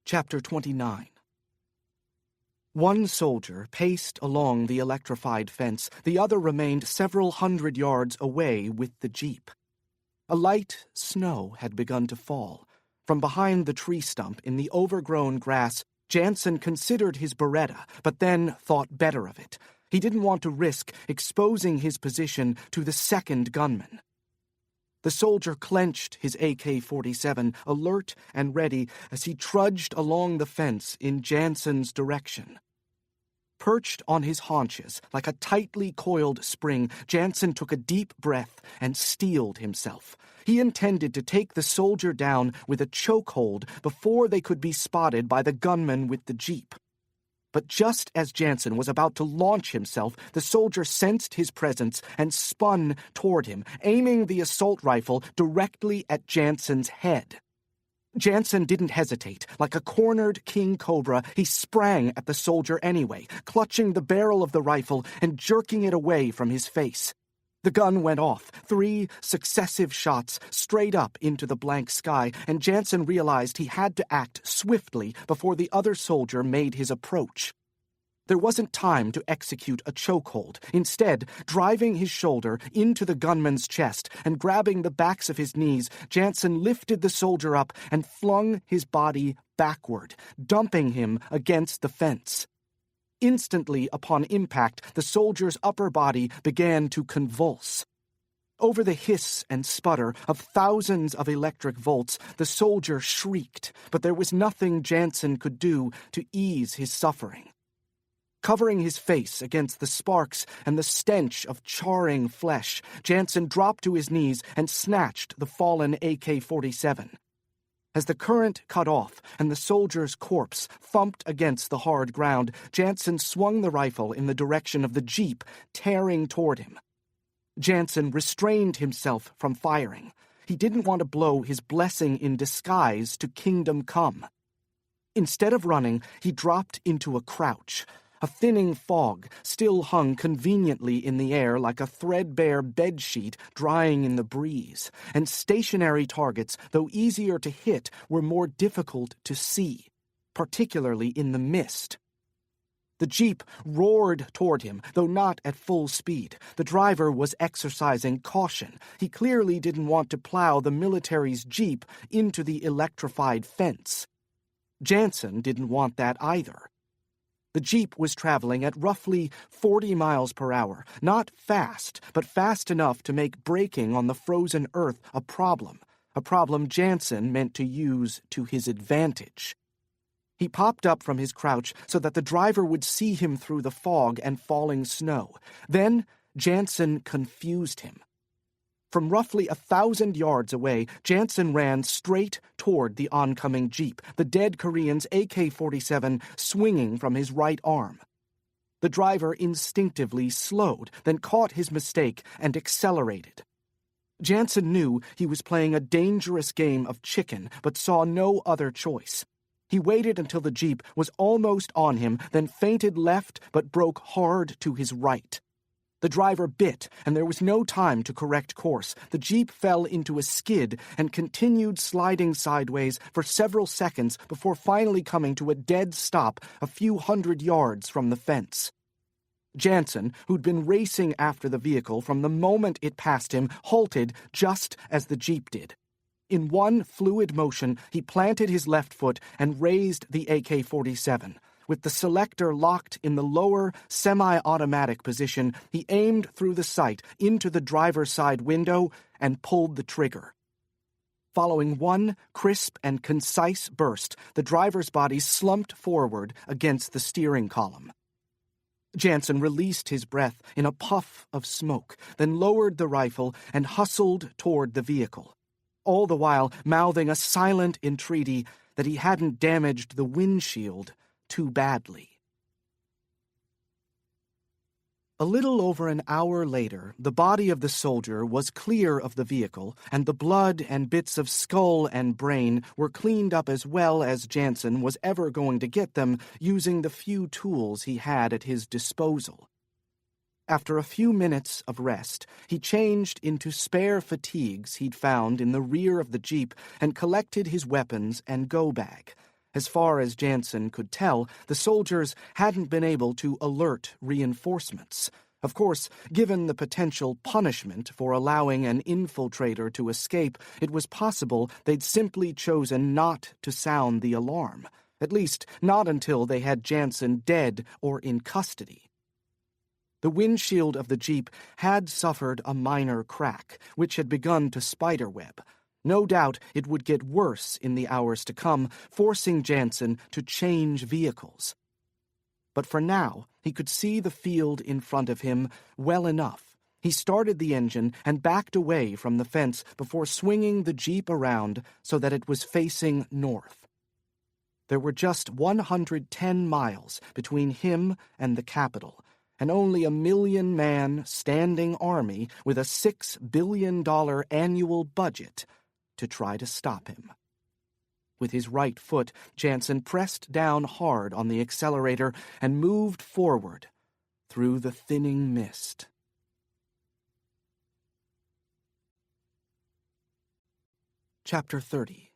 Chapter 29. One soldier paced along the electrified fence. The other remained several hundred yards away with the jeep. A light snow had begun to fall. From behind the tree stump in the overgrown grass, Janson considered his Beretta, but then thought better of it. He didn't want to risk exposing his position to the second gunman. The soldier clenched his AK-47, alert and ready, as he trudged along the fence in Janson's direction. Perched on his haunches, like a tightly coiled spring, Janson took a deep breath and steeled himself. He intended to take the soldier down with a chokehold before they could be spotted by the gunman with the jeep. But just as Janson was about to launch himself, the soldier sensed his presence and spun toward him, aiming the assault rifle directly at Janson's head. Janson didn't hesitate. Like a cornered king cobra, he sprang at the soldier anyway, clutching the barrel of the rifle and jerking it away from his face. The gun went off, 3 successive shots straight up into the blank sky, and Janson realized he had to act swiftly before the other soldier made his approach. There wasn't time to execute a chokehold. Instead, driving his shoulder into the gunman's chest and grabbing the backs of his knees, Janson lifted the soldier up and flung his body backward, dumping him against the fence. Instantly upon impact, the soldier's upper body began to convulse. Over the hiss and sputter of thousands of electric volts, the soldier shrieked, but there was nothing Janson could do to ease his suffering. Covering his face against the sparks and the stench of charring flesh, Janson dropped to his knees and snatched the fallen AK-47. As the current cut off and the soldier's corpse thumped against the hard ground, Janson swung the rifle in the direction of the jeep, tearing toward him. Janson restrained himself from firing. He didn't want to blow his blessing in disguise to kingdom come. Instead of running, he dropped into a crouch. A thinning fog still hung conveniently in the air like a threadbare bedsheet drying in the breeze, and stationary targets, though easier to hit, were more difficult to see, particularly in the mist. The jeep roared toward him, though not at full speed. The driver was exercising caution. He clearly didn't want to plow the military's jeep into the electrified fence. Janson didn't want that either. The jeep was traveling at roughly 40 miles per hour, not fast, but fast enough to make braking on the frozen earth a problem Janson meant to use to his advantage. He popped up from his crouch so that the driver would see him through the fog and falling snow. Then Janson confused him. From roughly 1,000 yards away, Janson ran straight toward the oncoming jeep, the dead Korean's AK-47 swinging from his right arm. The driver instinctively slowed, then caught his mistake and accelerated. Janson knew he was playing a dangerous game of chicken, but saw no other choice. He waited until the jeep was almost on him, then feinted left but broke hard to his right. The driver bit, and there was no time to correct course. The jeep fell into a skid and continued sliding sideways for several seconds before finally coming to a dead stop a few hundred yards from the fence. Janson, who'd been racing after the vehicle from the moment it passed him, halted just as the jeep did. In one fluid motion, he planted his left foot and raised the AK-47. With the selector locked in the lower, semi-automatic position, he aimed through the sight into the driver's side window and pulled the trigger. Following one crisp and concise burst, the driver's body slumped forward against the steering column. Janson released his breath in a puff of smoke, then lowered the rifle and hustled toward the vehicle, all the while mouthing a silent entreaty that he hadn't damaged the windshield too badly. A little over an hour later, the body of the soldier was clear of the vehicle, and the blood and bits of skull and brain were cleaned up as well as Janson was ever going to get them using the few tools he had at his disposal. After a few minutes of rest, he changed into spare fatigues he'd found in the rear of the jeep and collected his weapons and go bag. As far as Janson could tell, the soldiers hadn't been able to alert reinforcements. Of course, given the potential punishment for allowing an infiltrator to escape, it was possible they'd simply chosen not to sound the alarm, at least not until they had Janson dead or in custody. The windshield of the Jeep had suffered a minor crack, which had begun to spiderweb. No doubt it would get worse in the hours to come, forcing Janson to change vehicles. But for now, he could see the field in front of him well enough. He started the engine and backed away from the fence before swinging the Jeep around so that it was facing north. There were just 110 miles between him and the capital, and only a 1,000,000-man standing army with a $6 billion annual budget to try to stop him. With his right foot, Janson pressed down hard on the accelerator and moved forward through the thinning mist. Chapter 30.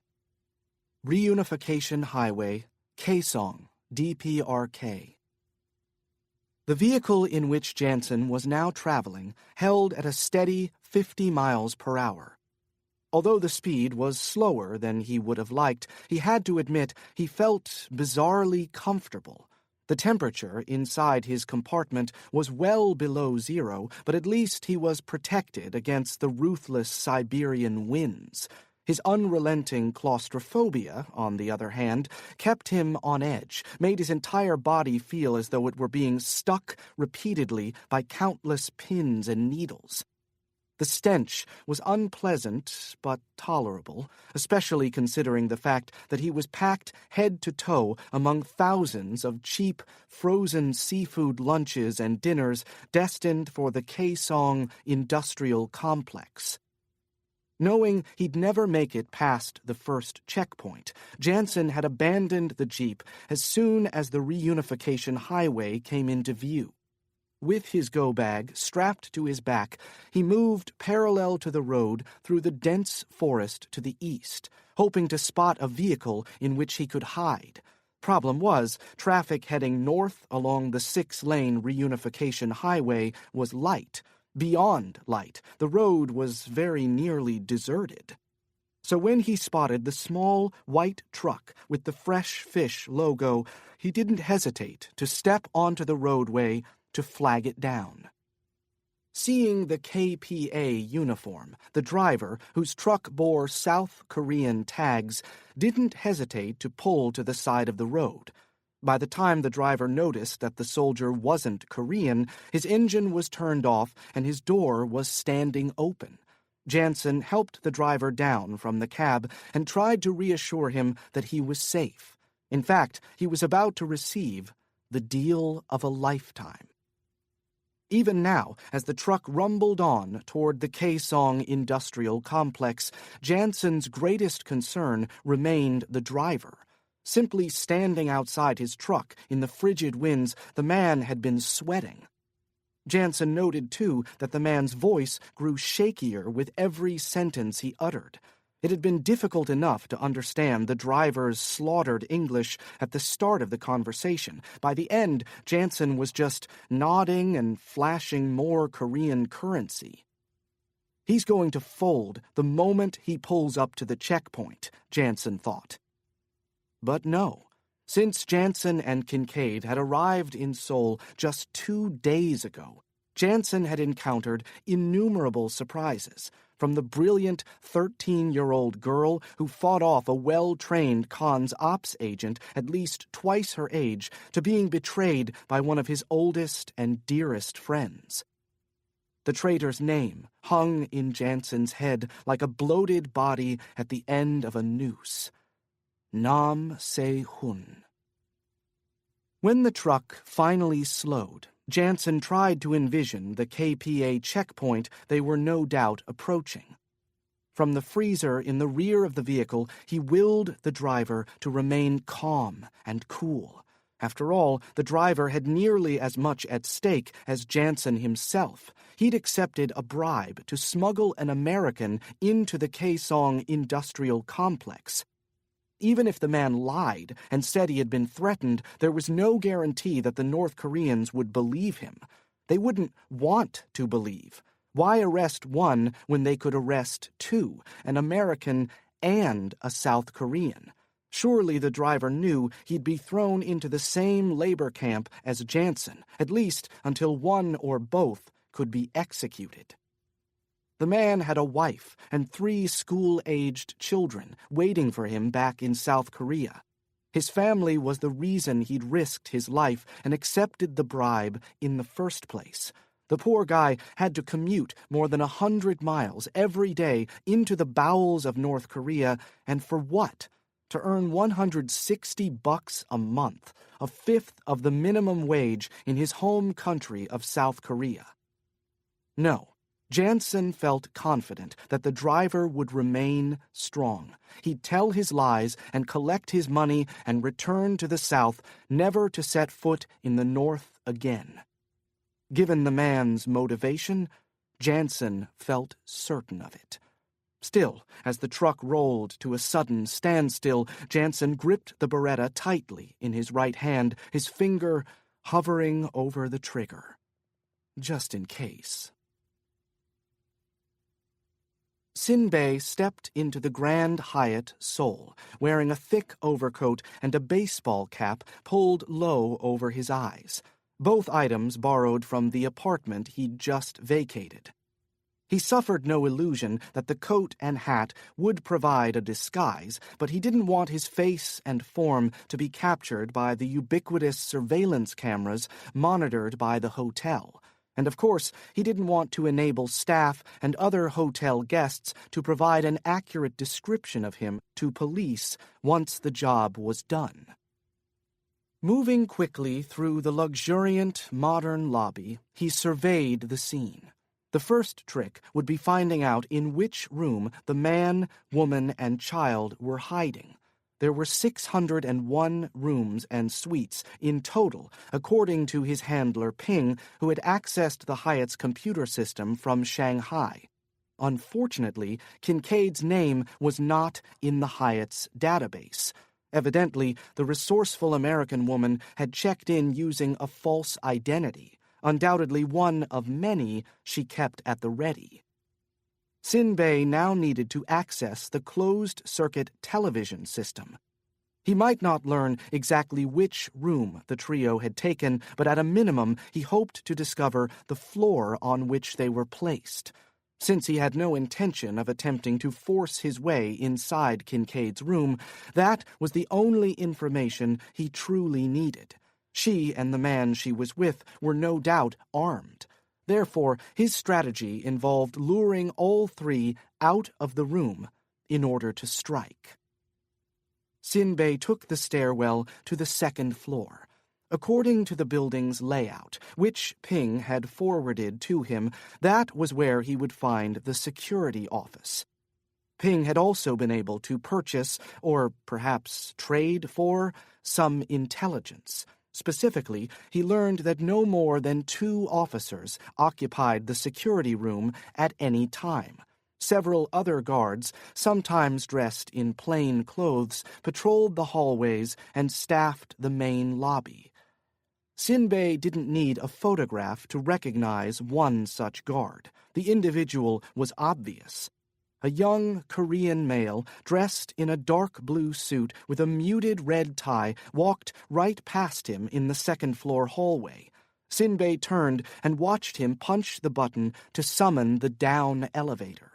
Reunification Highway, Kaesong, DPRK. The vehicle in which Janson was now traveling held at a steady 50 miles per hour. Although the speed was slower than he would have liked, he had to admit he felt bizarrely comfortable. The temperature inside his compartment was well below zero, but at least he was protected against the ruthless Siberian winds. His unrelenting claustrophobia, on the other hand, kept him on edge, made his entire body feel as though it were being stuck repeatedly by countless pins and needles. The stench was unpleasant but tolerable, especially considering the fact that he was packed head to toe among thousands of cheap, frozen seafood lunches and dinners destined for the Kaesong industrial complex. Knowing he'd never make it past the first checkpoint, Janson had abandoned the Jeep as soon as the reunification highway came into view. With his go-bag strapped to his back, he moved parallel to the road through the dense forest to the east, hoping to spot a vehicle in which he could hide. Problem was, traffic heading north along the 6-lane reunification highway was light. Beyond light, the road was very nearly deserted. So when he spotted the small white truck with the Fresh Fish logo, he didn't hesitate to step onto the roadway to flag it down. Seeing the KPA uniform, the driver, whose truck bore South Korean tags, didn't hesitate to pull to the side of the road. By the time the driver noticed that the soldier wasn't Korean, his engine was turned off and his door was standing open. Janson helped the driver down from the cab and tried to reassure him that he was safe. In fact, he was about to receive the deal of a lifetime. Even now, as the truck rumbled on toward the Kaesong industrial complex, Janson's greatest concern remained the driver. Simply standing outside his truck in the frigid winds, the man had been sweating. Janson noted, too, that the man's voice grew shakier with every sentence he uttered. It had been difficult enough to understand the driver's slaughtered English at the start of the conversation. By the end, Janson was just nodding and flashing more Korean currency. He's going to fold the moment he pulls up to the checkpoint, Janson thought. But no. Since Janson and Kincaid had arrived in Seoul just 2 days ago, Janson had encountered innumerable surprises, from the brilliant 13-year-old girl who fought off a well-trained cons ops agent at least twice her age to being betrayed by one of his oldest and dearest friends. The traitor's name hung in Janson's head like a bloated body at the end of a noose. Nam Se-hun. When the truck finally slowed, Janson tried to envision the KPA checkpoint they were no doubt approaching. From the freezer in the rear of the vehicle, he willed the driver to remain calm and cool. After all, the driver had nearly as much at stake as Janson himself. He'd accepted a bribe to smuggle an American into the Kaesong industrial complex. Even if the man lied and said he had been threatened, there was no guarantee that the North Koreans would believe him. They wouldn't want to believe. Why arrest one when they could arrest two, an American and a South Korean? Surely the driver knew he'd be thrown into the same labor camp as Janson, at least until one or both could be executed. The man had a wife and 3 school-aged children waiting for him back in South Korea. His family was the reason he'd risked his life and accepted the bribe in the first place. The poor guy had to commute more than 100 miles every day into the bowels of North Korea, and for what? To earn $160 a month, a fifth of the minimum wage in his home country of South Korea. No, Janson felt confident that the driver would remain strong. He'd tell his lies and collect his money and return to the South, never to set foot in the North again. Given the man's motivation, Janson felt certain of it. Still, as the truck rolled to a sudden standstill, Janson gripped the Beretta tightly in his right hand, his finger hovering over the trigger. Just in case. Sinbei stepped into the Grand Hyatt Seoul, wearing a thick overcoat and a baseball cap pulled low over his eyes, both items borrowed from the apartment he'd just vacated. He suffered no illusion that the coat and hat would provide a disguise, but he didn't want his face and form to be captured by the ubiquitous surveillance cameras monitored by the hotel. And of course, he didn't want to enable staff and other hotel guests to provide an accurate description of him to police once the job was done. Moving quickly through the luxuriant, modern lobby, he surveyed the scene. The first trick would be finding out in which room the man, woman, and child were hiding. There were 601 rooms and suites in total, according to his handler Ping, who had accessed the Hyatt's computer system from Shanghai. Unfortunately, Kincaid's name was not in the Hyatt's database. Evidently, the resourceful American woman had checked in using a false identity, undoubtedly one of many she kept at the ready. Sinbei now needed to access the closed-circuit television system. He might not learn exactly which room the trio had taken, but at a minimum he hoped to discover the floor on which they were placed. Since he had no intention of attempting to force his way inside Kincaid's room, that was the only information he truly needed. She and the man she was with were no doubt armed. Therefore, his strategy involved luring all 3 out of the room in order to strike. Sinbei took the stairwell to the 2nd floor. According to the building's layout, which Ping had forwarded to him, that was where he would find the security office. Ping had also been able to purchase, or perhaps trade for, some intelligence. Specifically, he learned that no more than 2 officers occupied the security room at any time. Several other guards, sometimes dressed in plain clothes, patrolled the hallways and staffed the main lobby. Sinbei didn't need a photograph to recognize one such guard. The individual was obvious. A young Korean male, dressed in a dark blue suit with a muted red tie, walked right past him in the 2nd-floor hallway. Sinbei turned and watched him punch the button to summon the down elevator.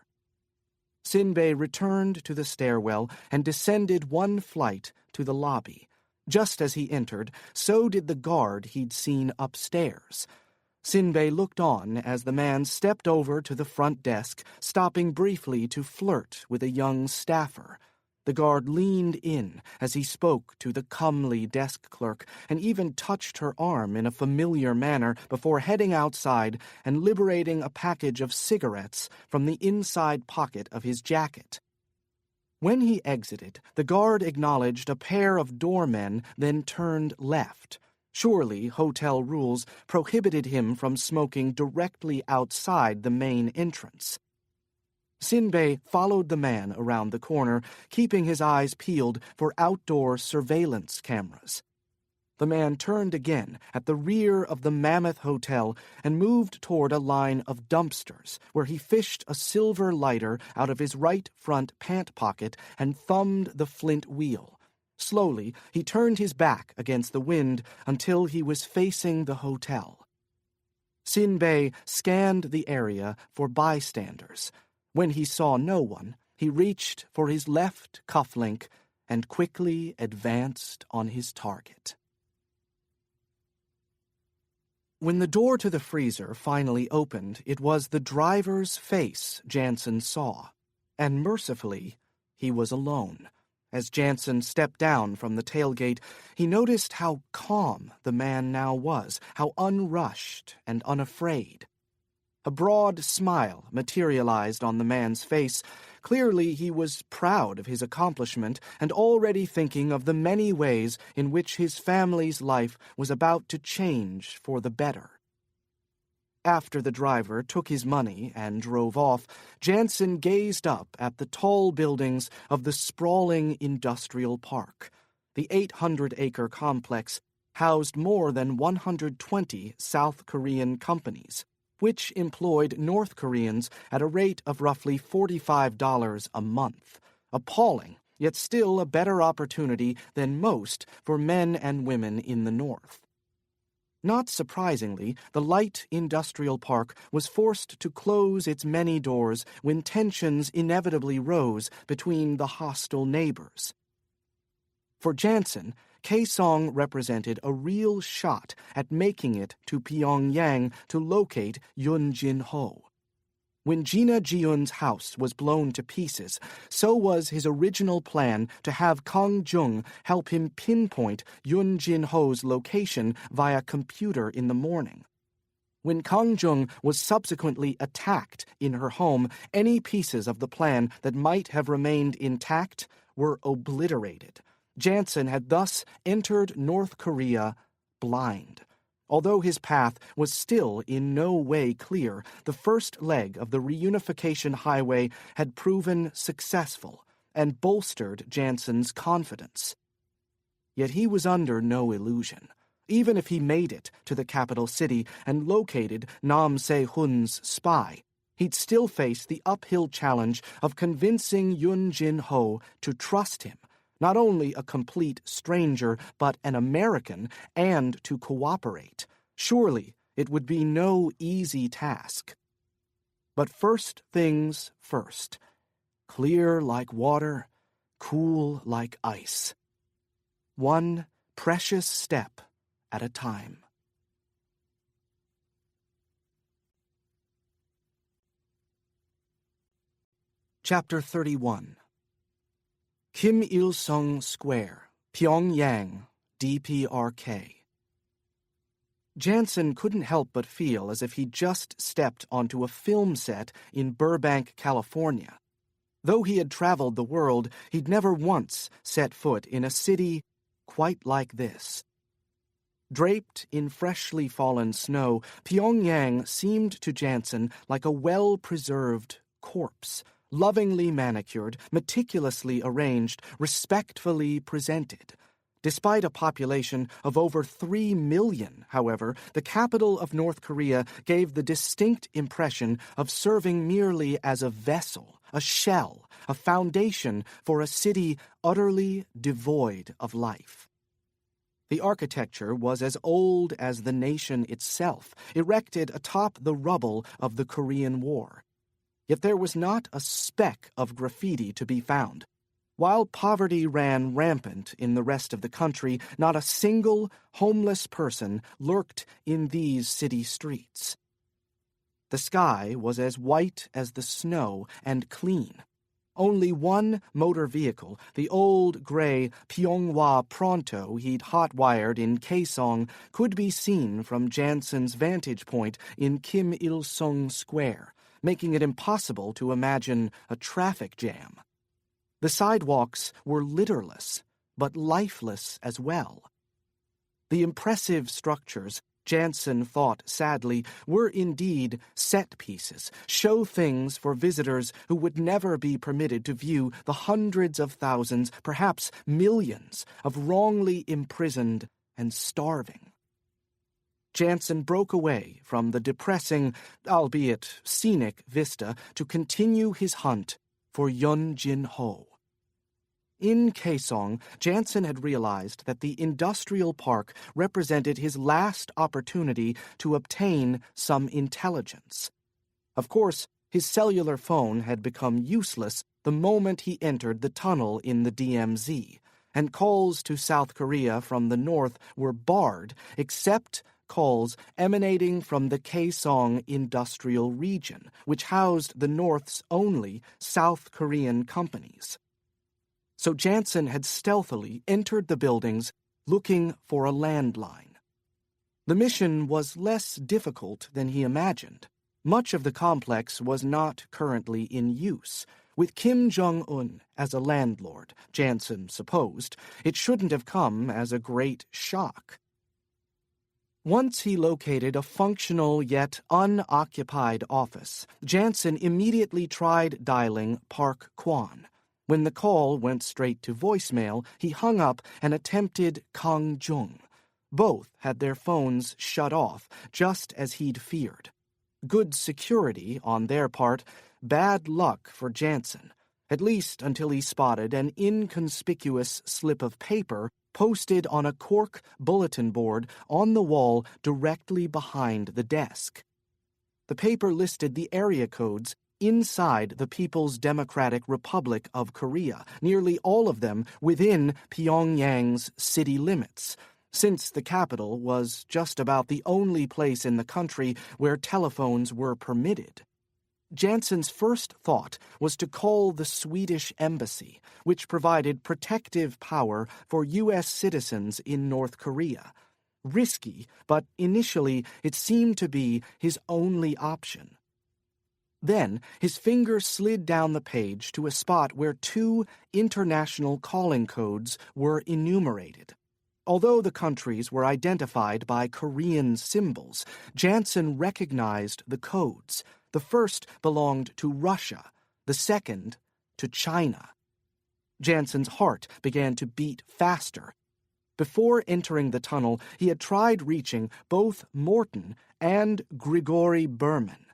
Sinbei returned to the stairwell and descended 1 flight to the lobby. Just as he entered, so did the guard he'd seen upstairs. Sinbei looked on as the man stepped over to the front desk, stopping briefly to flirt with a young staffer. The guard leaned in as he spoke to the comely desk clerk and even touched her arm in a familiar manner before heading outside and liberating a package of cigarettes from the inside pocket of his jacket. When he exited, the guard acknowledged a pair of doormen, then turned left. Surely hotel rules prohibited him from smoking directly outside the main entrance. Sinbei followed the man around the corner, keeping his eyes peeled for outdoor surveillance cameras. The man turned again at the rear of the Mammoth Hotel and moved toward a line of dumpsters, where he fished a silver lighter out of his right front pant pocket and thumbed the flint wheel. Slowly, he turned his back against the wind until he was facing the hotel. Sinbei scanned the area for bystanders. When he saw no one, he reached for his left cufflink and quickly advanced on his target. When the door to the freezer finally opened, it was the driver's face Janson saw, and mercifully, he was alone. As Janson stepped down from the tailgate, he noticed how calm the man now was, how unrushed and unafraid. A broad smile materialized on the man's face. Clearly, he was proud of his accomplishment and already thinking of the many ways in which his family's life was about to change for the better. After the driver took his money and drove off, Janson gazed up at the tall buildings of the sprawling industrial park. The 800-acre complex housed more than 120 South Korean companies, which employed North Koreans at a rate of roughly $45 a month. Appalling, yet still a better opportunity than most for men and women in the North. Not surprisingly, the light industrial park was forced to close its many doors when tensions inevitably rose between the hostile neighbors. For Janson, Kaesong represented a real shot at making it to Pyongyang to locate Yoon Jin-ho. When Gina Jiun's house was blown to pieces, so was his original plan to have Kang Jung help him pinpoint Yoon Jin-ho's location via computer in the morning. When Kang Jung was subsequently attacked in her home, any pieces of the plan that might have remained intact were obliterated. Janson had thus entered North Korea blind. Although his path was still in no way clear, the first leg of the reunification highway had proven successful and bolstered Janson's confidence. Yet he was under no illusion. Even if he made it to the capital city and located Nam Se-hun's spy, he'd still face the uphill challenge of convincing Yoon Jin-ho to trust him, not only a complete stranger, but an American, and to cooperate. Surely it would be no easy task. But first things first. Clear like water, cool like ice. One precious step at a time. Chapter 31. Kim Il-sung Square, Pyongyang, DPRK. Janson couldn't help but feel as if he'd just stepped onto a film set in Burbank, California. Though he had traveled the world, he'd never once set foot in a city quite like this. Draped in freshly fallen snow, Pyongyang seemed to Janson like a well-preserved corpse, lovingly manicured, meticulously arranged, respectfully presented. Despite a population of over 3 million, however, the capital of North Korea gave the distinct impression of serving merely as a vessel, a shell, a foundation for a city utterly devoid of life. The architecture was as old as the nation itself, erected atop the rubble of the Korean War. Yet there was not a speck of graffiti to be found. While poverty ran rampant in the rest of the country, not a single homeless person lurked in these city streets. The sky was as white as the snow and clean. Only one motor vehicle, the old gray Pyeonghwa Pronto he'd hot-wired in Kaesong, could be seen from Janson's vantage point in Kim Il-sung Square, making it impossible to imagine a traffic jam. The sidewalks were litterless, but lifeless as well. The impressive structures Janson thought sadly, were indeed set pieces, show things for visitors who would never be permitted to view the hundreds of thousands, perhaps millions, of wrongly imprisoned and starving. Janson broke away from the depressing, albeit scenic, vista to continue his hunt for Yun Jin Ho. In Kaesong, Janson had realized that the industrial park represented his last opportunity to obtain some intelligence. Of course, his cellular phone had become useless the moment he entered the tunnel in the DMZ, and calls to South Korea from the north were barred except calls emanating from the Kaesong industrial region, which housed the North's only South Korean companies. So Janson had stealthily entered the buildings looking for a landline. The mission was less difficult than he imagined. Much of the complex was not currently in use. With Kim Jong-un as a landlord, Janson supposed, it shouldn't have come as a great shock. Once he located a functional yet unoccupied office, Janson immediately tried dialing Park Kwan. When the call went straight to voicemail, he hung up and attempted Kang Jung. Both had their phones shut off, just as he'd feared. Good security on their part, bad luck for Janson, at least until he spotted an inconspicuous slip of paper posted on a cork bulletin board on the wall directly behind the desk. The paper listed the area codes inside the People's Democratic Republic of Korea, nearly all of them within Pyongyang's city limits, since the capital was just about the only place in the country where telephones were permitted. Janson's first thought was to call the Swedish embassy, which provided protective power for U.S. citizens in North Korea. Risky, but initially it seemed to be his only option. Then his finger slid down the page to a spot where 2 international calling codes were enumerated. Although the countries were identified by Korean symbols, Janson recognized the codes. The first belonged to Russia, the second to China. Janson's heart began to beat faster. Before entering the tunnel, he had tried reaching both Morton and Gregory Berman.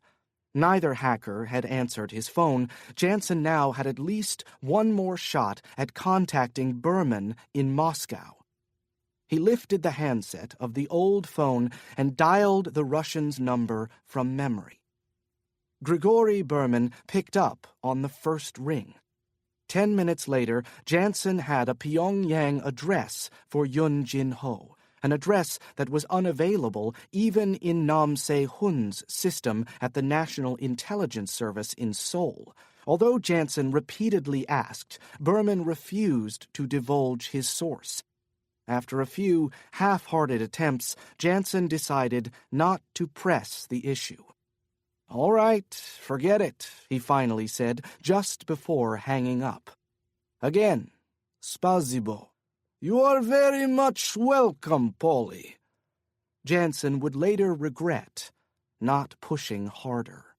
Neither hacker had answered his phone. Janson now had at least one more shot at contacting Berman in Moscow. He lifted the handset of the old phone and dialed the Russian's number from memory. Gregory Berman picked up on the first ring. 10 minutes later, Janson had a Pyongyang address for Yun Jin Ho, an address that was unavailable even in Nam Se-hun's system at the National Intelligence Service in Seoul. Although Janson repeatedly asked, Berman refused to divulge his source. After a few half-hearted attempts, Janson decided not to press the issue. "All right, forget it," he finally said, just before hanging up. Again, "Spasibo." "You are very much welcome, Polly." Janson would later regret not pushing harder.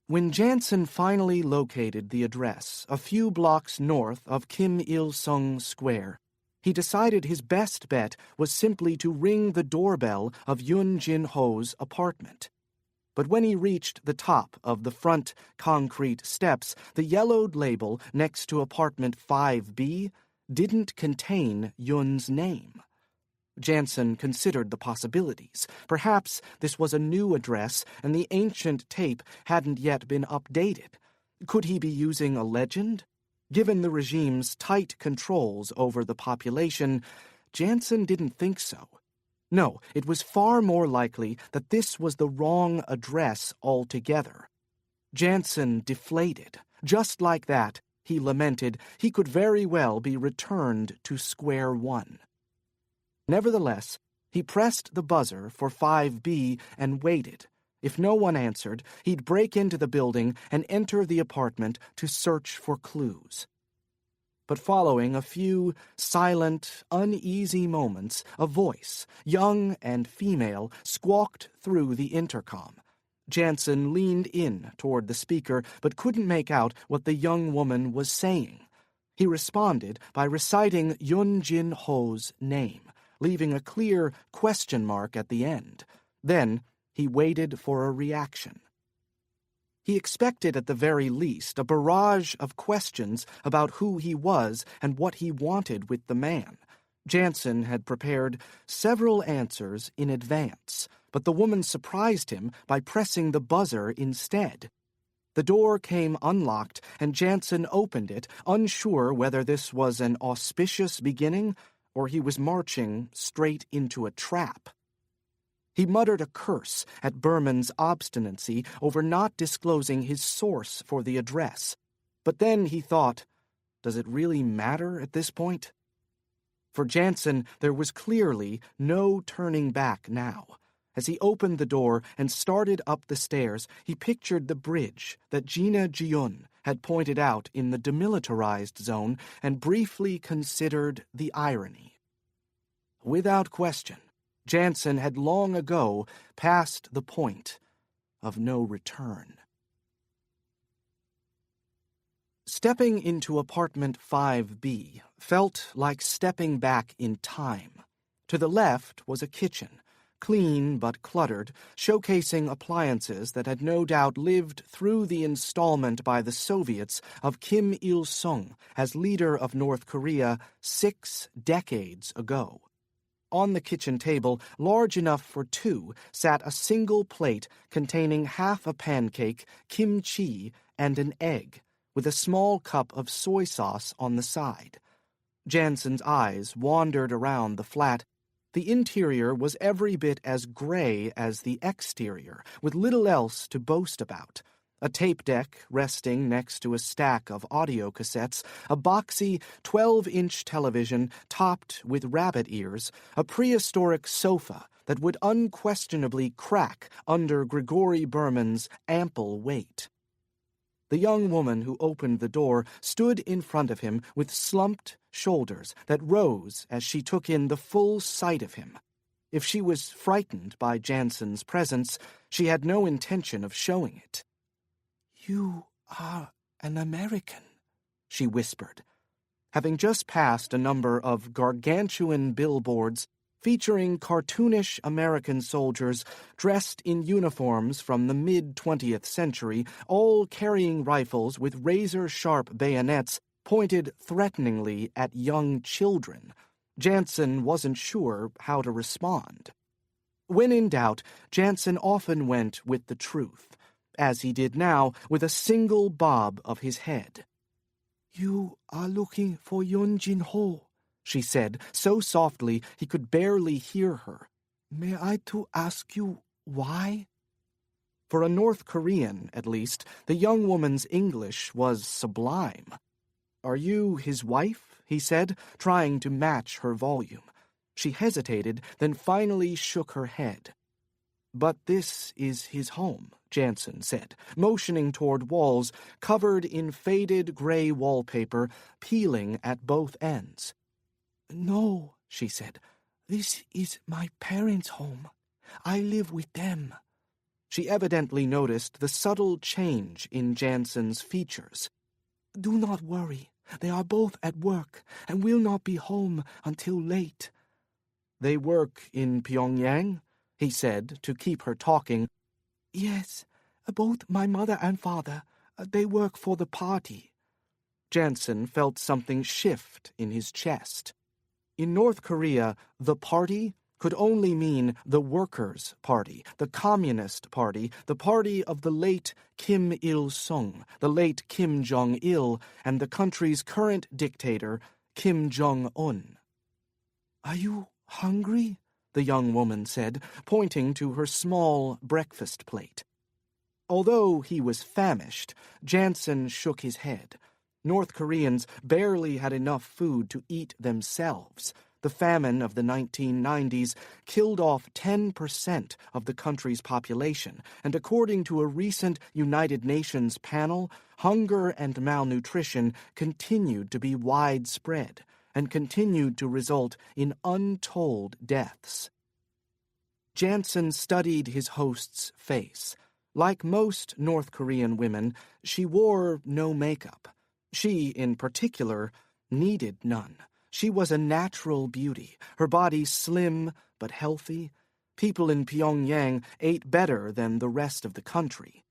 When Janson finally located the address, a few blocks north of Kim Il-sung Square, he decided his best bet was simply to ring the doorbell of Yun Jin Ho's apartment. But when he reached the top of the front concrete steps, the yellowed label next to apartment 5B didn't contain Yun's name. Janson considered the possibilities. Perhaps this was a new address and the ancient tape hadn't yet been updated. Could he be using a legend? Given the regime's tight controls over the population, Janson didn't think so. No, it was far more likely that this was the wrong address altogether. Janson deflated. Just like that, he lamented, he could very well be returned to square one. Nevertheless, he pressed the buzzer for 5B and waited. If no one answered, he'd break into the building and enter the apartment to search for clues. But following a few silent, uneasy moments, a voice, young and female, squawked through the intercom. Janson leaned in toward the speaker, but couldn't make out what the young woman was saying. He responded by reciting Yun Jin Ho's name, leaving a clear question mark at the end. Then he waited for a reaction. He expected at the very least a barrage of questions about who he was and what he wanted with the man. Janson had prepared several answers in advance, but the woman surprised him by pressing the buzzer instead. The door came unlocked, and Janson opened it, unsure whether this was an auspicious beginning or he was marching straight into a trap. He muttered a curse at Berman's obstinacy over not disclosing his source for the address. But then he thought, does it really matter at this point? For Janson, there was clearly no turning back now. As he opened the door and started up the stairs, he pictured the bridge that Gina Jiun had pointed out in the demilitarized zone and briefly considered the irony. Without question, Janson had long ago passed the point of no return. Stepping into apartment 5B felt like stepping back in time. To the left was a kitchen, clean but cluttered, showcasing appliances that had no doubt lived through the installment by the Soviets of Kim Il-sung as leader of North Korea 6 decades ago. On the kitchen table, large enough for two, sat a single plate containing half a pancake, kimchi, and an egg, with a small cup of soy sauce on the side. Janson's eyes wandered around the flat. The interior was every bit as gray as the exterior, with little else to boast about. A tape deck resting next to a stack of audio cassettes, a boxy 12-inch television topped with rabbit ears, a prehistoric sofa that would unquestionably crack under Gregory Berman's ample weight. The young woman who opened the door stood in front of him with slumped shoulders that rose as she took in the full sight of him. If she was frightened by Janson's presence, she had no intention of showing it. "You are an American," she whispered. Having just passed a number of gargantuan billboards featuring cartoonish American soldiers dressed in uniforms from the mid-20th century, all carrying rifles with razor-sharp bayonets pointed threateningly at young children, Janson wasn't sure how to respond. When in doubt, Janson often went with the truth, as he did now with a single bob of his head. "You are looking for Yun Jin Ho," she said, so softly he could barely hear her. "May I to ask you why?" For a North Korean, at least, the young woman's English was sublime. "Are you his wife?" he said, trying to match her volume. She hesitated, then finally shook her head. "But this is his home," Janson said, motioning toward walls covered in faded gray wallpaper, peeling at both ends. "No," she said, "this is my parents' home. I live with them." She evidently noticed the subtle change in Janson's features. "Do not worry. They are both at work and will not be home until late." "They work in Pyongyang?" he said, to keep her talking. "Yes, both my mother and father. They work for the party." Janson felt something shift in his chest. In North Korea, the party could only mean the Workers' Party, the Communist Party, the party of the late Kim Il-sung, the late Kim Jong-il, and the country's current dictator, Kim Jong-un. "Are you hungry?" the young woman said, pointing to her small breakfast plate. Although he was famished, Janson shook his head. North Koreans barely had enough food to eat themselves. The famine of the 1990s killed off 10% of the country's population, and according to a recent United Nations panel, hunger and malnutrition continued to be widespread and continued to result in untold deaths. Janson studied his host's face. Like most North Korean women, she wore no makeup. She, in particular, needed none. She was a natural beauty, her body slim but healthy. People in Pyongyang ate better than the rest of the country.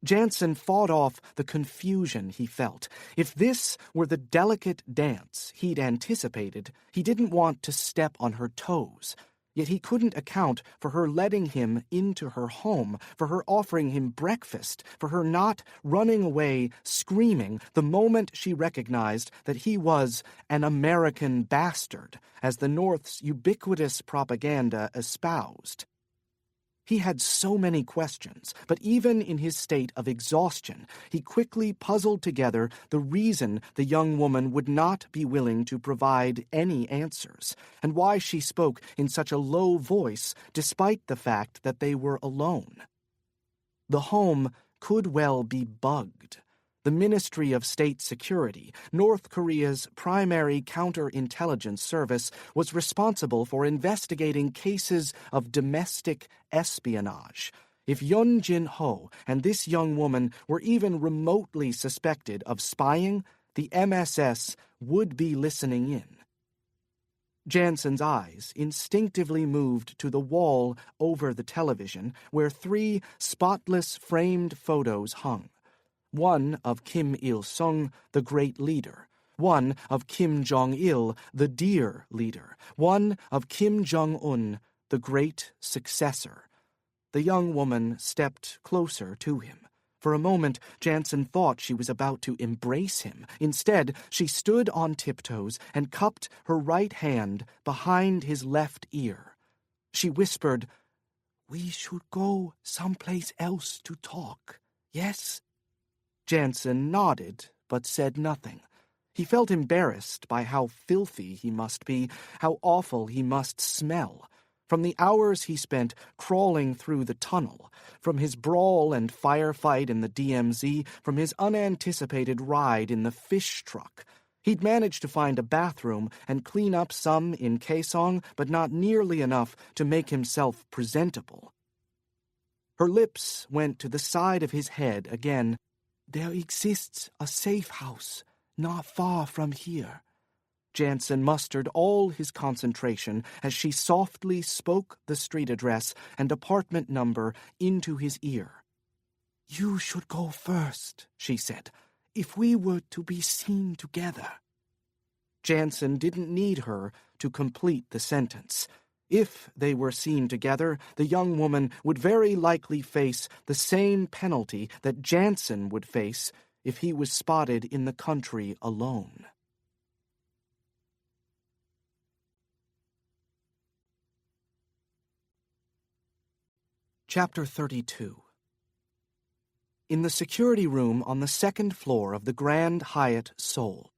Janson fought off the confusion he felt. If this were the delicate dance he'd anticipated, he didn't want to step on her toes. Yet he couldn't account for her letting him into her home, for her offering him breakfast, for her not running away screaming the moment she recognized that he was an American bastard, as the North's ubiquitous propaganda espoused. He had so many questions, but even in his state of exhaustion, he quickly puzzled together the reason the young woman would not be willing to provide any answers, and why she spoke in such a low voice despite the fact that they were alone. The home could well be bugged. The Ministry of State Security, North Korea's primary counterintelligence service, was responsible for investigating cases of domestic espionage. If Yun Jin-ho and this young woman were even remotely suspected of spying, the MSS would be listening in. Janson's eyes instinctively moved to the wall over the television, where 3 spotless framed photos hung. One of Kim Il-sung, the great leader. One of Kim Jong-il, the dear leader. One of Kim Jong-un, the great successor. The young woman stepped closer to him. For a moment, Janson thought she was about to embrace him. Instead, she stood on tiptoes and cupped her right hand behind his left ear. She whispered, "We should go someplace else to talk, yes?" Janson nodded, but said nothing. He felt embarrassed by how filthy he must be, how awful he must smell. From the hours he spent crawling through the tunnel, from his brawl and firefight in the DMZ, from his unanticipated ride in the fish truck. He'd managed to find a bathroom and clean up some in Kaesong, but not nearly enough to make himself presentable. Her lips went to the side of his head again. "There exists a safe house not far from here." Janson mustered all his concentration as she softly spoke the street address and apartment number into his ear. "You should go first," she said, "if we were to be seen together." Janson didn't need her to complete the sentence. If they were seen together, the young woman would very likely face the same penalty that Janson would face if he was spotted in the country alone. Chapter 32. In the security room on the second floor of the Grand Hyatt, Seoul,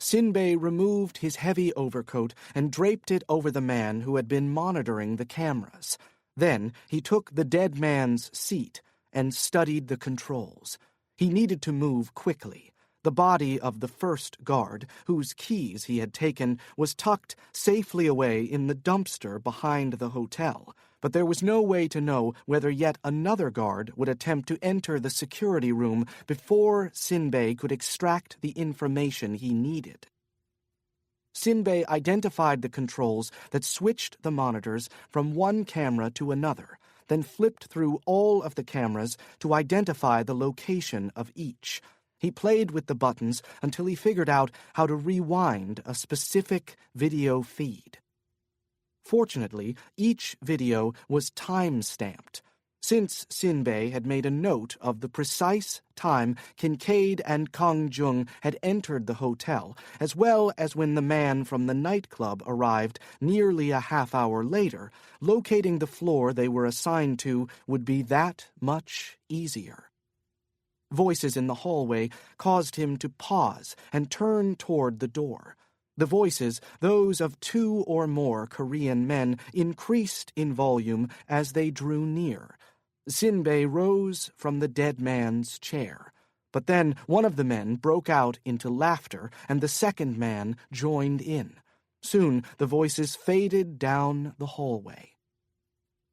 Sinbei removed his heavy overcoat and draped it over the man who had been monitoring the cameras. Then he took the dead man's seat and studied the controls. He needed to move quickly. The body of the first guard, whose keys he had taken, was tucked safely away in the dumpster behind the hotel, but there was no way to know whether yet another guard would attempt to enter the security room before Sinbei could extract the information he needed. Sinbei identified the controls that switched the monitors from one camera to another, then flipped through all of the cameras to identify the location of each. He played with the buttons until he figured out how to rewind a specific video feed. Fortunately, each video was time-stamped. Since Sinbei had made a note of the precise time Kincaid and Kang Jung had entered the hotel, as well as when the man from the nightclub arrived nearly a half-hour later, locating the floor they were assigned to would be that much easier. Voices in the hallway caused him to pause and turn toward the door. The voices, those of 2 or more Korean men, increased in volume as they drew near. Sinbei rose from the dead man's chair. But then one of the men broke out into laughter, and the second man joined in. Soon the voices faded down the hallway.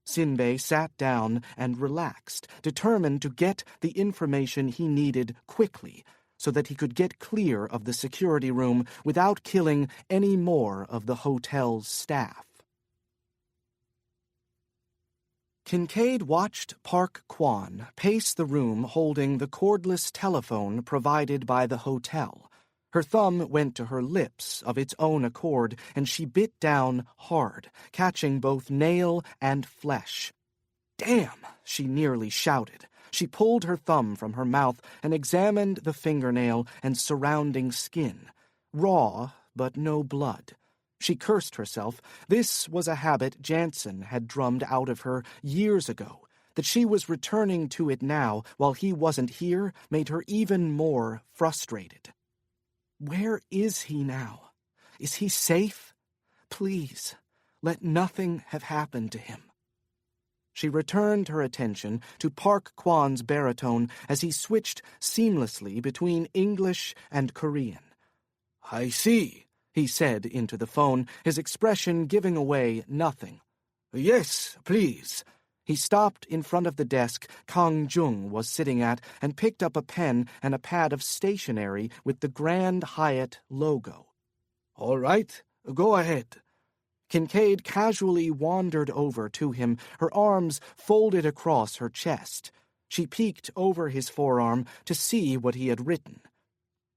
Sinbei sat down and relaxed, determined to get the information he needed quickly, so that he could get clear of the security room without killing any more of the hotel's staff. Kincaid watched Park Kwan pace the room holding the cordless telephone provided by the hotel. Her thumb went to her lips of its own accord, and she bit down hard, catching both nail and flesh. "Damn!" she nearly shouted. She pulled her thumb from her mouth and examined the fingernail and surrounding skin. Raw, but no blood. She cursed herself. This was a habit Janson had drummed out of her years ago. That she was returning to it now while he wasn't here made her even more frustrated. Where is he now? Is he safe? Please, let nothing have happened to him. She returned her attention to Park Kwan's baritone as he switched seamlessly between English and Korean. "I see," he said into the phone, his expression giving away nothing. "Yes, please." He stopped in front of the desk Kang Jung was sitting at and picked up a pen and a pad of stationery with the Grand Hyatt logo. "All right, go ahead." Kincaid casually wandered over to him, her arms folded across her chest. She peeked over his forearm to see what he had written.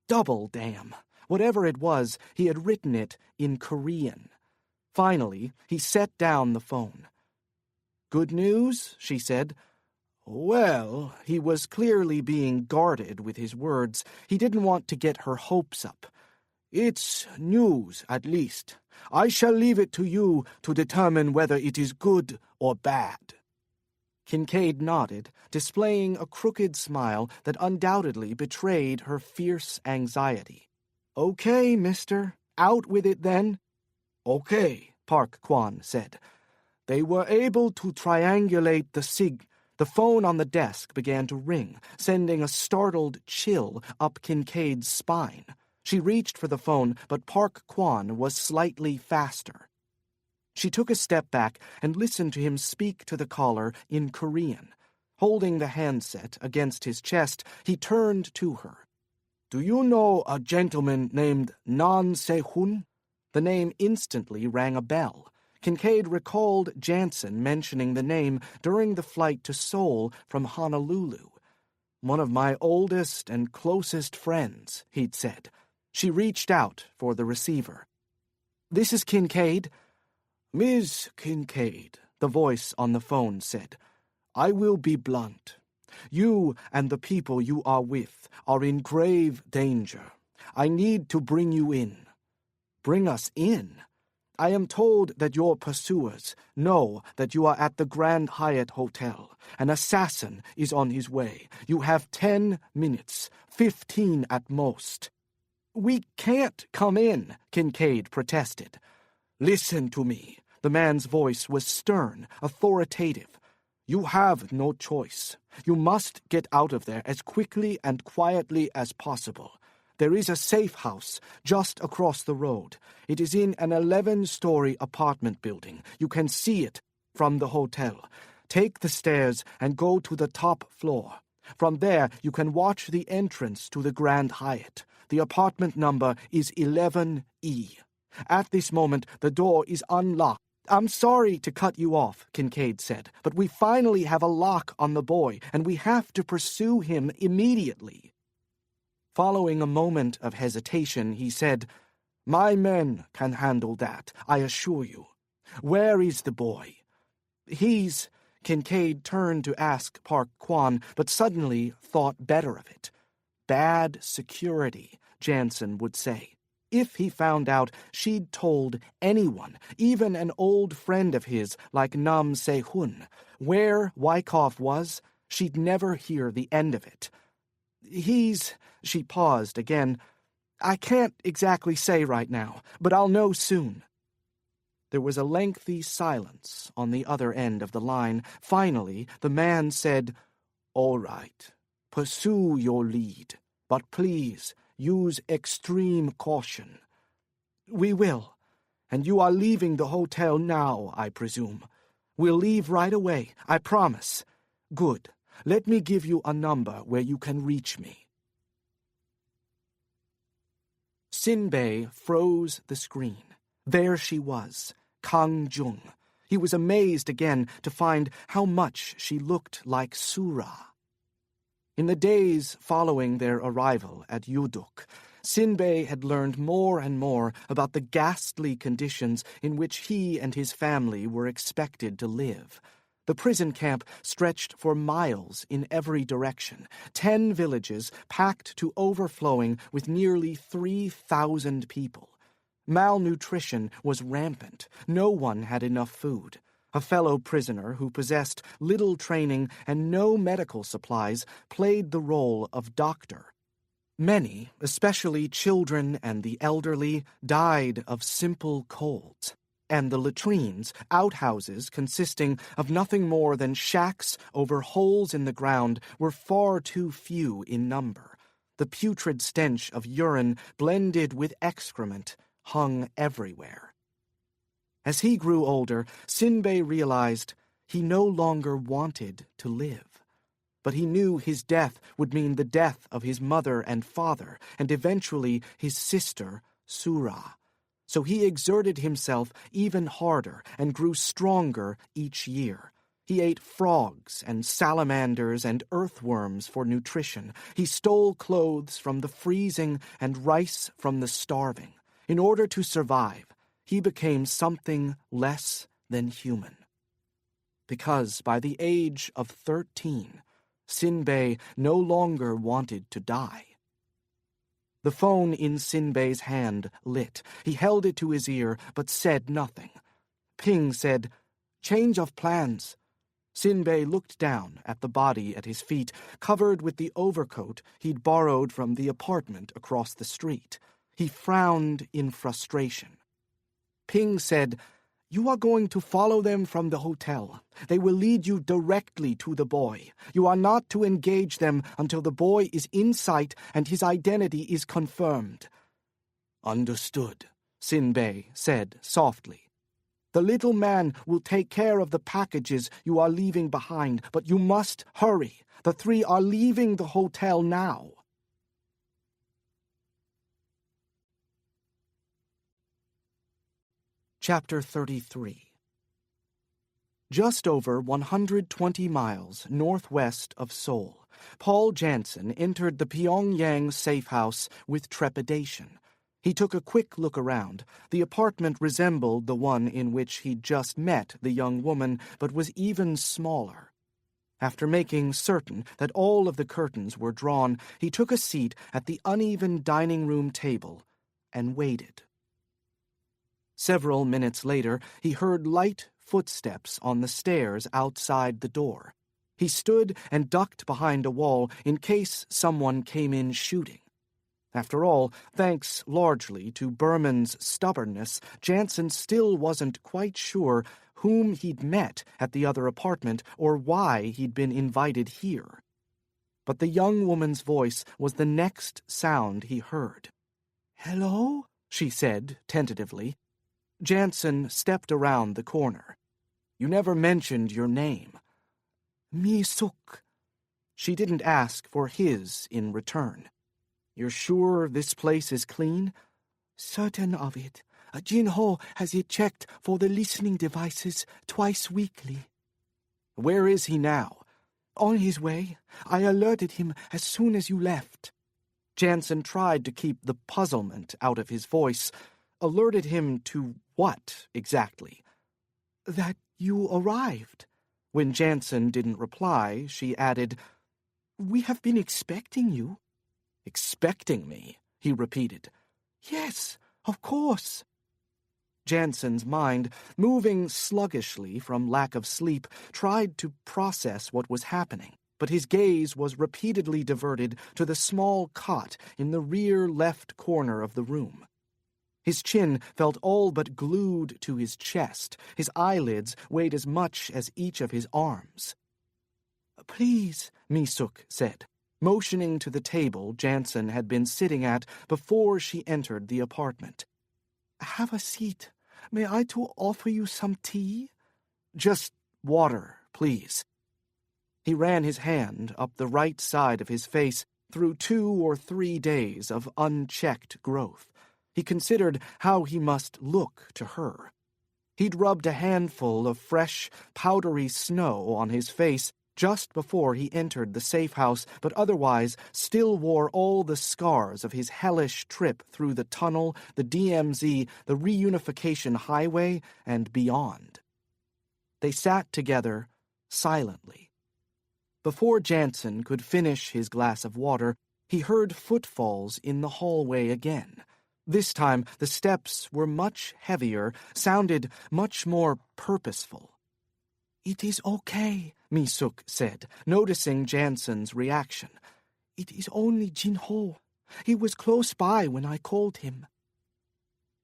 Double damn. Whatever it was, he had written it in Korean. Finally, he set down the phone. "Good news?" she said. Well, he was clearly being guarded with his words. He didn't want to get her hopes up. "It's news, at least. I shall leave it to you to determine whether it is good or bad." Kincaid nodded, displaying a crooked smile that undoubtedly betrayed her fierce anxiety. "Okay, mister. Out with it, then." "Okay," Park Kwan said. They were able to triangulate the sig. The phone on the desk began to ring, sending a startled chill up Kincaid's spine. She reached for the phone, but Park Kwan was slightly faster. She took a step back and listened to him speak to the caller in Korean. Holding the handset against his chest, he turned to her. "Do you know a gentleman named Nam Se-hun?" The name instantly rang a bell. Kincaid recalled Janson mentioning the name during the flight to Seoul from Honolulu. "One of my oldest and closest friends," he'd said. She reached out for the receiver. "This is Kincaid." "Miss Kincaid," the voice on the phone said, "I will be blunt. You and the people you are with are in grave danger. I need to bring you in." "Bring us in?" "I am told that your pursuers know that you are at the Grand Hyatt Hotel. An assassin is on his way. You have 10 minutes, 15 at most." "We can't come in," Kincaid protested. "Listen to me." The man's voice was stern, authoritative. "You have no choice. You must get out of there as quickly and quietly as possible. There is a safe house just across the road. It is in an 11-story apartment building. You can see it from the hotel. Take the stairs and go to the top floor. From there, you can watch the entrance to the Grand Hyatt. The apartment number is 11E. At this moment, the door is unlocked. "I'm sorry to cut you off," Kincaid said, "but we finally have a lock on the boy, and we have to pursue him immediately." Following a moment of hesitation, he said, "My men can handle that, I assure you. Where is the boy?" "He's—" Kincaid turned to ask Park Kwan, but suddenly thought better of it. Bad security, Janson would say. If he found out she'd told anyone, even an old friend of his like Nam Se-hun, where Wyckoff was, she'd never hear the end of it. She paused again. I can't exactly say right now, but I'll know soon. There was a lengthy silence on the other end of the line. Finally, the man said, "All right, pursue your lead, but please use extreme caution." "We will. And you are leaving the hotel now, I presume." "We'll leave right away, I promise." "Good. Let me give you a number where you can reach me." Sinbei froze the screen. There she was, Kang Jung. He was amazed again to find how much she looked like Sura. In the days following their arrival at Yuduk, Sinbei had learned more and more about the ghastly conditions in which he and his family were expected to live. The prison camp stretched for miles in every direction, 10 villages packed to overflowing with nearly 3,000 people. Malnutrition was rampant. No one had enough food. A fellow prisoner who possessed little training and no medical supplies played the role of doctor. Many, especially children and the elderly, died of simple colds. And the latrines, outhouses consisting of nothing more than shacks over holes in the ground, were far too few in number. The putrid stench of urine blended with excrement hung everywhere. As he grew older, Sinbei realized he no longer wanted to live. But he knew his death would mean the death of his mother and father, and eventually his sister, Sura. So he exerted himself even harder and grew stronger each year. He ate frogs and salamanders and earthworms for nutrition. He stole clothes from the freezing and rice from the starving. In order to survive, he became something less than human. Because by the age of 13, Sinbei no longer wanted to die. The phone in Sinbei's hand lit. He held it to his ear, but said nothing. Ping said, "Change of plans." Sinbei looked down at the body at his feet, covered with the overcoat he'd borrowed from the apartment across the street. He frowned in frustration. Ping said, "You are going to follow them from the hotel. They will lead you directly to the boy. You are not to engage them until the boy is in sight and his identity is confirmed." "Understood," Sinbei said softly. "The little man will take care of the packages you are leaving behind, but you must hurry. The 3 are leaving the hotel now." Chapter 33. Just over 120 miles northwest of Seoul, Paul Janson entered the Pyongyang safe house with trepidation. He took a quick look around. The apartment resembled the one in which he'd just met the young woman, but was even smaller. After making certain that all of the curtains were drawn, he took a seat at the uneven dining room table and waited. Several minutes later, he heard light footsteps on the stairs outside the door. He stood and ducked behind a wall in case someone came in shooting. After all, thanks largely to Berman's stubbornness, Janson still wasn't quite sure whom he'd met at the other apartment or why he'd been invited here. But the young woman's voice was the next sound he heard. "Hello?" she said tentatively. Janson stepped around the corner. "You never mentioned your name." "Mi-suk." She didn't ask for his in return. "You're sure this place is clean?" "Certain of it. Jin-ho has it checked for the listening devices twice weekly." "Where is he now?" "On his way. I alerted him as soon as you left." Janson tried to keep the puzzlement out of his voice. Alerted him to what, exactly? "That you arrived." When Janson didn't reply, she added, "We have been expecting you." "Expecting me?" he repeated. "Yes, of course." Janson's mind, moving sluggishly from lack of sleep, tried to process what was happening. but his gaze was repeatedly diverted to the small cot in the rear left corner of the room. His chin felt all but glued to his chest. His eyelids weighed as much as each of his arms. "Please," Mi-suk said, motioning to the table Janson had been sitting at before she entered the apartment. "Have a seat. May I to offer you some tea?" "Just water, please." He ran his hand up the right side of his face through 2 or 3 days of unchecked growth. He considered how he must look to her. He'd rubbed a handful of fresh, powdery snow on his face just before he entered the safe house, but otherwise still wore all the scars of his hellish trip through the tunnel, the DMZ, the reunification highway, and beyond. They sat together silently. Before Janson could finish his glass of water, he heard footfalls in the hallway again. This time the steps were much heavier, sounded much more purposeful. "It is okay," Mi-suk said, noticing Janson's reaction. "It is only Jin-ho. He was close by when I called him."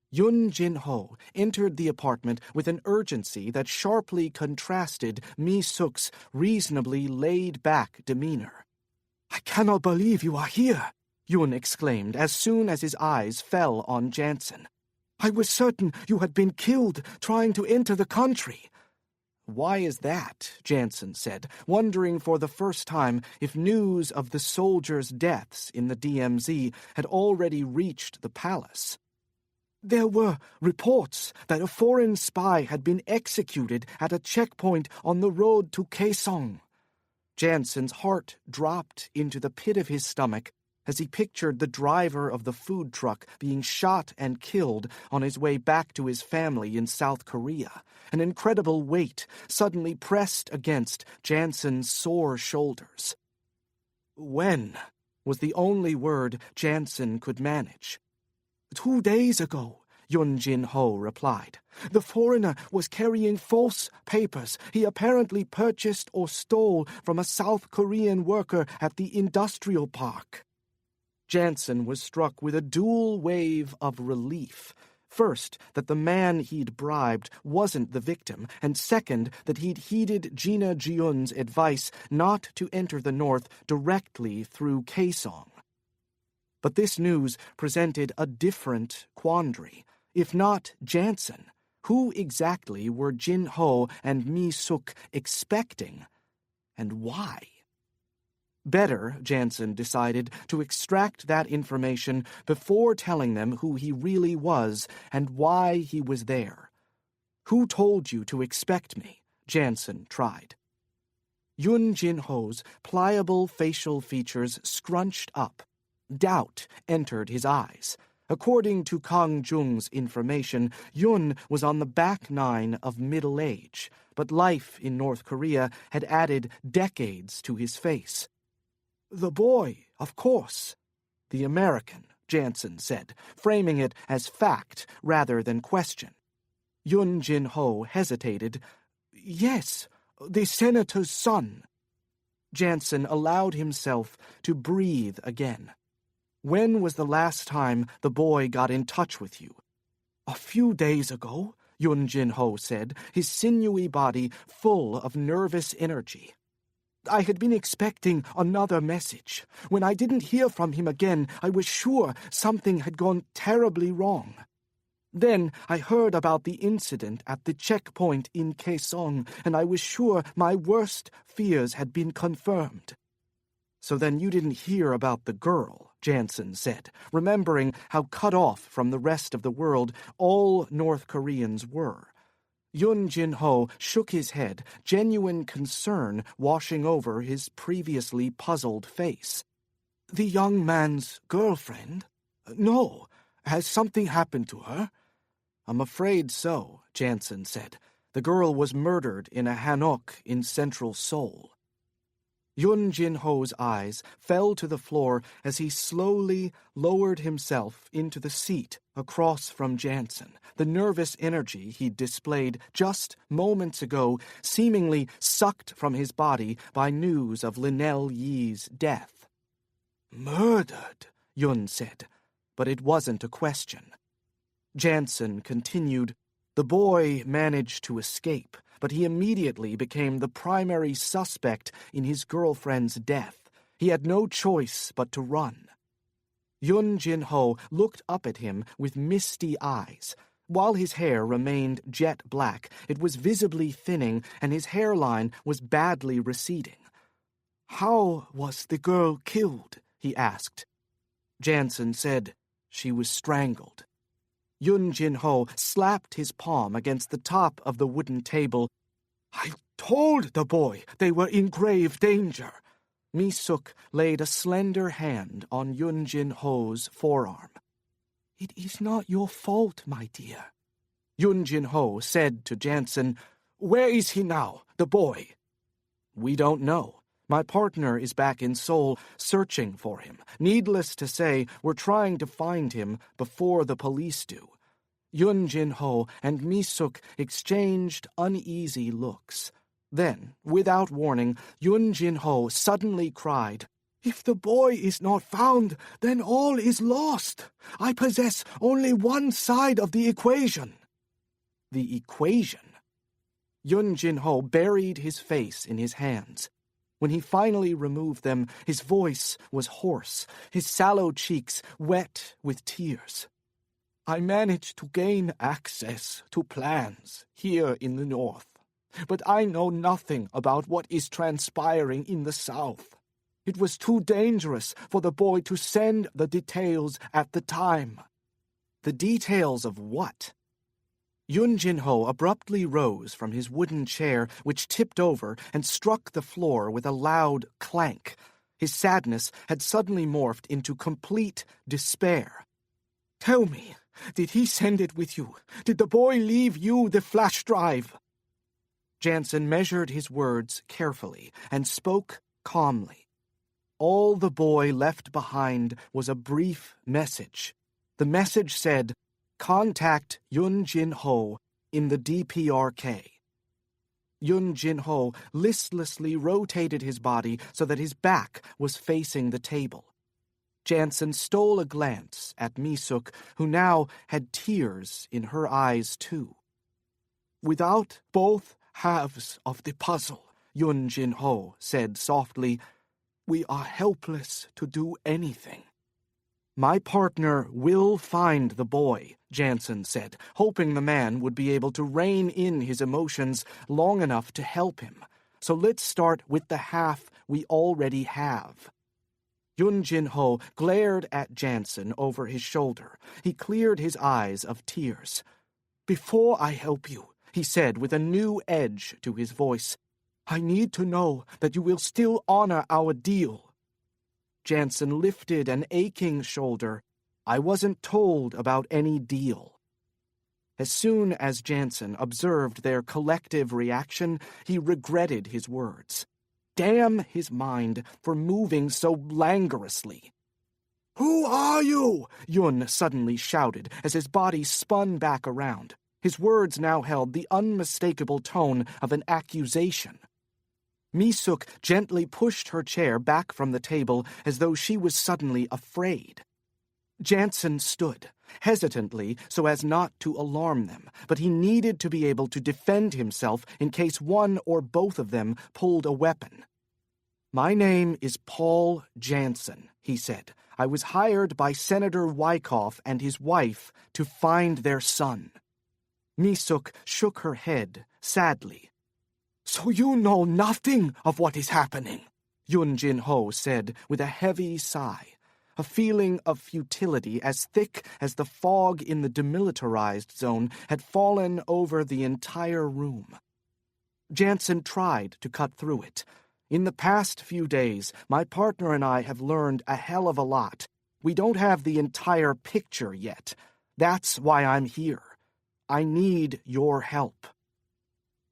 Yun Jin-ho entered the apartment with an urgency that sharply contrasted Mi-suk's reasonably laid-back demeanor. "I cannot believe you are here," Yun exclaimed as soon as his eyes fell on Janson. "I was certain you had been killed trying to enter the country." "Why is that?" Janson said, wondering for the first time if news of the soldiers' deaths in the DMZ had already reached the palace. "There were reports that a foreign spy had been executed at a checkpoint on the road to Kaesong." Janson's heart dropped into the pit of his stomach as he pictured the driver of the food truck being shot and killed on his way back to his family in South Korea. An incredible weight suddenly pressed against Janson's sore shoulders. "When?" was the only word Janson could manage. 2 days ago, Yun Jin-ho replied. "The foreigner was carrying false papers he apparently purchased or stole from a South Korean worker at the industrial park." Janson was struck with a dual wave of relief. First, that the man he'd bribed wasn't the victim, and second, that he'd heeded Gina Jiun's advice not to enter the north directly through Kaesong. But this news presented a different quandary. If not Janson, who exactly were Jin-ho and Mi-suk expecting, and why? Better, Janson decided, to extract that information before telling them who he really was and why he was there. "Who told you to expect me?" Janson tried. Yun Jin-ho's pliable facial features scrunched up. Doubt entered his eyes. According to Kang Jung's information, Yun was on the back nine of middle age, but life in North Korea had added decades to his face. "The boy, of course." "The American," Janson said, framing it as fact rather than question. Yun Jin-ho hesitated. "Yes, the senator's son." Janson allowed himself to breathe again. "When was the last time the boy got in touch with you?" "A few days ago," Yun Jin-ho said, his sinewy body full of nervous energy. "I had been expecting another message. When I didn't hear from him again, I was sure something had gone terribly wrong. Then I heard about the incident at the checkpoint in Kaesong, and I was sure my worst fears had been confirmed." "So then you didn't hear about the girl," Janson said, remembering how cut off from the rest of the world all North Koreans were. Yun Jin-ho shook his head, genuine concern washing over his previously puzzled face. "The young man's girlfriend? No. Has something happened to her?" "I'm afraid so," Janson said. "The girl was murdered in a hanok in central Seoul." Yun Jin-ho's eyes fell to the floor as he slowly lowered himself into the seat across from Janson, the nervous energy he'd displayed just moments ago seemingly sucked from his body by news of Lynell Yi's death. "Murdered," Yun said, but it wasn't a question. Janson continued, "The boy managed to escape, but he immediately became the primary suspect in his girlfriend's death. He had no choice but to run." Yun Jin-ho looked up at him with misty eyes. While his hair remained jet black, it was visibly thinning, and his hairline was badly receding. "How was the girl killed?" he asked. Janson said, "She was strangled." Yun Jin-ho slapped his palm against the top of the wooden table. "I told the boy they were in grave danger." Mi-suk laid a slender hand on Yun Jin-ho's forearm. "It is not your fault, my dear." Yun Jin-ho said to Janson, "Where is he now, the boy?" "We don't know. My partner is back in Seoul searching for him. Needless to say, we're trying to find him before the police do." Yun Jin-ho and Mi-suk exchanged uneasy looks. Then, without warning, Yun Jin-ho suddenly cried, "If the boy is not found, then all is lost. I possess only one side of the equation." "The equation?" Yun Jin-ho buried his face in his hands. When he finally removed them, his voice was hoarse, his sallow cheeks wet with tears. "I managed to gain access to plans here in the north, but I know nothing about what is transpiring in the south. It was too dangerous for the boy to send the details at the time." "The details of what?" Yun Jin-ho abruptly rose from his wooden chair, which tipped over and struck the floor with a loud clank. His sadness had suddenly morphed into complete despair. "Tell me, did he send it with you? Did the boy leave you the flash drive?" Janson measured his words carefully and spoke calmly. All the boy left behind was a brief message. The message said, "Contact Yun Jin-ho in the DPRK." Yun Jin-ho listlessly rotated his body so that his back was facing the table. Janson stole a glance at Mi-suk, who now had tears in her eyes too. "Without both halves of the puzzle," Yun Jin-ho said softly, "we are helpless to do anything." "My partner will find the boy," Janson said, hoping the man would be able to rein in his emotions long enough to help him. "So let's start with the half we already have." Yun Jin-ho glared at Janson over his shoulder. He cleared his eyes of tears. "Before I help you," he said with a new edge to his voice, "I need to know that you will still honor our deal." Janson lifted an aching shoulder. "I wasn't told about any deal." As soon as Janson observed their collective reaction, he regretted his words. Damn his mind for moving so languorously. "Who are you?" Yun suddenly shouted as his body spun back around. His words now held the unmistakable tone of an accusation. Mi-suk gently pushed her chair back from the table as though she was suddenly afraid. Janson stood, hesitantly so as not to alarm them, but he needed to be able to defend himself in case one or both of them pulled a weapon. "My name is Paul Janson," he said. "I was hired by Senator Wyckoff and his wife to find their son." Mi-suk shook her head sadly. "So you know nothing of what is happening," Yun Jin-ho said with a heavy sigh. A feeling of futility as thick as the fog in the demilitarized zone had fallen over the entire room. Janson tried to cut through it. "In the past few days, my partner and I have learned a hell of a lot. We don't have the entire picture yet. That's why I'm here. I need your help."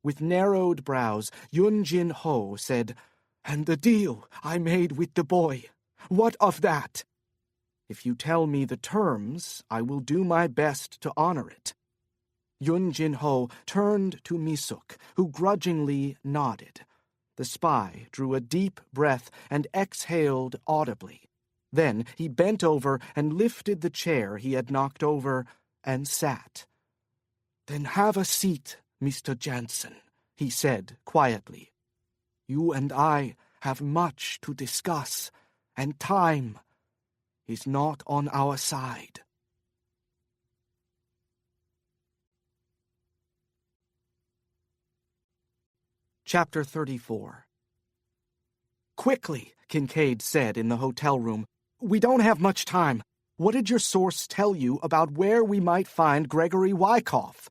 With narrowed brows, Yun Jin-ho said, And the deal I made with the boy, what of that? If you tell me the terms, I will do my best to honor it. Yun Jin-ho turned to Mi-suk, who grudgingly nodded. The spy drew a deep breath and exhaled audibly. Then he bent over and lifted the chair he had knocked over and sat. "Then have a seat, Mr. Janson," he said quietly. "You and I have much to discuss, and time is not on our side." Chapter 34. "Quickly," Kincaid said in the hotel room. "We don't have much time. What did your source tell you about where we might find Gregory Wyckoff?"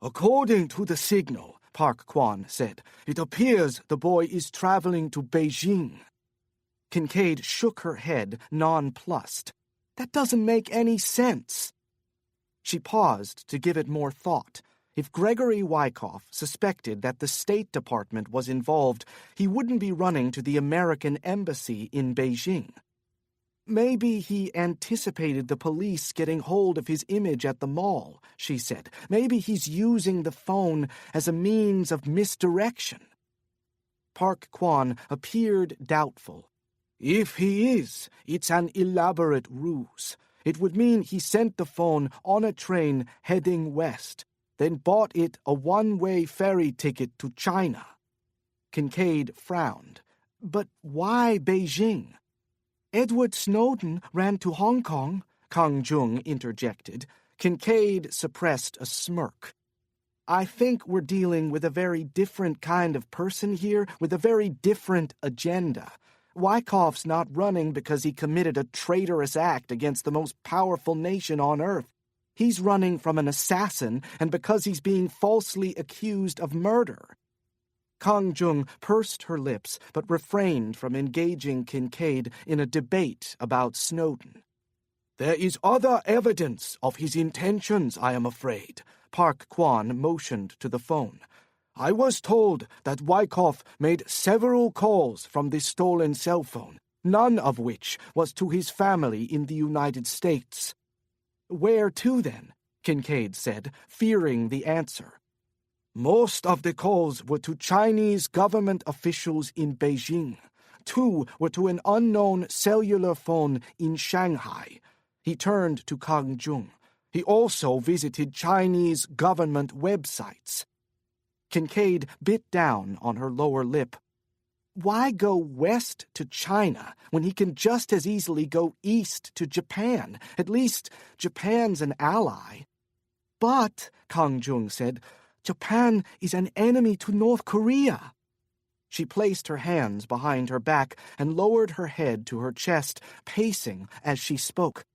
"According to the signal," Park Kwan said, "it appears the boy is traveling to Beijing." Kincaid shook her head, nonplussed. "That doesn't make any sense." She paused to give it more thought. If Gregory Wyckoff suspected that the State Department was involved, he wouldn't be running to the American embassy in Beijing. "Maybe he anticipated the police getting hold of his image at the mall," she said. "Maybe he's using the phone as a means of misdirection." Park Kwan appeared doubtful. "If he is, it's an elaborate ruse. It would mean he sent the phone on a train heading west, then bought it a one-way ferry ticket to China." Kincaid frowned. "But why Beijing?" "Edward Snowden ran to Hong Kong," Kang Jung interjected. Kincaid suppressed a smirk. "I think we're dealing with a very different kind of person here, with a very different agenda. Wyckoff's not running because he committed a traitorous act against the most powerful nation on earth. He's running from an assassin, and because he's being falsely accused of murder." Kang Jung pursed her lips, but refrained from engaging Kincaid in a debate about Snowden. "There is other evidence of his intentions, I am afraid." Park Kwan motioned to the phone. "I was told that Wyckoff made several calls from this stolen cell phone, none of which was to his family in the United States." "Where to, then?" Kincaid said, fearing the answer. "Most of the calls were to Chinese government officials in Beijing. 2 were to an unknown cellular phone in Shanghai." He turned to Kang Jung. "He also visited Chinese government websites." Kincaid bit down on her lower lip. Why go west to China when he can just as easily go east to Japan? At least Japan's an ally. "But," Kang Jung said, "Japan is an enemy to North Korea." She placed her hands behind her back and lowered her head to her chest, pacing as she spoke.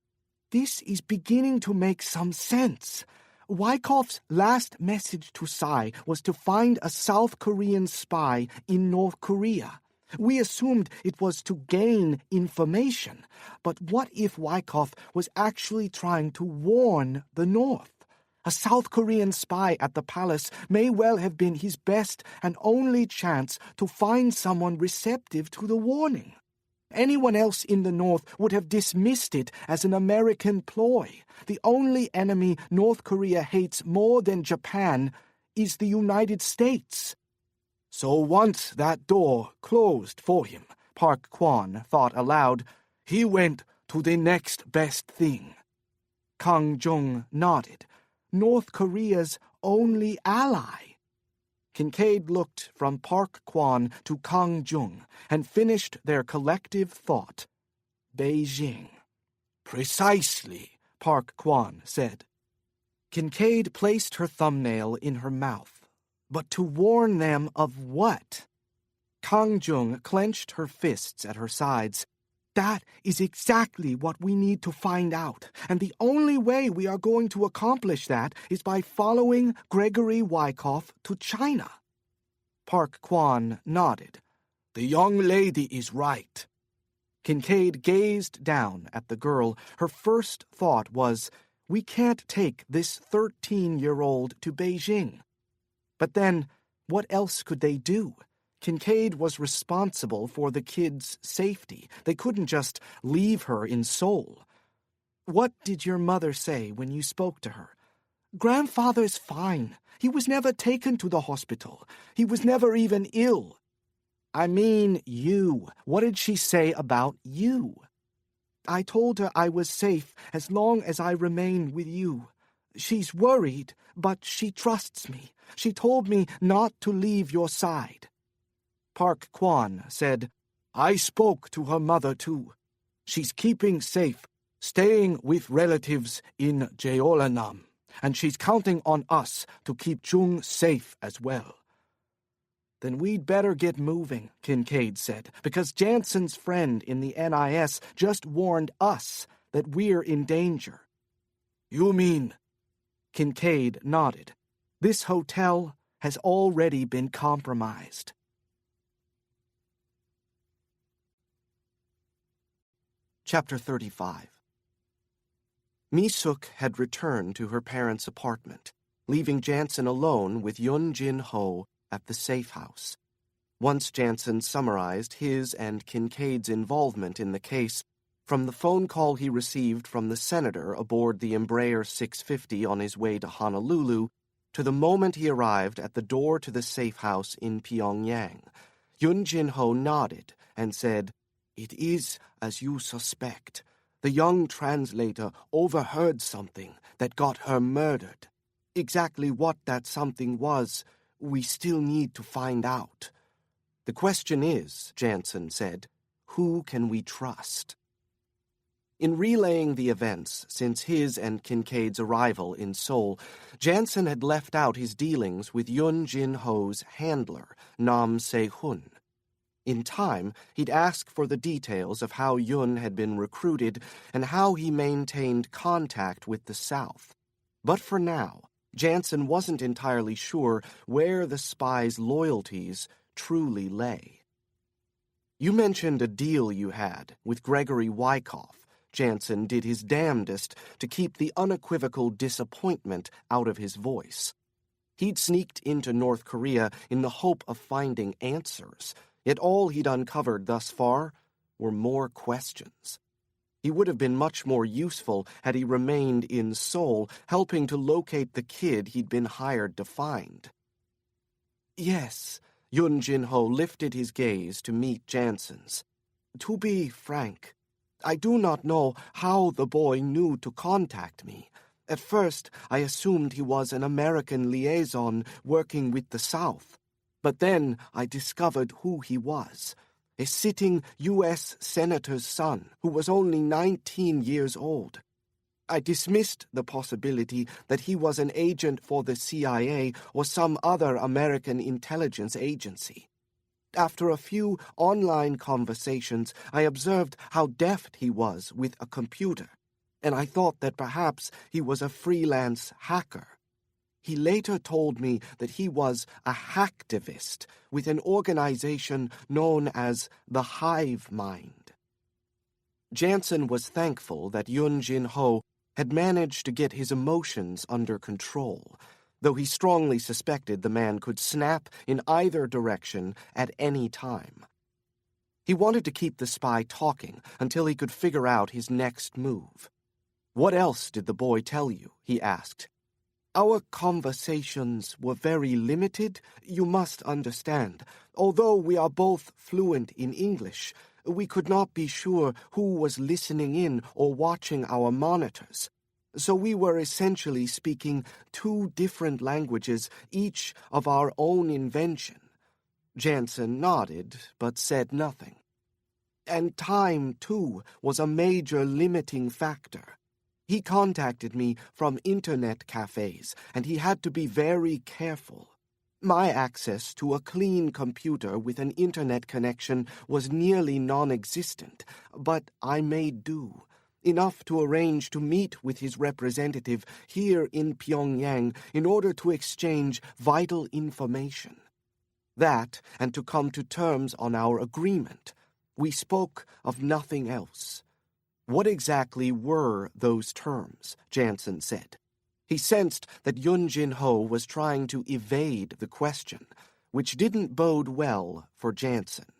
"This is beginning to make some sense. Wyckoff's last message to Tsai was to find a South Korean spy in North Korea. We assumed it was to gain information, but what if Wyckoff was actually trying to warn the North? A South Korean spy at the palace may well have been his best and only chance to find someone receptive to the warning. Anyone else in the North would have dismissed it as an American ploy. The only enemy North Korea hates more than Japan is the United States." "So once that door closed for him," Park Kwan thought aloud, "he went to the next best thing." Kang Jung nodded. "North Korea's only ally." Kincaid looked from Park Kwan to Kang Jung and finished their collective thought. Beijing. "Precisely," Park Kwan said. Kincaid placed her thumbnail in her mouth. But to warn them of what? Kang Jung clenched her fists at her sides. "That is exactly what we need to find out, and the only way we are going to accomplish that is by following Gregory Wyckoff to China." Park Kwan nodded. "The young lady is right." Kincaid gazed down at the girl. Her first thought was, we can't take this 13-year-old to Beijing. But then, what else could they do? Kincaid was responsible for the kid's safety. They couldn't just leave her in Seoul. What did your mother say when you spoke to her? Grandfather's fine. He was never taken to the hospital. He was never even ill. I mean you. What did she say about you? I told her I was safe as long as I remain with you. She's worried, but she trusts me. She told me not to leave your side. Park Kwan said, I spoke to her mother too. She's keeping safe, staying with relatives in Jeollanam, and she's counting on us to keep Chung safe as well. Then we'd better get moving, Kincaid said, because Janson's friend in the NIS just warned us that we're in danger. You mean? Kincaid nodded. This hotel has already been compromised. Chapter 35. Mi-suk had returned to her parents' apartment, leaving Janson alone with Yun Jin-ho at the safe house. Once Janson summarized his and Kincaid's involvement in the case, from the phone call he received from the senator aboard the Embraer 650 on his way to Honolulu, to the moment he arrived at the door to the safe house in Pyongyang, Yun Jin-ho nodded and said, It is as you suspect. The young translator overheard something that got her murdered. Exactly what that something was, we still need to find out. The question is, Janson said, who can we trust? In relaying the events since his and Kincaid's arrival in Seoul, Janson had left out his dealings with Yun Jin-ho's handler, Nam Se-hun. In time, he'd ask for the details of how Yun had been recruited and how he maintained contact with the South. But for now, Janson wasn't entirely sure where the spy's loyalties truly lay. You mentioned a deal you had with Gregory Wyckoff. Janson did his damnedest to keep the unequivocal disappointment out of his voice. He'd sneaked into North Korea in the hope of finding answers, yet all he'd uncovered thus far were more questions. He would have been much more useful had he remained in Seoul, helping to locate the kid he'd been hired to find. Yes, Yun Jin-ho lifted his gaze to meet Janson's. To be frank, I do not know how the boy knew to contact me. At first, I assumed he was an American liaison working with the South. But then I discovered who he was. A sitting U.S. senator's son who was only 19 years old. I dismissed the possibility that he was an agent for the CIA or some other American intelligence agency. After a few online conversations, I observed how deft he was with a computer, and I thought that perhaps he was a freelance hacker. He later told me that he was a hacktivist with an organization known as the Hive Mind. Janson was thankful that Yun Jin-ho had managed to get his emotions under control, though he strongly suspected the man could snap in either direction at any time. He wanted to keep the spy talking until he could figure out his next move. What else did the boy tell you? He asked. Our conversations were very limited, you must understand. Although we are both fluent in English, we could not be sure who was listening in or watching our monitors. So we were essentially speaking two different languages, each of our own invention. Janson nodded, but said nothing. And time, too, was a major limiting factor. He contacted me from internet cafes, and he had to be very careful. My access to a clean computer with an internet connection was nearly non-existent, but I made do. Enough to arrange to meet with his representative here in Pyongyang in order to exchange vital information. That, and to come to terms on our agreement. We spoke of nothing else. What exactly were those terms? Janson said. He sensed that Yun Jin-ho was trying to evade the question. which didn't bode well for Janson.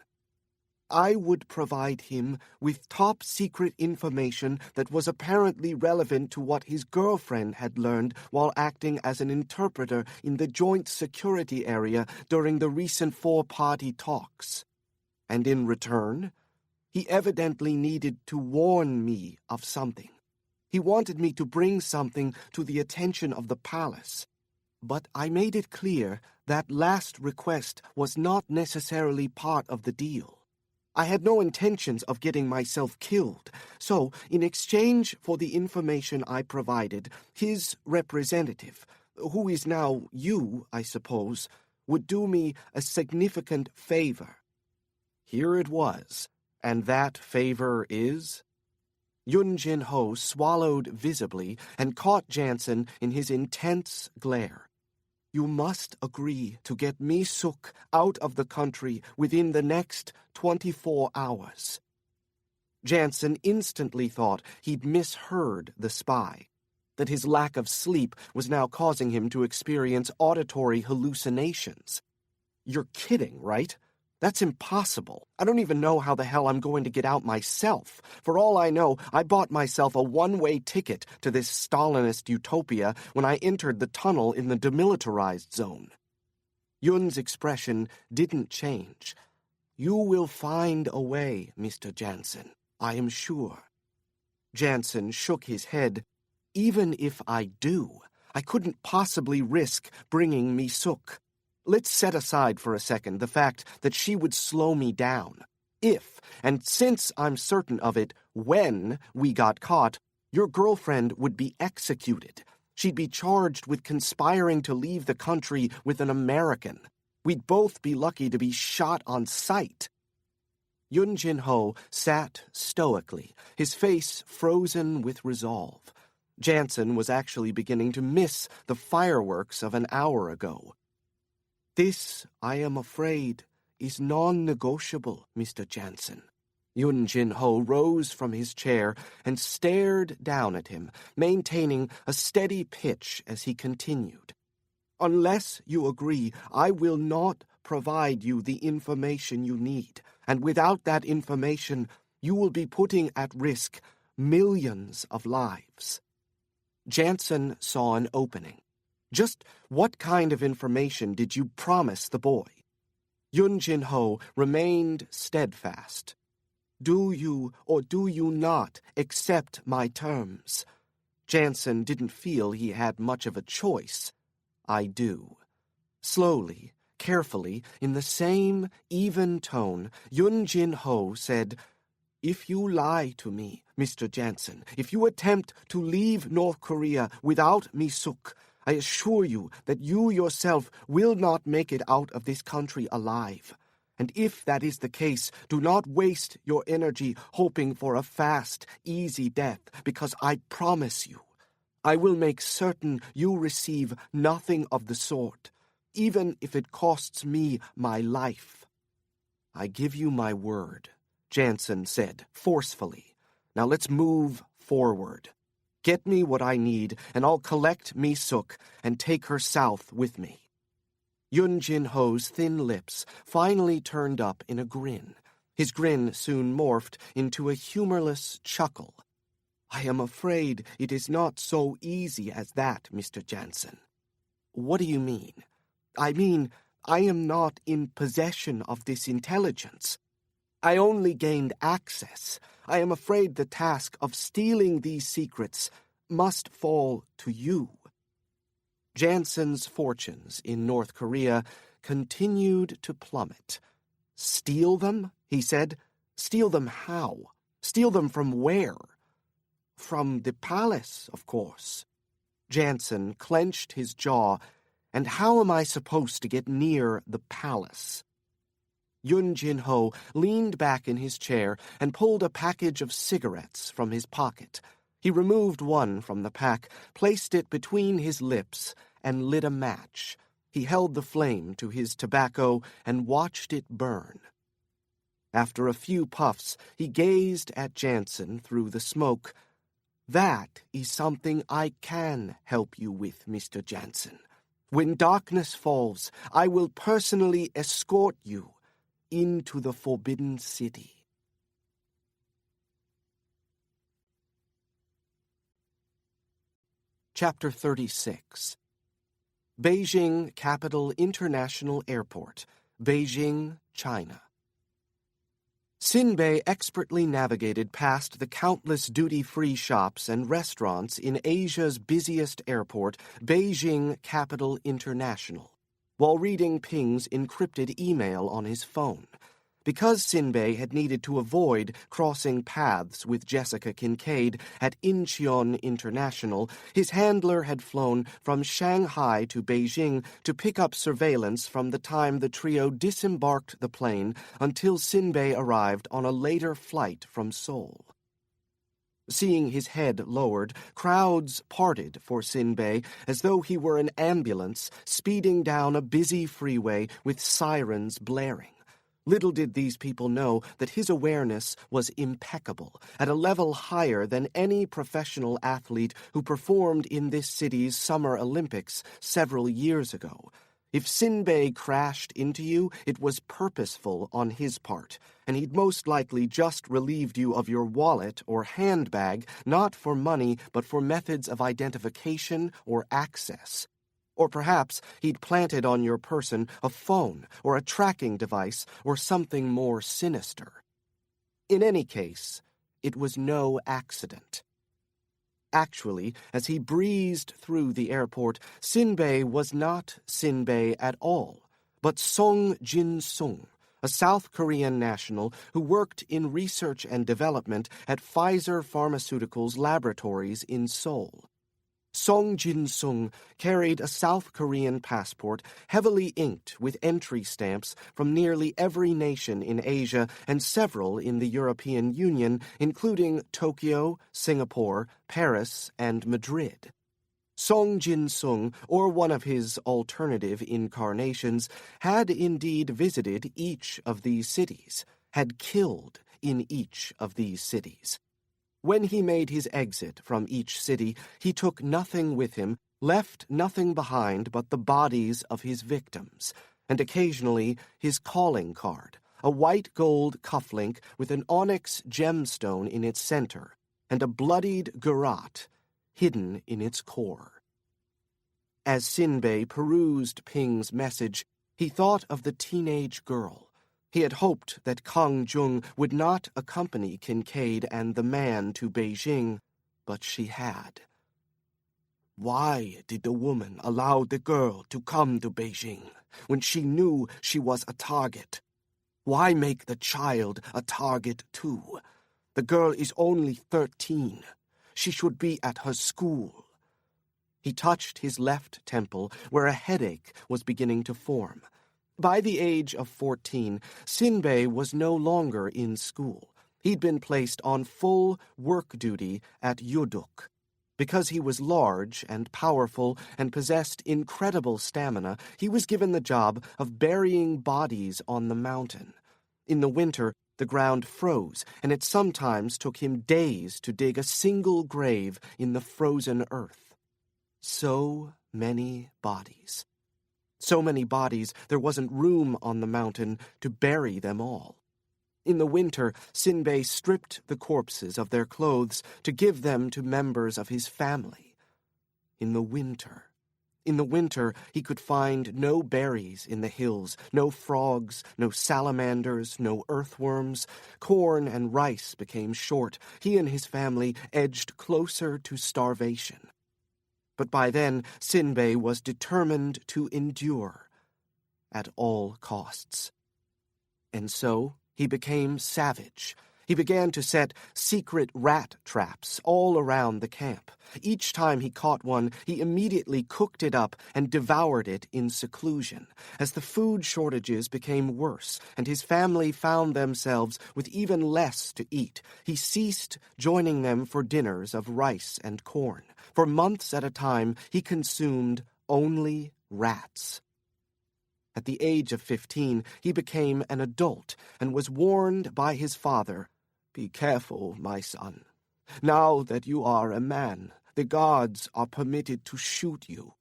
I would provide him with top-secret information that was apparently relevant to what his girlfriend had learned while acting as an interpreter in the joint security area during the recent four-party talks. And in return, he evidently needed to warn me of something. He wanted me to bring something to the attention of the palace. But I made it clear that last request was not necessarily part of the deal. I had no intentions of getting myself killed, so in exchange for the information I provided, his representative, who is now you, I suppose, would do me a significant favor. Here it was, and that favor is? Yun Jin-ho swallowed visibly and caught Janson in his intense glare. You must agree to get Mi-suk out of the country within the next 24 hours. Janson instantly thought he'd misheard the spy, that his lack of sleep was now causing him to experience auditory hallucinations. You're kidding, right? That's impossible. I don't even know how the hell I'm going to get out myself. For all I know, I bought myself a one-way ticket to this Stalinist utopia when I entered the tunnel in the demilitarized zone. Yun's expression didn't change. You will find a way, Mr. Janson, I am sure. Janson shook his head. Even if I do, I couldn't possibly risk bringing Mi-suk. Let's set aside for a second the fact that she would slow me down. If, and since I'm certain of it, when we got caught, your girlfriend would be executed. She'd be charged with conspiring to leave the country with an American. We'd both be lucky to be shot on sight. Yun Jin-ho sat stoically, his face frozen with resolve. Janson was actually beginning to miss the fireworks of an hour ago. This, I am afraid, is non-negotiable, Mr. Janson. Yun Jin-ho rose from his chair and stared down at him, maintaining a steady pitch as he continued. Unless you agree, I will not provide you the information you need, and without that information, you will be putting at risk millions of lives. Janson saw an opening. Just what kind of information did you promise the boy? Yun Jin-ho remained steadfast. Do you or do you not accept my terms? Janson didn't feel he had much of a choice. I do. Slowly, carefully, in the same even tone, Yun Jin-ho said, If you lie to me, Mr. Janson, if you attempt to leave North Korea without Mi-suk, I assure you that you yourself will not make it out of this country alive. And if that is the case, do not waste your energy hoping for a fast, easy death, because I promise you, I will make certain you receive nothing of the sort, even if it costs me my life. I give you my word, Janson said forcefully. Now let's move forward. Get me what I need, and I'll collect Mi-suk and take her south with me. Yun Jin-ho's thin lips finally turned up in a grin. His grin soon morphed into a humorless chuckle. I am afraid it is not so easy as that, Mr. Janson. What do you mean? I mean, I am not in possession of this intelligence. I only gained access. I am afraid the task of stealing these secrets must fall to you. Janson's fortunes in North Korea continued to plummet. Steal them? He said. Steal them how? Steal them from where? From the palace, of course. Janson clenched his jaw. And how am I supposed to get near the palace? Yun Jin-ho leaned back in his chair and pulled a package of cigarettes from his pocket. He removed one from the pack, placed it between his lips, and lit a match. He held the flame to his tobacco and watched it burn. After a few puffs, he gazed at Janson through the smoke. That is something I can help you with, Mr. Janson. When darkness falls, I will personally escort you into the Forbidden City. Chapter 36. Beijing Capital International Airport, Beijing, China. Sinbei expertly navigated past the countless duty-free shops and restaurants in Asia's busiest airport, Beijing Capital International, while reading Ping's encrypted email on his phone. Because Sinbei had needed to avoid crossing paths with Jessica Kincaid at Incheon International, his handler had flown from Shanghai to Beijing to pick up surveillance from the time the trio disembarked the plane until Sinbei arrived on a later flight from Seoul. Seeing his head lowered, crowds parted for Sinbei as though he were an ambulance speeding down a busy freeway with sirens blaring. Little did these people know that his awareness was impeccable, at a level higher than any professional athlete who performed in this city's Summer Olympics several years ago. If Sinbei crashed into you, it was purposeful on his part, and he'd most likely just relieved you of your wallet or handbag, not for money, but for methods of identification or access. Or perhaps he'd planted on your person a phone or a tracking device or something more sinister. In any case, it was no accident. Actually, as he breezed through the airport, Sinbei was not Sinbei at all, but Song Jin-sung, a South Korean national who worked in research and development at Pfizer Pharmaceuticals laboratories in Seoul. Song Jin-sung carried a South Korean passport heavily inked with entry stamps from nearly every nation in Asia and several in the European Union, including Tokyo, Singapore, Paris, and Madrid. Song Jin-sung, or one of his alternative incarnations, had indeed visited each of these cities, had killed in each of these cities. When he made his exit from each city, he took nothing with him, left nothing behind but the bodies of his victims, and occasionally his calling card, a white gold cufflink with an onyx gemstone in its center, and a bloodied garrote hidden in its core. As Sinbei perused Ping's message, he thought of the teenage girl. He had hoped that Kang Jung would not accompany Kincaid and the man to Beijing, but she had. Why did the woman allow the girl to come to Beijing when she knew she was a target? Why make the child a target too? The girl is only 13. She should be at her school. He touched his left temple, where a headache was beginning to form. By the age of 14, Sinbei was no longer in school. He'd been placed on full work duty at Yuduk. Because he was large and powerful and possessed incredible stamina, he was given the job of burying bodies on the mountain. In the winter, the ground froze, and it sometimes took him days to dig a single grave in the frozen earth. So many bodies. So many bodies, there wasn't room on the mountain to bury them all. In the winter, Sinbei stripped the corpses of their clothes to give them to members of his family. In the winter, he could find no berries in the hills, no frogs, no salamanders, no earthworms. Corn and rice became short. He and his family edged closer to starvation. But by then, Sinbei was determined to endure at all costs. And so he became savage. He began to set secret rat traps all around the camp. Each time he caught one, he immediately cooked it up and devoured it in seclusion. As the food shortages became worse and his family found themselves with even less to eat, he ceased joining them for dinners of rice and corn. For months at a time, he consumed only rats. At the age of 15, he became an adult and was warned by his father, "Be careful, my son. Now that you are a man, the gods are permitted to shoot you."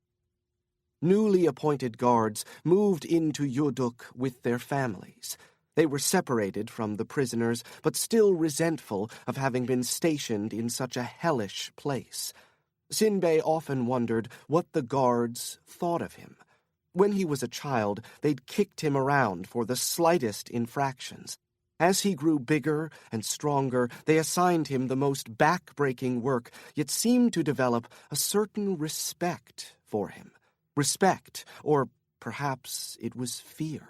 Newly appointed guards moved into Yoduk with their families. They were separated from the prisoners, but still resentful of having been stationed in such a hellish place. Sinbei often wondered what the guards thought of him. When he was a child, they'd kicked him around for the slightest infractions. As he grew bigger and stronger, they assigned him the most back-breaking work, yet seemed to develop a certain respect for him. Respect, or perhaps it was fear.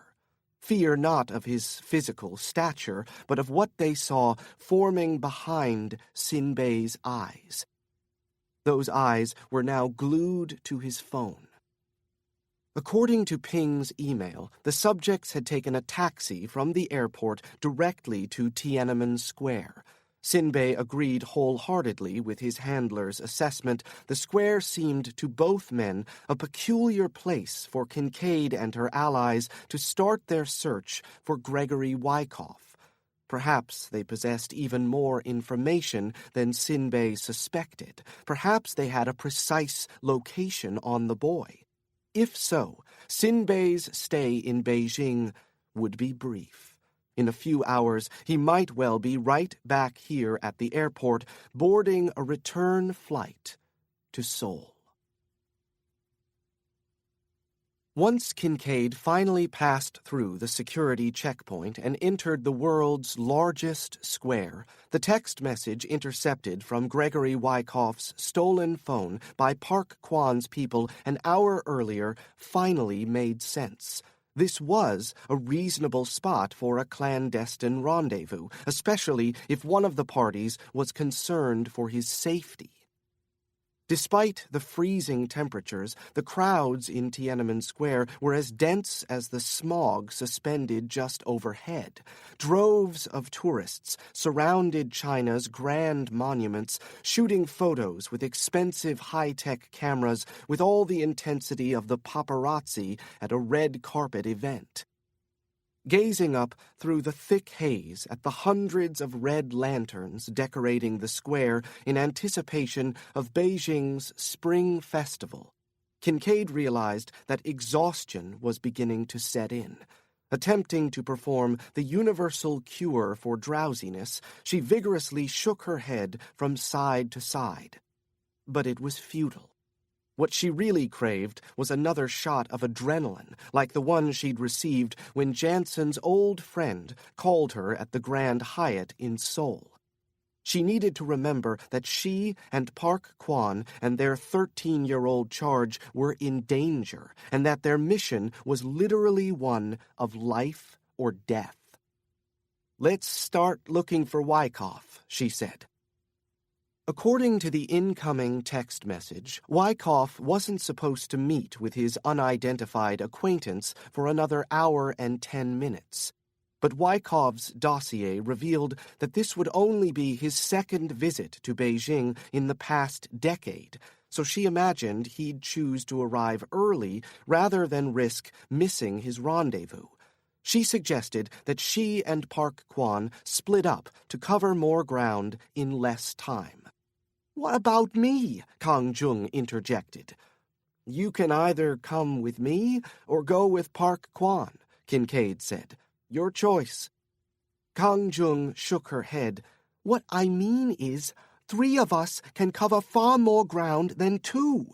Fear not of his physical stature, but of what they saw forming behind Sinbei's eyes. Those eyes were now glued to his phone. According to Ping's email, the subjects had taken a taxi from the airport directly to Tiananmen Square. Sinbei agreed wholeheartedly with his handler's assessment. The square seemed to both men a peculiar place for Kincaid and her allies to start their search for Gregory Wyckoff. Perhaps they possessed even more information than Sinbei suspected. Perhaps they had a precise location on the boy. If so, Sinbei's stay in Beijing would be brief. In a few hours, he might well be right back here at the airport, boarding a return flight to Seoul. Once Kincaid finally passed through the security checkpoint and entered the world's largest square, the text message intercepted from Gregory Wyckoff's stolen phone by Park Kwan's people an hour earlier finally made sense. This was a reasonable spot for a clandestine rendezvous, especially if one of the parties was concerned for his safety. Despite the freezing temperatures, the crowds in Tiananmen Square were as dense as the smog suspended just overhead. Droves of tourists surrounded China's grand monuments, shooting photos with expensive high-tech cameras with all the intensity of the paparazzi at a red carpet event. Gazing up through the thick haze at the hundreds of red lanterns decorating the square in anticipation of Beijing's Spring Festival, Kincaid realized that exhaustion was beginning to set in. Attempting to perform the universal cure for drowsiness, she vigorously shook her head from side to side. But it was futile. What she really craved was another shot of adrenaline, like the one she'd received when Janson's old friend called her at the Grand Hyatt in Seoul. She needed to remember that she and Park Kwan and their 13-year-old charge were in danger, and that their mission was literally one of life or death. "Let's start looking for Wyckoff," she said. According to the incoming text message, Wyckoff wasn't supposed to meet with his unidentified acquaintance for another hour and 10 minutes. But Wyckoff's dossier revealed that this would only be his second visit to Beijing in the past decade, so she imagined he'd choose to arrive early rather than risk missing his rendezvous. She suggested that she and Park Kwan split up to cover more ground in less time. "What about me?" Kang Jung interjected. "You can either come with me or go with Park Kwan," Kincaid said. "Your choice." Kang Jung shook her head. "What I mean is, 3 of us can cover far more ground than 2.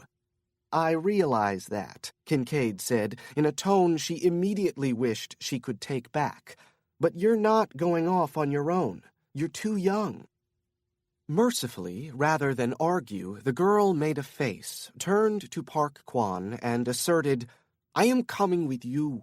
"I realize that," Kincaid said, in a tone she immediately wished she could take back. "But you're not going off on your own. You're too young." Mercifully, rather than argue, the girl made a face, turned to Park Kwan, and asserted, "I am coming with you."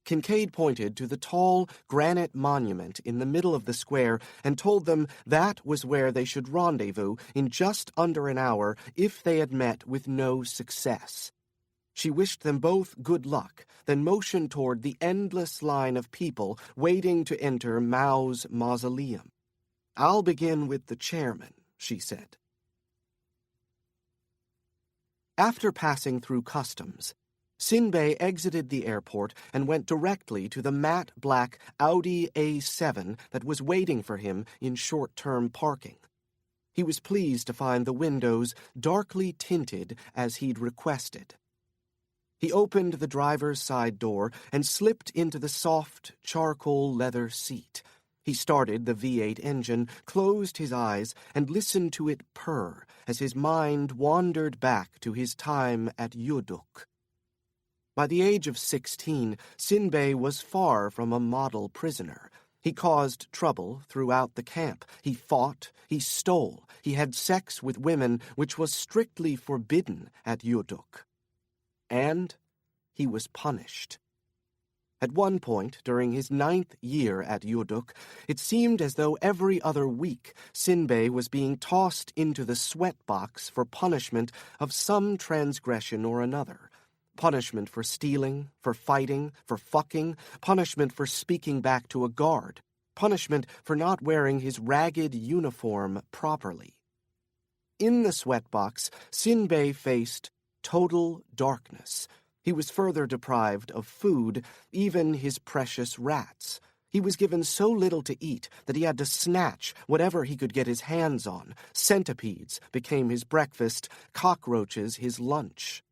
Kincaid pointed to the tall granite monument in the middle of the square and told them that was where they should rendezvous in just under an hour if they had met with no success. She wished them both good luck, then motioned toward the endless line of people waiting to enter Mao's mausoleum. "I'll begin with the chairman," she said. After passing through customs, Sinbei exited the airport and went directly to the matte black Audi A7 that was waiting for him in short-term parking. He was pleased to find the windows darkly tinted as he'd requested. He opened the driver's side door and slipped into the soft, charcoal leather seat. He started the V8 engine, closed his eyes, and listened to it purr as his mind wandered back to his time at Yuduk. By the age of 16, Sinbei was far from a model prisoner. He caused trouble throughout the camp. He fought, he stole, he had sex with women, which was strictly forbidden at Yuduk. And he was punished. At one point, during his 9th year at Yuduk, it seemed as though every other week Sinbei was being tossed into the sweat box for punishment of some transgression or another. Punishment for stealing, for fighting, for fucking, punishment for speaking back to a guard, punishment for not wearing his ragged uniform properly. In the sweat box, Sinbei faced total darkness. He was further deprived of food, even his precious rats. He was given so little to eat that he had to snatch whatever he could get his hands on. Centipedes became his breakfast, cockroaches his lunch.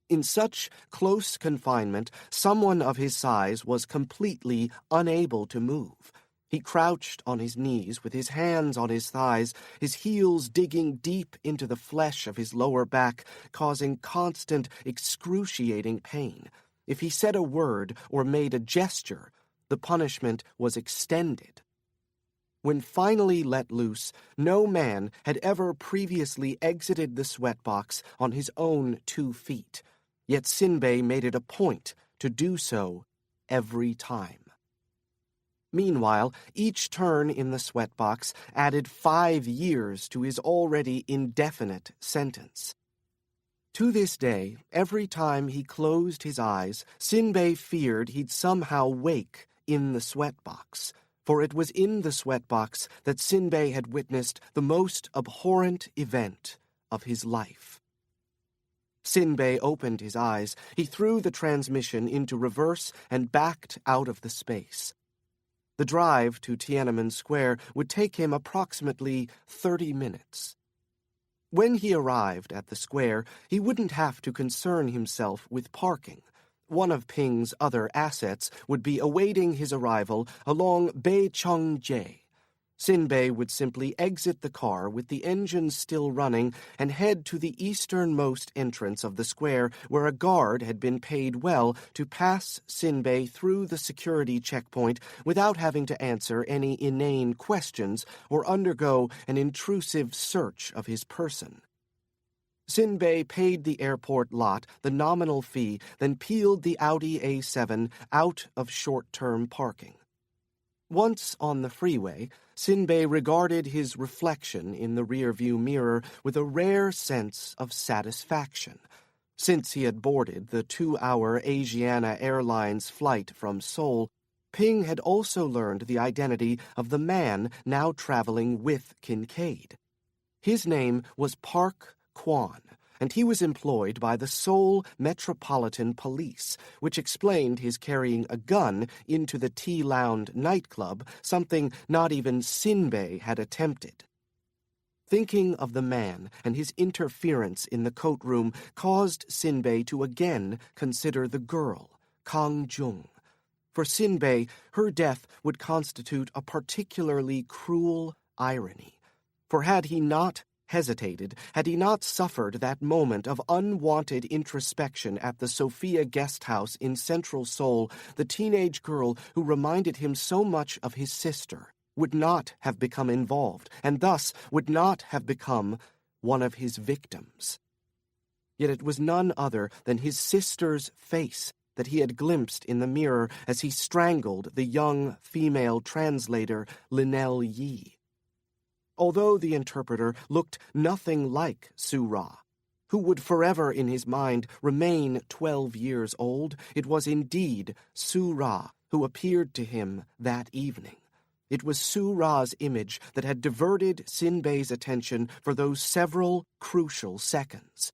In such close confinement, someone of his size was completely unable to move. He crouched on his knees with his hands on his thighs, his heels digging deep into the flesh of his lower back, causing constant, excruciating pain. If he said a word or made a gesture, the punishment was extended. When finally let loose, no man had ever previously exited the sweatbox on his own 2 feet. Yet Sinbei made it a point to do so every time. Meanwhile, each turn in the sweatbox added 5 years to his already indefinite sentence. To this day, every time he closed his eyes, Sinbei feared he'd somehow wake in the sweatbox, for it was in the sweatbox that Sinbei had witnessed the most abhorrent event of his life. Sinbei opened his eyes. He threw the transmission into reverse and backed out of the space. The drive to Tiananmen Square would take him approximately 30 minutes. When he arrived at the square, he wouldn't have to concern himself with parking. One of Ping's other assets would be awaiting his arrival along Beicheongjie. Sinbei would simply exit the car with the engine still running and head to the easternmost entrance of the square, where a guard had been paid well to pass Sinbei through the security checkpoint without having to answer any inane questions or undergo an intrusive search of his person. Sinbei paid the airport lot the nominal fee, then peeled the Audi A7 out of short-term parking. Once on the freeway, Sinbei regarded his reflection in the rearview mirror with a rare sense of satisfaction. Since he had boarded the 2-hour Asiana Airlines flight from Seoul, Ping had also learned the identity of the man now traveling with Kincaid. His name was Park Kwan, and he was employed by the Seoul Metropolitan Police, which explained his carrying a gun into the T-Lounge nightclub, something not even Sinbei had attempted. Thinking of the man and his interference in the coat room caused Sinbei to again consider the girl, Kang Jung. For Sinbei, her death would constitute a particularly cruel irony. For had he not hesitated, had he not suffered that moment of unwanted introspection at the Sophia guest house in central Seoul, the teenage girl who reminded him so much of his sister would not have become involved, and thus would not have become one of his victims. Yet it was none other than his sister's face that he had glimpsed in the mirror as he strangled the young female translator Lynell Yi. Although the interpreter looked nothing like Su-ra, who would forever in his mind remain 12 years old, it was indeed Su-ra who appeared to him that evening. It was Su-ra's image that had diverted Sinbei's attention for those several crucial seconds.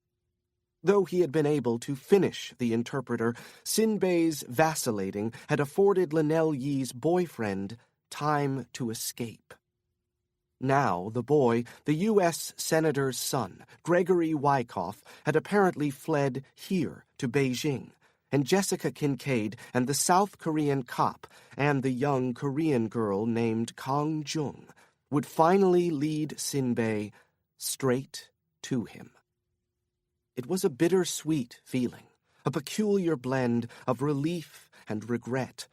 Though he had been able to finish the interpreter, Sinbei's vacillating had afforded Lynell Yi's boyfriend time to escape. Now, the boy, the U.S. Senator's son, Gregory Wyckoff, had apparently fled here to Beijing, and Jessica Kincaid and the South Korean cop and the young Korean girl named Kang Jung would finally lead Sinbei straight to him. It was a bittersweet feeling, a peculiar blend of relief and regret.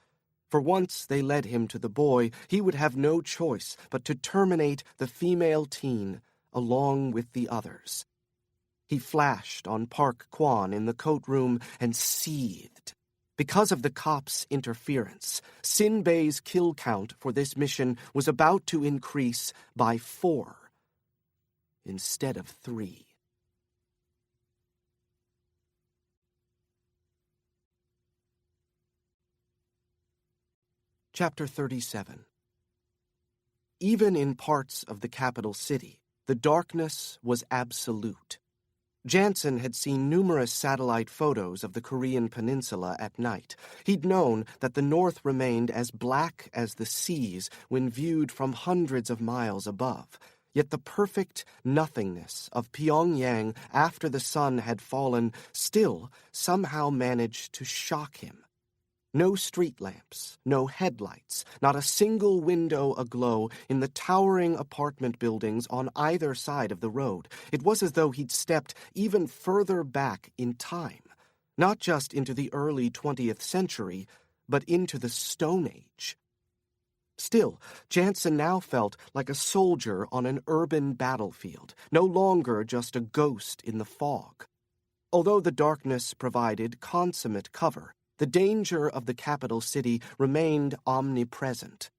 For once they led him to the boy, he would have no choice but to terminate the female teen along with the others. He flashed on Park Kwan in the coat room and seethed. Because of the cops' interference, Sinbei's kill count for this mission was about to increase by 4 instead of 3. Chapter 37. Even in parts of the capital city, the darkness was absolute. Janson had seen numerous satellite photos of the Korean peninsula at night. He'd known that the north remained as black as the seas when viewed from hundreds of miles above. Yet the perfect nothingness of Pyongyang after the sun had fallen still somehow managed to shock him. No street lamps, no headlights, not a single window aglow in the towering apartment buildings on either side of the road. It was as though he'd stepped even further back in time, not just into the early 20th century, but into the Stone Age. Still, Janson now felt like a soldier on an urban battlefield, no longer just a ghost in the fog. Although the darkness provided consummate cover, the danger of the capital city remained omnipresent,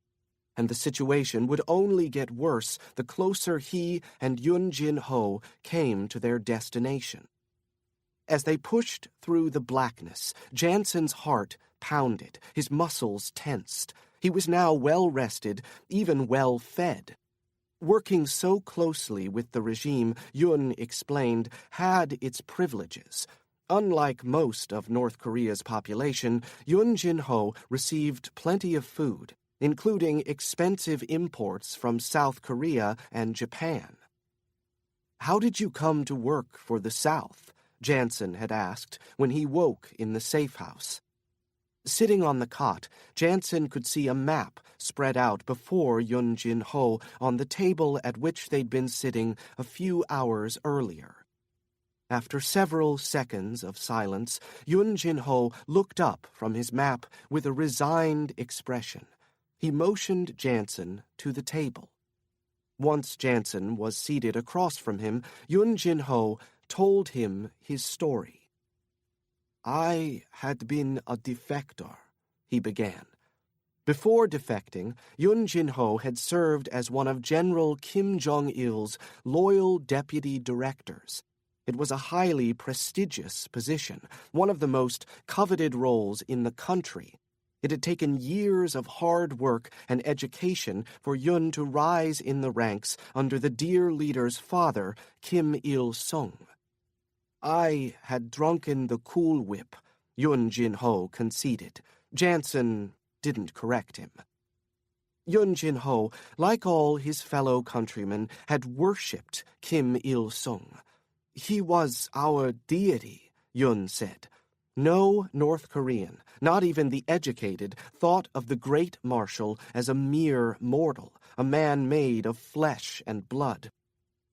and the situation would only get worse the closer he and Yun Jin-ho came to their destination. As they pushed through the blackness, Janson's heart pounded, his muscles tensed. He was now well-rested, even well-fed. Working so closely with the regime, Yun explained, had its privileges. Unlike most of North Korea's population, Yun Jin-ho received plenty of food, including expensive imports from South Korea and Japan. "How did you come to work for the South?" Janson had asked when he woke in the safe house. Sitting on the cot, Janson could see a map spread out before Yun Jin-ho on the table at which they'd been sitting a few hours earlier. After several seconds of silence, Yun Jin-ho looked up from his map with a resigned expression. He motioned Janson to the table. Once Janson was seated across from him, Yun Jin-ho told him his story. "I had been a defector," he began. Before defecting, Yun Jin-ho had served as one of General Kim Jong-il's loyal deputy directors. It was a highly prestigious position, one of the most coveted roles in the country. It had taken years of hard work and education for Yun to rise in the ranks under the dear leader's father, Kim Il-sung. "I had drunken the Cool Whip," Yun Jin-ho conceded. Janson didn't correct him. Yun Jin-ho, like all his fellow countrymen, had worshipped Kim Il-sung. "He was our deity," Yun said. No North Korean, not even the educated, thought of the great marshal as a mere mortal, a man made of flesh and blood.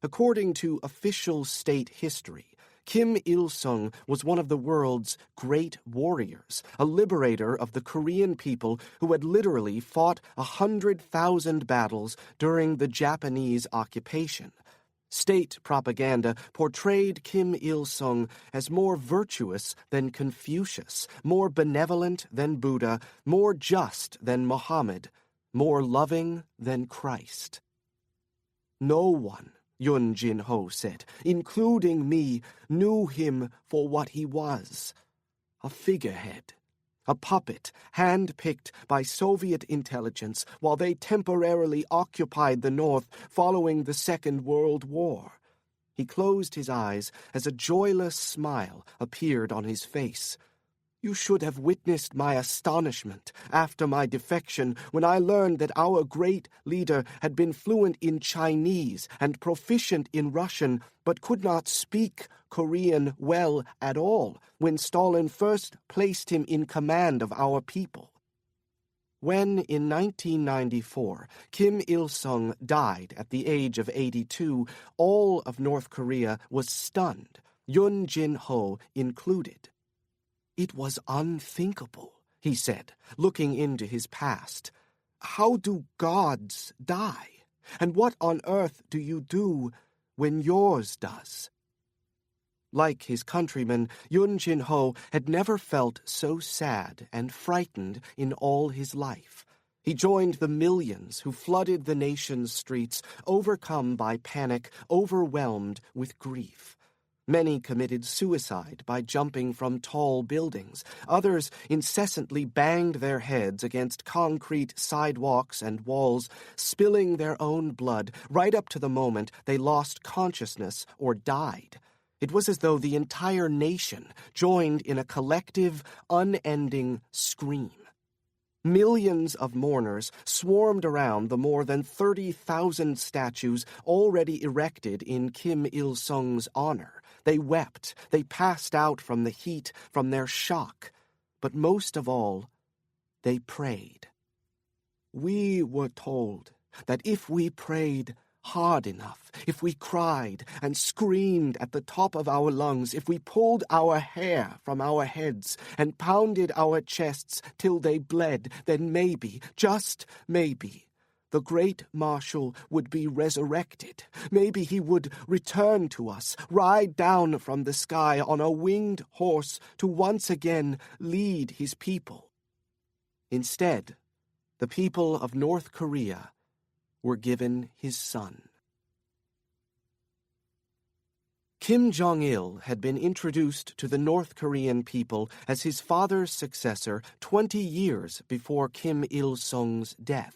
According to official state history, Kim Il-sung was one of the world's great warriors, a liberator of the Korean people who had literally fought 100,000 battles during the Japanese occupation. State propaganda portrayed Kim Il-sung as more virtuous than Confucius, more benevolent than Buddha, more just than Muhammad, more loving than Christ. "No one," Yun Jin-ho said, "including me, knew him for what he was. A figurehead. A puppet, hand-picked by Soviet intelligence while they temporarily occupied the North following the Second World War." He closed his eyes as a joyless smile appeared on his face. You should have witnessed my astonishment after my defection when I learned that our great leader had been fluent in Chinese and proficient in Russian, but could not speak Korean well at all when Stalin first placed him in command of our people. When, in 1994, Kim Il-sung died at the age of 82, all of North Korea was stunned, Yoon Jin-ho included. "It was unthinkable," he said, looking into his past. "How do gods die? And what on earth do you do when yours does?" Like his countrymen, Yoon Jin-ho had never felt so sad and frightened in all his life. He joined the millions who flooded the nation's streets, overcome by panic, overwhelmed with grief. Many committed suicide by jumping from tall buildings. Others incessantly banged their heads against concrete sidewalks and walls, spilling their own blood right up to the moment they lost consciousness or died. It was as though the entire nation joined in a collective, unending scream. Millions of mourners swarmed around the more than 30,000 statues already erected in Kim Il-sung's honor. They wept, they passed out from the heat, from their shock. But most of all, they prayed. We were told that if we prayed hard enough, if we cried and screamed at the top of our lungs, if we pulled our hair from our heads and pounded our chests till they bled, then maybe, just maybe, the great marshal would be resurrected. Maybe he would return to us, ride down from the sky on a winged horse to once again lead his people. Instead, the people of North Korea were given his son. Kim Jong-il had been introduced to the North Korean people as his father's successor 20 years before Kim Il-sung's death.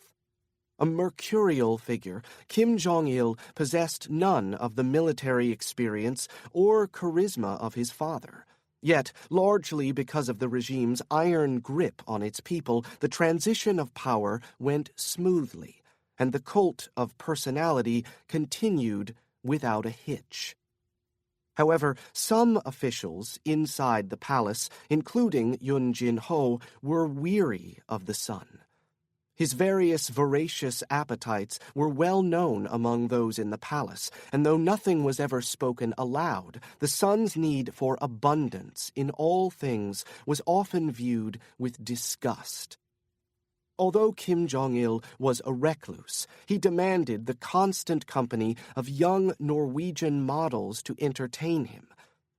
A mercurial figure, Kim Jong-il possessed none of the military experience or charisma of his father. Yet, largely because of the regime's iron grip on its people, the transition of power went smoothly, and the cult of personality continued without a hitch. However, some officials inside the palace, including Yoon Jin-ho, were weary of the son. His various voracious appetites were well known among those in the palace, and though nothing was ever spoken aloud, the son's need for abundance in all things was often viewed with disgust. Although Kim Jong-il was a recluse, he demanded the constant company of young Norwegian models to entertain him.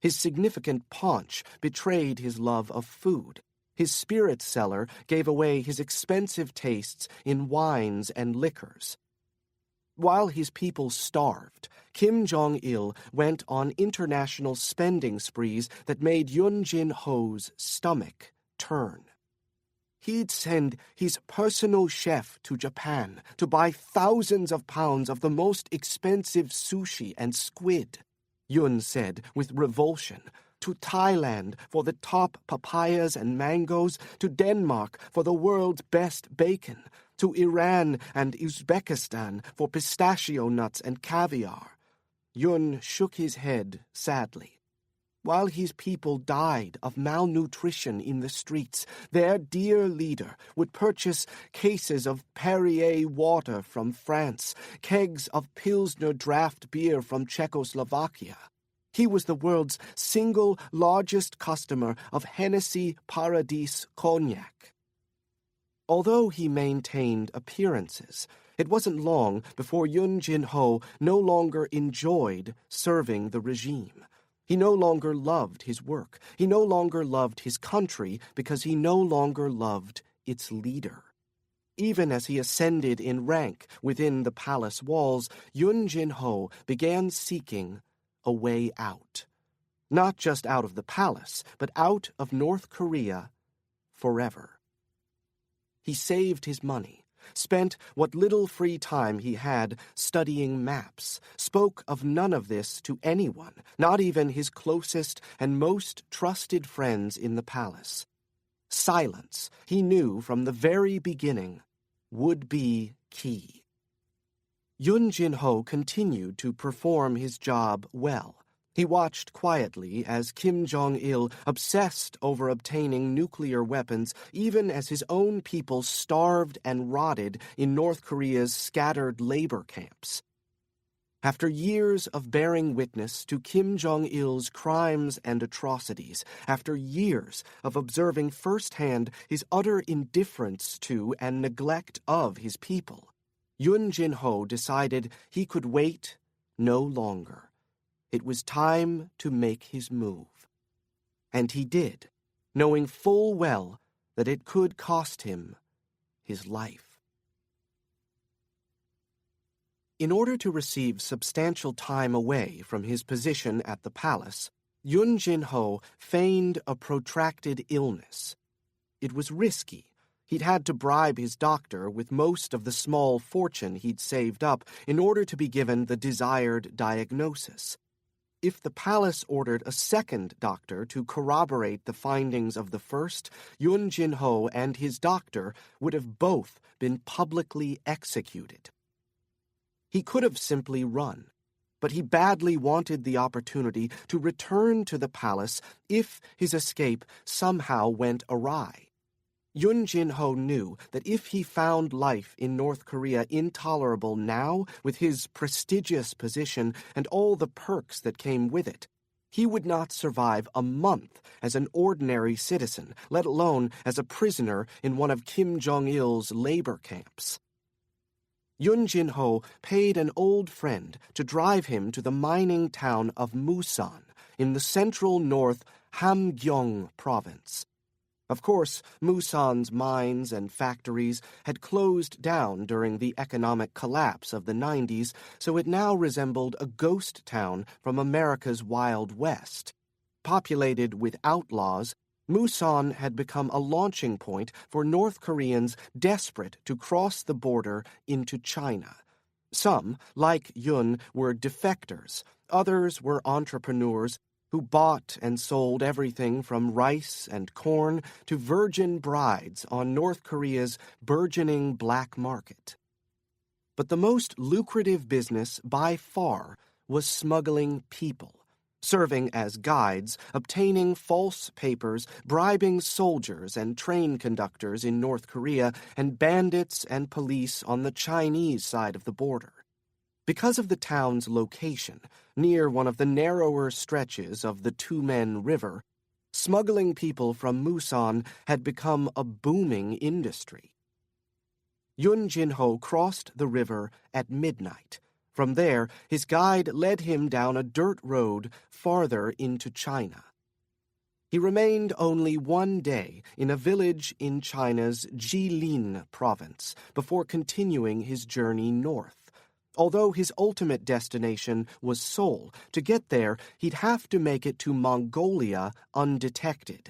His significant paunch betrayed his love of food. His spirit cellar gave away his expensive tastes in wines and liquors. While his people starved, Kim Jong-il went on international spending sprees that made Yoon Jin-ho's stomach turn. He'd send his personal chef to Japan to buy thousands of pounds of the most expensive sushi and squid, Yoon said with revulsion, to Thailand for the top papayas and mangoes, to Denmark for the world's best bacon, to Iran and Uzbekistan for pistachio nuts and caviar. Yoon shook his head sadly. While his people died of malnutrition in the streets, their dear leader would purchase cases of Perrier water from France, kegs of Pilsner draft beer from Czechoslovakia. He was the world's single largest customer of Hennessy Paradis cognac. Although he maintained appearances, it wasn't long before Yoon Jin-ho no longer enjoyed serving the regime. He no longer loved his work. He no longer loved his country because he no longer loved its leader. Even as he ascended in rank within the palace walls, Yoon Jin-ho began seeking a way out. Not just out of the palace, but out of North Korea forever. He saved his money, spent what little free time he had studying maps, spoke of none of this to anyone, not even his closest and most trusted friends in the palace. silence, he knew from the very beginning, would be key. Yun Jin-ho continued to perform his job well. He watched quietly as Kim Jong-il obsessed over obtaining nuclear weapons, even as his own people starved and rotted in North Korea's scattered labor camps. After years of bearing witness to Kim Jong-il's crimes and atrocities, after years of observing firsthand his utter indifference to and neglect of his people, Yun Jin-ho decided he could wait no longer. It was time to make his move. And he did, knowing full well that it could cost him his life. In order to receive substantial time away from his position at the palace, Yun Jin-ho feigned a protracted illness. It was risky. He'd had to bribe his doctor with most of the small fortune he'd saved up in order to be given the desired diagnosis. If the palace ordered a second doctor to corroborate the findings of the first, Yun Jin-ho and his doctor would have both been publicly executed. He could have simply run, but he badly wanted the opportunity to return to the palace if his escape somehow went awry. Yun Jin-ho knew that if he found life in North Korea intolerable now, with his prestigious position and all the perks that came with it, he would not survive a month as an ordinary citizen, let alone as a prisoner in one of Kim Jong-il's labor camps. Yun Jin-ho paid an old friend to drive him to the mining town of Musan in the central North Hamgyong province. Of course, Musan's mines and factories had closed down during the economic collapse of the 90s, so it now resembled a ghost town from America's Wild West. Populated with outlaws, Musan had become a launching point for North Koreans desperate to cross the border into China. Some, like Yun, were defectors. Others were entrepreneurs who bought and sold everything from rice and corn to virgin brides on North Korea's burgeoning black market. But the most lucrative business by far was smuggling people, serving as guides, obtaining false papers, bribing soldiers and train conductors in North Korea, and bandits and police on the Chinese side of the border. Because of the town's location, near one of the narrower stretches of the Tumen River, smuggling people from Musan had become a booming industry. Yun Jin-ho crossed the river at midnight. From there, his guide led him down a dirt road farther into China. He remained only one day in a village in China's Jilin province before continuing his journey north. Although his ultimate destination was Seoul, to get there he'd have to make it to Mongolia undetected.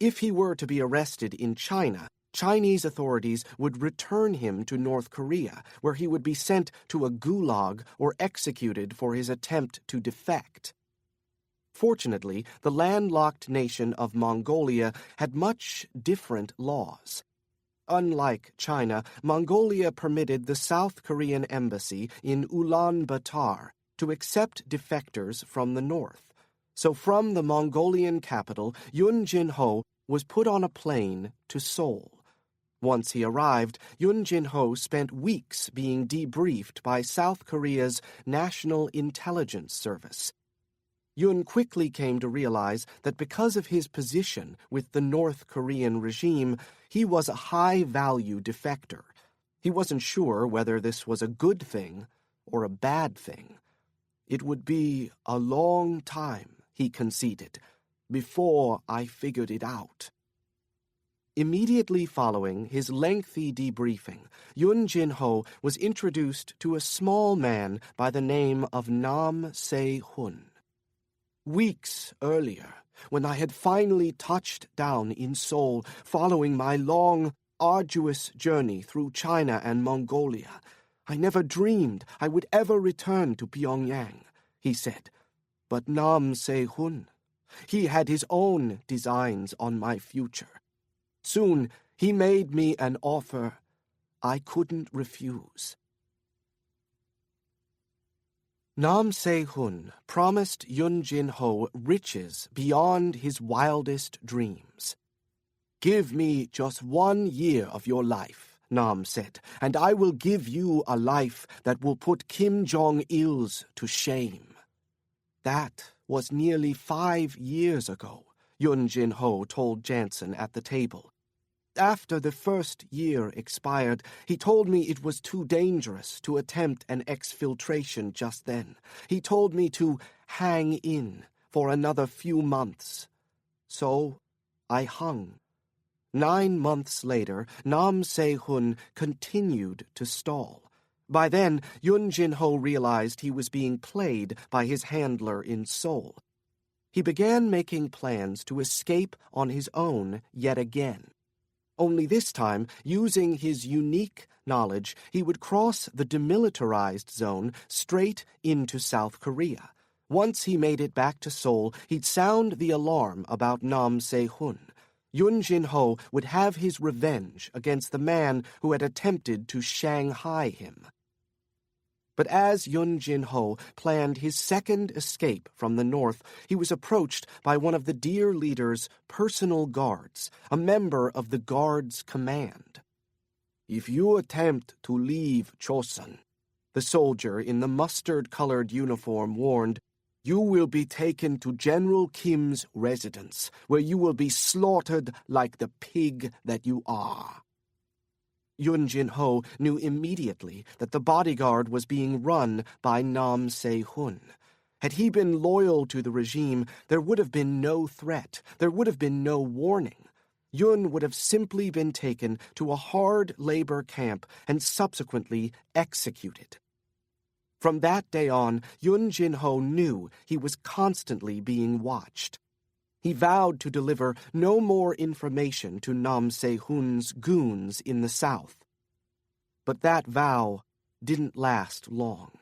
If he were to be arrested in China, Chinese authorities would return him to North Korea, where he would be sent to a gulag or executed for his attempt to defect. Fortunately, the landlocked nation of Mongolia had much different laws. Unlike China, Mongolia permitted the South Korean embassy in Ulaanbaatar to accept defectors from the north. So from the Mongolian capital, Yun Jin-ho was put on a plane to Seoul. Once he arrived, Yun Jin-ho spent weeks being debriefed by South Korea's National Intelligence Service. Yun quickly came to realize that because of his position with the North Korean regime, he was a high-value defector. He wasn't sure whether this was a good thing or a bad thing. It would be a long time, he conceded, before I figured it out. Immediately following his lengthy debriefing, Yun Jin-ho was introduced to a small man by the name of Nam Se-hun. Weeks earlier, when I had finally touched down in Seoul following my long, arduous journey through China and Mongolia, I never dreamed I would ever return to Pyongyang, he said. But Nam Se-hun, he had his own designs on my future. Soon he made me an offer I couldn't refuse. Nam Se-hun promised Yun Jin-ho riches beyond his wildest dreams. "Give me just 1 year of your life," Nam said, "and I will give you a life that will put Kim Jong-il's to shame." That was nearly 5 years ago, Yun Jin-ho told Janson at the table. After the first year expired, he told me it was too dangerous to attempt an exfiltration just then. He told me to hang in for another few months. So I hung. 9 months later, Nam Se-hun continued to stall. By then, Yun Jin-ho realized he was being played by his handler in Seoul. He began making plans to escape on his own yet again. Only this time, using his unique knowledge, he would cross the demilitarized zone straight into South Korea. Once he made it back to Seoul, he'd sound the alarm about Nam Se-hun. Yun Jin-ho would have his revenge against the man who had attempted to Shanghai him. But as Yun Jin-ho planned his second escape from the north, he was approached by one of the dear leader's personal guards, a member of the guard's command. "If you attempt to leave Chosun," the soldier in the mustard-colored uniform warned, "you will be taken to General Kim's residence, where you will be slaughtered like the pig that you are." Yun Jin-ho knew immediately that the bodyguard was being run by Nam Se-hun. Had he been loyal to the regime, there would have been no threat, there would have been no warning. Yun would have simply been taken to a hard labor camp and subsequently executed. From that day on, Yun Jin-ho knew he was constantly being watched. He vowed to deliver no more information to Nam Se-hun's goons in the south. But that vow didn't last long.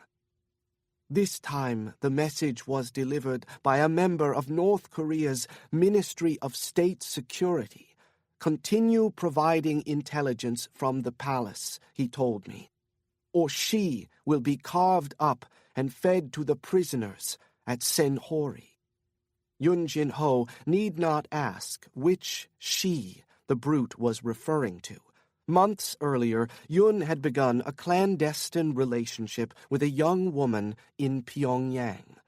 This time, the message was delivered by a member of North Korea's Ministry of State Security. "Continue providing intelligence from the palace," he told me, "or she will be carved up and fed to the prisoners at Senhori." Yun Jin-ho need not ask which she the brute was referring to. Months earlier, Yun had begun a clandestine relationship with a young woman in Pyongyang.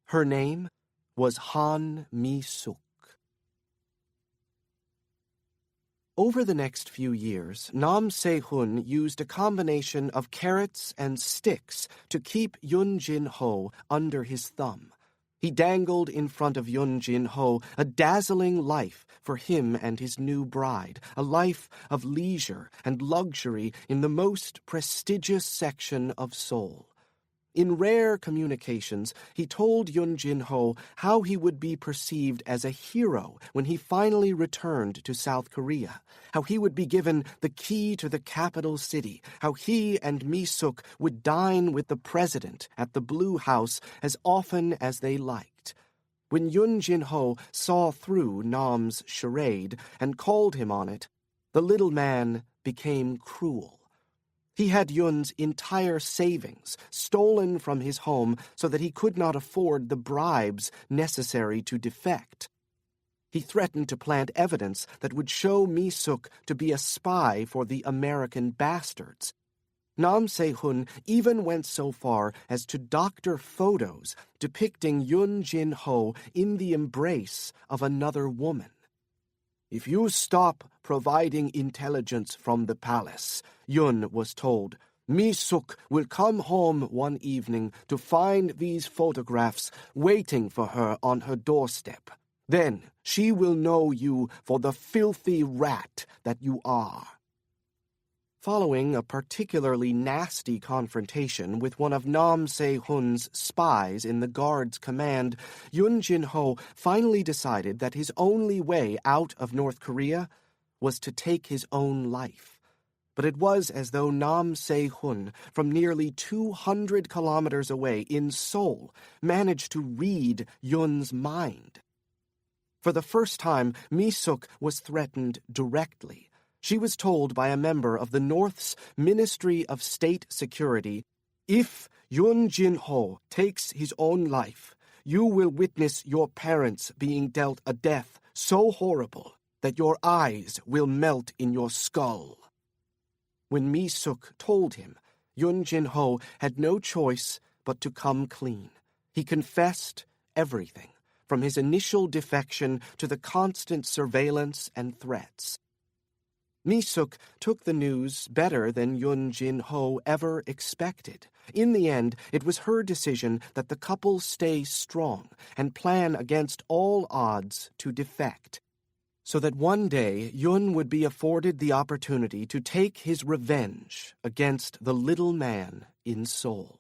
Her name was Han Mi-suk. Over the next few years, Nam Se-hun used a combination of carrots and sticks to keep Yun Jin-ho under his thumb. He dangled in front of Yun Jin-ho a dazzling life for him and his new bride, a life of leisure and luxury in the most prestigious section of Seoul. In rare communications, he told Yun Jin-ho how he would be perceived as a hero when he finally returned to South Korea, how he would be given the key to the capital city, how he and Mi-suk would dine with the president at the Blue House as often as they liked. When Yun Jin-ho saw through Nam's charade and called him on it, the little man became cruel. He had Yun's entire savings stolen from his home so that he could not afford the bribes necessary to defect. He threatened to plant evidence that would show Mi-suk to be a spy for the American bastards. Nam Se-hun even went so far as to doctor photos depicting Yun Jin-ho in the embrace of another woman. "If you stop providing intelligence from the palace," Yun was told, "Mi-suk will come home one evening to find these photographs waiting for her on her doorstep. Then she will know you for the filthy rat that you are." Following a particularly nasty confrontation with one of Nam Se-hun's spies in the guard's command, Yun Jin-ho finally decided that his only way out of North Korea was to take his own life. But it was as though Nam Se-hun, from nearly 200 kilometers away in Seoul, managed to read Yun's mind. For the first time, Mi-suk was threatened directly. She was told by a member of the North's Ministry of State Security, "If Yun Jin-ho takes his own life, you will witness your parents being dealt a death so horrible that your eyes will melt in your skull." When Mi-suk told him, Yun Jin-ho had no choice but to come clean. He confessed everything, from his initial defection to the constant surveillance and threats. Mi-suk took the news better than Yun Jin-ho ever expected. In the end, it was her decision that the couple stay strong and plan against all odds to defect, so that one day Yun would be afforded the opportunity to take his revenge against the little man in Seoul.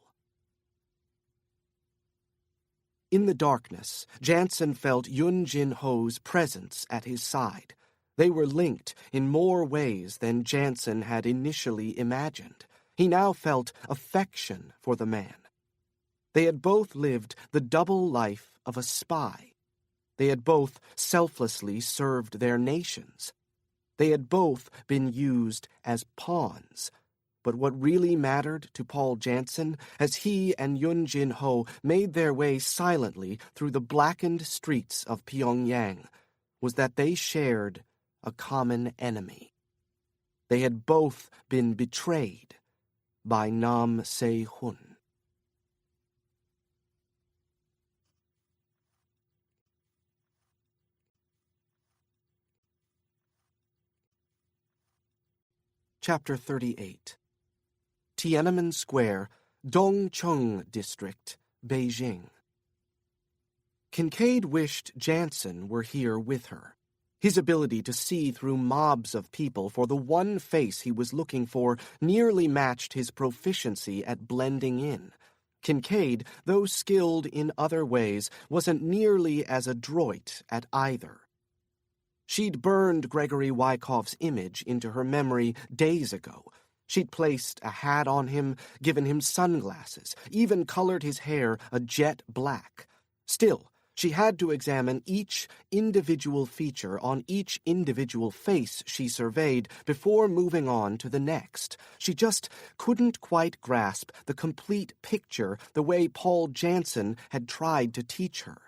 In the darkness, Janson felt Yun Jin-ho's presence at his side. They were linked in more ways than Janson had initially imagined. He now felt affection for the man. They had both lived the double life of a spy. They had both selflessly served their nations. They had both been used as pawns. But what really mattered to Paul Janson, as he and Yun Jin-ho made their way silently through the blackened streets of Pyongyang, was that they shared a common enemy. They had both been betrayed by Nam Se-hun. Chapter 38. Tiananmen Square, Dongcheng District, Beijing. Kincaid wished Janson were here with her. His ability to see through mobs of people for the one face he was looking for nearly matched his proficiency at blending in. Kincaid, though skilled in other ways, wasn't nearly as adroit at either. She'd burned Gregory Wyckoff's image into her memory days ago. She'd placed a hat on him, given him sunglasses, even colored his hair a jet black. Still, she had to examine each individual feature on each individual face she surveyed before moving on to the next. She just couldn't quite grasp the complete picture the way Paul Janson had tried to teach her.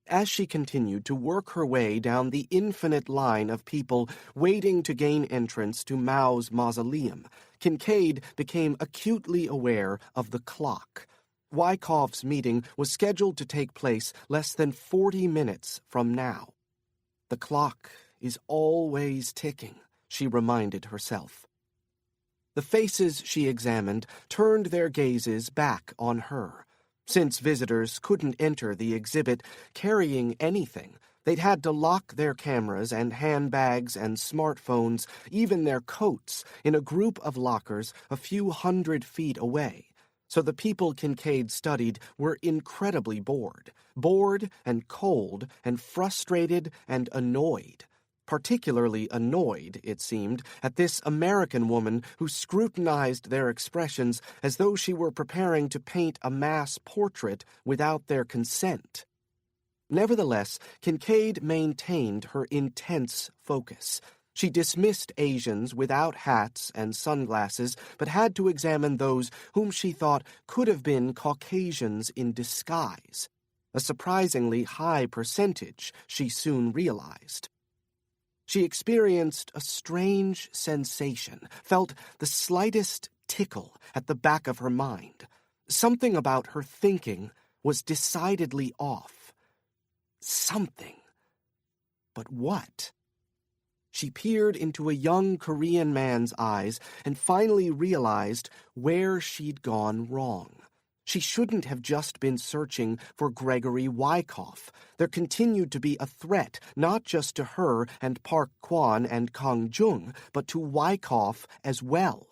As she continued to work her way down the infinite line of people waiting to gain entrance to Mao's mausoleum, Kincaid became acutely aware of the clock. Wyckoff's meeting was scheduled to take place less than 40 minutes from now. The clock is always ticking, she reminded herself. The faces she examined turned their gazes back on her. Since visitors couldn't enter the exhibit carrying anything, they'd had to lock their cameras and handbags and smartphones, even their coats, in a group of lockers a few hundred feet away. So the people Kincaid studied were incredibly bored and cold and frustrated and annoyed. Particularly annoyed, it seemed, at this American woman who scrutinized their expressions as though she were preparing to paint a mass portrait without their consent. Nevertheless, Kincaid maintained her intense focus. She dismissed Asians without hats and sunglasses, but had to examine those whom she thought could have been Caucasians in disguise. A surprisingly high percentage, she soon realized. She experienced a strange sensation, felt the slightest tickle at the back of her mind. Something about her thinking was decidedly off. Something. But what? She peered into a young Korean man's eyes and finally realized where she'd gone wrong. She shouldn't have just been searching for Gregory Wyckoff. There continued to be a threat, not just to her and Park Kwan and Kang Jung, but to Wyckoff as well.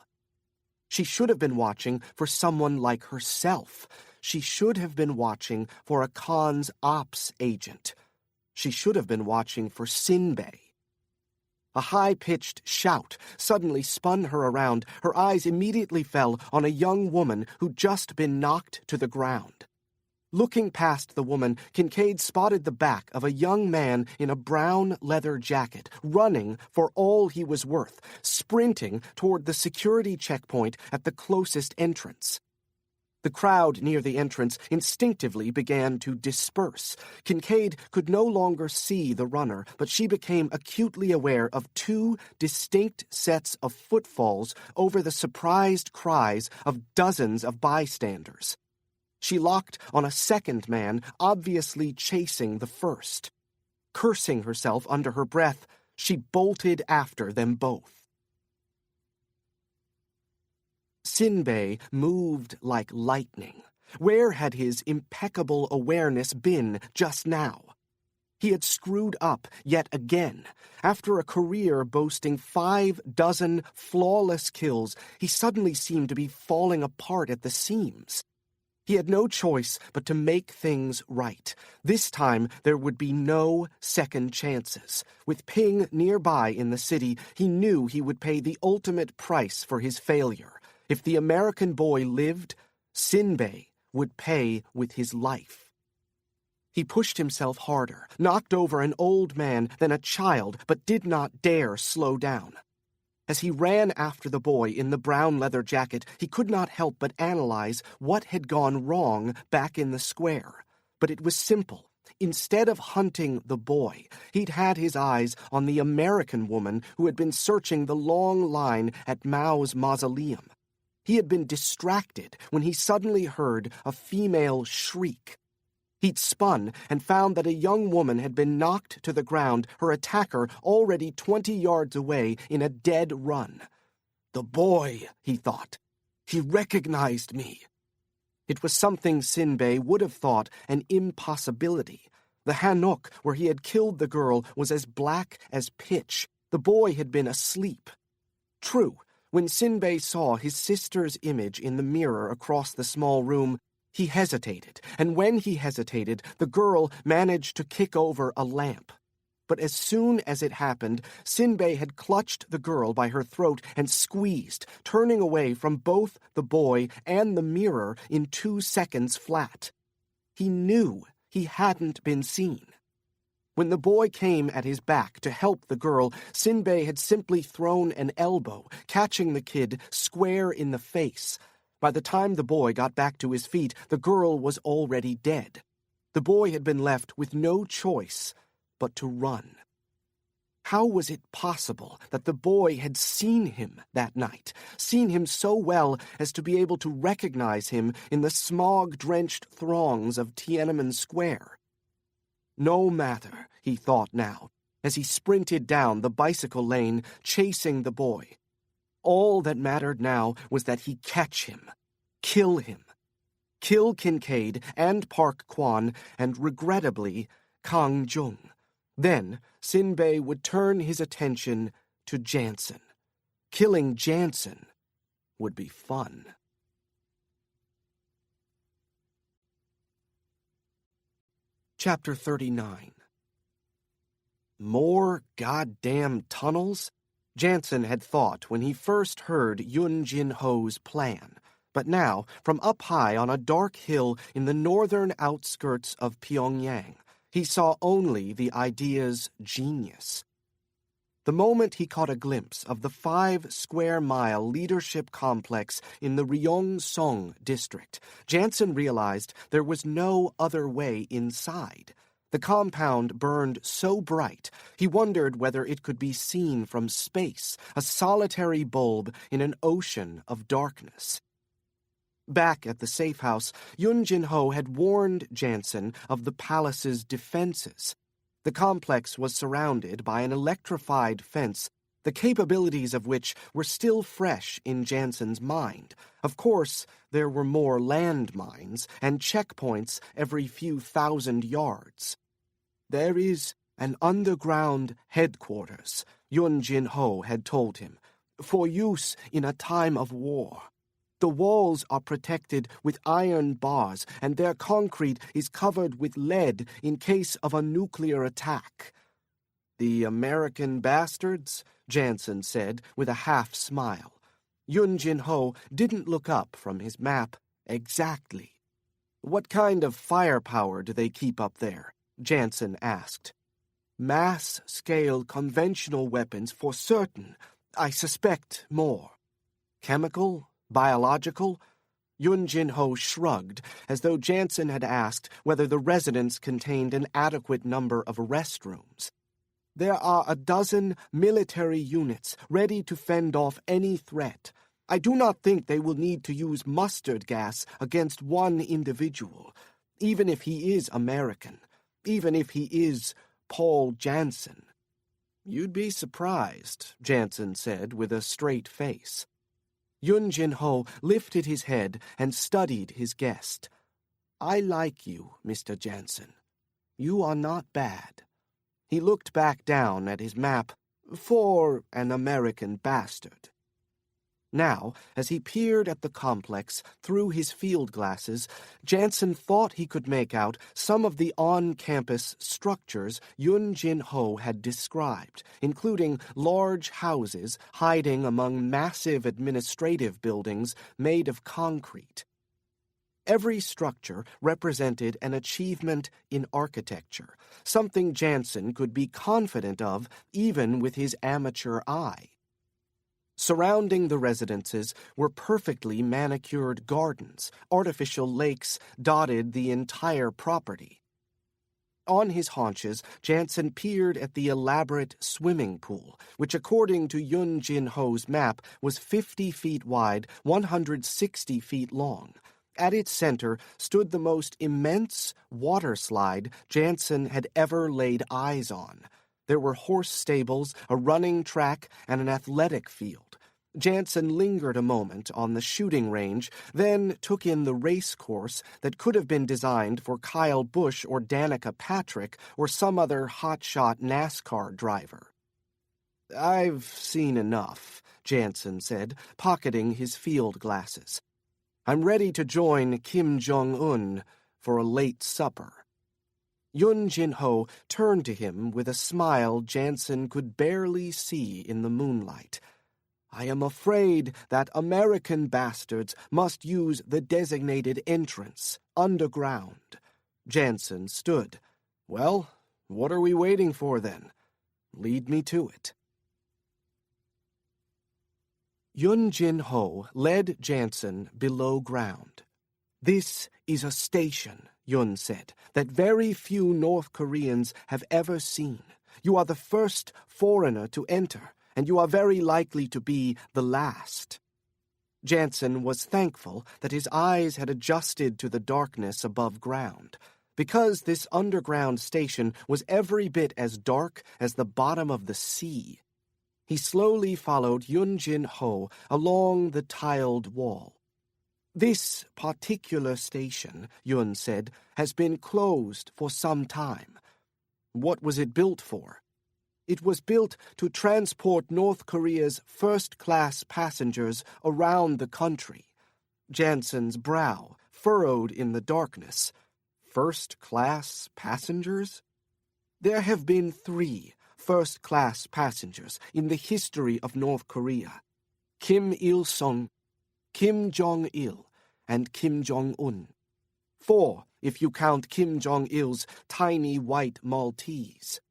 She should have been watching for someone like herself. She should have been watching for a Khan's ops agent. She should have been watching for Sinbei. A high-pitched shout suddenly spun her around. Her eyes immediately fell on a young woman who'd just been knocked to the ground. Looking past the woman, Kincaid spotted the back of a young man in a brown leather jacket, running for all he was worth, sprinting toward the security checkpoint at the closest entrance. The crowd near the entrance instinctively began to disperse. Kincaid could no longer see the runner, but she became acutely aware of two distinct sets of footfalls over the surprised cries of dozens of bystanders. She locked on a second man, obviously chasing the first. Cursing herself under her breath, she bolted after them both. Sinbei moved like lightning. Where had his impeccable awareness been just now? He had screwed up yet again. After a career boasting 6 flawless kills, he suddenly seemed to be falling apart at the seams. He had no choice but to make things right. This time, there would be no second chances. With Ping nearby in the city, he knew he would pay the ultimate price for his failure. If the American boy lived, Sinbei would pay with his life. He pushed himself harder, knocked over an old man, then a child, but did not dare slow down. As he ran after the boy in the brown leather jacket, he could not help but analyze what had gone wrong back in the square. But it was simple. Instead of hunting the boy, he'd had his eyes on the American woman who had been searching the long line at Mao's mausoleum. He had been distracted when he suddenly heard a female shriek. He'd spun and found that a young woman had been knocked to the ground, her attacker already 20 yards away in a dead run. The boy, he thought. He recognized me. It was something Sinbei would have thought an impossibility. The hanok where he had killed the girl was as black as pitch. The boy had been asleep. True, when Sinbei saw his sister's image in the mirror across the small room, he hesitated, and when he hesitated, the girl managed to kick over a lamp. But as soon as it happened, Sinbei had clutched the girl by her throat and squeezed, turning away from both the boy and the mirror in 2 seconds flat. He knew he hadn't been seen. When the boy came at his back to help the girl, Sinbei had simply thrown an elbow, catching the kid square in the face. By the time the boy got back to his feet, the girl was already dead. The boy had been left with no choice but to run. How was it possible that the boy had seen him that night, seen him so well as to be able to recognize him in the smog-drenched throngs of Tiananmen Square? No matter, he thought now, as he sprinted down the bicycle lane, chasing the boy. All that mattered now was that he catch him, kill him. Kill Kincaid and Park Kwan, and regrettably, Kang Jung. Then, Sinbei would turn his attention to Janson. Killing Janson would be fun. Chapter 39. More goddamn tunnels? Janson had thought when he first heard Yun Jin Ho's plan. But now, from up high on a dark hill in the northern outskirts of Pyongyang, he saw only the idea's genius. The moment he caught a glimpse of the 5-square-mile leadership complex in the Ryong-song district, Janson realized there was no other way inside. The compound burned so bright, he wondered whether it could be seen from space, a solitary bulb in an ocean of darkness. Back at the safe house, Yun Jin Ho had warned Janson of the palace's defenses. The complex was surrounded by an electrified fence, the capabilities of which were still fresh in Janson's mind. Of course, there were more landmines and checkpoints every few thousand yards. There is an underground headquarters, Yun Jin Ho had told him, for use in a time of war. The walls are protected with iron bars, and their concrete is covered with lead in case of a nuclear attack. The American bastards, Janson said with a half-smile. Yun Jin Ho didn't look up from his map. Exactly. "What kind of firepower do they keep up there?" Janson asked. "Mass-scale conventional weapons for certain. I suspect more. Chemical? Biological?" Yun Jin-ho shrugged, as though Janson had asked whether the residence contained an adequate number of restrooms. "There are a dozen military units ready to fend off any threat. I do not think they will need to use mustard gas against one individual, even if he is American, even if he is Paul Janson." "You'd be surprised," Janson said with a straight face. Yun Jin-ho lifted his head and studied his guest. "I like you, Mr. Janson. You are not bad." He looked back down at his map. "For an American bastard." Now, as he peered at the complex through his field glasses, Janson thought he could make out some of the on-campus structures Yun Jin-ho had described, including large houses hiding among massive administrative buildings made of concrete. Every structure represented an achievement in architecture, something Janson could be confident of even with his amateur eye. Surrounding the residences were perfectly manicured gardens. Artificial lakes dotted the entire property. On his haunches, Janson peered at the elaborate swimming pool, which according to Yun Jin-ho's map was 50 feet wide, 160 feet long. At its center stood the most immense water slide Janson had ever laid eyes on. There were horse stables, a running track, and an athletic field. Janson lingered a moment on the shooting range, then took in the race course that could have been designed for Kyle Busch or Danica Patrick or some other hotshot NASCAR driver. "I've seen enough," Janson said, pocketing his field glasses. "I'm ready to join Kim Jong-un for a late supper." Yun Jin-ho turned to him with a smile Janson could barely see in the moonlight. "I am afraid that American bastards must use the designated entrance, underground." Janson stood. "Well, what are we waiting for then? Lead me to it." Yun Jin-ho led Janson below ground. "This is a station," Yun said, "that very few North Koreans have ever seen. You are the first foreigner to enter, and you are very likely to be the last." Janson was thankful that his eyes had adjusted to the darkness above ground, because this underground station was every bit as dark as the bottom of the sea. He slowly followed Yun Jin-ho along the tiled wall. "This particular station," Yun said, "has been closed for some time." "What was it built for?" "It was built to transport North Korea's first-class passengers around the country." Janson's brow furrowed in the darkness. "First-class passengers?" "There have been 3 first-class passengers in the history of North Korea. Kim Il-sung, Kim Jong-il, and Kim Jong-un. 4, if you count Kim Jong-il's tiny white Maltese.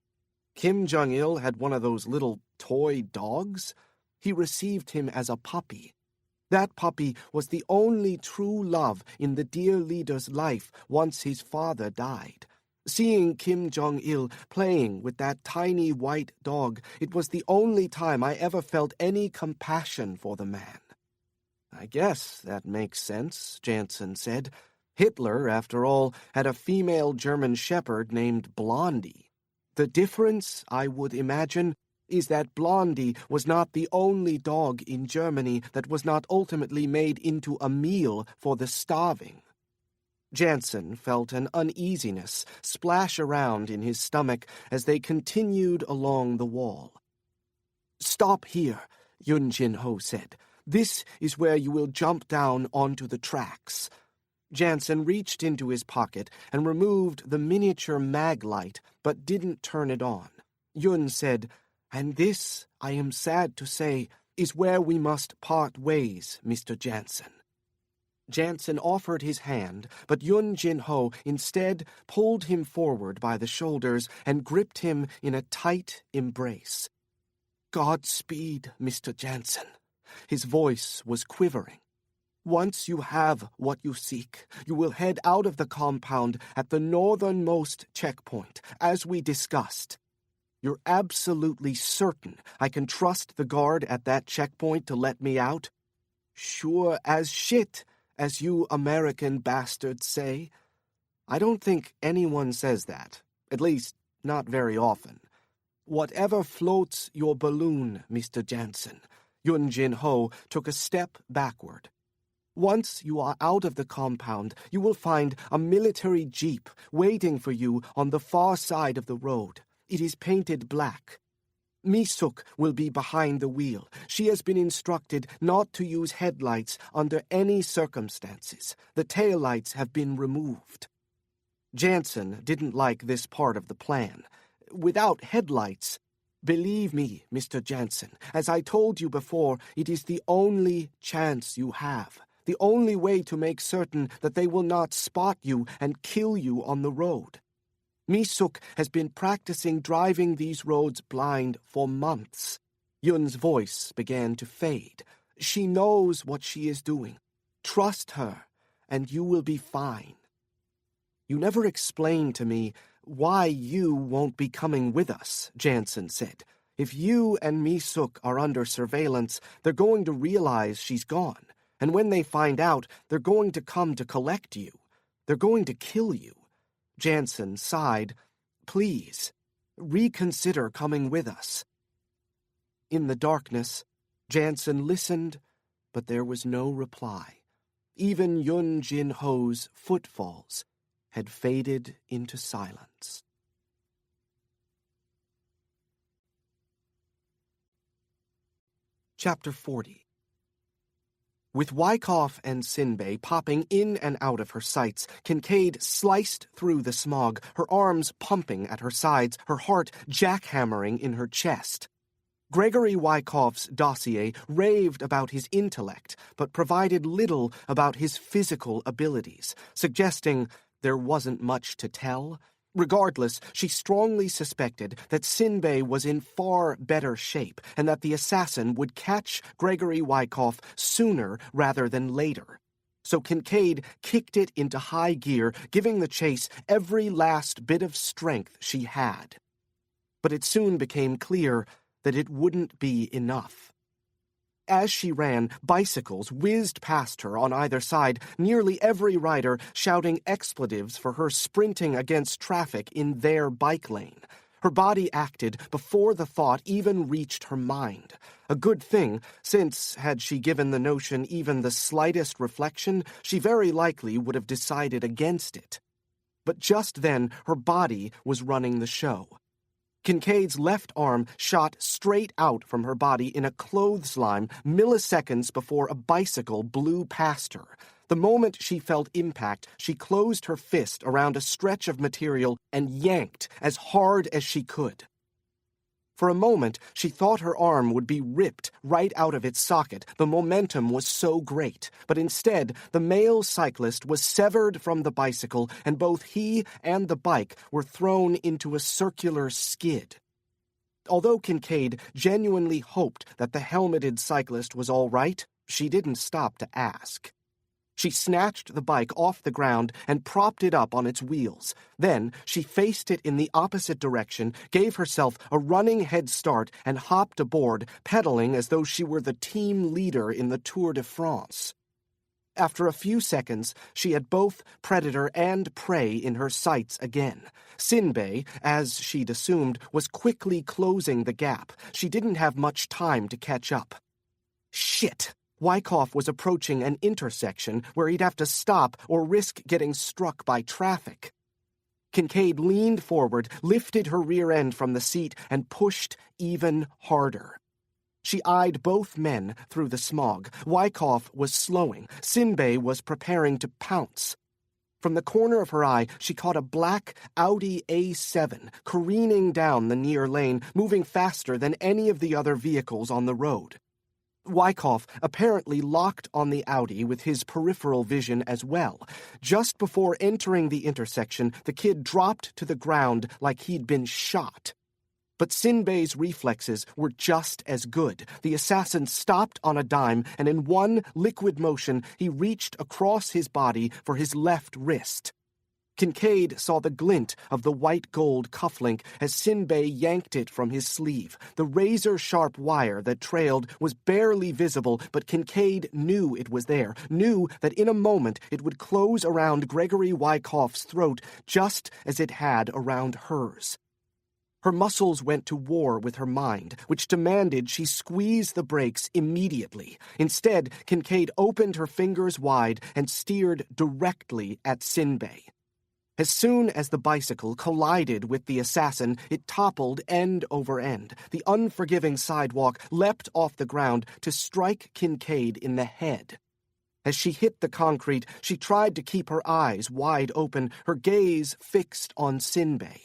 Kim Jong-il had one of those little toy dogs. He received him as a puppy. That puppy was the only true love in the dear leader's life once his father died. Seeing Kim Jong-il playing with that tiny white dog, it was the only time I ever felt any compassion for the man." "I guess that makes sense," Janson said. "Hitler, after all, had a female German shepherd named Blondie. The difference, I would imagine, is that Blondie was not the only dog in Germany that was not ultimately made into a meal for the starving." Janson felt an uneasiness splash around in his stomach as they continued along the wall. "Stop here," Yun Jin-ho said. "This is where you will jump down onto the tracks." Janson reached into his pocket and removed the miniature mag light, but didn't turn it on. Yun said, "And this, I am sad to say, is where we must part ways, Mr. Janson." Janson offered his hand, but Yun Jin-ho instead pulled him forward by the shoulders and gripped him in a tight embrace. "Godspeed, Mr. Janson." His voice was quivering. "Once you have what you seek, you will head out of the compound at the northernmost checkpoint, as we discussed. You're absolutely certain I can trust the guard at that checkpoint to let me out?" "Sure as shit, as you American bastards say." "I don't think anyone says that. At least, not very often." "Whatever floats your balloon, Mr. Janson." Yun Jin-ho took a step backward. "Once you are out of the compound, you will find a military jeep waiting for you on the far side of the road. It is painted black. Mi-suk will be behind the wheel. She has been instructed not to use headlights under any circumstances. The taillights have been removed." Janson didn't like this part of the plan. Without headlights, "Believe me, Mr. Janson, as I told you before, it is the only chance you have. The only way to make certain that they will not spot you and kill you on the road. Mi-suk has been practicing driving these roads blind for months." Yun's voice began to fade. "She knows what she is doing. Trust her, and you will be fine." "You never explained to me why you won't be coming with us," Janson said. "If you and Mi-suk are under surveillance, they're going to realize she's gone. And when they find out, they're going to come to collect you. They're going to kill you." Janson sighed. "Please, reconsider coming with us." In the darkness, Janson listened, but there was no reply. Even Yun Jin-ho's footfalls had faded into silence. Chapter 40. With Wyckoff and Sinbei popping in and out of her sights, Kincaid sliced through the smog, her arms pumping at her sides, her heart jackhammering in her chest. Gregory Wyckoff's dossier raved about his intellect, but provided little about his physical abilities, suggesting there wasn't much to tell. Regardless, she strongly suspected that Sinbei was in far better shape and that the assassin would catch Gregory Wyckoff sooner rather than later. So Kincaid kicked it into high gear, giving the chase every last bit of strength she had. But it soon became clear that it wouldn't be enough. As she ran, bicycles whizzed past her on either side, nearly every rider shouting expletives for her sprinting against traffic in their bike lane. Her body acted before the thought even reached her mind. A good thing, since, had she given the notion even the slightest reflection, she very likely would have decided against it. But just then, her body was running the show. Kincaid's left arm shot straight out from her body in a clothesline milliseconds before a bicycle blew past her. The moment she felt impact, she closed her fist around a stretch of material and yanked as hard as she could. For a moment, she thought her arm would be ripped right out of its socket. The momentum was so great. But instead, the male cyclist was severed from the bicycle, and both he and the bike were thrown into a circular skid. Although Kincaid genuinely hoped that the helmeted cyclist was all right, she didn't stop to ask. She snatched the bike off the ground and propped it up on its wheels. Then she faced it in the opposite direction, gave herself a running head start, and hopped aboard, pedaling as though she were the team leader in the Tour de France. After a few seconds, she had both predator and prey in her sights again. Sinbei, as she'd assumed, was quickly closing the gap. She didn't have much time to catch up. Shit! Wyckoff was approaching an intersection where he'd have to stop or risk getting struck by traffic. Kincaid leaned forward, lifted her rear end from the seat, and pushed even harder. She eyed both men through the smog. Wyckoff was slowing. Sinbei was preparing to pounce. From the corner of her eye, she caught a black Audi A7 careening down the near lane, moving faster than any of the other vehicles on the road. Wyckoff apparently locked on the Audi with his peripheral vision as well. Just before entering the intersection, the kid dropped to the ground like he'd been shot. But Sinbei's reflexes were just as good. The assassin stopped on a dime, and in one liquid motion, he reached across his body for his left wrist. Kincaid saw the glint of the white-gold cufflink as Sinbei yanked it from his sleeve. The razor-sharp wire that trailed was barely visible, but Kincaid knew it was there, knew that in a moment it would close around Gregory Wyckoff's throat just as it had around hers. Her muscles went to war with her mind, which demanded she squeeze the brakes immediately. Instead, Kincaid opened her fingers wide and steered directly at Sinbei. As soon as the bicycle collided with the assassin, it toppled end over end. The unforgiving sidewalk leapt off the ground to strike Kincaid in the head. As she hit the concrete, she tried to keep her eyes wide open, her gaze fixed on Sinbei.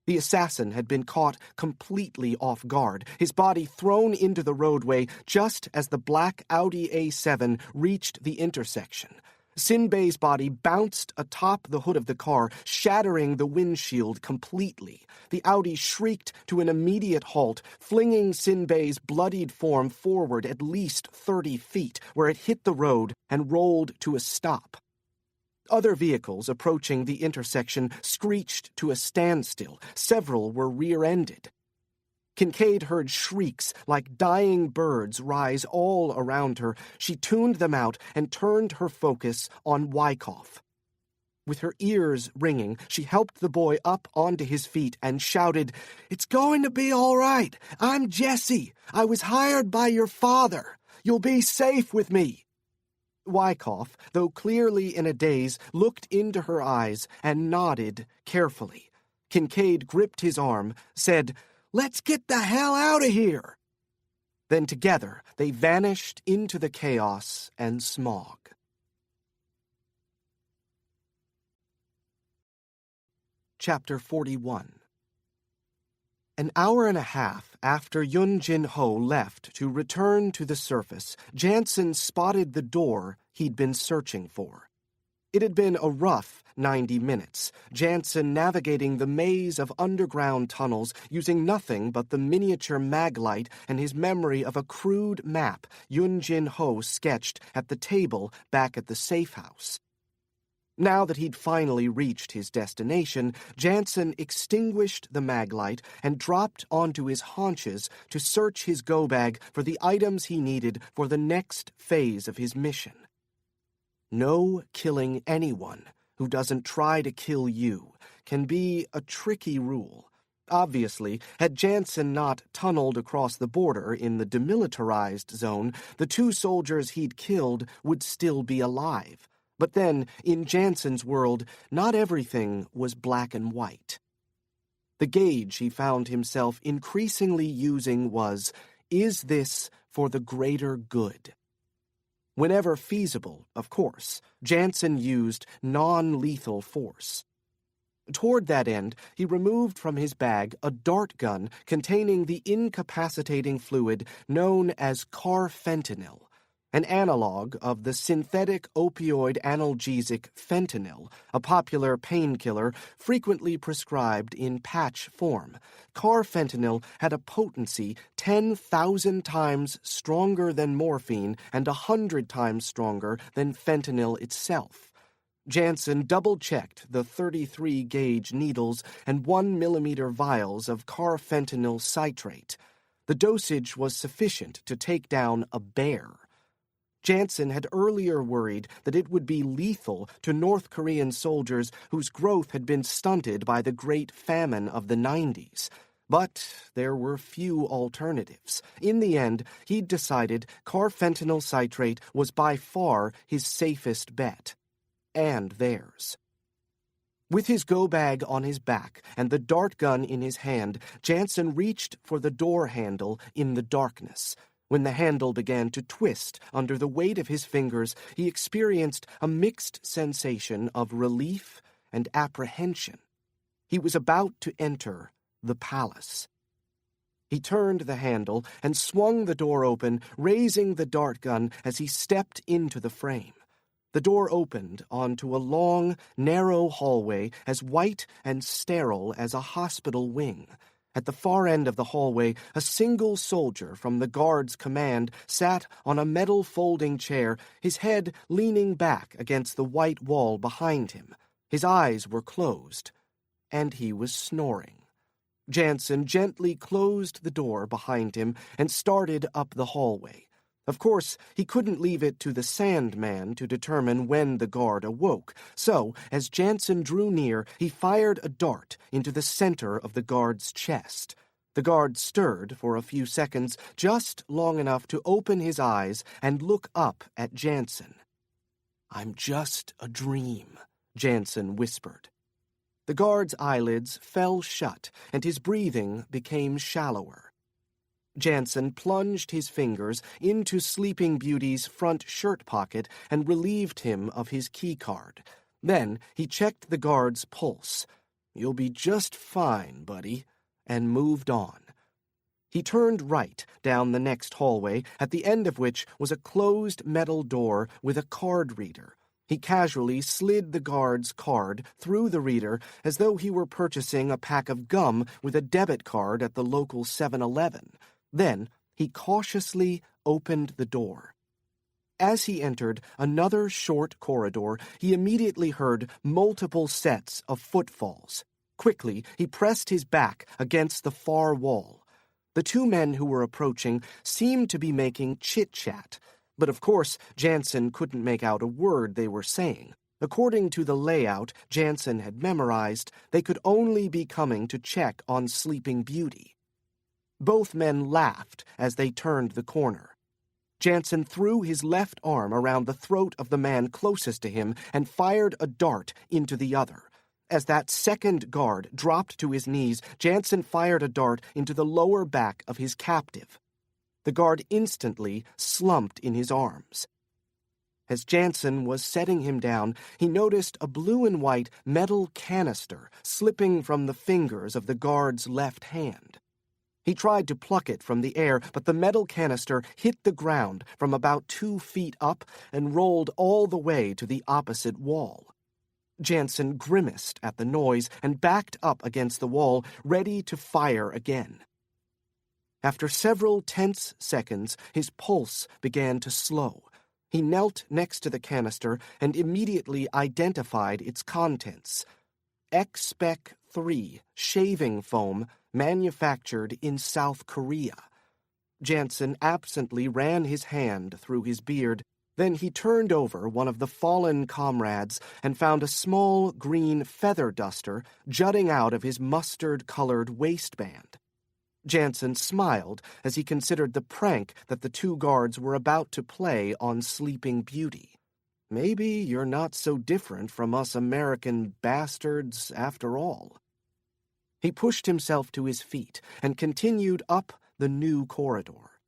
The assassin had been caught completely off guard, his body thrown into the roadway just as the black Audi A7 reached the intersection. Sinbei's body bounced atop the hood of the car, shattering the windshield completely. The Audi shrieked to an immediate halt, flinging Sinbei's bloodied form forward at least 30 feet, where it hit the road and rolled to a stop. Other vehicles approaching the intersection screeched to a standstill. Several were rear-ended. Kincaid heard shrieks like dying birds rise all around her. She tuned them out and turned her focus on Wyckoff. With her ears ringing, she helped the boy up onto his feet and shouted, "It's going to be all right. I'm Jesse. I was hired by your father. You'll be safe with me." Wyckoff, though clearly in a daze, looked into her eyes and nodded carefully. Kincaid gripped his arm, said, "Let's get the hell out of here." Then together they vanished into the chaos and smog. Chapter 41. An hour and a half after Yun Jin-ho left to return to the surface, Janson spotted the door he'd been searching for. It had been a rough 90 minutes, Janson navigating the maze of underground tunnels using nothing but the miniature maglite and his memory of a crude map Yun Jin-ho sketched at the table back at the safe house. Now that he'd finally reached his destination, Janson extinguished the maglite and dropped onto his haunches to search his go-bag for the items he needed for the next phase of his mission. No killing anyone who doesn't try to kill you can be a tricky rule. Obviously, had Janson not tunneled across the border in the demilitarized zone, the 2 soldiers he'd killed would still be alive. But then, in Janson's world, not everything was black and white. The gauge he found himself increasingly using was, is this for the greater good? Whenever feasible, of course, Janson used non-lethal force. Toward that end, he removed from his bag a dart gun containing the incapacitating fluid known as carfentanil, an analog of the synthetic opioid analgesic fentanyl, a popular painkiller frequently prescribed in patch form. Carfentanil had a potency 10,000 times stronger than morphine and 100 times stronger than fentanyl itself. Janson double-checked the 33-gauge needles and 1-millimeter vials of carfentanil citrate. The dosage was sufficient to take down a bear. Janson had earlier worried that it would be lethal to North Korean soldiers whose growth had been stunted by the Great Famine of the 90s. But there were few alternatives. In the end, he'd decided carfentanil citrate was by far his safest bet. And theirs. With his go-bag on his back and the dart gun in his hand, Janson reached for the door handle in the darkness. When the handle began to twist under the weight of his fingers, he experienced a mixed sensation of relief and apprehension. He was about to enter the palace. He turned the handle and swung the door open, raising the dart gun as he stepped into the frame. The door opened onto a long, narrow hallway as white and sterile as a hospital wing. At the far end of the hallway, a single soldier from the guard's command sat on a metal folding chair, his head leaning back against the white wall behind him. His eyes were closed, and he was snoring. Janson gently closed the door behind him and started up the hallway. Of course, he couldn't leave it to the Sandman to determine when the guard awoke, so, as Janson drew near, he fired a dart into the center of the guard's chest. The guard stirred for a few seconds, just long enough to open his eyes and look up at Janson. "I'm just a dream," Janson whispered. The guard's eyelids fell shut, and his breathing became shallower. Janson plunged his fingers into Sleeping Beauty's front shirt pocket and relieved him of his keycard. Then he checked the guard's pulse. "You'll be just fine, buddy," and moved on. He turned right down the next hallway, at the end of which was a closed metal door with a card reader. He casually slid the guard's card through the reader as though he were purchasing a pack of gum with a debit card at the local 7-Eleven. Then he cautiously opened the door. As he entered another short corridor, he immediately heard multiple sets of footfalls. Quickly, he pressed his back against the far wall. The two men who were approaching seemed to be making chit-chat. But of course, Janson couldn't make out a word they were saying. According to the layout Janson had memorized, they could only be coming to check on Sleeping Beauty. Both men laughed as they turned the corner. Janson threw his left arm around the throat of the man closest to him and fired a dart into the other. As that second guard dropped to his knees, Janson fired a dart into the lower back of his captive. The guard instantly slumped in his arms. As Janson was setting him down, he noticed a blue and white metal canister slipping from the fingers of the guard's left hand. He tried to pluck it from the air, but the metal canister hit the ground from about 2 feet up and rolled all the way to the opposite wall. Janson grimaced at the noise and backed up against the wall, ready to fire again. After several tense seconds, his pulse began to slow. He knelt next to the canister and immediately identified its contents. X-Spec 3 shaving foam manufactured in South Korea. Janson absently ran his hand through his beard. Then he turned over one of the fallen comrades and found a small green feather duster jutting out of his mustard-colored waistband. Janson smiled as he considered the prank that the two guards were about to play on Sleeping Beauty. Maybe you're not so different from us American bastards after all. He pushed himself to his feet and continued up the new corridor.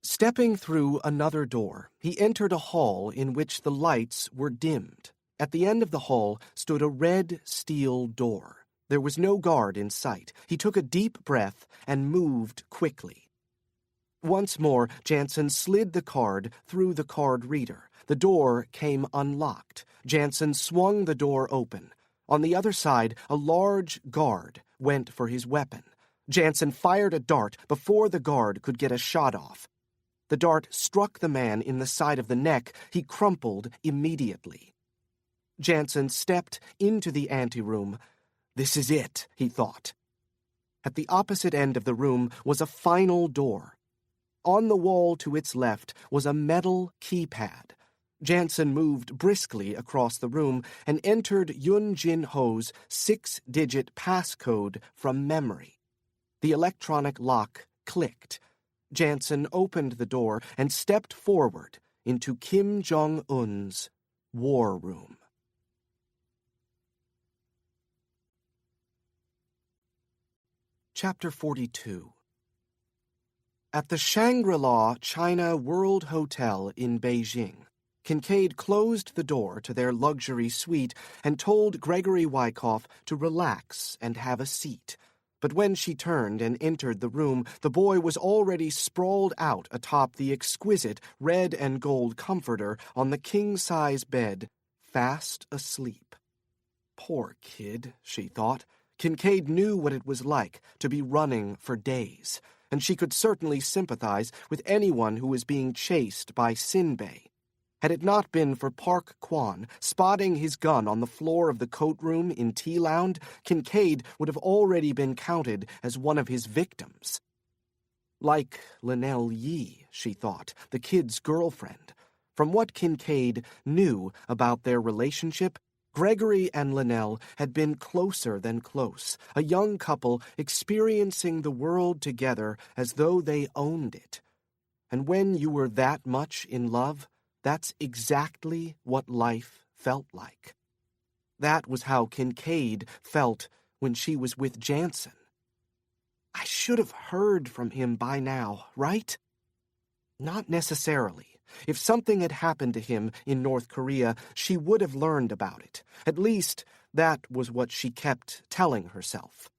Stepping through another door, he entered a hall in which the lights were dimmed. At the end of the hall stood a red steel door. There was no guard in sight. He took a deep breath and moved quickly. Once more, Janson slid the card through the card reader. The door came unlocked. Janson swung the door open. On the other side, a large guard went for his weapon. Janson fired a dart before the guard could get a shot off. The dart struck the man in the side of the neck. He crumpled immediately. Janson stepped into the anteroom. This is it, he thought. At the opposite end of the room was a final door. On the wall to its left was a metal keypad. Janson moved briskly across the room and entered Yun Jin Ho's 6-digit passcode from memory. The electronic lock clicked. Janson opened the door and stepped forward into Kim Jong-un's war room. Chapter 42. At the Shangri-La China World Hotel in Beijing, Kincaid closed the door to their luxury suite and told Gregory Wyckoff to relax and have a seat. But when she turned and entered the room, the boy was already sprawled out atop the exquisite red and gold comforter on the king-size bed, fast asleep. Poor kid, she thought. Kincaid knew what it was like to be running for days, and she could certainly sympathize with anyone who was being chased by Sinbei. Had it not been for Park Kwan spotting his gun on the floor of the coat room in Tea Lounge, Kincaid would have already been counted as one of his victims. Like Lynell Yee, she thought, the kid's girlfriend. From what Kincaid knew about their relationship, Gregory and Lynell had been closer than close, a young couple experiencing the world together as though they owned it. And when you were that much in love, that's exactly what life felt like. That was how Kincaid felt when she was with Janson. I should have heard from him by now, right? Not necessarily. If something had happened to him in North Korea, she would have learned about it. At least, that was what she kept telling herself.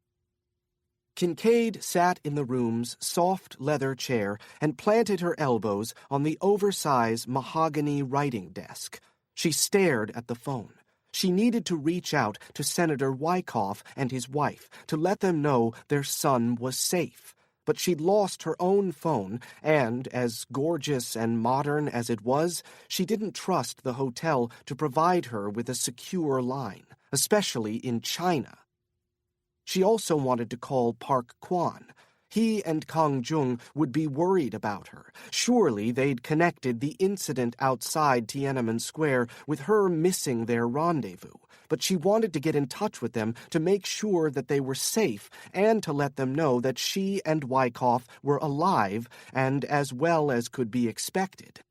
Kincaid sat in the room's soft leather chair and planted her elbows on the oversized mahogany writing desk. She stared at the phone. She needed to reach out to Senator Wyckoff and his wife to let them know their son was safe. But she'd lost her own phone, and, as gorgeous and modern as it was, she didn't trust the hotel to provide her with a secure line, especially in China. She also wanted to call Park Kwan. He and Kang Jung would be worried about her. Surely they'd connected the incident outside Tiananmen Square with her missing their rendezvous. But she wanted to get in touch with them to make sure that they were safe and to let them know that she and Wyckoff were alive and as well as could be expected.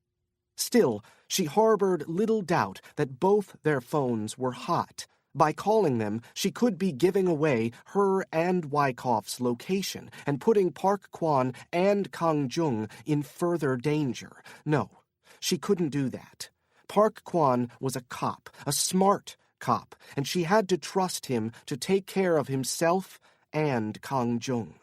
Still, she harbored little doubt that both their phones were hot. By calling them, she could be giving away her and Wyckoff's location and putting Park Kwan and Kang Jung in further danger. No, she couldn't do that. Park Kwan was a cop, a smart cop, and she had to trust him to take care of himself and Kang Jung.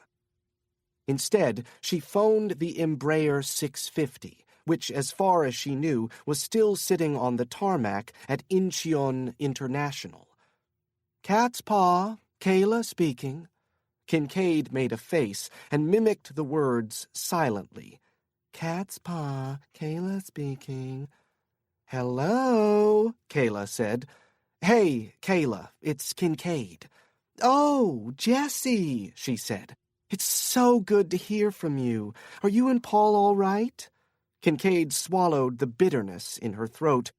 Instead, she phoned the Embraer 650, which, as far as she knew, was still sitting on the tarmac at Incheon International. Cat's Paw, Kayla speaking. Kincaid made a face and mimicked the words silently. Cat's Paw, Kayla speaking. Hello, Kayla said. Hey, Kayla, it's Kincaid. Oh, Jessie, she said. It's so good to hear from you. Are you and Paul all right? Kincaid swallowed the bitterness in her throat.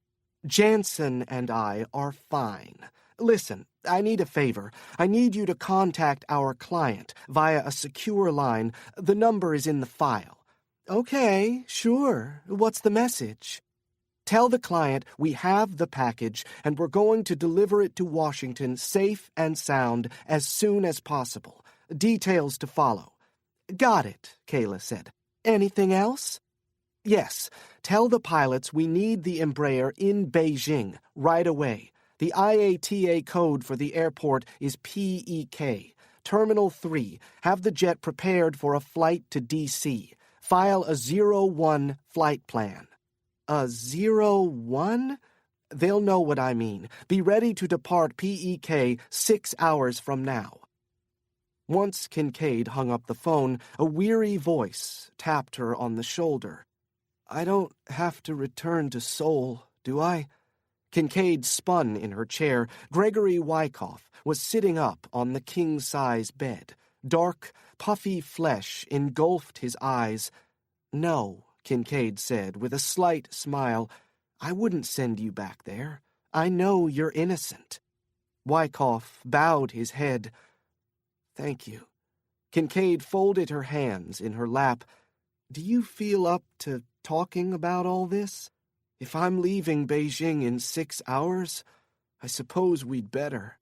Janson and I are fine. Listen, I need a favor. I need you to contact our client via a secure line. The number is in the file. Okay, sure. What's the message? Tell the client we have the package and we're going to deliver it to Washington safe and sound as soon as possible. Details to follow. Got it, Kayla said. Anything else? Yes. Tell the pilots we need the Embraer in Beijing right away. The IATA code for the airport is PEK. Terminal 3. Have the jet prepared for a flight to D.C. File a 01 flight plan. A 01? They'll know what I mean. Be ready to depart PEK 6 hours from now. Once Kincaid hung up the phone, a weary voice tapped her on the shoulder. I don't have to return to Seoul, do I? Kincaid spun in her chair. Gregory Wyckoff was sitting up on the king-size bed. Dark, puffy flesh engulfed his eyes. No, Kincaid said with a slight smile. I wouldn't send you back there. I know you're innocent. Wyckoff bowed his head. Thank you. Kincaid folded her hands in her lap. Do you feel up to talking about all this? If I'm leaving Beijing in 6 hours, I suppose we'd better.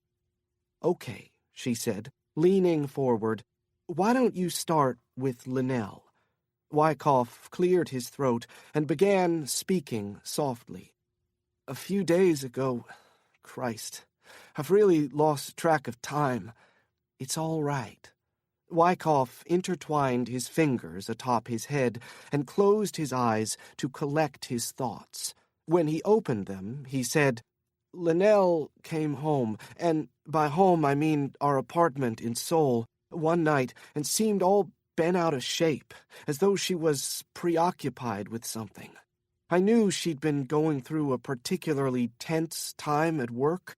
Okay, she said, leaning forward. Why don't you start with Lynell? Wyckoff cleared his throat and began speaking softly. A few days ago, Christ, I've really lost track of time. It's all right. Wyckoff intertwined his fingers atop his head and closed his eyes to collect his thoughts. When he opened them, he said, "Lynell came home, and by home I mean our apartment in Seoul, one night, and seemed all bent out of shape, as though she was preoccupied with something. I knew she'd been going through a particularly tense time at work.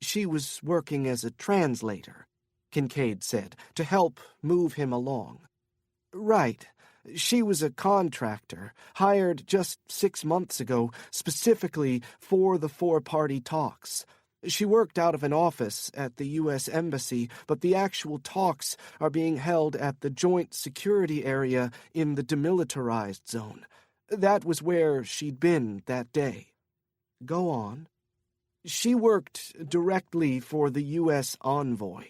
She was working as a translator," Kincaid said, to help move him along. "Right. She was a contractor, hired just 6 months ago, specifically for the four-party talks. She worked out of an office at the U.S. Embassy, but the actual talks are being held at the joint security area in the demilitarized zone. That was where she'd been that day." "Go on." "She worked directly for the U.S. envoy.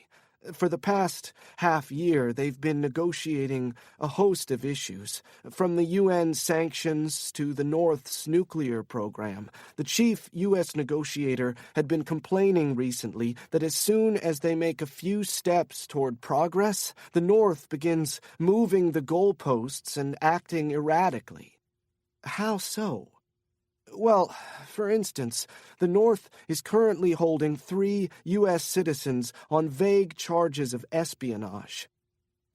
For the past half-year, they've been negotiating a host of issues, from the UN sanctions to the North's nuclear program. The chief U.S. negotiator had been complaining recently that as soon as they make a few steps toward progress, the North begins moving the goalposts and acting erratically." "How so?" "Well, for instance, the North is currently holding 3 U.S. citizens on vague charges of espionage.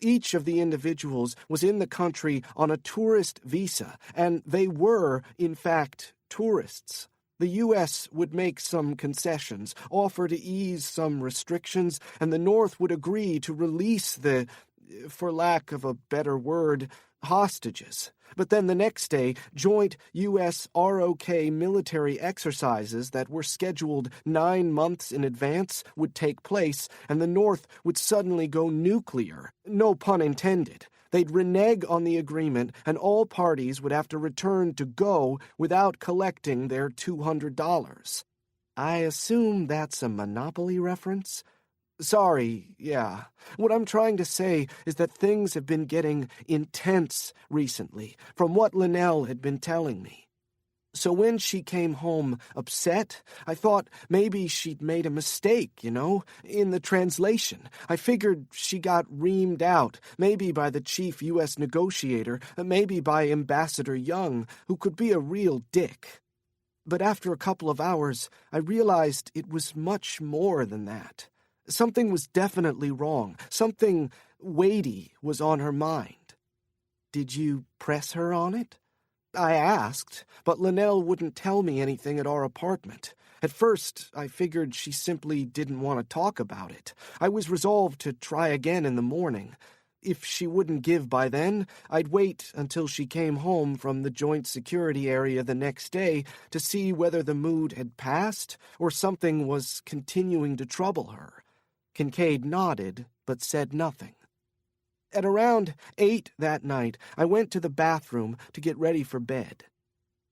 Each of the individuals was in the country on a tourist visa, and they were, in fact, tourists. The U.S. would make some concessions, offer to ease some restrictions, and the North would agree to release the, for lack of a better word, hostages. But then the next day, joint U.S. ROK military exercises that were scheduled 9 months in advance would take place, and the North would suddenly go nuclear. No pun intended. They'd renege on the agreement, and all parties would have to return to go without collecting their $200. I assume that's a Monopoly reference? Sorry, yeah. What I'm trying to say is that things have been getting intense recently, from what Lynell had been telling me. So when she came home upset, I thought maybe she'd made a mistake, in the translation. I figured she got reamed out, maybe by the chief U.S. negotiator, maybe by Ambassador Young, who could be a real dick. But after a couple of hours, I realized it was much more than that. Something was definitely wrong. Something weighty was on her mind." "Did you press her on it?" "I asked, but Lynell wouldn't tell me anything at our apartment. At first, I figured she simply didn't want to talk about it. I was resolved to try again in the morning. If she wouldn't give by then, I'd wait until she came home from the joint security area the next day to see whether the mood had passed or something was continuing to trouble her." Kincaid nodded, but said nothing. "At around 8 that night, I went to the bathroom to get ready for bed.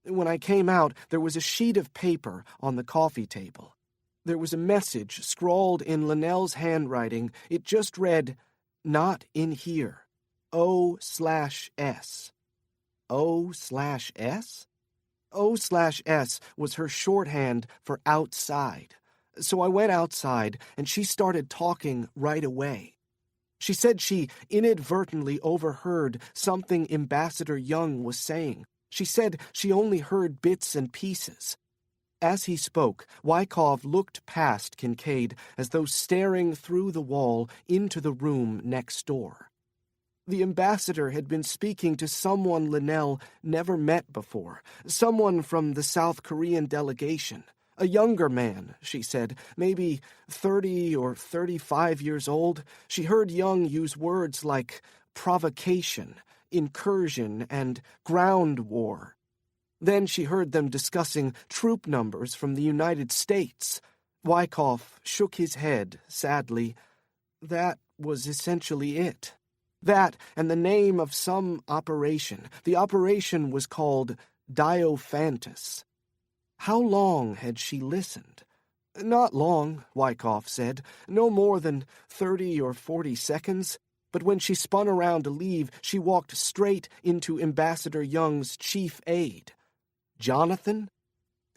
When I came out, there was a sheet of paper on the coffee table. There was a message scrawled in Lynell's handwriting. It just read, 'Not in here. O/S. O/S? O/S was her shorthand for outside. So I went outside, and she started talking right away. She said she inadvertently overheard something Ambassador Young was saying. She said she only heard bits and pieces." As he spoke, Wyckoff looked past Kincaid as though staring through the wall into the room next door. The ambassador had been speaking to someone Lynell never met before, someone from the South Korean delegation. A younger man, she said, maybe 30 or 35 years old. She heard Young use words like provocation, incursion, and ground war. Then she heard them discussing troop numbers from the United States. Wyckoff shook his head sadly. That was essentially it. That and the name of some operation. The operation was called Diophantus. How long had she listened? Not long, Wyckoff said. No more than 30 or 40 seconds. But when she spun around to leave, she walked straight into Ambassador Young's chief aide. Jonathan?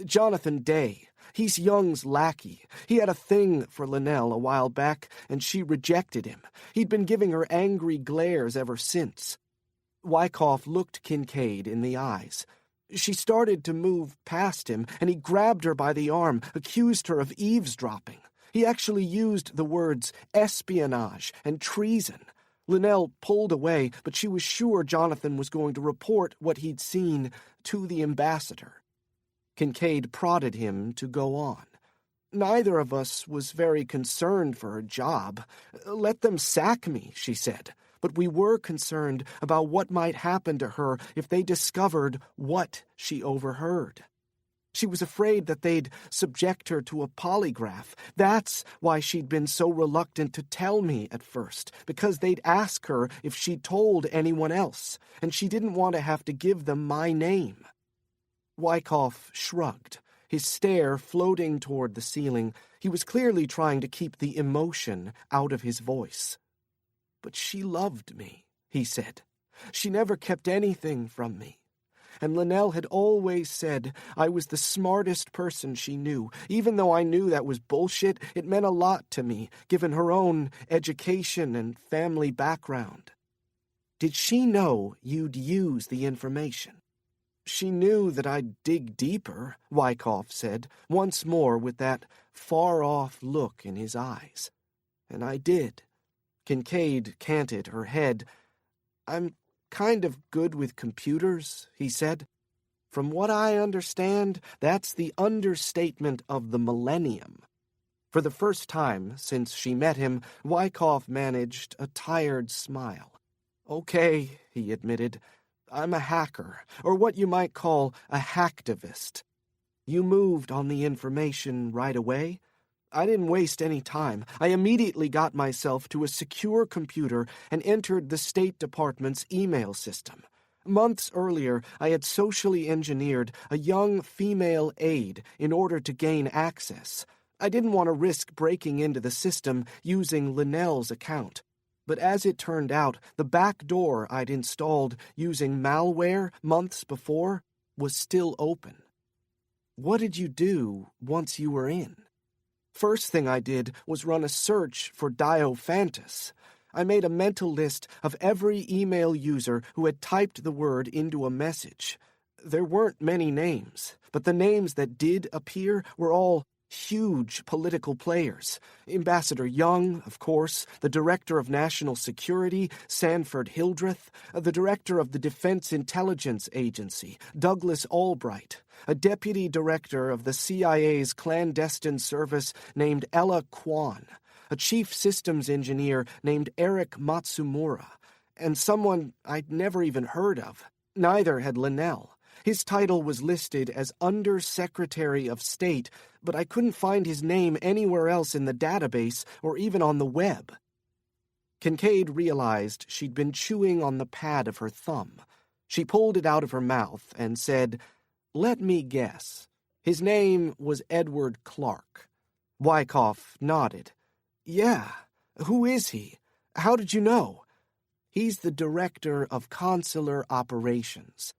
Jonathan Day. He's Young's lackey. He had a thing for Lynell a while back, and she rejected him. He'd been giving her angry glares ever since. Wyckoff looked Kincaid in the eyes. She started to move past him, and he grabbed her by the arm, accused her of eavesdropping. He actually used the words espionage and treason. Lynell pulled away, but she was sure Jonathan was going to report what he'd seen to the ambassador. Kincaid prodded him to go on. Neither of us was very concerned for her job. Let them sack me, she said. But we were concerned about what might happen to her if they discovered what she overheard. She was afraid that they'd subject her to a polygraph. That's why she'd been so reluctant to tell me at first, because they'd ask her if she'd told anyone else, and she didn't want to have to give them my name. Wyckoff shrugged, his stare floating toward the ceiling. He was clearly trying to keep the emotion out of his voice. "But she loved me," he said. "She never kept anything from me. And Lynell had always said I was the smartest person she knew. Even though I knew that was bullshit, it meant a lot to me, given her own education and family background." "Did she know you'd use the information?" "She knew that I'd dig deeper," Wyckoff said, once more with that far-off look in his eyes. "And I did." Kincaid canted her head. "I'm kind of good with computers," he said. "From what I understand, that's the understatement of the millennium." For the first time since she met him, Wyckoff managed a tired smile. "Okay," he admitted. "I'm a hacker, or what you might call a hacktivist." "You moved on the information right away?" "I didn't waste any time. I immediately got myself to a secure computer and entered the State Department's email system. Months earlier, I had socially engineered a young female aide in order to gain access. I didn't want to risk breaking into the system using Lynell's account. But as it turned out, the back door I'd installed using malware months before was still open." "What did you do once you were in?" "First thing I did was run a search for Diophantus. I made a mental list of every email user who had typed the word into a message. There weren't many names, but the names that did appear were all huge political players. Ambassador Young, of course, the Director of National Security, Sanford Hildreth, the Director of the Defense Intelligence Agency, Douglas Albright, a Deputy Director of the CIA's clandestine service named Ella Kwan, a Chief Systems Engineer named Eric Matsumura, and someone I'd never even heard of. Neither had Lynell. His title was listed as Under Secretary of State, but I couldn't find his name anywhere else in the database or even on the web. Kincaid realized she'd been chewing on the pad of her thumb. She pulled it out of her mouth and said, "Let me guess. His name was Edward Clark." Wyckoff nodded. "Yeah. Who is he? How did you know?" "He's the Director of Consular Operations."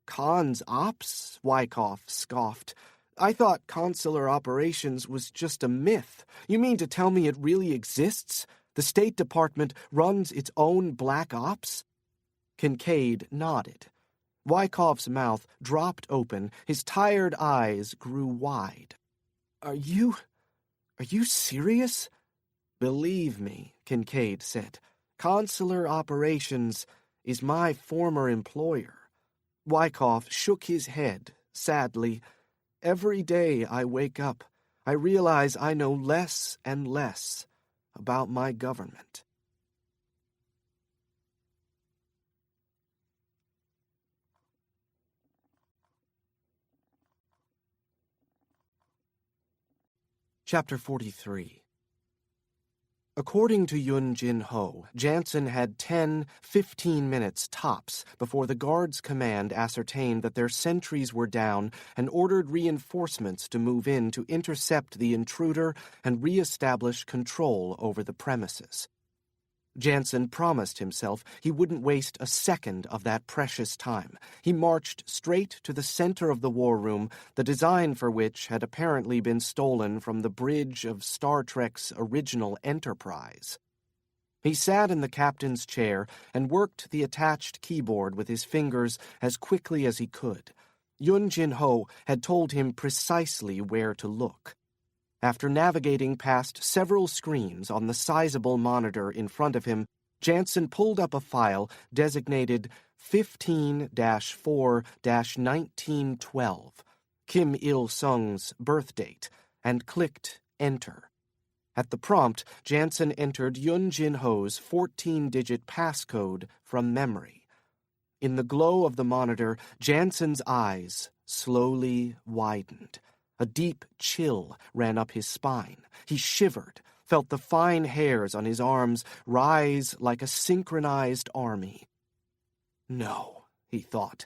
"Cons Ops?" Wyckoff scoffed. "I thought consular operations was just a myth. You mean to tell me it really exists? The State Department runs its own black ops?" Kincaid nodded. Wyckoff's mouth dropped open. His tired eyes grew wide. Are you serious?" "Believe me," Kincaid said. "Consular operations is my former employer." Wyckoff shook his head, sadly. "Every day I wake up, I realize I know less and less about my government." Chapter 43. According to Yun Jin Ho, Janson had 15 minutes tops before the guard's command ascertained that their sentries were down and ordered reinforcements to move in to intercept the intruder and re-establish control over the premises. Janson promised himself he wouldn't waste a second of that precious time. He marched straight to the center of the war room, the design for which had apparently been stolen from the bridge of Star Trek's original Enterprise. He sat in the captain's chair and worked the attached keyboard with his fingers as quickly as he could. Yun Jin-ho had told him precisely where to look. After navigating past several screens on the sizable monitor in front of him, Janson pulled up a file designated 15-4-1912, Kim Il-sung's birth date, and clicked Enter. At the prompt, Janson entered Yun Jin-ho's 14-digit passcode from memory. In the glow of the monitor, Janson's eyes slowly widened. A deep chill ran up his spine. He shivered, felt the fine hairs on his arms rise like a synchronized army. No, he thought.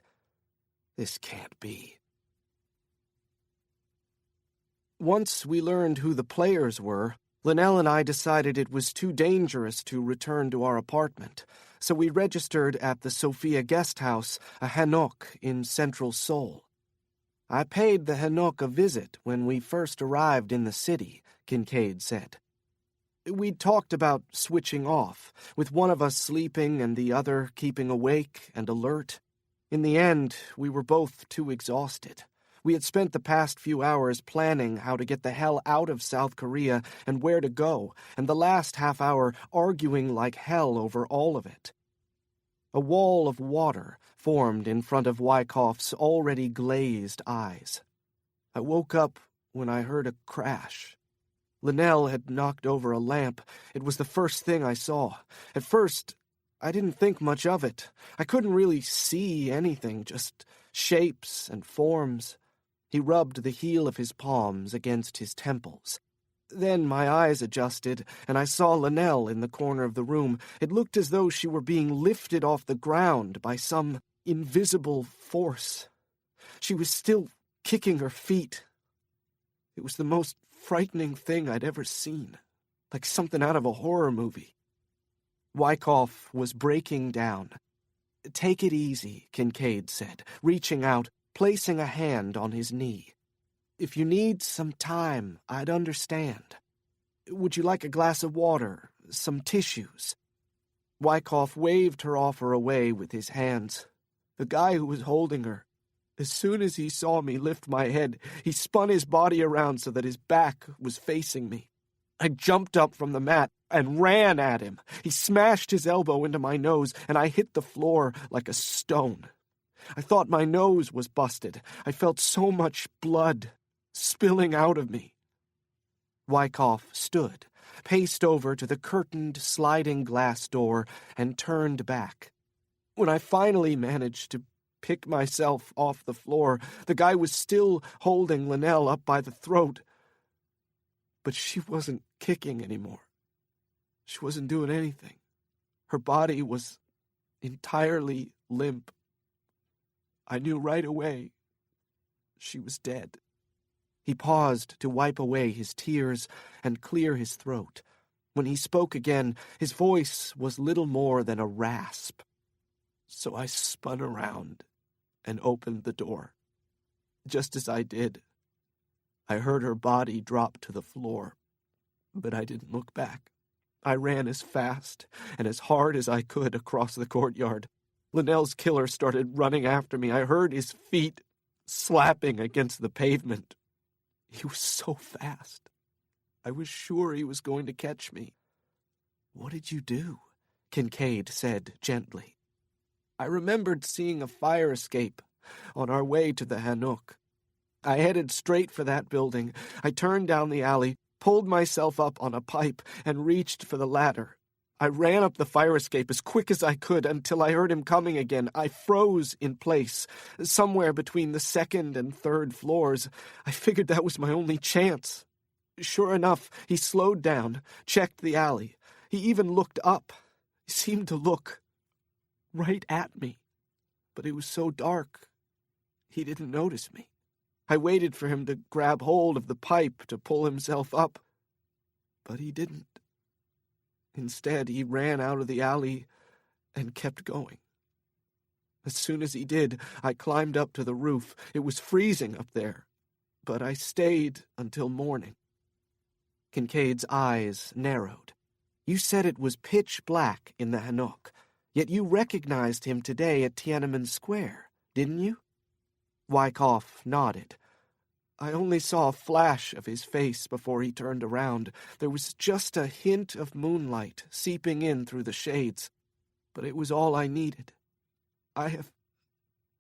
This can't be. Once we learned who the players were, Lynell and I decided it was too dangerous to return to our apartment, so we registered at the Sophia Guest House, a hanok in central Seoul. I paid the hanok a visit when we first arrived in the city, Kincaid said. We'd talked about switching off, with one of us sleeping and the other keeping awake and alert. In the end, we were both too exhausted. We had spent the past few hours planning how to get the hell out of South Korea and where to go, and the last half hour arguing like hell over all of it. A wall of water formed in front of Wyckoff's already glazed eyes. I woke up when I heard a crash. Lynell had knocked over a lamp. It was the first thing I saw. At first, I didn't think much of it. I couldn't really see anything, just shapes and forms. He rubbed the heel of his palms against his temples. Then my eyes adjusted, and I saw Lynell in the corner of the room. It looked as though she were being lifted off the ground by some invisible force. She was still kicking her feet. It was the most frightening thing I'd ever seen, like something out of a horror movie. Wyckoff was breaking down. "Take it easy," Kincaid said, reaching out, placing a hand on his knee. "If you need some time, I'd understand. Would you like a glass of water, some tissues?" Wyckoff waved her offer away with his hands. The guy who was holding her, as soon as he saw me lift my head, he spun his body around so that his back was facing me. I jumped up from the mat and ran at him. He smashed his elbow into my nose, and I hit the floor like a stone. I thought my nose was busted. I felt so much blood spilling out of me. Wyckoff stood, paced over to the curtained sliding glass door, and turned back. When I finally managed to pick myself off the floor, the guy was still holding Lynell up by the throat. But she wasn't kicking anymore. She wasn't doing anything. Her body was entirely limp. I knew right away she was dead. He paused to wipe away his tears and clear his throat. When he spoke again, his voice was little more than a rasp. So I spun around and opened the door. Just as I did, I heard her body drop to the floor, but I didn't look back. I ran as fast and as hard as I could across the courtyard. Lynell's killer started running after me. I heard his feet slapping against the pavement. He was so fast. I was sure he was going to catch me. "What did you do?" Kincaid said gently. "I remembered seeing a fire escape on our way to the hanok. I headed straight for that building. I turned down the alley, pulled myself up on a pipe, and reached for the ladder. I ran up the fire escape as quick as I could until I heard him coming again. I froze in place, somewhere between the second and third floors. I figured that was my only chance. Sure enough, he slowed down, checked the alley. He even looked up. He seemed to look right at me. But it was so dark, he didn't notice me. I waited for him to grab hold of the pipe to pull himself up, but he didn't. Instead, he ran out of the alley and kept going. As soon as he did, I climbed up to the roof. It was freezing up there, but I stayed until morning." Kincaid's eyes narrowed. "You said it was pitch black in the Hanok, yet you recognized him today at Tiananmen Square, didn't you?" Wyckoff nodded. "I only saw a flash of his face before he turned around. There was just a hint of moonlight seeping in through the shades, but it was all I needed.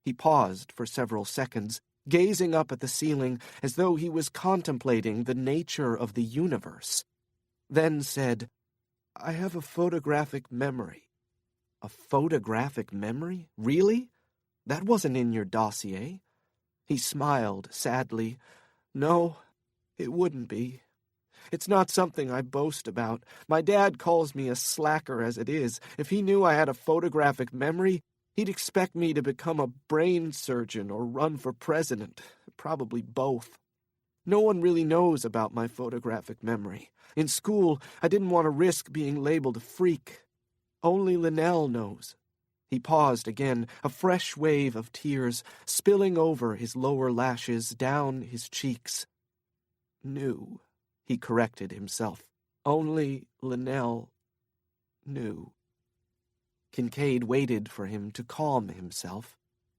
He paused for several seconds, gazing up at the ceiling as though he was contemplating the nature of the universe, then said, "I have a photographic memory." "A photographic memory? Really? That wasn't in your dossier." He smiled sadly. "No, it wouldn't be. It's not something I boast about. My dad calls me a slacker as it is. If he knew I had a photographic memory, he'd expect me to become a brain surgeon or run for president. Probably both. No one really knows about my photographic memory. In school, I didn't want to risk being labeled a freak. Only Lynell knows." He paused again, a fresh wave of tears spilling over his lower lashes, down his cheeks. "Knew," he corrected himself. "Only Lynell knew." Kincaid waited for him to calm himself.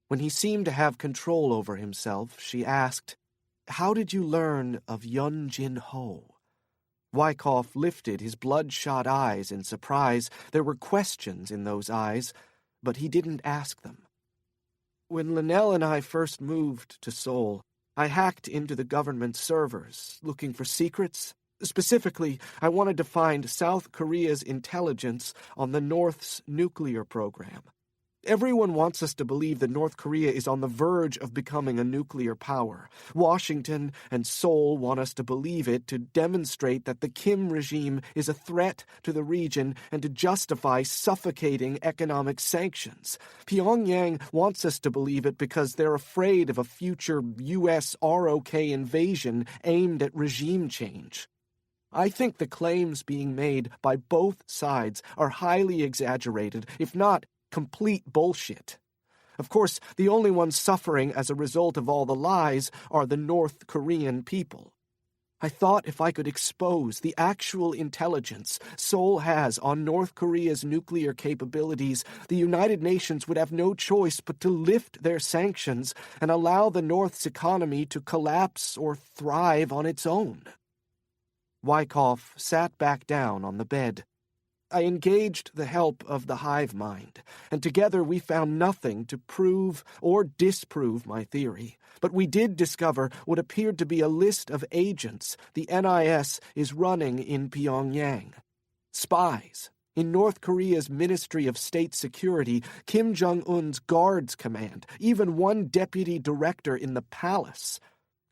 When he seemed to have control over himself, she asked, "How did you learn of Yun Jin Ho?" Wyckoff lifted his bloodshot eyes in surprise. There were questions in those eyes, but he didn't ask them. "When Lynell and I first moved to Seoul, I hacked into the government servers, looking for secrets. Specifically, I wanted to find South Korea's intelligence on the North's nuclear program. Everyone wants us to believe that North Korea is on the verge of becoming a nuclear power. Washington and Seoul want us to believe it to demonstrate that the Kim regime is a threat to the region and to justify suffocating economic sanctions. Pyongyang wants us to believe it because they're afraid of a future U.S. ROK invasion aimed at regime change. I think the claims being made by both sides are highly exaggerated, if not complete bullshit. Of course, the only ones suffering as a result of all the lies are the North Korean people. I thought if I could expose the actual intelligence Seoul has on North Korea's nuclear capabilities, the United Nations would have no choice but to lift their sanctions and allow the North's economy to collapse or thrive on its own." Wyckoff sat back down on the bed. "I engaged the help of the hive mind, and together we found nothing to prove or disprove my theory. But we did discover what appeared to be a list of agents the NIS is running in Pyongyang. Spies. In North Korea's Ministry of State Security, Kim Jong-un's Guards Command, even one deputy director in the palace."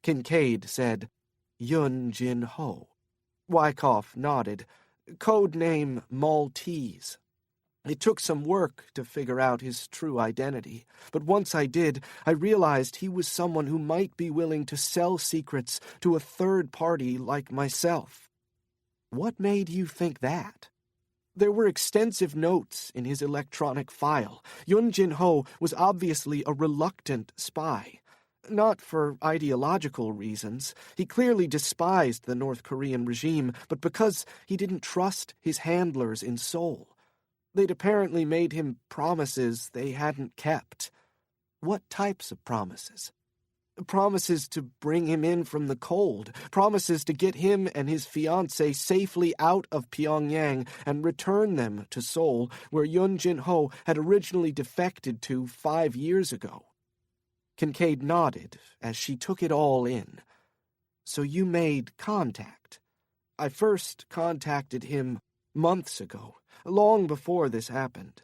Kincaid said, "Yun Jin Ho." Wyckoff nodded. "Code name Maltese. It took some work to figure out his true identity, but once I did, I realized he was someone who might be willing to sell secrets to a third party like myself." "What made you think that?" "There were extensive notes in his electronic file. Yun Jin Ho was obviously a reluctant spy. Not for ideological reasons. He clearly despised the North Korean regime, but because he didn't trust his handlers in Seoul. They'd apparently made him promises they hadn't kept." "What types of promises?" "Promises to bring him in from the cold. Promises to get him and his fiancée safely out of Pyongyang and return them to Seoul, where Yun Jin Ho had originally defected to 5 years ago." Kincaid nodded as she took it all in. "So you made contact." "I first contacted him months ago, long before this happened.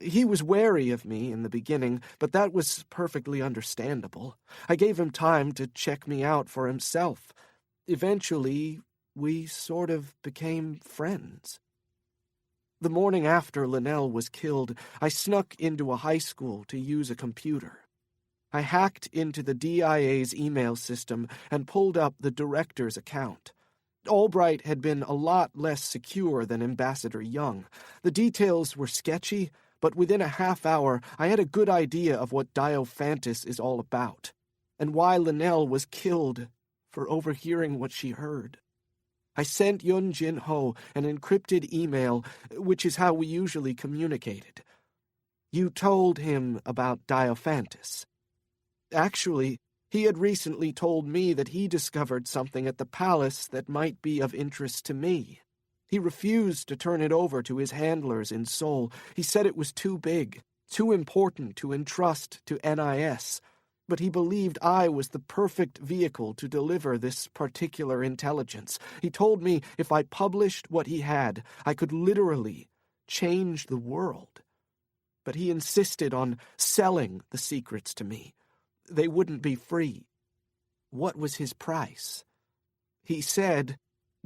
He was wary of me in the beginning, but that was perfectly understandable. I gave him time to check me out for himself. Eventually, we sort of became friends. The morning after Lynell was killed, I snuck into a high school to use a computer. I hacked into the DIA's email system and pulled up the director's account. Albright had been a lot less secure than Ambassador Young. The details were sketchy, but within a half hour I had a good idea of what Diophantus is all about, and why Lynell was killed for overhearing what she heard. I sent Yun Jin Ho an encrypted email, which is how we usually communicated. You told him about Diophantus. Actually, he had recently told me that he discovered something at the palace that might be of interest to me. He refused to turn it over to his handlers in Seoul. He said it was too big, too important to entrust to NIS, but he believed I was the perfect vehicle to deliver this particular intelligence. He told me if I published what he had, I could literally change the world. But he insisted on selling the secrets to me. They wouldn't be free. What was his price? He said,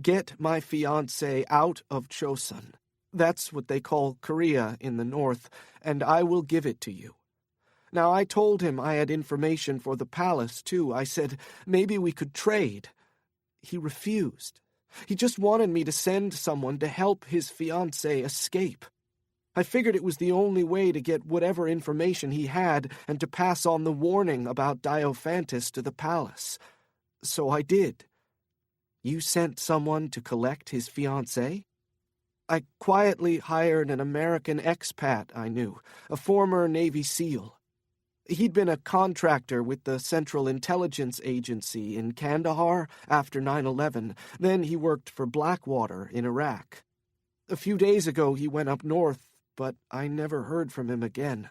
"Get my fiancé out of Chosun. That's what they call Korea in the north, and I will give it to you." Now, I told him I had information for the palace, too. I said, maybe we could trade. He refused. He just wanted me to send someone to help his fiancée escape. I figured it was the only way to get whatever information he had and to pass on the warning about Diophantus to the palace. So I did. You sent someone to collect his fiancée? I quietly hired an American expat I knew, a former Navy SEAL. He'd been a contractor with the Central Intelligence Agency in Kandahar after 9/11. Then he worked for Blackwater in Iraq. A few days ago he went up north, but I never heard from him again.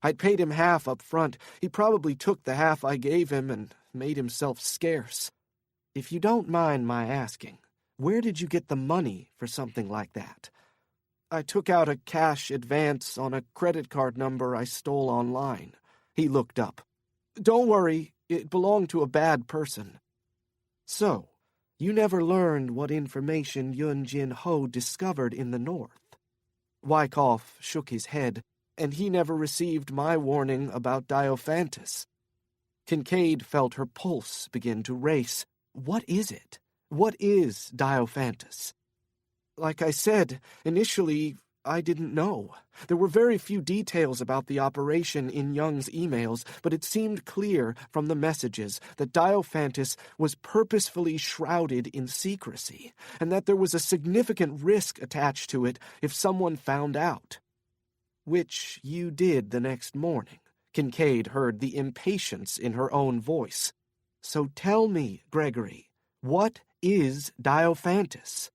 I'd paid him half up front. He probably took the half I gave him and made himself scarce. If you don't mind my asking, where did you get the money for something like that? I took out a cash advance on a credit card number I stole online. He looked up. Don't worry, it belonged to a bad person. So, you never learned what information Yun Jin Ho discovered in the north. Wyckoff shook his head, and he never received my warning about Diophantus. Kincaid felt her pulse begin to race. What is it? What is Diophantus? Like I said, initially, I didn't know. There were very few details about the operation in Young's emails, but it seemed clear from the messages that Diophantus was purposefully shrouded in secrecy, and that there was a significant risk attached to it if someone found out. Which you did the next morning. Kincaid heard the impatience in her own voice. So tell me, Gregory, what is Diophantus?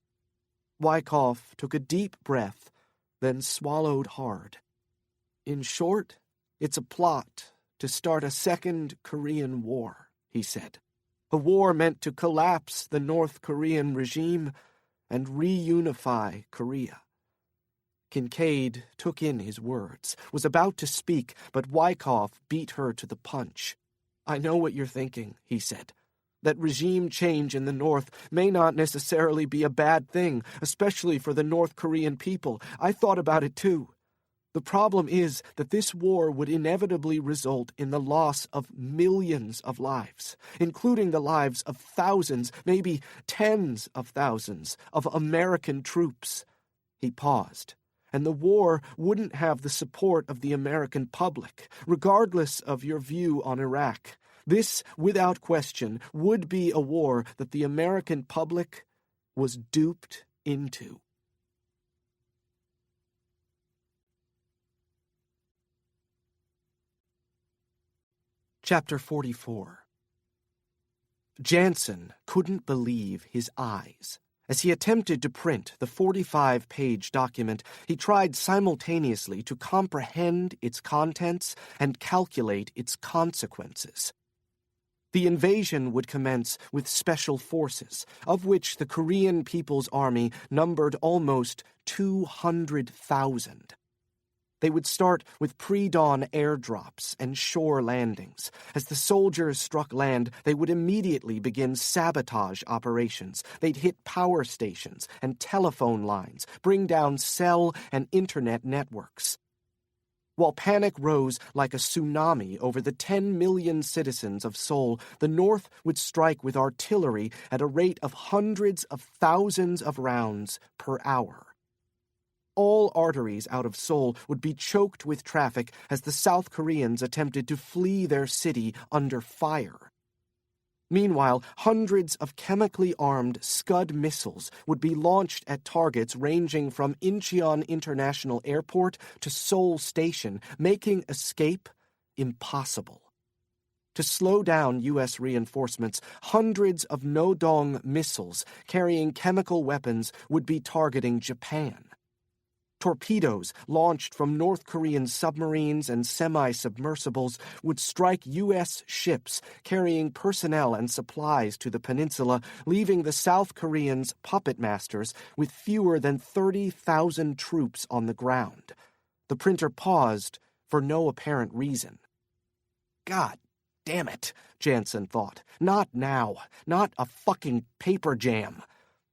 Wyckoff took a deep breath, then swallowed hard. In short, it's a plot to start a second Korean war, he said. A war meant to collapse the North Korean regime and reunify Korea. Kincaid took in his words, was about to speak, but Wyckoff beat her to the punch. I know what you're thinking, he said. That regime change in the North may not necessarily be a bad thing, especially for the North Korean people. I thought about it too. The problem is that this war would inevitably result in the loss of millions of lives, including the lives of thousands, maybe tens of thousands, of American troops. He paused. And the war wouldn't have the support of the American public, regardless of your view on Iraq. This, without question, would be a war that the American public was duped into. Chapter 44. Janson couldn't believe his eyes. As he attempted to print the 45-page document, he tried simultaneously to comprehend its contents and calculate its consequences. The invasion would commence with special forces, of which the Korean People's Army numbered almost 200,000. They would start with pre-dawn airdrops and shore landings. As the soldiers struck land, they would immediately begin sabotage operations. They'd hit power stations and telephone lines, bring down cell and internet networks. While panic rose like a tsunami over the 10 million citizens of Seoul, the North would strike with artillery at a rate of hundreds of thousands of rounds per hour. All arteries out of Seoul would be choked with traffic as the South Koreans attempted to flee their city under fire. Meanwhile, hundreds of chemically armed Scud missiles would be launched at targets ranging from Incheon International Airport to Seoul Station, making escape impossible. To slow down U.S. reinforcements, hundreds of Nodong missiles carrying chemical weapons would be targeting Japan. Torpedoes launched from North Korean submarines and semi-submersibles would strike U.S. ships carrying personnel and supplies to the peninsula, leaving the South Koreans' puppet masters with fewer than 30,000 troops on the ground. The printer paused for no apparent reason. God damn it, Janson thought. Not now. Not a fucking paper jam.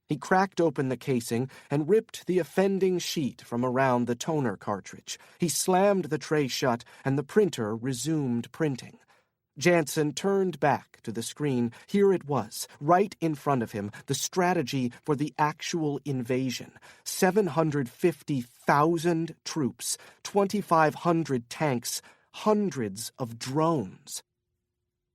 He cracked open the casing and ripped the offending sheet from around the toner cartridge. He slammed the tray shut, and the printer resumed printing. Janson turned back to the screen. Here it was, right in front of him, the strategy for the actual invasion. 750,000 troops, 2,500 tanks, hundreds of drones.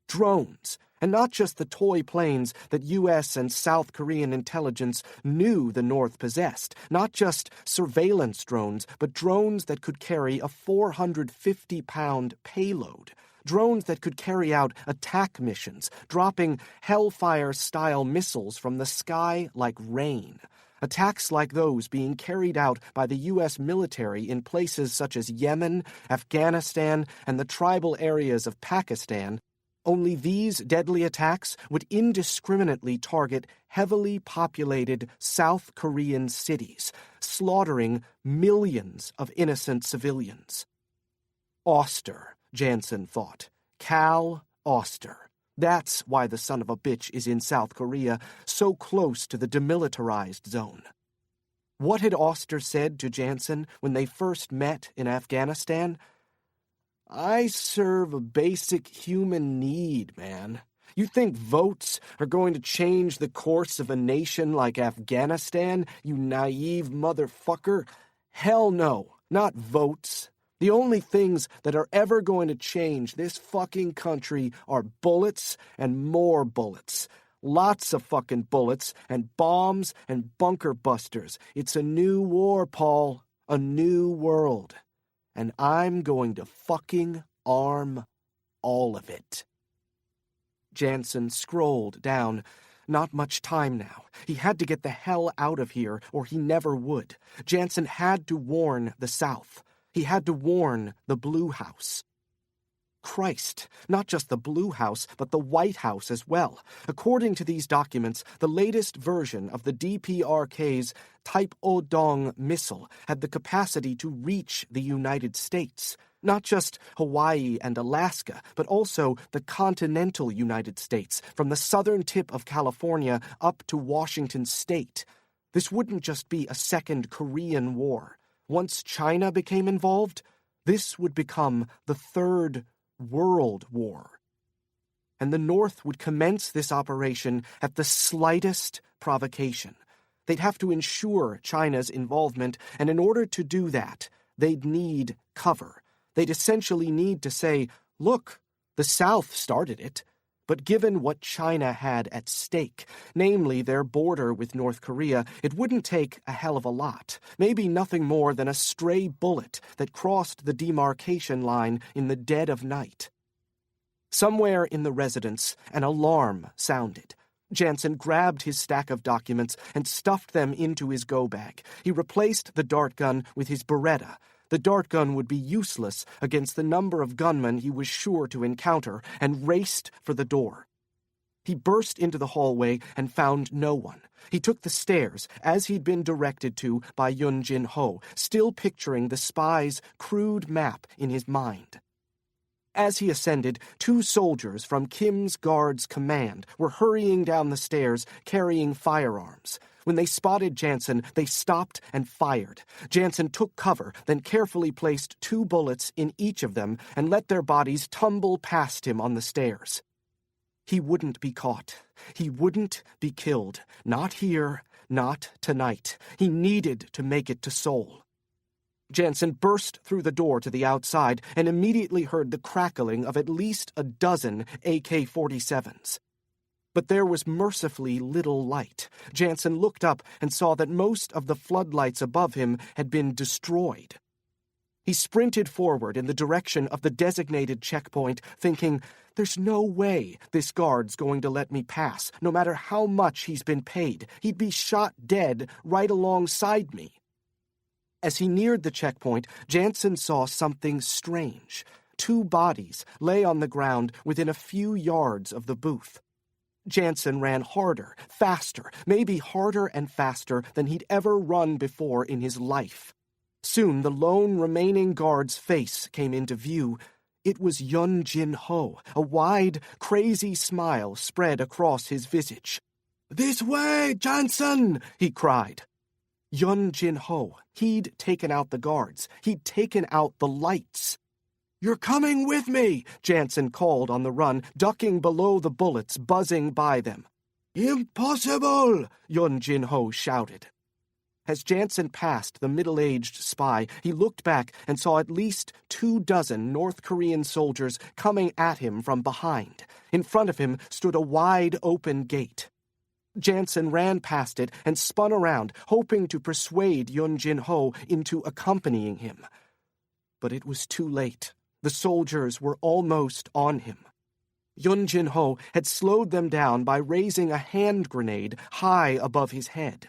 Drones. And not just the toy planes that U.S. and South Korean intelligence knew the North possessed, not just surveillance drones, but drones that could carry a 450-pound payload, drones that could carry out attack missions, dropping Hellfire-style missiles from the sky like rain. Attacks like those being carried out by the U.S. military in places such as Yemen, Afghanistan, and the tribal areas of Pakistan. Only these deadly attacks would indiscriminately target heavily populated South Korean cities, slaughtering millions of innocent civilians. Auster, Janson thought. Cal Auster. That's why the son of a bitch is in South Korea, so close to the demilitarized zone. What had Auster said to Janson when they first met in Afghanistan? I serve a basic human need, man. You think votes are going to change the course of a nation like Afghanistan, you naive motherfucker? Hell no, not votes. The only things that are ever going to change this fucking country are bullets and more bullets. Lots of fucking bullets and bombs and bunker busters. It's a new war, Paul. A new world. And I'm going to fucking arm all of it. Janson scrolled down. Not much time now. He had to get the hell out of here, or he never would. Janson had to warn the South. He had to warn the Blue House. Christ, not just the Blue House, but the White House as well. According to these documents, the latest version of the DPRK's Type O-Dong missile had the capacity to reach the United States. Not just Hawaii and Alaska, but also the continental United States, from the southern tip of California up to Washington State. This wouldn't just be a second Korean War. Once China became involved, this would become the Third World War. And the North would commence this operation at the slightest provocation. They'd have to ensure China's involvement, and in order to do that, they'd need cover. They'd essentially need to say, look, the South started it. But given what China had at stake, namely their border with North Korea, it wouldn't take a hell of a lot, maybe nothing more than a stray bullet that crossed the demarcation line in the dead of night. Somewhere in the residence, an alarm sounded. Janson grabbed his stack of documents and stuffed them into his go-bag. He replaced the dart gun with his Beretta. The dart gun would be useless against the number of gunmen he was sure to encounter, and raced for the door. He burst into the hallway and found no one. He took the stairs, as he'd been directed to by Yun Jin-ho, still picturing the spy's crude map in his mind. As he ascended, 2 soldiers from Kim's Guard's command were hurrying down the stairs carrying firearms. When they spotted Janson, they stopped and fired. Janson took cover, then carefully placed 2 bullets in each of them and let their bodies tumble past him on the stairs. He wouldn't be caught. He wouldn't be killed. Not here, not tonight. He needed to make it to Seoul. Janson burst through the door to the outside and immediately heard the crackling of at least a dozen AK-47s. But there was mercifully little light. Janson looked up and saw that most of the floodlights above him had been destroyed. He sprinted forward in the direction of the designated checkpoint, thinking, "There's no way this guard's going to let me pass, no matter how much he's been paid. He'd be shot dead right alongside me." As he neared the checkpoint, Janson saw something strange. 2 bodies lay on the ground within a few yards of the booth. Janson ran harder, faster, maybe harder and faster than he'd ever run before in his life. Soon the lone remaining guard's face came into view. It was Yun Jin-ho. A wide, crazy smile spread across his visage. "This way, Janson!" he cried. Yun Jin-ho, he'd taken out the guards. He'd taken out the lights. "You're coming with me," Janson called on the run, ducking below the bullets buzzing by them. "Impossible!" Yun Jin-ho shouted. As Janson passed the middle-aged spy, he looked back and saw at least 24 North Korean soldiers coming at him from behind. In front of him stood a wide-open gate. Janson ran past it and spun around, hoping to persuade Yun Jin-ho into accompanying him. But it was too late. The soldiers were almost on him. Yun Jin-ho had slowed them down by raising a hand grenade high above his head.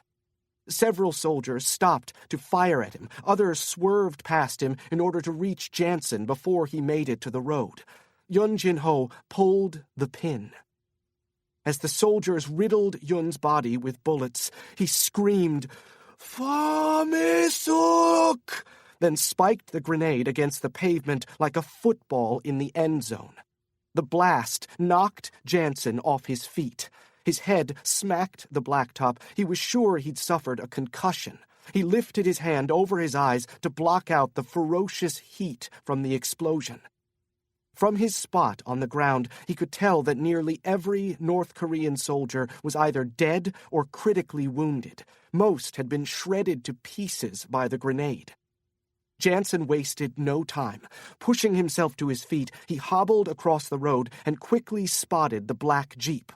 Several soldiers stopped to fire at him. Others swerved past him in order to reach Janson before he made it to the road. Yun Jin-ho pulled the pin. As the soldiers riddled Yun's body with bullets, he screamed, "Famisuk!" then spiked the grenade against the pavement like a football in the end zone. The blast knocked Janson off his feet. His head smacked the blacktop. He was sure he'd suffered a concussion. He lifted his hand over his eyes to block out the ferocious heat from the explosion. From his spot on the ground, he could tell that nearly every North Korean soldier was either dead or critically wounded. Most had been shredded to pieces by the grenade. Janson wasted no time. Pushing himself to his feet, he hobbled across the road and quickly spotted the black jeep.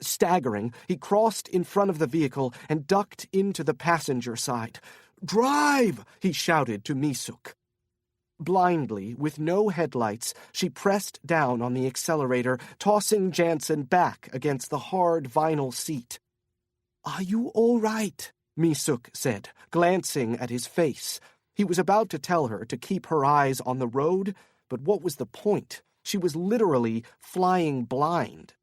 Staggering, he crossed in front of the vehicle and ducked into the passenger side. "Drive!" he shouted to Misuk. Blindly, with no headlights, she pressed down on the accelerator, tossing Janson back against the hard vinyl seat. "Are you all right?" Misuk said, glancing at his face. He was about to tell her to keep her eyes on the road, but what was the point? She was literally flying blind.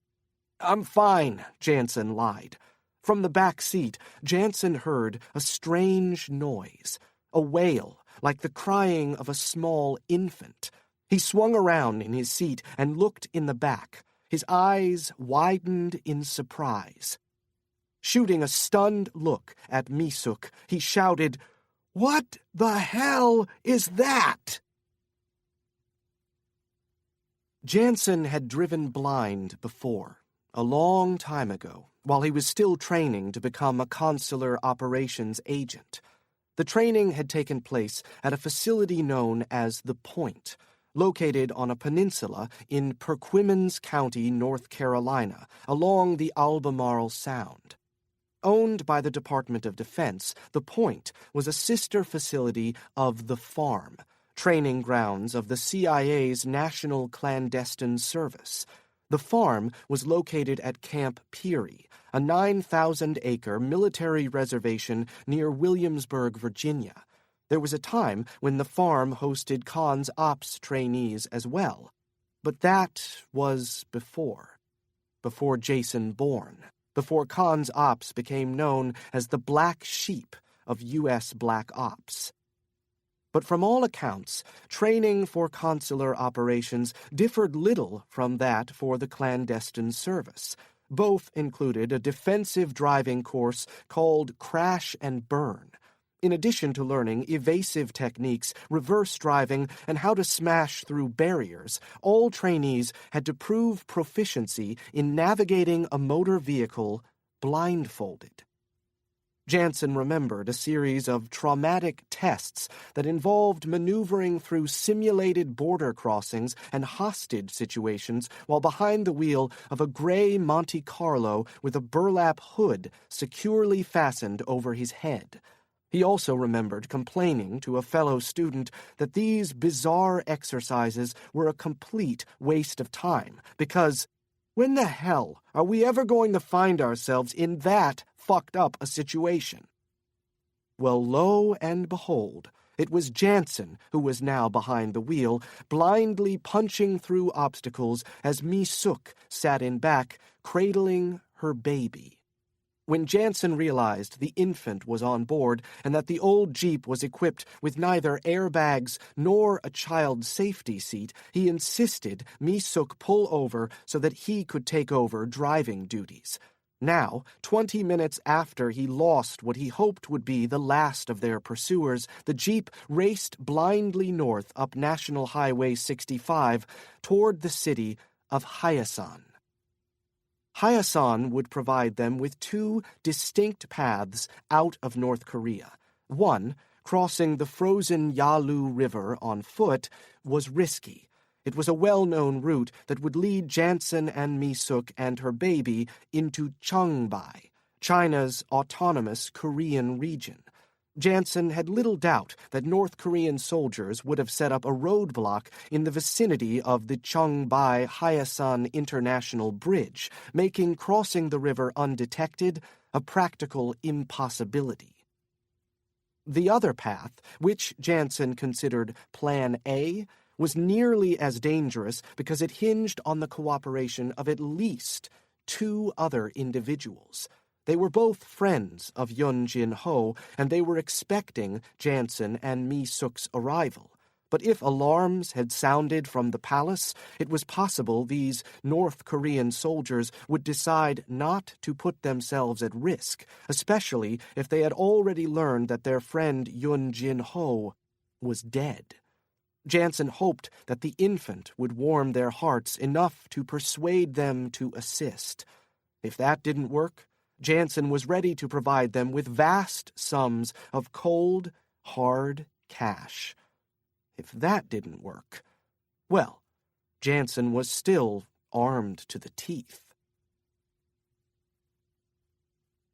"I'm fine," Janson lied. From the back seat, Janson heard a strange noise, a wail, like the crying of a small infant. He swung around in his seat and looked in the back. His eyes widened in surprise. Shooting a stunned look at Misuk, he shouted, "What the hell is that?" Janson had driven blind before, a long time ago, while he was still training to become a consular operations agent. The training had taken place at a facility known as The Point, located on a peninsula in Perquimans County, North Carolina, along the Albemarle Sound. Owned by the Department of Defense, The Point was a sister facility of The Farm, training grounds of the CIA's National Clandestine Service. The Farm was located at Camp Peary, a 9,000-acre military reservation near Williamsburg, Virginia. There was a time when the farm hosted Cons Ops trainees as well. But that was before Jason Bourne, before Cons Ops became known as the Black Sheep of U.S. Black Ops. But from all accounts, training for consular operations differed little from that for the clandestine service. Both included a defensive driving course called Crash and Burn. In addition to learning evasive techniques, reverse driving, and how to smash through barriers, all trainees had to prove proficiency in navigating a motor vehicle blindfolded. Janson remembered a series of traumatic tests that involved maneuvering through simulated border crossings and hostage situations while behind the wheel of a gray Monte Carlo with a burlap hood securely fastened over his head. He also remembered complaining to a fellow student that these bizarre exercises were a complete waste of time because, when the hell are we ever going to find ourselves in that fucked up a situation? Well, lo and behold, it was Janson who was now behind the wheel, blindly punching through obstacles as Mi-suk sat in back, cradling her baby. When Janson realized the infant was on board and that the old Jeep was equipped with neither airbags nor a child safety seat, he insisted Mi-suk pull over so that he could take over driving duties. Now, 20 minutes after he lost what he hoped would be the last of their pursuers, the Jeep raced blindly north up National Highway 65 toward the city of Hyesan. Hyesan would provide them with two distinct paths out of North Korea. One, crossing the frozen Yalu River on foot, was risky. It was a well-known route that would lead Janson and Mi-suk and her baby into Cheongbuk, China's autonomous Korean region. Janson had little doubt that North Korean soldiers would have set up a roadblock in the vicinity of the Cheongbuk-Hyesan International Bridge, making crossing the river undetected a practical impossibility. The other path, which Janson considered Plan A, was nearly as dangerous because it hinged on the cooperation of at least two other individuals. They were both friends of Yun Jin-ho, and they were expecting Janson and Mi-suk's arrival. But if alarms had sounded from the palace, it was possible these North Korean soldiers would decide not to put themselves at risk, especially if they had already learned that their friend Yun Jin-ho was dead. Janson hoped that the infant would warm their hearts enough to persuade them to assist. If that didn't work, Janson was ready to provide them with vast sums of cold, hard cash. If that didn't work, well, Janson was still armed to the teeth.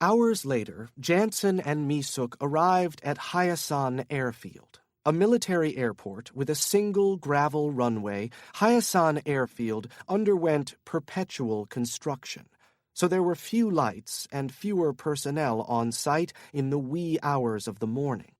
Hours later, Janson and Mi-suk arrived at Hyesan Airfield. A military airport with a single gravel runway, Hyesan Airfield underwent perpetual construction, so there were few lights and fewer personnel on site in the wee hours of the morning.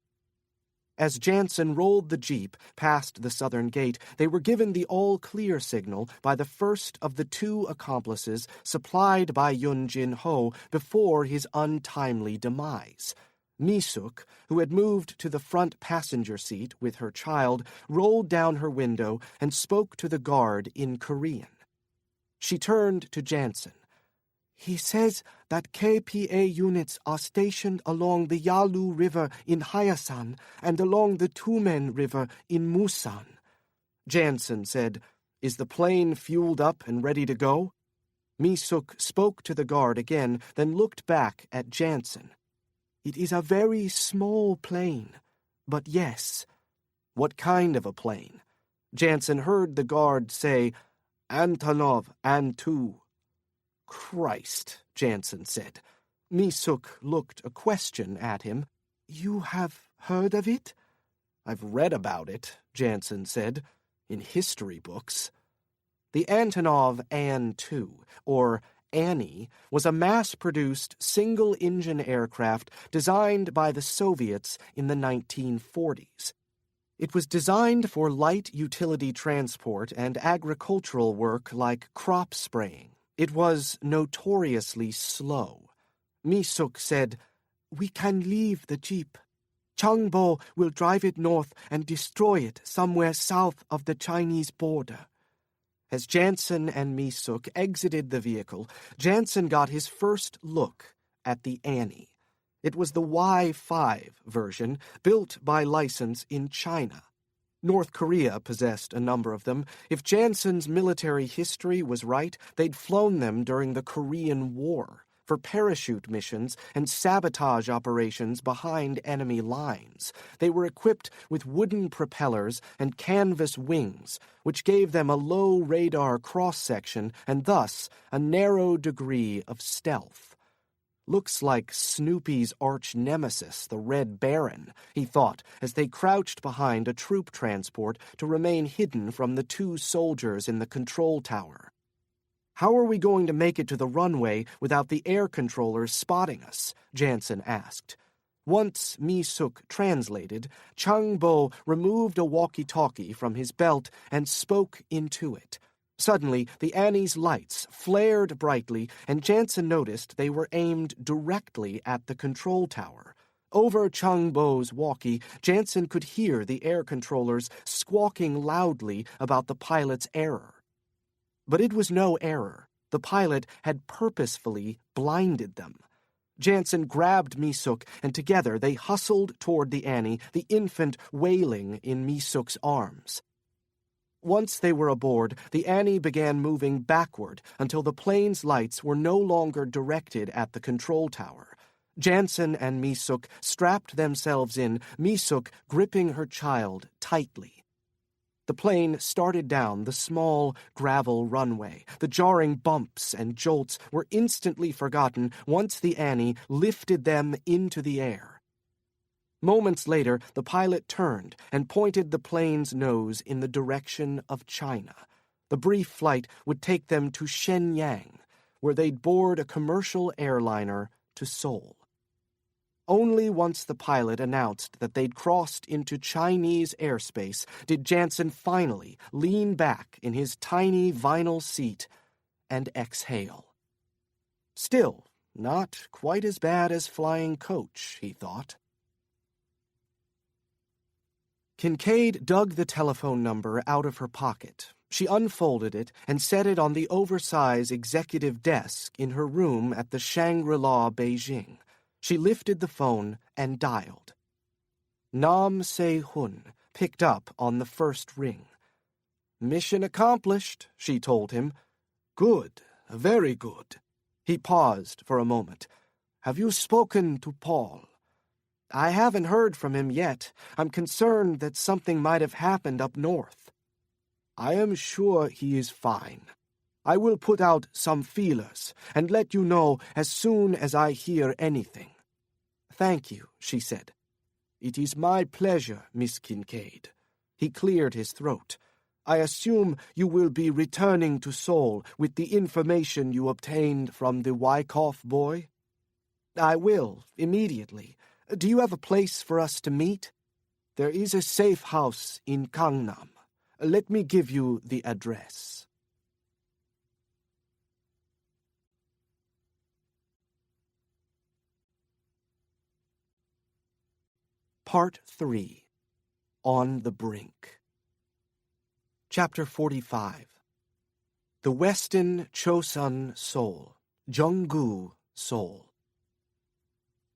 As Janson rolled the Jeep past the southern gate, they were given the all-clear signal by the first of the two accomplices supplied by Yun Jin-ho before his untimely demise. Mi-suk, who had moved to the front passenger seat with her child, rolled down her window and spoke to the guard in Korean. She turned to Janson. "He says that KPA units are stationed along the Yalu River in Hyesan and along the Tumen River in Musan." Janson said, "Is the plane fueled up and ready to go?" Mi-suk spoke to the guard again, then looked back at Janson. "It is a very small plane, but yes." "What kind of a plane?" Janson heard the guard say, "Antonov An-2." "Christ," Janson said. Mi-suk looked a question at him. "You have heard of it?" "I've read about it," Janson said, "in history books." The Antonov An-2, or Annie, was a mass-produced single-engine aircraft designed by the Soviets in the 1940s. It was designed for light utility transport and agricultural work like crop spraying. It was notoriously slow. Mi-suk said, "We can leave the Jeep. Changbo will drive it north and destroy it somewhere south of the Chinese border." As Janson and Misuk exited the vehicle, Janson got his first look at the Annie. It was the Y5 version, built by license in China. North Korea possessed a number of them. If Janson's military history was right, they'd flown them during the Korean War for parachute missions and sabotage operations behind enemy lines. They were equipped with wooden propellers and canvas wings, which gave them a low radar cross-section and thus a narrow degree of stealth. Looks like Snoopy's arch-nemesis, the Red Baron, he thought, as they crouched behind a troop transport to remain hidden from the two soldiers in the control tower. "How are we going to make it to the runway without the air controllers spotting us?" Janson asked. Once Misuk translated, Chang Bo removed a walkie-talkie from his belt and spoke into it. Suddenly, the Annie's lights flared brightly, and Janson noticed they were aimed directly at the control tower. Over Chang Bo's walkie, Janson could hear the air controllers squawking loudly about the pilot's error. But it was no error. The pilot had purposefully blinded them. Janson grabbed Misuk, and together they hustled toward the Annie, the infant wailing in Misuk's arms. Once they were aboard, the Annie began moving backward until the plane's lights were no longer directed at the control tower. Janson and Misuk strapped themselves in, Misuk gripping her child tightly. The plane started down the small gravel runway. The jarring bumps and jolts were instantly forgotten once the Annie lifted them into the air. Moments later, the pilot turned and pointed the plane's nose in the direction of China. The brief flight would take them to Shenyang, where they'd board a commercial airliner to Seoul. Only once the pilot announced that they'd crossed into Chinese airspace did Janson finally lean back in his tiny vinyl seat and exhale. Still, not quite as bad as flying coach, he thought. Kincaid dug the telephone number out of her pocket. She unfolded it and set it on the oversized executive desk in her room at the Shangri-La, Beijing. She lifted the phone and dialed. Nam Se-hun picked up on the first ring. "Mission accomplished," she told him. "Good, very good." He paused for a moment. "Have you spoken to Paul?" "I haven't heard from him yet. I'm concerned that something might have happened up north." "I am sure he is fine. I will put out some feelers and let you know as soon as I hear anything." "Thank you," she said. "It is my pleasure, Miss Kincaid." He cleared his throat. "I assume you will be returning to Seoul with the information you obtained from the Wyckoff boy?" "I will, immediately. Do you have a place for us to meet?" "There is a safe house in Gangnam. Let me give you the address." Part 3. On the Brink. Chapter 45. The Westin Chosun, Seoul. Junggu, Seoul.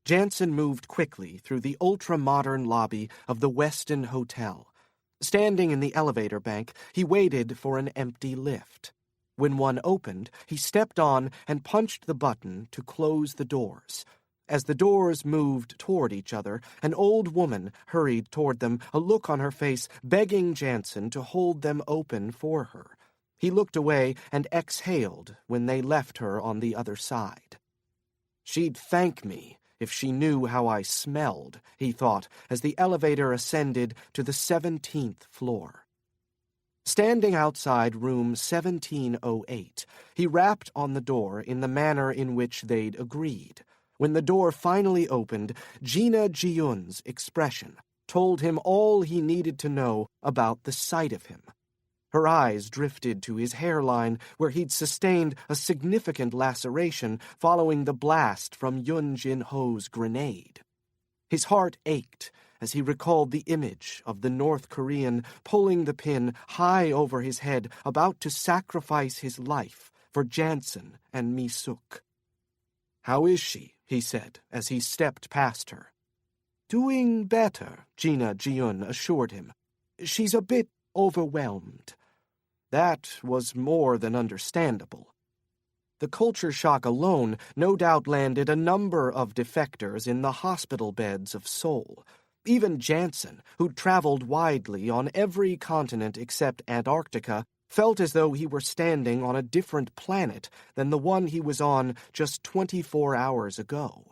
Janson moved quickly through the ultra-modern lobby of the Westin Hotel. Standing in the elevator bank, he waited for an empty lift. When one opened, he stepped on and punched the button to close the doors. As the doors moved toward each other, an old woman hurried toward them, a look on her face begging Janson to hold them open for her. He looked away and exhaled when they left her on the other side. "She'd thank me if she knew how I smelled," he thought, as the elevator ascended to the 17th floor. Standing outside room 1708, he rapped on the door in the manner in which they'd agreed. When the door finally opened, Gina Ji-yun's expression told him all he needed to know about the sight of him. Her eyes drifted to his hairline, where he'd sustained a significant laceration following the blast from Yun Jin-ho's grenade. His heart ached as he recalled the image of the North Korean pulling the pin high over his head, about to sacrifice his life for Janson and Mi-suk. "How is she?" he said as he stepped past her. "Doing better," Gina Jiun assured him. "She's a bit overwhelmed." That was more than understandable. The culture shock alone no doubt landed a number of defectors in the hospital beds of Seoul. Even Janson, who'd traveled widely on every continent except Antarctica, felt as though he were standing on a different planet than the one he was on just 24 hours ago.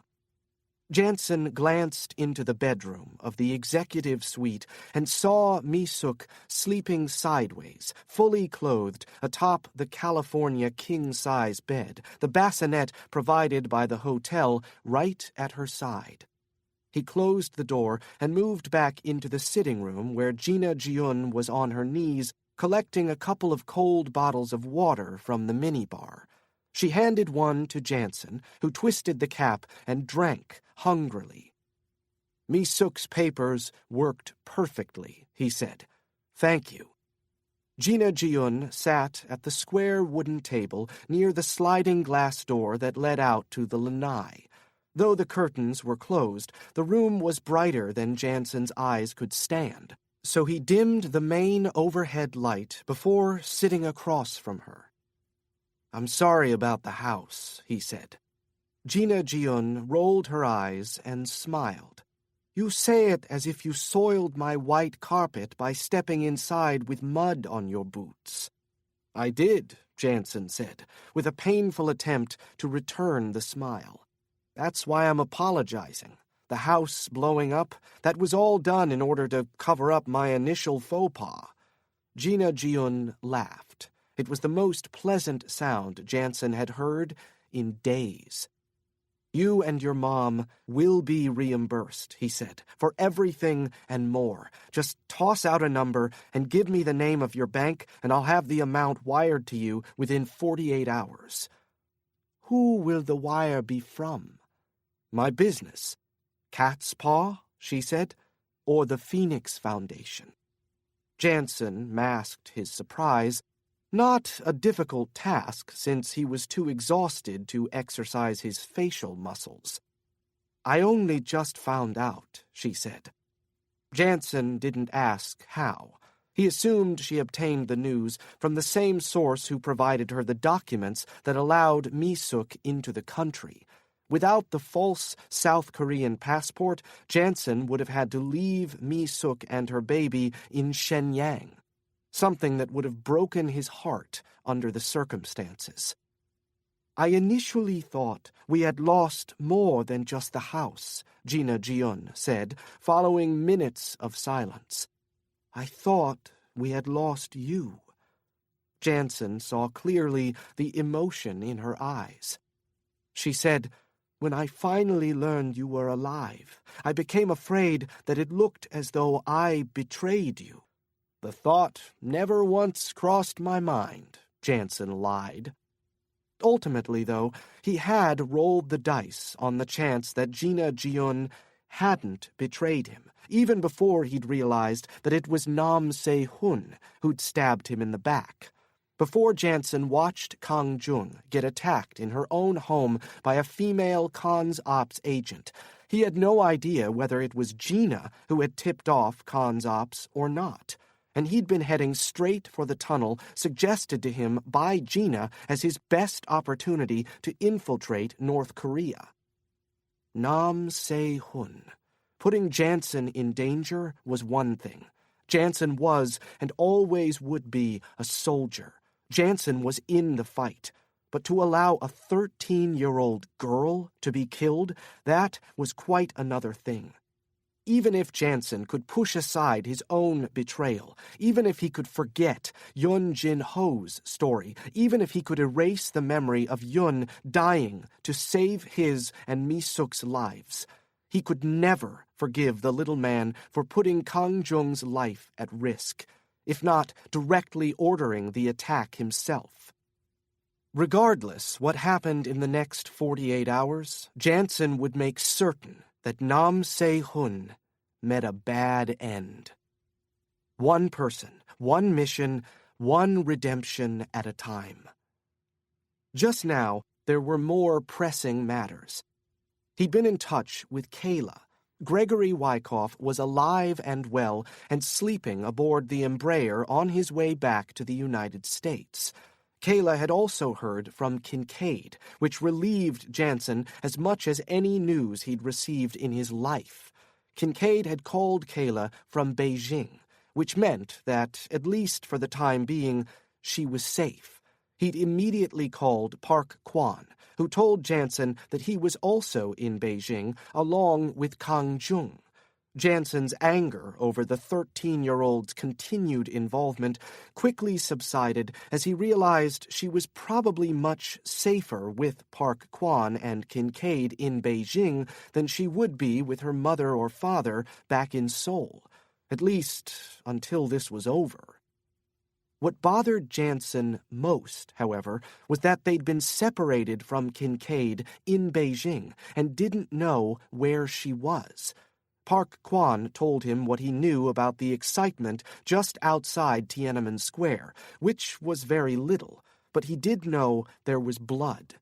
Janson glanced into the bedroom of the executive suite and saw Mi-suk sleeping sideways, fully clothed, atop the California king-size bed, the bassinet provided by the hotel right at her side. He closed the door and moved back into the sitting room where Gina Jiun was on her knees collecting a couple of cold bottles of water from the minibar. She handed one to Janson, who twisted the cap and drank hungrily. "Mi-suk's papers worked perfectly," he said. "Thank you." Gina Jiun sat at the square wooden table near the sliding glass door that led out to the lanai. Though the curtains were closed, the room was brighter than Janson's eyes could stand, so he dimmed the main overhead light before sitting across from her. "I'm sorry about the house," he said. Gina Jiun rolled her eyes and smiled. "You say it as if you soiled my white carpet by stepping inside with mud on your boots." "I did," Janson said, with a painful attempt to return the smile. "That's why I'm apologizing. The house blowing up, that was all done in order to cover up my initial faux pas." Gina Jiun laughed. It was the most pleasant sound Janson had heard in days. "You and your mom will be reimbursed," he said, "for everything and more. Just toss out a number and give me the name of your bank, and I'll have the amount wired to you within 48 hours. "Who will the wire be from?" "My business." "Cat's Paw," she said, "or the Phoenix Foundation?" Janson masked his surprise. Not a difficult task, since he was too exhausted to exercise his facial muscles. "I only just found out," she said. Janson didn't ask how. He assumed she obtained the news from the same source who provided her the documents that allowed Mi-suk into the country. Without the false South Korean passport, Janson would have had to leave Mi-suk and her baby in Shenyang. Something that would have broken his heart under the circumstances. "I initially thought we had lost more than just the house," Gina Jiun said, following minutes of silence. "I thought we had lost you." Janson saw clearly the emotion in her eyes. She said, "When I finally learned you were alive, I became afraid that it looked as though I betrayed you." "The thought never once crossed my mind," Janson lied. Ultimately, though, he had rolled the dice on the chance that Gina Jiun hadn't betrayed him, even before he'd realized that it was Nam Se-hun who'd stabbed him in the back. Before Janson watched Kang Jung get attacked in her own home by a female Khan's Ops agent, he had no idea whether it was Gina who had tipped off Khan's Ops or not. And he'd been heading straight for the tunnel suggested to him by Gina as his best opportunity to infiltrate North Korea. Nam Se-hun. Putting Janson in danger was one thing. Janson was, and always would be, a soldier. Janson was in the fight. But to allow a 13-year-old girl to be killed, that was quite another thing. Even if Janson could push aside his own betrayal, even if he could forget Yun Jin-ho's story, even if he could erase the memory of Yun dying to save his and Mi-suk's lives, he could never forgive the little man for putting Kang Jung's life at risk, if not directly ordering the attack himself. Regardless what happened in the next 48 hours, Janson would make certain that Nam Se-hun met a bad end. One person, one mission, one redemption at a time. Just now, there were more pressing matters. He'd been in touch with Kayla. Gregory Wyckoff was alive and well and sleeping aboard the Embraer on his way back to the United States. Kayla had also heard from Kincaid, which relieved Janson as much as any news he'd received in his life. Kincaid had called Kayla from Beijing, which meant that, at least for the time being, she was safe. He'd immediately called Park Kwan, who told Janson that he was also in Beijing, along with Kang Jung. Janson's anger over the 13-year-old's continued involvement quickly subsided as he realized she was probably much safer with Park Kwan and Kincaid in Beijing than she would be with her mother or father back in Seoul, at least until this was over. What bothered Janson most, however, was that they'd been separated from Kincaid in Beijing and didn't know where she was. Park Kwan told him what he knew about the excitement just outside Tiananmen Square, which was very little, but he did know there was blood.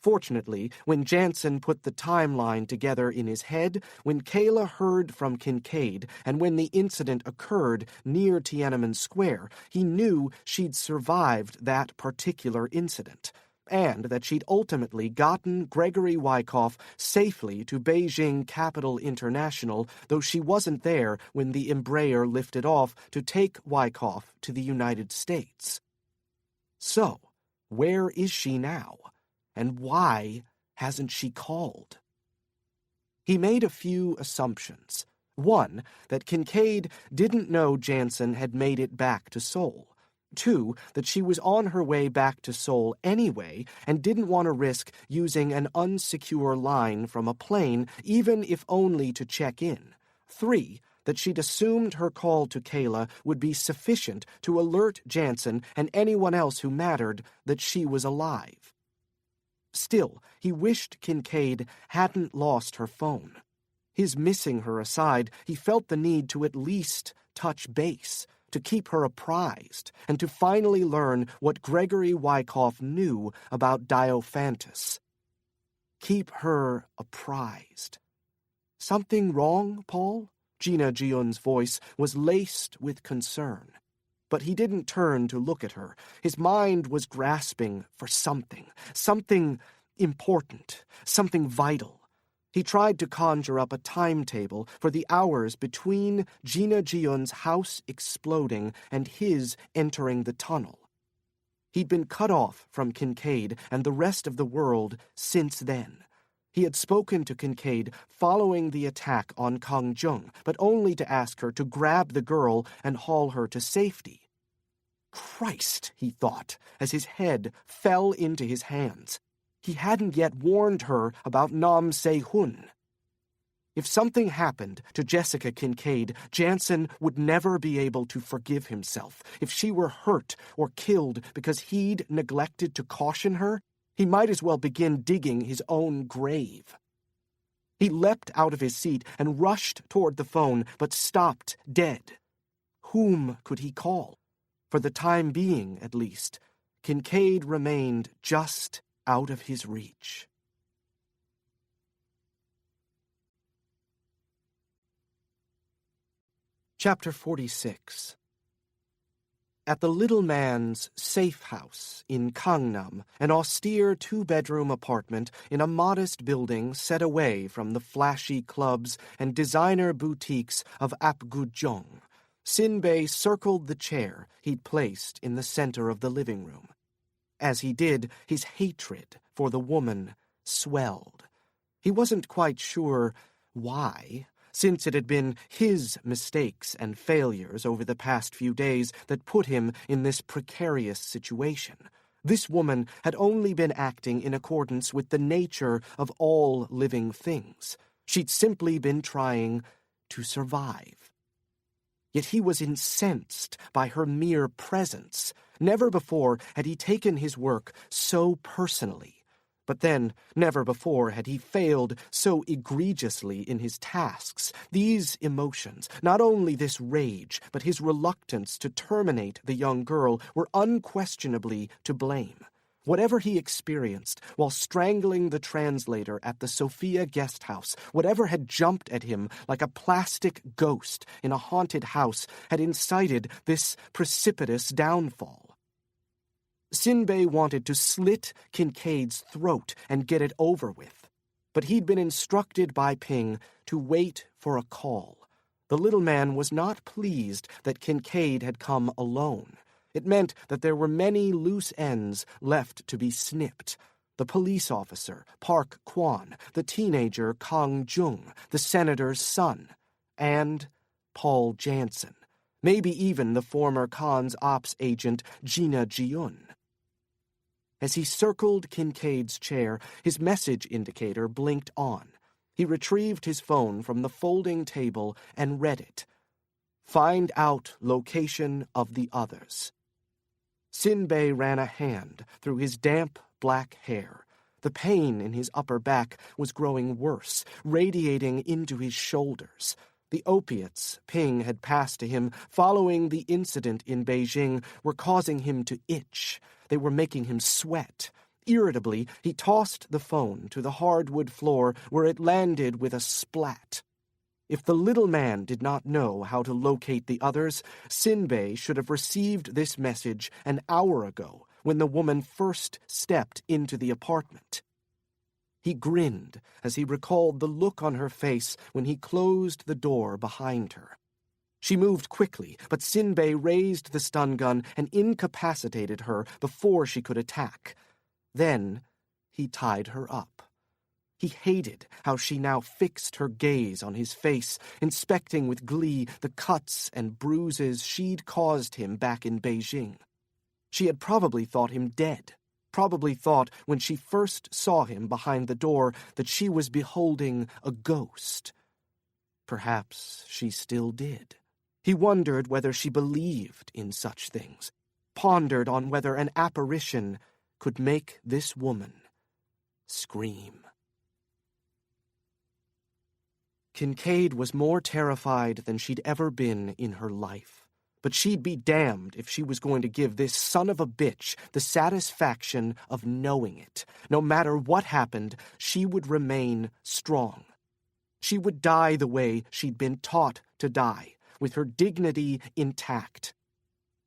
Fortunately, when Janson put the timeline together in his head, when Kayla heard from Kincaid, and when the incident occurred near Tiananmen Square, he knew she'd survived that particular incident, and that she'd ultimately gotten Gregory Wyckoff safely to Beijing Capital International, though she wasn't there when the Embraer lifted off to take Wyckoff to the United States. So, where is she now? And why hasn't she called? He made a few assumptions. One, that Kincaid didn't know Janson had made it back to Seoul. Two, that she was on her way back to Seoul anyway and didn't want to risk using an unsecure line from a plane, even if only to check in. Three, that she'd assumed her call to Kayla would be sufficient to alert Janson and anyone else who mattered that she was alive. Still, he wished Kincaid hadn't lost her phone. His missing her aside, he felt the need to at least touch base, to keep her apprised, and to finally learn what Gregory Wyckoff knew about Diophantus. Keep her apprised. Something wrong, Paul? Gina Jion's voice was laced with concern. But he didn't turn to look at her. His mind was grasping for something important, something vital. He tried to conjure up a timetable for the hours between Gina Jion's house exploding and his entering the tunnel. He'd been cut off from Kincaid and the rest of the world since then. He had spoken to Kincaid following the attack on Kang Jung, but only to ask her to grab the girl and haul her to safety. Christ, he thought, as his head fell into his hands. He hadn't yet warned her about Nam Se-hun. If something happened to Jessica Kincaid, Janson would never be able to forgive himself. If she were hurt or killed because he'd neglected to caution her, he might as well begin digging his own grave. He leapt out of his seat and rushed toward the phone, but stopped dead. Whom could he call? For the time being, at least, Kincaid remained just out of his reach. Chapter 46. At the little man's safe house in Gangnam, an austere two-bedroom apartment in a modest building set away from the flashy clubs and designer boutiques of Apgujeong, Sinbei circled the chair he'd placed in the center of the living room. As he did, his hatred for the woman swelled. He wasn't quite sure why, since it had been his mistakes and failures over the past few days that put him in this precarious situation. This woman had only been acting in accordance with the nature of all living things. She'd simply been trying to survive. Yet he was incensed by her mere presence. Never before had he taken his work so personally. But then, never before had he failed so egregiously in his tasks. These emotions, not only this rage, but his reluctance to terminate the young girl, were unquestionably to blame. Whatever he experienced while strangling the translator at the Sophia guest house, whatever had jumped at him like a plastic ghost in a haunted house, had incited this precipitous downfall. Sinbei wanted to slit Kincaid's throat and get it over with, but he'd been instructed by Ping to wait for a call. The little man was not pleased that Kincaid had come alone. It meant that there were many loose ends left to be snipped. The police officer, Park Kwan, the teenager, Kang Jung, the senator's son, and Paul Janson. Maybe even the former Khan's ops agent, Gina Jiun. As he circled Kincaid's chair, his message indicator blinked on. He retrieved his phone from the folding table and read it. Find out location of the others. Sinbei ran a hand through his damp black hair. The pain in his upper back was growing worse, radiating into his shoulders. The opiates Ping had passed to him following the incident in Beijing were causing him to itch. They were making him sweat. Irritably, he tossed the phone to the hardwood floor where it landed with a splat. If the little man did not know how to locate the others, Sinbei should have received this message an hour ago when the woman first stepped into the apartment. He grinned as he recalled the look on her face when he closed the door behind her. She moved quickly, but Sinbei raised the stun gun and incapacitated her before she could attack. Then he tied her up. He hated how she now fixed her gaze on his face, inspecting with glee the cuts and bruises she'd caused him back in Beijing. She had probably thought him dead, probably thought when she first saw him behind the door that she was beholding a ghost. Perhaps she still did. He wondered whether she believed in such things, pondered on whether an apparition could make this woman scream. Kincaid was more terrified than she'd ever been in her life, but she'd be damned if she was going to give this son of a bitch the satisfaction of knowing it. No matter what happened, she would remain strong. She would die the way she'd been taught to die, with her dignity intact.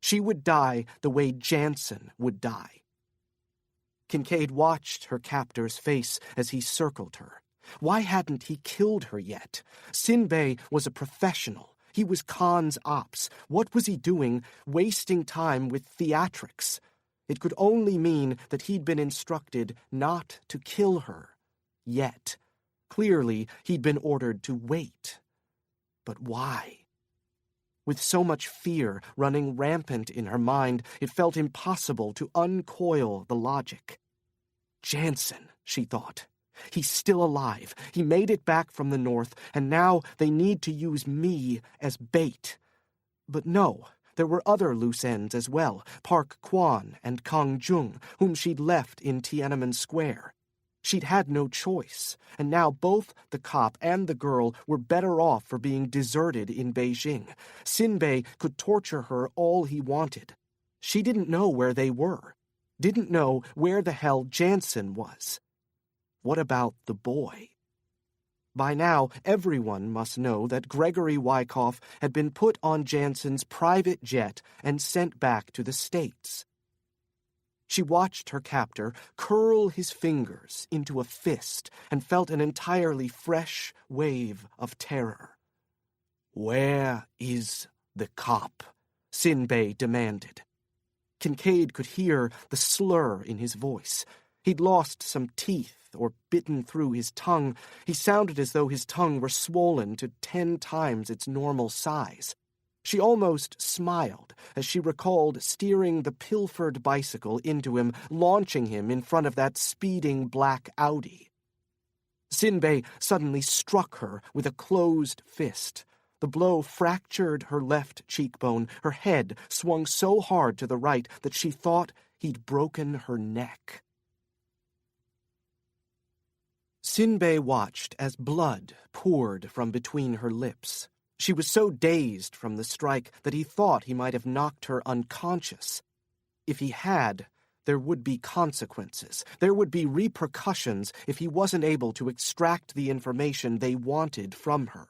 She would die the way Janson would die. Kincaid watched her captor's face as he circled her. Why hadn't he killed her yet? Sinbei was a professional. He was Khan's ops. What was he doing, wasting time with theatrics? It could only mean that he'd been instructed not to kill her yet. Clearly, he'd been ordered to wait. But why? With so much fear running rampant in her mind, it felt impossible to uncoil the logic. Janson, she thought. He's still alive. He made it back from the north, and now they need to use me as bait. But no, there were other loose ends as well, Park Kwan and Kang Jung, whom she'd left in Tiananmen Square. She'd had no choice, and now both the cop and the girl were better off for being deserted in Beijing. Sinbei could torture her all he wanted. She didn't know where they were, didn't know where the hell Janson was. What about the boy? By now, everyone must know that Gregory Wyckoff had been put on Janson's private jet and sent back to the States. She watched her captor curl his fingers into a fist and felt an entirely fresh wave of terror. "Where is the cop?" Sinbei demanded. Kincaid could hear the slur in his voice. He'd lost some teeth or bitten through his tongue. He sounded as though his tongue were swollen to 10 times its normal size. She almost smiled as she recalled steering the pilfered bicycle into him, launching him in front of that speeding black Audi. Sinbei suddenly struck her with a closed fist. The blow fractured her left cheekbone. Her head swung so hard to the right that she thought he'd broken her neck. Sinbei watched as blood poured from between her lips. She was so dazed from the strike that he thought he might have knocked her unconscious. If he had, there would be consequences. There would be repercussions if he wasn't able to extract the information they wanted from her.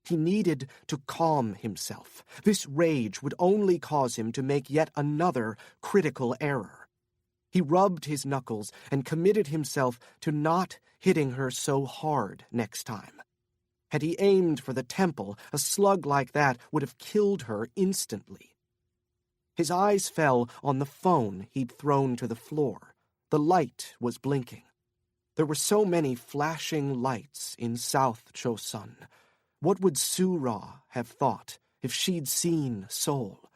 He needed to calm himself. This rage would only cause him to make yet another critical error. He rubbed his knuckles and committed himself to not hitting her so hard next time. Had he aimed for the temple, a slug like that would have killed her instantly. His eyes fell on the phone he'd thrown to the floor. The light was blinking. There were so many flashing lights in South Chosun. What would Sura have thought if she'd seen Seoul?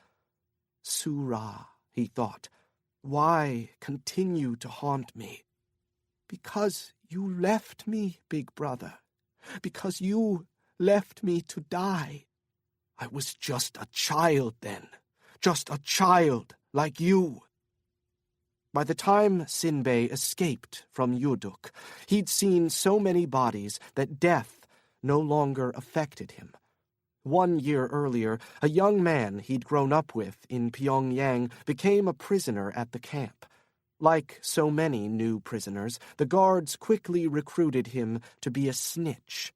Sura, he thought, why continue to haunt me? Because you left me, big brother. Because you left me to die. I was just a child then. Just a child like you. By the time Sinbei escaped from Yuduk, he'd seen so many bodies that death no longer affected him. 1 year earlier, a young man he'd grown up with in Pyongyang became a prisoner at the camp. Like so many new prisoners, the guards quickly recruited him to be a snitch.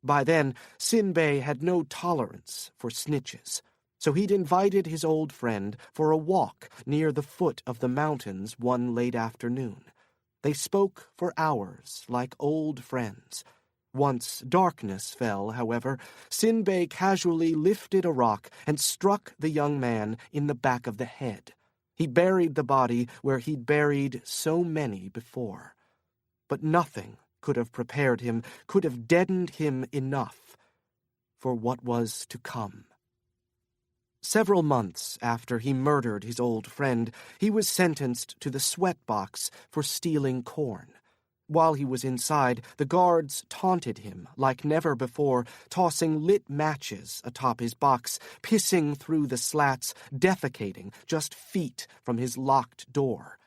By then, Sinbei had no tolerance for snitches, so he'd invited his old friend for a walk near the foot of the mountains one late afternoon. They spoke for hours like old friends. Once darkness fell, however, Sinbei casually lifted a rock and struck the young man in the back of the head. He buried the body where he'd buried so many before. But nothing could have prepared him, could have deadened him enough for what was to come. Several months after he murdered his old friend, he was sentenced to the sweatbox for stealing corn. While he was inside, the guards taunted him like never before, tossing lit matches atop his box, pissing through the slats, defecating just feet from his locked door.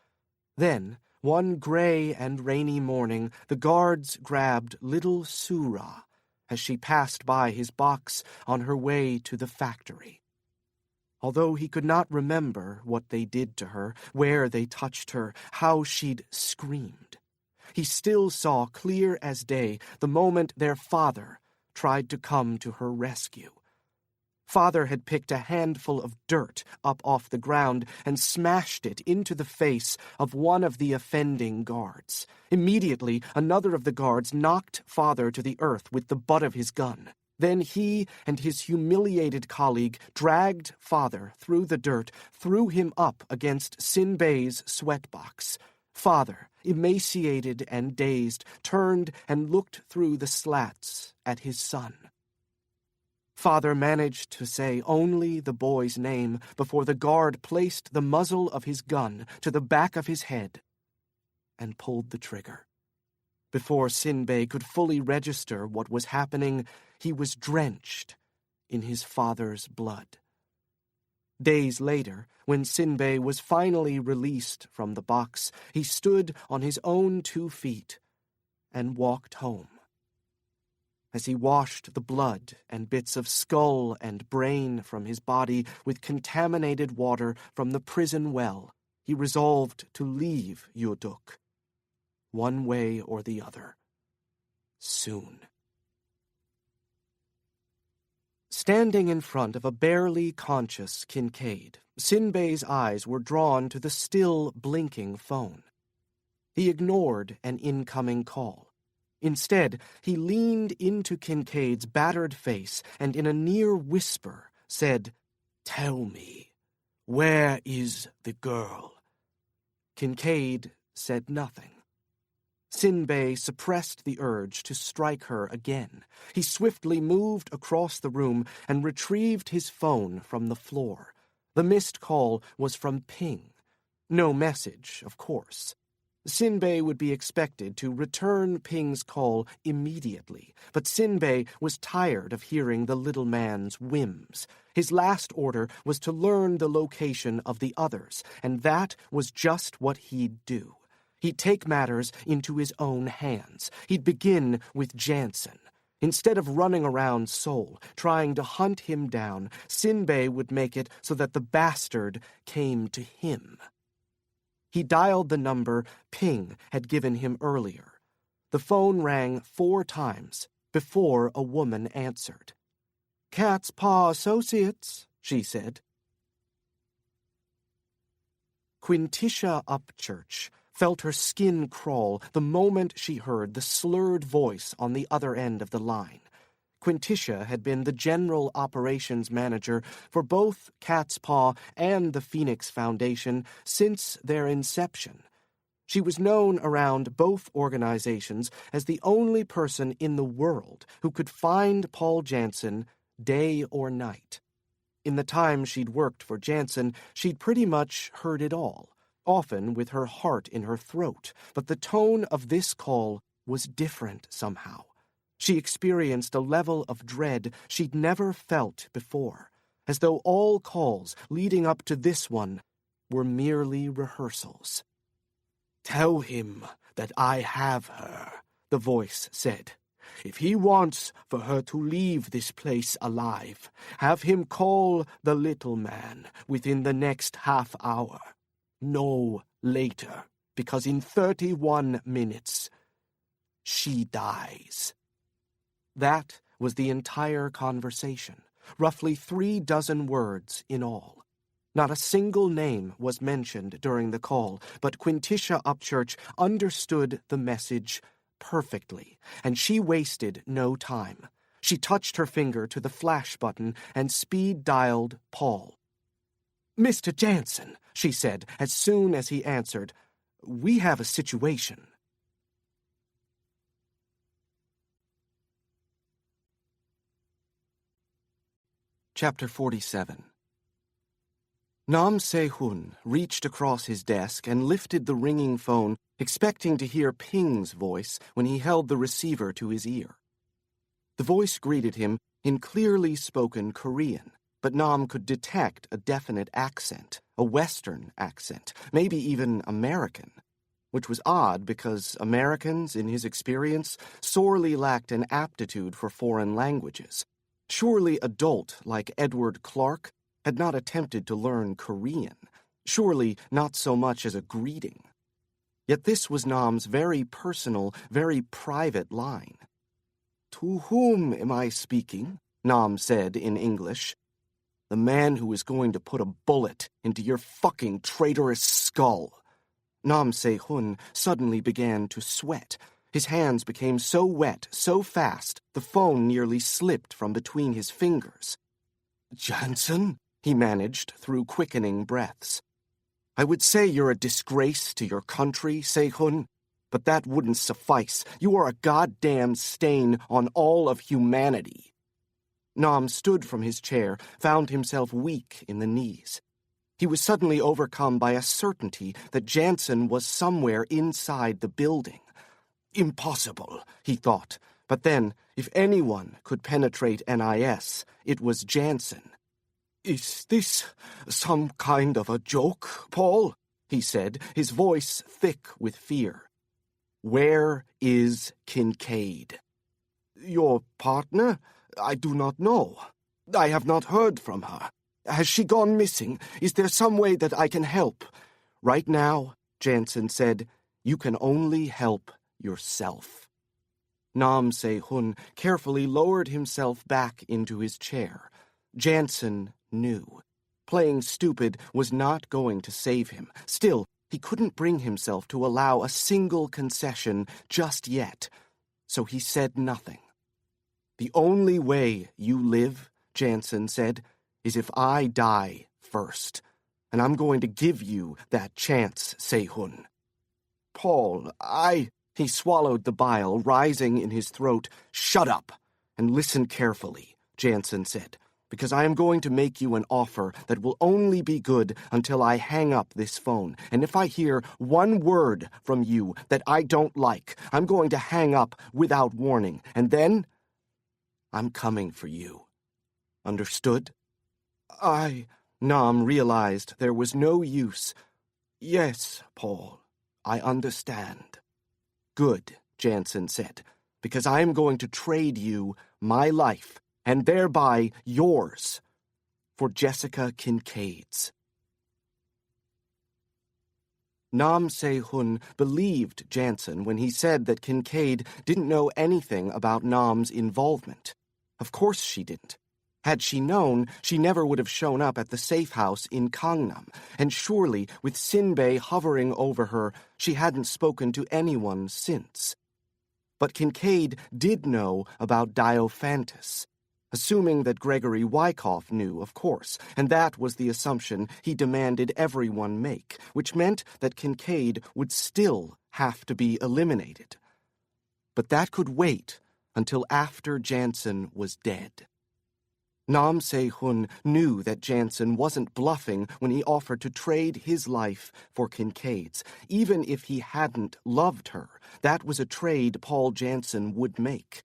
Then, one gray and rainy morning, the guards grabbed little Sura as she passed by his box on her way to the factory. Although he could not remember what they did to her, where they touched her, how she'd screamed, he still saw clear as day the moment their father tried to come to her rescue. Father had picked a handful of dirt up off the ground and smashed it into the face of one of the offending guards. Immediately, another of the guards knocked Father to the earth with the butt of his gun. Then he and his humiliated colleague dragged Father through the dirt, threw him up against Sinbei's sweatbox. Father, emaciated and dazed, turned and looked through the slats at his son. Father managed to say only the boy's name before the guard placed the muzzle of his gun to the back of his head and pulled the trigger. Before Sinbei could fully register what was happening, he was drenched in his father's blood. Days later, when Sinbei was finally released from the box, he stood on his own 2 feet and walked home. As he washed the blood and bits of skull and brain from his body with contaminated water from the prison well, he resolved to leave Yuduk, one way or the other, soon. Standing in front of a barely conscious Kincaid, Sinbei's eyes were drawn to the still blinking phone. He ignored an incoming call. Instead, he leaned into Kincaid's battered face and in a near whisper said, "Tell me, where is the girl?" Kincaid said nothing. Sinbei suppressed the urge to strike her again. He swiftly moved across the room and retrieved his phone from the floor. The missed call was from Ping. No message, of course. Sinbei would be expected to return Ping's call immediately, but Sinbei was tired of hearing the little man's whims. His last order was to learn the location of the others, and that was just what he'd do. He'd take matters into his own hands. He'd begin with Janson. Instead of running around Seoul, trying to hunt him down, Sinbei would make it so that the bastard came to him. He dialed the number Ping had given him earlier. The phone rang 4 times before a woman answered. "Cat's Paw Associates," she said. Quintitia Upchurch felt her skin crawl the moment she heard the slurred voice on the other end of the line. Quintitia had been the general operations manager for both Cat's Paw and the Phoenix Foundation since their inception. She was known around both organizations as the only person in the world who could find Paul Janson day or night. In the time she'd worked for Janson, she'd pretty much heard it all, often with her heart in her throat, but the tone of this call was different somehow. She experienced a level of dread she'd never felt before, as though all calls leading up to this one were merely rehearsals. "Tell him that I have her," the voice said. "If he wants for her to leave this place alive, have him call the little man within the next half hour. No later, because in 31 minutes, she dies." That was the entire conversation, roughly 36 words in all. Not a single name was mentioned during the call, but Quintitia Upchurch understood the message perfectly, and she wasted no time. She touched her finger to the flash button and speed-dialed Paul. "Mr. Janson," she said as soon as he answered, "we have a situation." Chapter 47. Nam Se-hun reached across his desk and lifted the ringing phone, expecting to hear Ping's voice when he held the receiver to his ear. The voice greeted him in clearly spoken Korean, but Nam could detect a definite accent, a Western accent, maybe even American, which was odd because Americans, in his experience, sorely lacked an aptitude for foreign languages. Surely a dolt like Edward Clark had not attempted to learn Korean, surely not so much as a greeting. Yet this was Nam's very personal, very private line. "To whom am I speaking?" Nam said in English. "The man who is going to put a bullet into your fucking traitorous skull." Nam Se-hun suddenly began to sweat. His hands became so wet, so fast, the phone nearly slipped from between his fingers. "Janson?" he managed through quickening breaths. "I would say you're a disgrace to your country, Se-hun, but that wouldn't suffice. You are a goddamn stain on all of humanity." Nam stood from his chair, found himself weak in the knees. He was suddenly overcome by a certainty that Janson was somewhere inside the building. Impossible, he thought, but then, if anyone could penetrate NIS, it was Janson. "Is this some kind of a joke, Paul?" he said, his voice thick with fear. "Where is Kincaid?" "Your partner? I do not know. I have not heard from her. Has she gone missing? Is there some way that I can help?" "Right now," Janson said, "you can only help yourself." Nam Se-hun carefully lowered himself back into his chair. Janson knew. Playing stupid was not going to save him. Still, he couldn't bring himself to allow a single concession just yet, so he said nothing. "The only way you live," Janson said, "is if I die first, and I'm going to give you that chance, Se-hun." "Paul, He swallowed the bile rising in his throat. "Shut up and listen carefully," Janson said, "because I am going to make you an offer that will only be good until I hang up this phone. And if I hear one word from you that I don't like, I'm going to hang up without warning. And then I'm coming for you. Understood?" Nam realized there was no use. "Yes, Paul, I understand. Good, Janson said, because I am going to trade you my life, and thereby yours, for Jessica Kincaid's. Nam Se-hun believed Janson when he said that Kincaid didn't know anything about Nam's involvement. Of course she didn't. Had she known, she never would have shown up at the safe house in Gangnam, and surely, with Sinbei hovering over her, she hadn't spoken to anyone since. But Kincaid did know about Diophantus, assuming that Gregory Wyckoff knew, of course, and that was the assumption he demanded everyone make, which meant that Kincaid would still have to be eliminated. But that could wait until after Janson was dead. Nam Se-hun knew that Janson wasn't bluffing when he offered to trade his life for Kincaid's. Even if he hadn't loved her, that was a trade Paul Janson would make.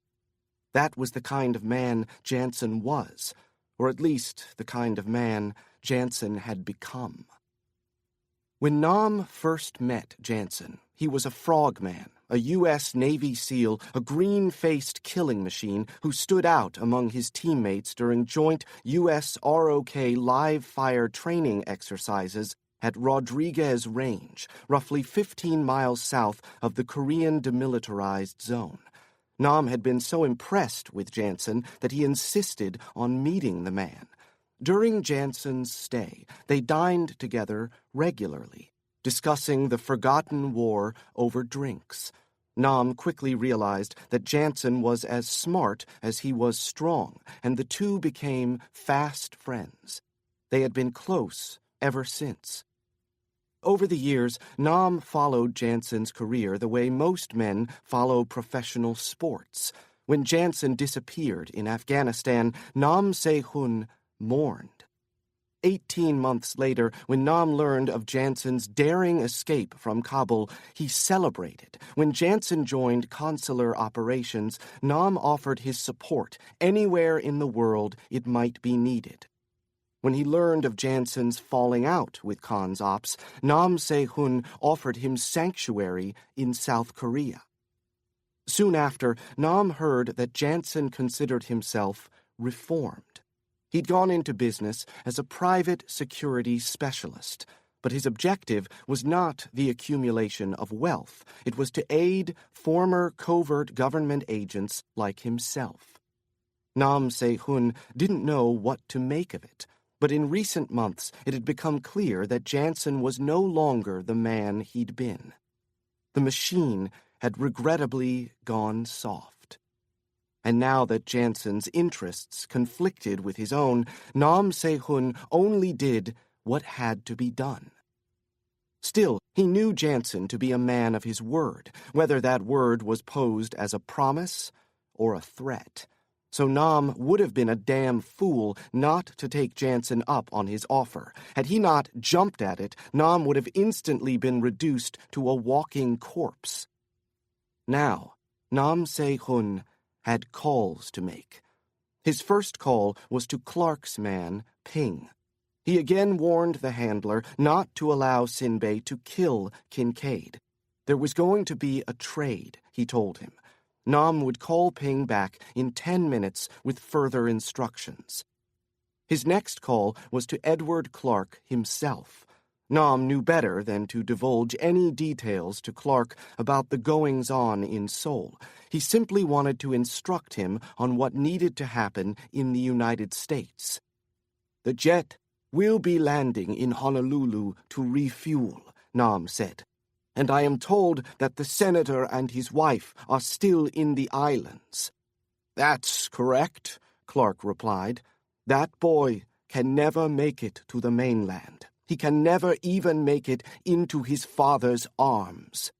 That was the kind of man Janson was, or at least the kind of man Janson had become. When Nam first met Janson, he was a frogman, a U.S. Navy SEAL, a green-faced killing machine who stood out among his teammates during joint U.S. ROK live-fire training exercises at Rodriguez Range, roughly 15 miles south of the Korean demilitarized zone. Nam had been so impressed with Janson that he insisted on meeting the man. During Janson's stay, they dined together regularly, discussing the forgotten war over drinks. Nam quickly realized that Janson was as smart as he was strong, and the two became fast friends. They had been close ever since. Over the years, Nam followed Janson's career the way most men follow professional sports. When Janson disappeared in Afghanistan, Nam Se-hun mourned. 18 months later, when Nam learned of Janson's daring escape from Kabul, he celebrated. When Janson joined consular operations, Nam offered his support anywhere in the world it might be needed. When he learned of Janson's falling out with Khan's ops, Nam Se-hun offered him sanctuary in South Korea. Soon after, Nam heard that Janson considered himself reformed. He'd gone into business as a private security specialist, but his objective was not the accumulation of wealth. It was to aid former covert government agents like himself. Nam Se-hun didn't know what to make of it, but in recent months it had become clear that Janson was no longer the man he'd been. The machine had regrettably gone soft. And now that Janson's interests conflicted with his own, Nam Se-hun only did what had to be done. Still, he knew Janson to be a man of his word, whether that word was posed as a promise or a threat. So Nam would have been a damn fool not to take Janson up on his offer. Had he not jumped at it, Nam would have instantly been reduced to a walking corpse. Now, Nam Se-hun had calls to make. His first call was to Clark's man, Ping. He again warned the handler not to allow Sinbei to kill Kincaid. There was going to be a trade, he told him. Nam would call Ping back in 10 minutes with further instructions. His next call was to Edward Clark himself. Nam knew better than to divulge any details to Clark about the goings-on in Seoul. He simply wanted to instruct him on what needed to happen in the United States. "The jet will be landing in Honolulu to refuel," Nam said. "And I am told that the senator and his wife are still in the islands." "That's correct," Clark replied. "That boy can never make it to the mainland. He can never even make it into his father's arms."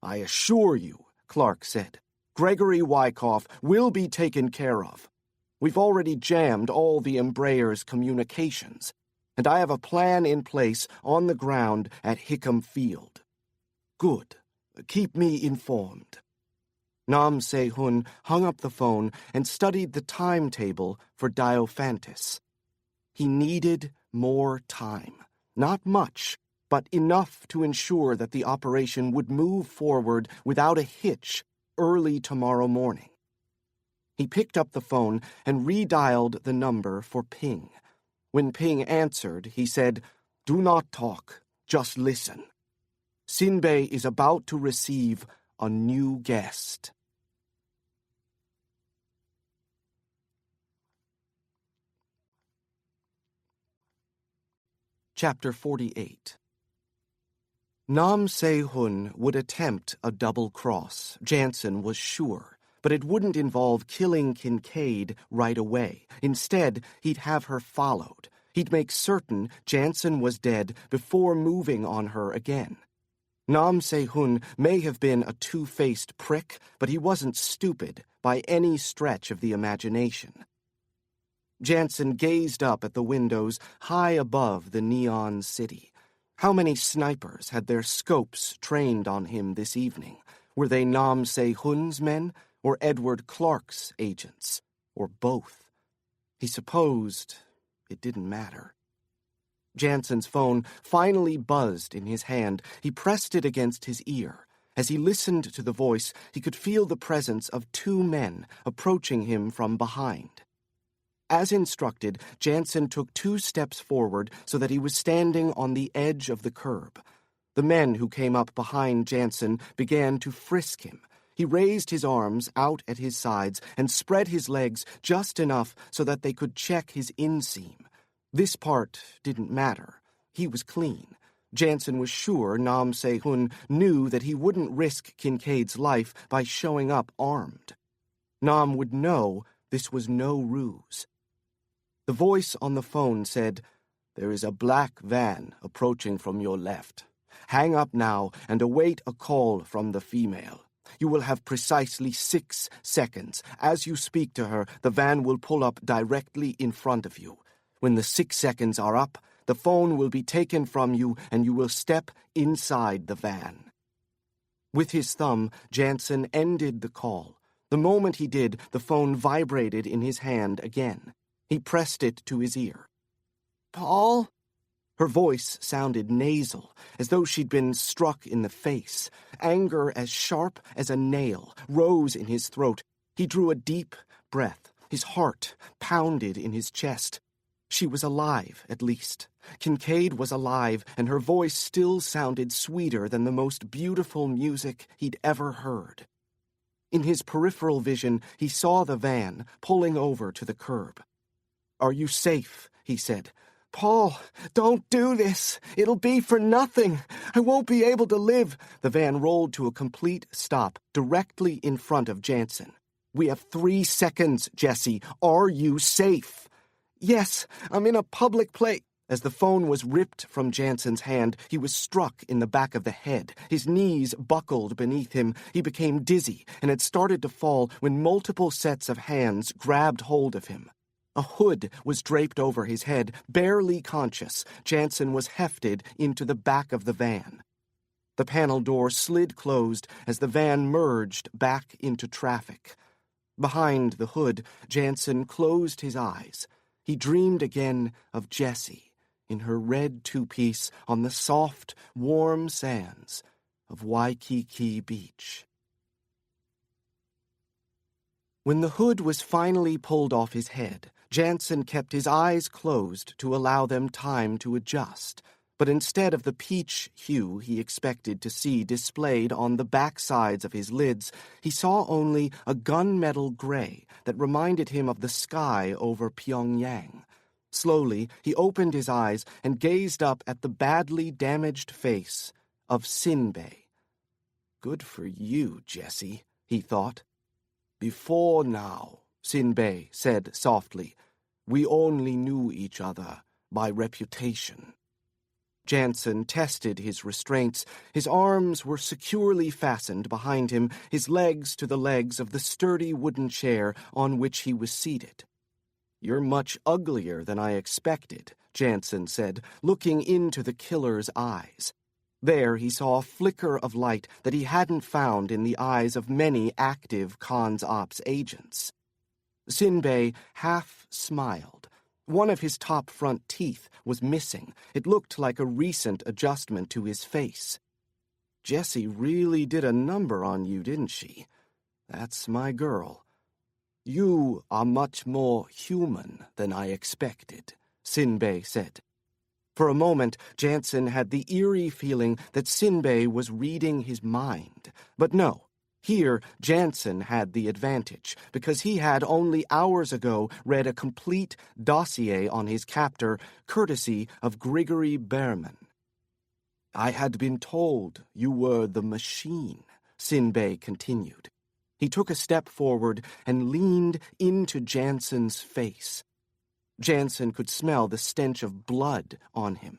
"I assure you," Clark said, "Gregory Wyckoff will be taken care of. We've already jammed all the Embraer's communications, and I have a plan in place on the ground at Hickam Field." "Good. Keep me informed." Nam Se-hun hung up the phone and studied the timetable for Diophantus. He needed more time. Not much, but enough to ensure that the operation would move forward without a hitch early tomorrow morning. He picked up the phone and redialed the number for Ping. When Ping answered, he said, "Do not talk, just listen. Sinbei is about to receive a new guest." Chapter 48. Nam Se-hun would attempt a double cross, Janson was sure, but it wouldn't involve killing Kincaid right away. Instead, he'd have her followed. He'd make certain Janson was dead before moving on her again. Nam Se-hun may have been a two-faced prick, but he wasn't stupid by any stretch of the imagination. Janson gazed up at the windows high above the neon city. How many snipers had their scopes trained on him this evening? Were they Nam Se-hun's men or Edward Clark's agents, or both? He supposed it didn't matter. Janson's phone finally buzzed in his hand. He pressed it against his ear. As he listened to the voice, he could feel the presence of two men approaching him from behind. As instructed, Janson took 2 steps forward so that he was standing on the edge of the curb. The men who came up behind Janson began to frisk him. He raised his arms out at his sides and spread his legs just enough so that they could check his inseam. This part didn't matter. He was clean. Janson was sure Nam Se-hun knew that he wouldn't risk Kincaid's life by showing up armed. Nam would know this was no ruse. The voice on the phone said, "There is a black van approaching from your left. Hang up now and await a call from the female. You will have precisely 6 seconds. As you speak to her, the van will pull up directly in front of you. When the 6 seconds are up, the phone will be taken from you and you will step inside the van." With his thumb, Janson ended the call. The moment he did, the phone vibrated in his hand again. He pressed it to his ear. "Paul?" Her voice sounded nasal, as though she'd been struck in the face. Anger as sharp as a nail rose in his throat. He drew a deep breath. His heart pounded in his chest. She was alive, at least. Kincaid was alive, and her voice still sounded sweeter than the most beautiful music he'd ever heard. In his peripheral vision, he saw the van pulling over to the curb. "Are you safe?" he said. "Paul, don't do this. It'll be for nothing. I won't be able to live." The van rolled to a complete stop directly in front of Janson. "We have 3 seconds, Jesse. Are you safe?" "Yes, I'm in a public place." As the phone was ripped from Janson's hand, he was struck in the back of the head. His knees buckled beneath him. He became dizzy and had started to fall when multiple sets of hands grabbed hold of him. A hood was draped over his head. Barely conscious, Janson was hefted into the back of the van. The panel door slid closed as the van merged back into traffic. Behind the hood, Janson closed his eyes. He dreamed again of Jessie in her red two-piece on the soft, warm sands of Waikiki Beach. When the hood was finally pulled off his head, Janson kept his eyes closed to allow them time to adjust, but instead of the peach hue he expected to see displayed on the backsides of his lids, he saw only a gunmetal gray that reminded him of the sky over Pyongyang. Slowly, he opened his eyes and gazed up at the badly damaged face of Sinbei. "Good for you, Jesse," he thought. "Before now," Sinbei said softly, "we only knew each other by reputation." Janson tested his restraints. His arms were securely fastened behind him, his legs to the legs of the sturdy wooden chair on which he was seated. "You're much uglier than I expected," Janson said, looking into the killer's eyes. There he saw a flicker of light that he hadn't found in the eyes of many active Cons Ops agents. Sinbei half smiled. One of his top front teeth was missing. It looked like a recent adjustment to his face. "Jessie really did a number on you, didn't she? That's my girl." "You are much more human than I expected," Sinbei said. For a moment, Janson had the eerie feeling that Sinbei was reading his mind. But no. Here, Janson had the advantage, because he had only hours ago read a complete dossier on his captor, courtesy of Gregory Behrman. "I had been told you were the machine," Sinbei continued. He took a step forward and leaned into Janson's face. Janson could smell the stench of blood on him.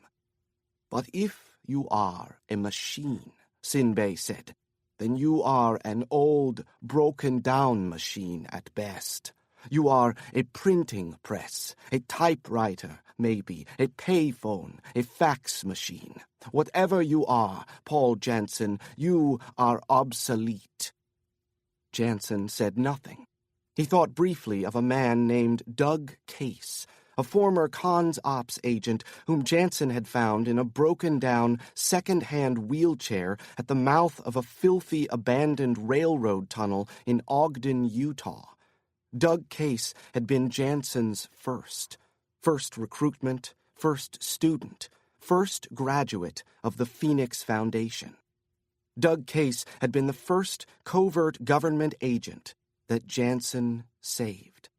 "But if you are a machine," Sinbei said, "then you are an old, broken-down machine at best. You are a printing press, a typewriter, maybe, a payphone, a fax machine. Whatever you are, Paul Janson, you are obsolete." Janson said nothing. He thought briefly of a man named Doug Case, a former Cons Ops agent whom Janson had found in a broken-down, second-hand wheelchair at the mouth of a filthy, abandoned railroad tunnel in Ogden, Utah. Doug Case had been Janson's first recruitment, first student, first graduate of the Phoenix Foundation. Doug Case had been the first covert government agent that Janson saved.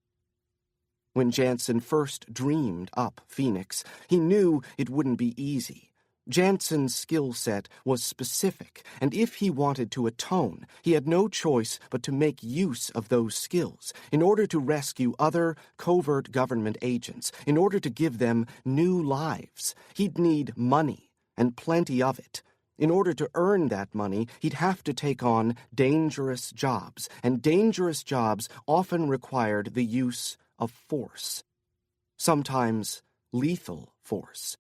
When Janson first dreamed up Phoenix, he knew it wouldn't be easy. Janson's skill set was specific, and if he wanted to atone, he had no choice but to make use of those skills in order to rescue other covert government agents, in order to give them new lives. He'd need money, and plenty of it. In order to earn that money, he'd have to take on dangerous jobs, and dangerous jobs often required the use of force. Sometimes lethal force.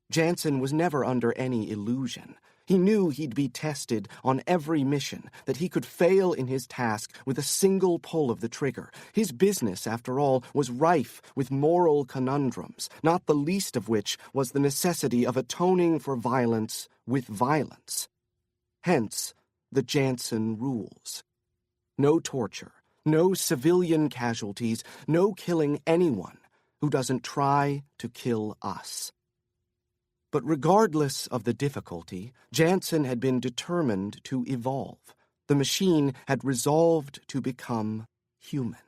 Janson was never under any illusion. He knew he'd be tested on every mission, that he could fail in his task with a single pull of the trigger. His business, after all, was rife with moral conundrums, not the least of which was the necessity of atoning for violence with violence. Hence, the Janson rules. No torture, no civilian casualties, no killing anyone who doesn't try to kill us. But regardless of the difficulty, Janson had been determined to evolve. The machine had resolved to become human.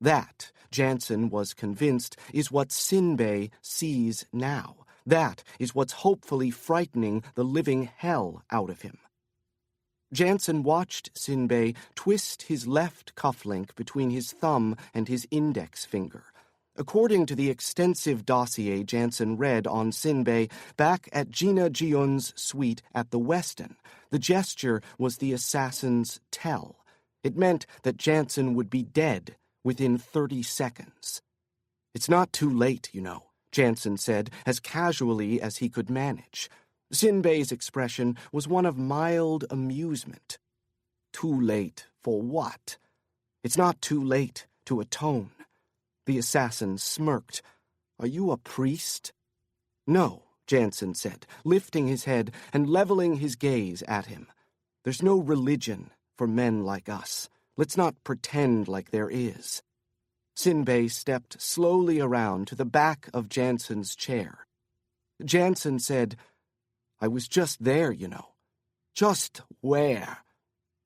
That, Janson was convinced, is what Sinbei sees now. That is what's hopefully frightening the living hell out of him. Janson watched Sinbei twist his left cufflink between his thumb and his index finger. According to the extensive dossier Janson read on Sinbei back at Gina Jion's suite at the Westin, the gesture was the assassin's tell. It meant that Janson would be dead within 30 seconds. "It's not too late, you know," Janson said, as casually as he could manage. Sinbei's expression was one of mild amusement. "Too late for what?" "It's not too late to atone." The assassin smirked. "Are you a priest?" "No," Janson said, lifting his head and leveling his gaze at him. "There's no religion for men like us. Let's not pretend like there is." Sinbei stepped slowly around to the back of Janson's chair. Janson said, "I was just there, you know." "Just where?"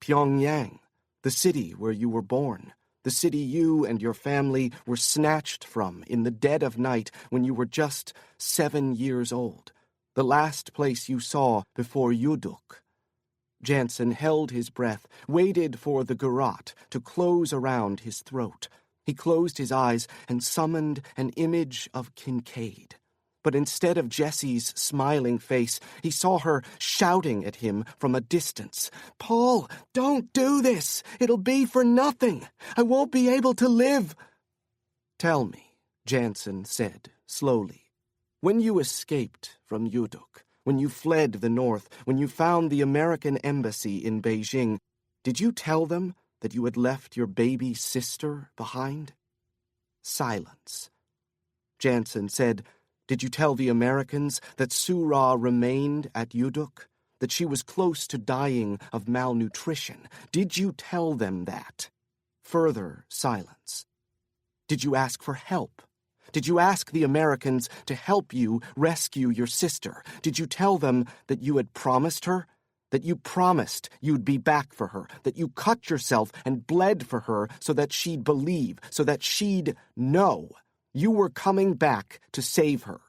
"Pyongyang, the city where you were born. The city you and your family were snatched from in the dead of night when you were just 7 years old. The last place you saw before Yuduk." Janson held his breath, waited for the garrote to close around his throat. He closed his eyes and summoned an image of Kincaid. But instead of Jessie's smiling face, he saw her shouting at him from a distance. "Paul, don't do this! It'll be for nothing! I won't be able to live!" "Tell me," Janson said slowly, "when you escaped from Yuduk, when you fled the north, when you found the American embassy in Beijing, did you tell them that you had left your baby sister behind?" Silence. Janson said, "Did you tell the Americans that Surah remained at Yuduk? That she was close to dying of malnutrition? Did you tell them that?" Further silence. "Did you ask for help? Did you ask the Americans to help you rescue your sister? Did you tell them that you had promised her? That you promised you'd be back for her? That you cut yourself and bled for her so that she'd believe, so that she'd know you were coming back to save her?"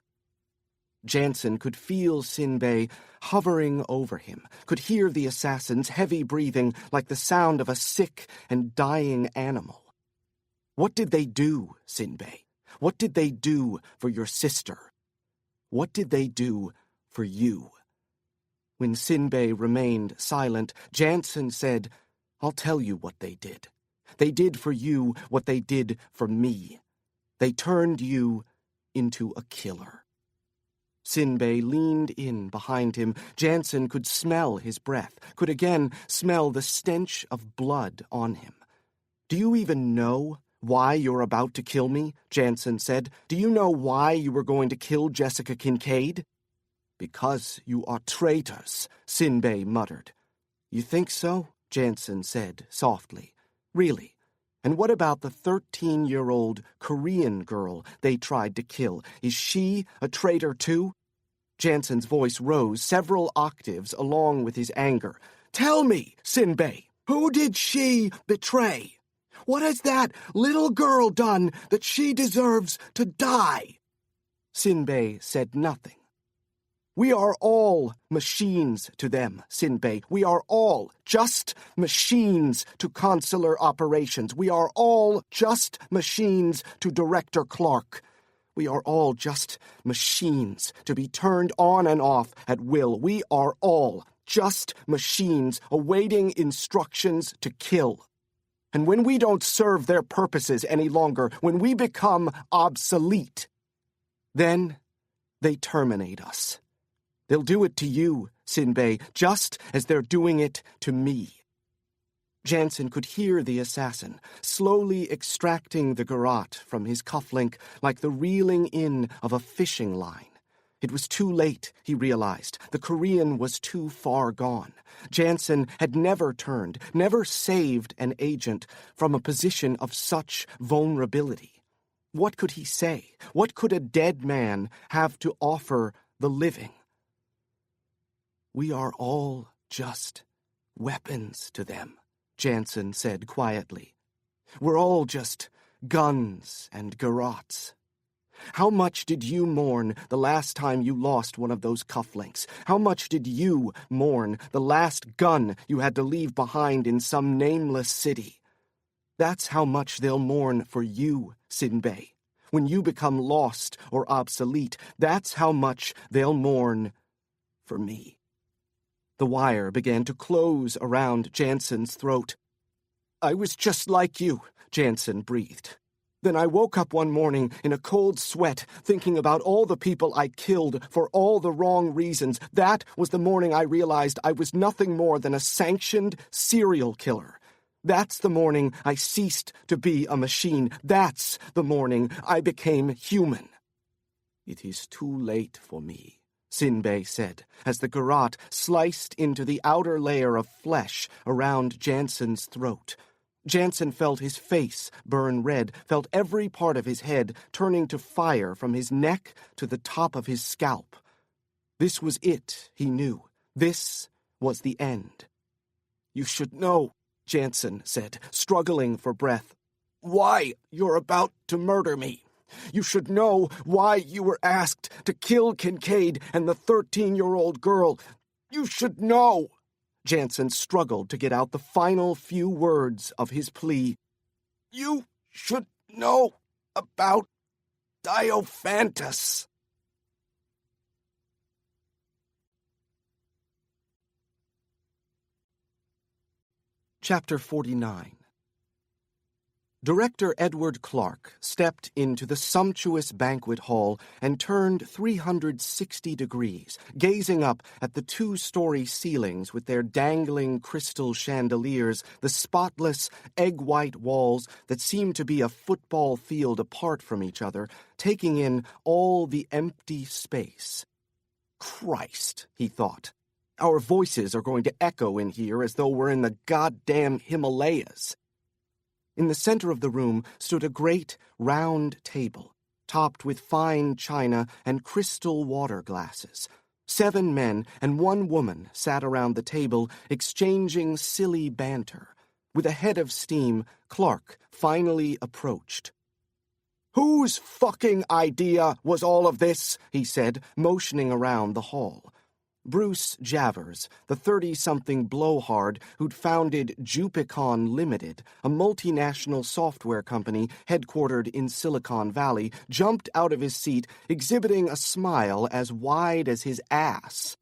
Janson could feel Sinbei hovering over him, could hear the assassin's heavy breathing like the sound of a sick and dying animal. What did they do, Sinbei? What did they do for your sister? What did they do for you? When Sinbei remained silent, Janson said, "I'll tell you what they did. They did for you what they did for me. They turned you into a killer." Sinbei leaned in behind him. Janson could smell his breath, could again smell the stench of blood on him. "Do you even know why you're about to kill me?" Janson said. "Do you know why you were going to kill Jessica Kincaid?" "Because you are traitors," Sinbei muttered. "You think so?" Janson said softly. "Really? And what about the 13-year-old Korean girl they tried to kill? Is she a traitor too?" Janson's voice rose several octaves along with his anger. "Tell me, Sinbei, who did she betray? What has that little girl done that she deserves to die?" Sinbei said nothing. "We are all machines to them, Sinbei. We are all just machines to consular operations. We are all just machines to Director Clark. We are all just machines to be turned on and off at will. We are all just machines awaiting instructions to kill. And when we don't serve their purposes any longer, when we become obsolete, then they terminate us. They'll do it to you, Sinbei, just as they're doing it to me." Janson could hear the assassin slowly extracting the garrote from his cufflink like the reeling in of a fishing line. It was too late, he realized. The Korean was too far gone. Janson had never turned, never saved an agent from a position of such vulnerability. What could he say? What could a dead man have to offer the living? "We are all just weapons to them," Janson said quietly. "We're all just guns and garrotes. How much did you mourn the last time you lost one of those cufflinks? How much did you mourn the last gun you had to leave behind in some nameless city? That's how much they'll mourn for you, Sinbei. When you become lost or obsolete, that's how much they'll mourn for me." The wire began to close around Janson's throat. "I was just like you," Janson breathed. "Then I woke up one morning in a cold sweat, thinking about all the people I killed for all the wrong reasons. That was the morning I realized I was nothing more than a sanctioned serial killer. That's the morning I ceased to be a machine. That's the morning I became human." "It is too late for me," Sinbei said, as the garrote sliced into the outer layer of flesh around Janson's throat. Janson felt his face burn red, felt every part of his head turning to fire from his neck to the top of his scalp. This was it, he knew. This was the end. "You should know," Janson said, struggling for breath, "why you're about to murder me. You should know why you were asked to kill Kincaid and the 13-year-old girl. You should know." Janson struggled to get out the final few words of his plea. "You should know about Diophantus." Chapter 49. Director Edward Clark stepped into the sumptuous banquet hall and turned 360 degrees, gazing up at the 2-story ceilings with their dangling crystal chandeliers, the spotless, egg-white walls that seemed to be a football field apart from each other, taking in all the empty space. Christ, he thought. Our voices are going to echo in here as though we're in the goddamn Himalayas. In the center of the room stood a great, round table, topped with fine china and crystal water glasses. 7 men and 1 woman sat around the table, exchanging silly banter. With a head of steam, Clark finally approached. "Whose fucking idea was all of this?" he said, motioning around the hall. Bruce Javers, the 30-something blowhard who'd founded Jupicon Limited, a multinational software company headquartered in Silicon Valley, jumped out of his seat, exhibiting a smile as wide as his ass.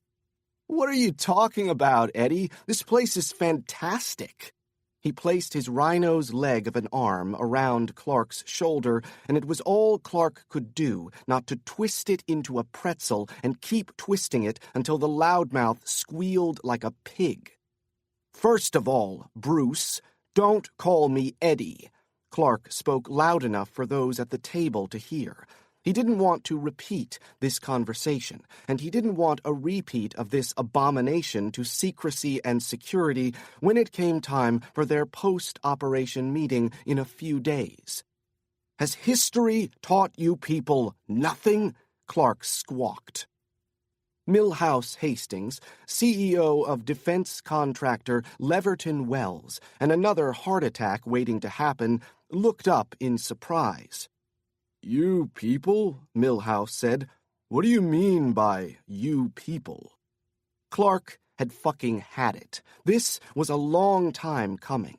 "What are you talking about, Eddie? This place is fantastic." He placed his rhino's leg of an arm around Clark's shoulder, and it was all Clark could do not to twist it into a pretzel and keep twisting it until the loudmouth squealed like a pig. "First of all, Bruce, don't call me Eddie." Clark spoke loud enough for those at the table to hear. He didn't want to repeat this conversation, and he didn't want a repeat of this abomination to secrecy and security when it came time for their post-operation meeting in a few days. "Has history taught you people nothing?" Clark squawked. Milhouse Hastings, CEO of defense contractor Leverton Wells, and another heart attack waiting to happen, looked up in surprise. "You people?" Milhouse said. "What do you mean by you people?" Clark had fucking had it. This was a long time coming.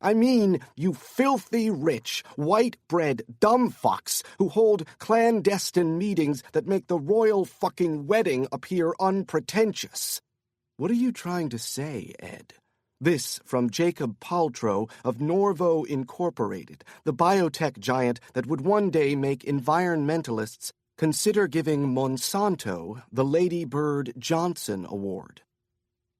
"I mean, you filthy rich, white-bread dumb fucks who hold clandestine meetings that make the royal fucking wedding appear unpretentious." "What are you trying to say, Ed?" This from Jacob Paltrow of Norvo Incorporated, the biotech giant that would one day make environmentalists consider giving Monsanto the Lady Bird Johnson Award.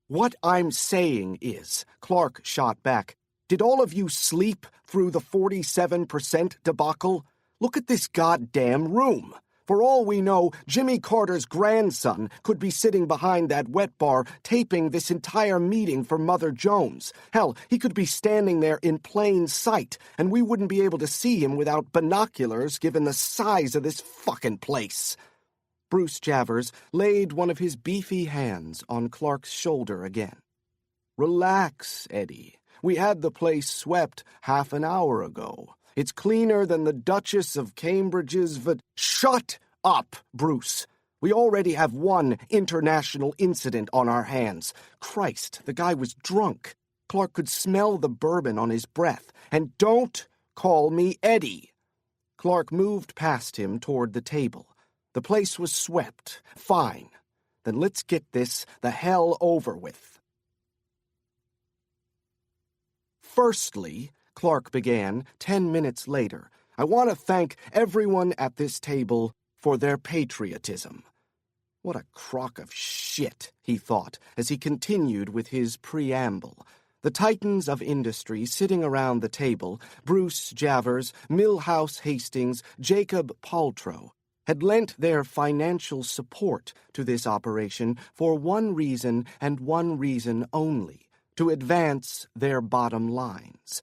"What I'm saying is," Clark shot back, "did all of you sleep through the 47% debacle? Look at this goddamn room. For all we know, Jimmy Carter's grandson could be sitting behind that wet bar taping this entire meeting for Mother Jones. Hell, he could be standing there in plain sight, and we wouldn't be able to see him without binoculars given the size of this fucking place." Bruce Javers laid one of his beefy hands on Clark's shoulder again. "Relax, Eddie. We had the place swept half an hour ago. It's cleaner than the Duchess of Cambridge's Shut up, Bruce. We already have one international incident on our hands. Christ, the guy was drunk. Clark could smell the bourbon on his breath. And don't call me Eddie." Clark moved past him toward the table. The place was swept. Fine. Then let's get this the hell over with. "Firstly," Clark began 10 minutes later, "I want to thank everyone at this table for their patriotism." What a crock of shit, he thought, as he continued with his preamble. The titans of industry sitting around the table, Bruce Javers, Milhouse Hastings, Jacob Paltrow, had lent their financial support to this operation for one reason and one reason only, to advance their bottom lines.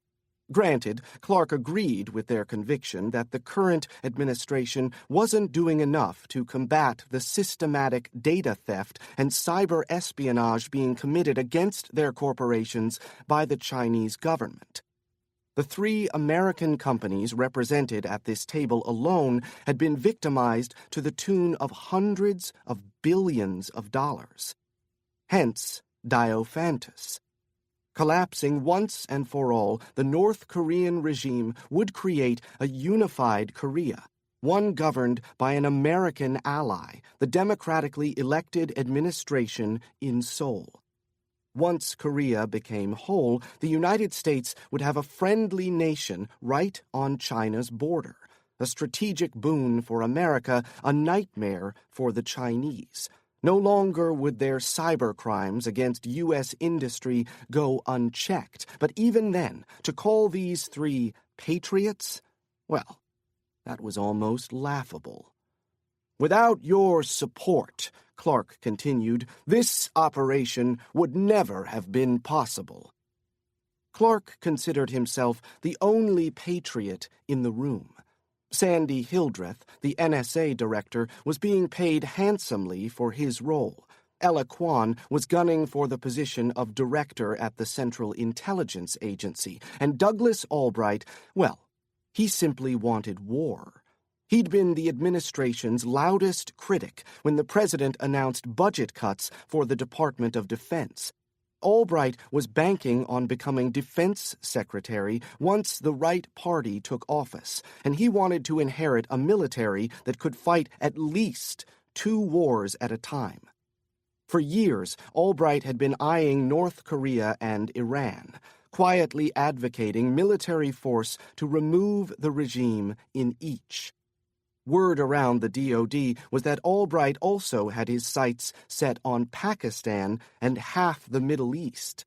Granted, Clark agreed with their conviction that the current administration wasn't doing enough to combat the systematic data theft and cyber espionage being committed against their corporations by the Chinese government. The 3 American companies represented at this table alone had been victimized to the tune of hundreds of billions of dollars. Hence, Diophantus. Collapsing once and for all, the North Korean regime would create a unified Korea, one governed by an American ally, the democratically elected administration in Seoul. Once Korea became whole, the United States would have a friendly nation right on China's border, a strategic boon for America, a nightmare for the Chinese. No longer would their cyber crimes against U.S. industry go unchecked, but even then, to call these three patriots, well, that was almost laughable. "Without your support," Clark continued, "this operation would never have been possible." Clark considered himself the only patriot in the room. Sandy Hildreth, the NSA director, was being paid handsomely for his role. Ella Kwan was gunning for the position of director at the Central Intelligence Agency, and Douglas Albright, well, he simply wanted war. He'd been the administration's loudest critic when the president announced budget cuts for the Department of Defense. Albright was banking on becoming defense secretary once the right party took office, and he wanted to inherit a military that could fight at least 2 wars at a time. For years, Albright had been eyeing North Korea and Iran, quietly advocating military force to remove the regime in each. Word around the DoD was that Albright also had his sights set on Pakistan and half the Middle East.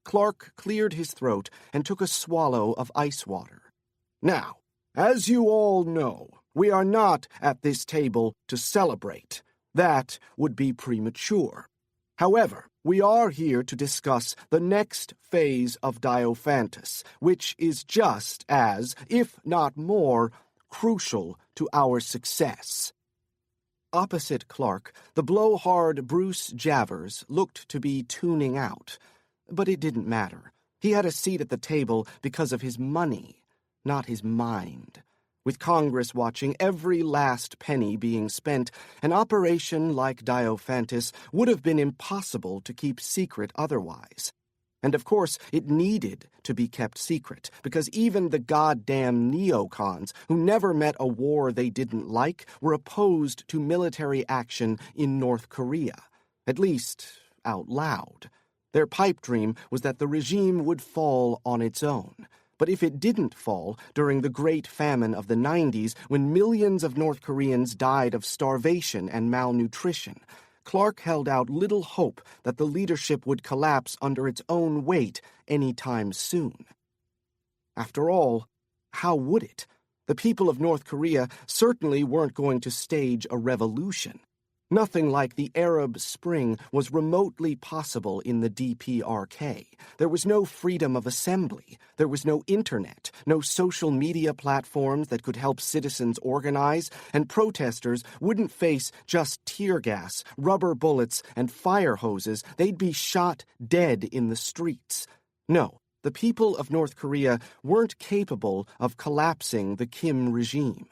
Clark cleared his throat and took a swallow of ice water. "Now, as you all know, we are not at this table to celebrate. That would be premature. However, we are here to discuss the next phase of Diophantus, which is just as, if not more, crucial to our success." Opposite Clark, the blowhard Bruce Javers looked to be tuning out. But it didn't matter. He had a seat at the table because of his money, not his mind. With Congress watching every last penny being spent, an operation like Diophantus would have been impossible to keep secret otherwise. And of course, it needed to be kept secret, because even the goddamn neocons, who never met a war they didn't like, were opposed to military action in North Korea, at least out loud. Their pipe dream was that the regime would fall on its own. But if it didn't fall during the Great Famine of the 90s, when millions of North Koreans died of starvation and malnutrition, Clark held out little hope that the leadership would collapse under its own weight any time soon. After all, how would it? The people of North Korea certainly weren't going to stage a revolution. Nothing like the Arab Spring was remotely possible in the DPRK. There was no freedom of assembly. There was no internet, no social media platforms that could help citizens organize, and protesters wouldn't face just tear gas, rubber bullets, and fire hoses. They'd be shot dead in the streets. No, the people of North Korea weren't capable of collapsing the Kim regime.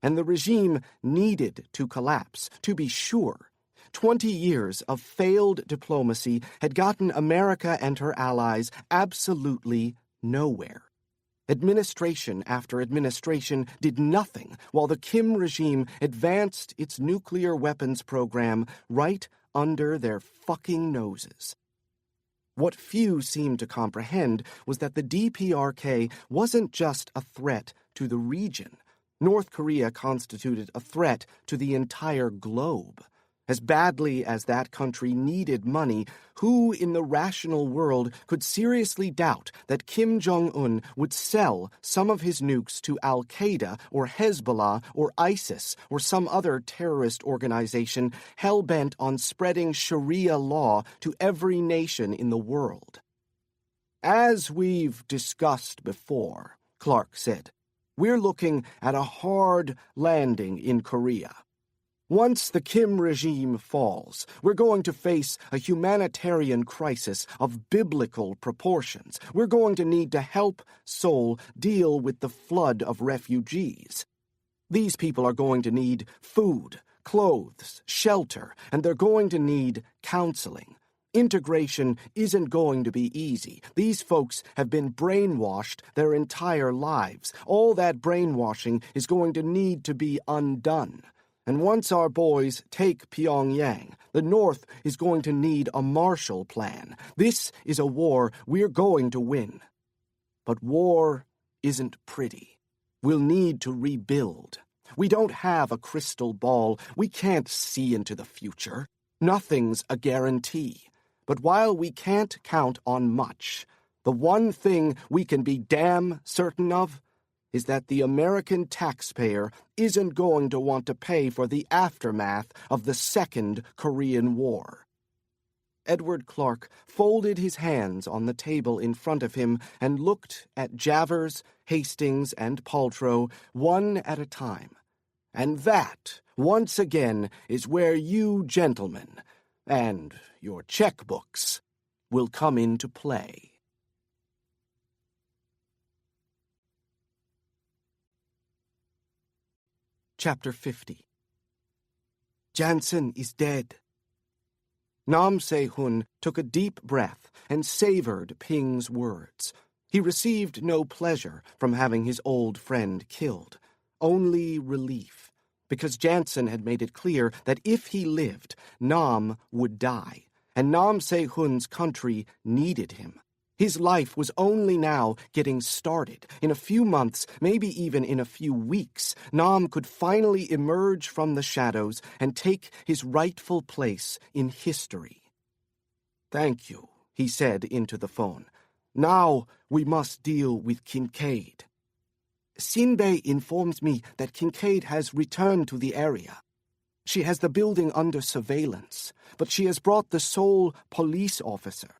And the regime needed to collapse, to be sure. 20 years of failed diplomacy had gotten America and her allies absolutely nowhere. Administration after administration did nothing while the Kim regime advanced its nuclear weapons program right under their fucking noses. What few seemed to comprehend was that the DPRK wasn't just a threat to the region. North Korea constituted a threat to the entire globe. As badly as that country needed money, who in the rational world could seriously doubt that Kim Jong-un would sell some of his nukes to Al-Qaeda or Hezbollah or ISIS or some other terrorist organization hell-bent on spreading Sharia law to every nation in the world? "As we've discussed before," Clark said, "we're looking at a hard landing in Korea. Once the Kim regime falls, we're going to face a humanitarian crisis of biblical proportions. We're going to need to help Seoul deal with the flood of refugees. These people are going to need food, clothes, shelter, and they're going to need counseling. Integration isn't going to be easy. These folks have been brainwashed their entire lives. All that brainwashing is going to need to be undone. And once our boys take Pyongyang, the North is going to need a Marshall Plan. This is a war we're going to win. But war isn't pretty. We'll need to rebuild. We don't have a crystal ball. We can't see into the future. Nothing's a guarantee. But while we can't count on much, the one thing we can be damn certain of is that the American taxpayer isn't going to want to pay for the aftermath of the Second Korean War. Edward Clark folded his hands on the table in front of him and looked at Javers, Hastings, and Paltrow one at a time. And that, once again, is where you gentlemen, and your checkbooks, will come into play. Chapter 50. Janson is dead. Nam Se-hun took a deep breath and savored Ping's words. He received no pleasure from having his old friend killed, only relief, because Janson had made it clear that if he lived, Nam would die, and Nam Se-hun's country needed him. His life was only now getting started. In a few months, maybe even in a few weeks, Nam could finally emerge from the shadows and take his rightful place in history. "Thank you," he said into the phone. "Now we must deal with Kincaid." "Sinbei informs me that Kincaid has returned to the area. She has the building under surveillance, but she has brought the Seoul police officer.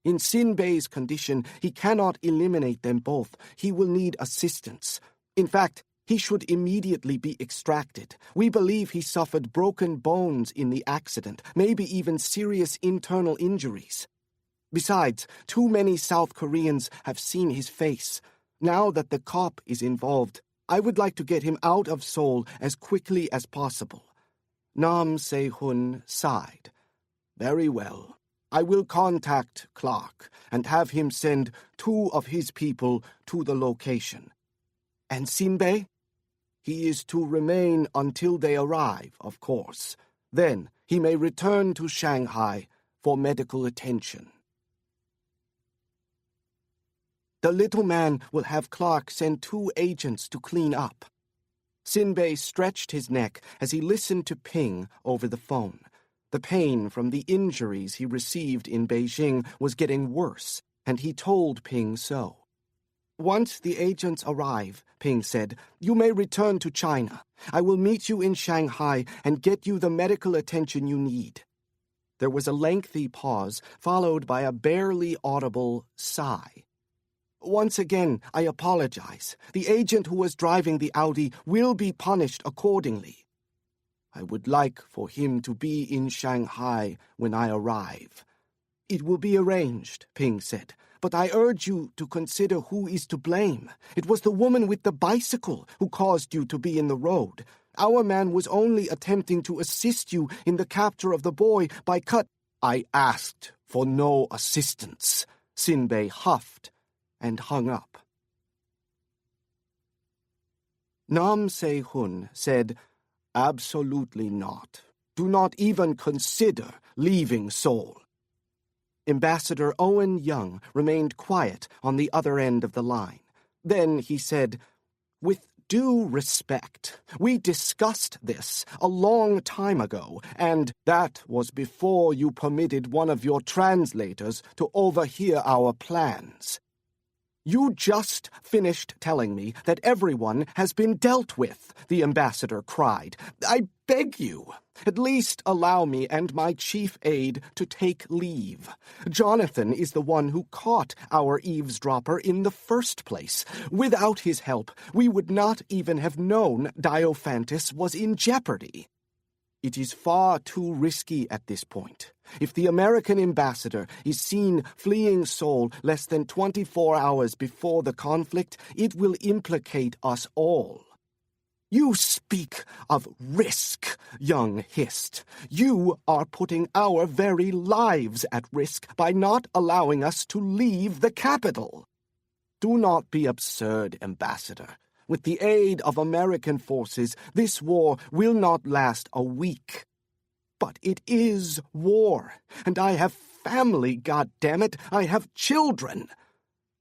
In Sinbei's condition, he cannot eliminate them both. He will need assistance. In fact, he should immediately be extracted. We believe he suffered broken bones in the accident, maybe even serious internal injuries. Besides, too many South Koreans have seen his face. Now that the cop is involved, I would like to get him out of Seoul as quickly as possible." Nam Se-hun sighed. "Very well. I will contact Clark and have him send 2 of his people to the location." "And Sinbei?" "He is to remain until they arrive, of course. Then he may return to Shanghai for medical attention." "The little man will have Clark send 2 agents to clean up." Sinbei stretched his neck as he listened to Ping over the phone. The pain from the injuries he received in Beijing was getting worse, and he told Ping so. "Once the agents arrive," Ping said, "you may return to China. I will meet you in Shanghai and get you the medical attention you need." There was a lengthy pause, followed by a barely audible sigh. "Once again, I apologize. The agent who was driving the Audi will be punished accordingly." "I would like for him to be in Shanghai when I arrive." "It will be arranged," Ping said, "but I urge you to consider who is to blame. It was the woman with the bicycle who caused you to be in the road. Our man was only attempting to assist you in the capture of the boy by "I asked for no assistance," Sinbei huffed and hung up. Nam Se-hun said, "Absolutely not. Do not even consider leaving Seoul." Ambassador Owen Young remained quiet on the other end of the line. Then he said, "With due respect, we discussed this a long time ago, and that was before you permitted one of your translators to overhear our plans." "You just finished telling me that everyone has been dealt with," the ambassador cried. "I beg you, at least allow me and my chief aide to take leave. Jonathan is the one who caught our eavesdropper in the first place. Without his help, we would not even have known Diophantus was in jeopardy. It is far too risky at this point. If the American ambassador is seen fleeing Seoul less than 24 hours before the conflict, it will implicate us all." "You speak of risk," Young hissed. "You are putting our very lives at risk by not allowing us to leave the capital." "Do not be absurd, Ambassador. With the aid of American forces, this war will not last a week. But it is war, and I have family, goddammit. I have children.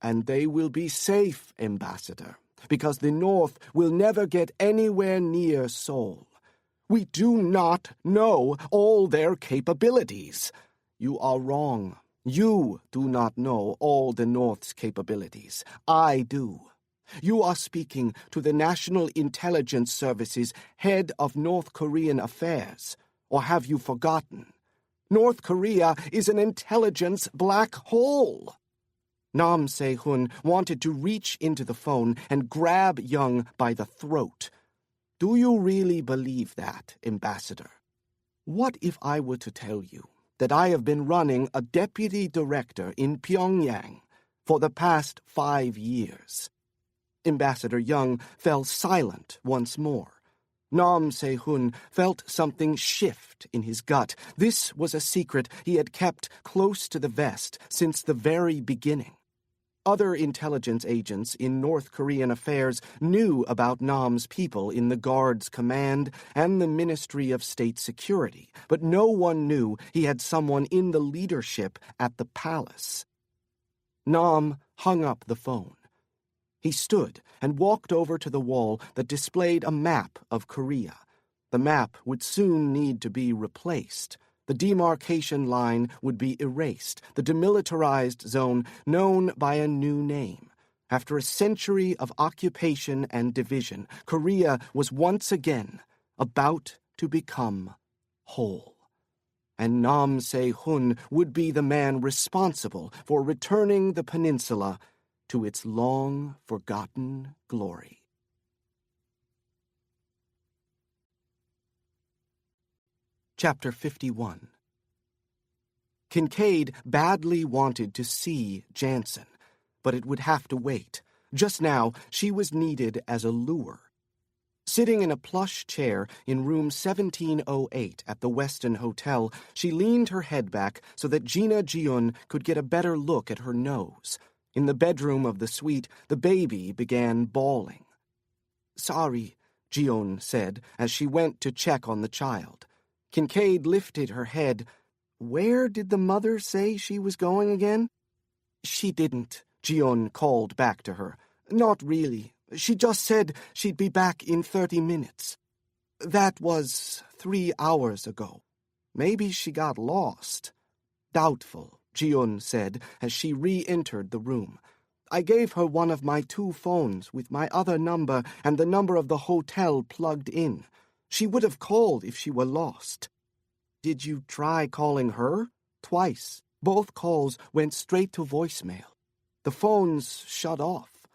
And they will be safe, Ambassador, because the North will never get anywhere near Seoul. We do not know all their capabilities. You are wrong. You do not know all the North's capabilities. I do. You are speaking to the National Intelligence Service's head of North Korean affairs. Or have you forgotten? North Korea is an intelligence black hole. Nam Se-hun wanted to reach into the phone and grab Young by the throat. Do you really believe that, Ambassador? What if I were to tell you that I have been running a deputy director in Pyongyang for the past 5 years? Ambassador Young fell silent once more. Nam Se-hun felt something shift in his gut. This was a secret he had kept close to the vest since the very beginning. Other intelligence agents in North Korean affairs knew about Nam's people in the Guard's command and the Ministry of State Security, but no one knew he had someone in the leadership at the palace. Nam hung up the phone. He stood and walked over to the wall that displayed a map of Korea. The map would soon need to be replaced. The demarcation line would be erased, the demilitarized zone known by a new name. After a century of occupation and division, Korea was once again about to become whole. And Nam Se-hun would be the man responsible for returning the peninsula to its long-forgotten glory. Chapter 51. Kincaid badly wanted to see Janson, but it would have to wait. Just now, she was needed as a lure. Sitting in a plush chair in room 1708 at the Weston Hotel, she leaned her head back so that Gina Jiun could get a better look at her nose. In the bedroom of the suite, the baby began bawling. "Sorry," Jiun said as she went to check on the child. Kincaid lifted her head. Where did the mother say she was going again? "She didn't," Jiun called back to her. "Not really. She just said she'd be back in 30 minutes. That was 3 hours ago. Maybe she got lost." "Doubtful," Jiun said as she re-entered the room. "I gave her one of my 2 phones with my other number and the number of the hotel plugged in. She would have called if she were lost." "Did you try calling her?" "Twice. Both calls went straight to voicemail. The phones shut off.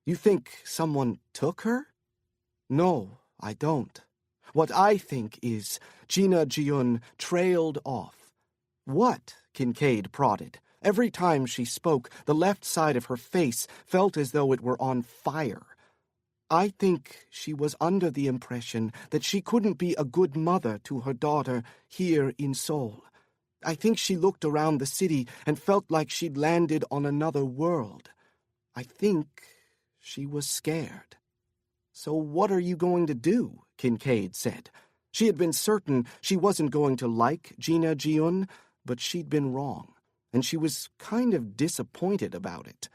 You think someone took her?" "No, I don't. What I think is Gina Jiun trailed off." "What?" Kincaid prodded. Every time she spoke, the left side of her face felt as though it were on fire. "I think she was under the impression that she couldn't be a good mother to her daughter here in Seoul. I think she looked around the city and felt like she'd landed on another world. I think she was scared." "So what are you going to do?" Kincaid said. She had been certain she wasn't going to like Gina Jiun, but she'd been wrong, and she was kind of disappointed about it.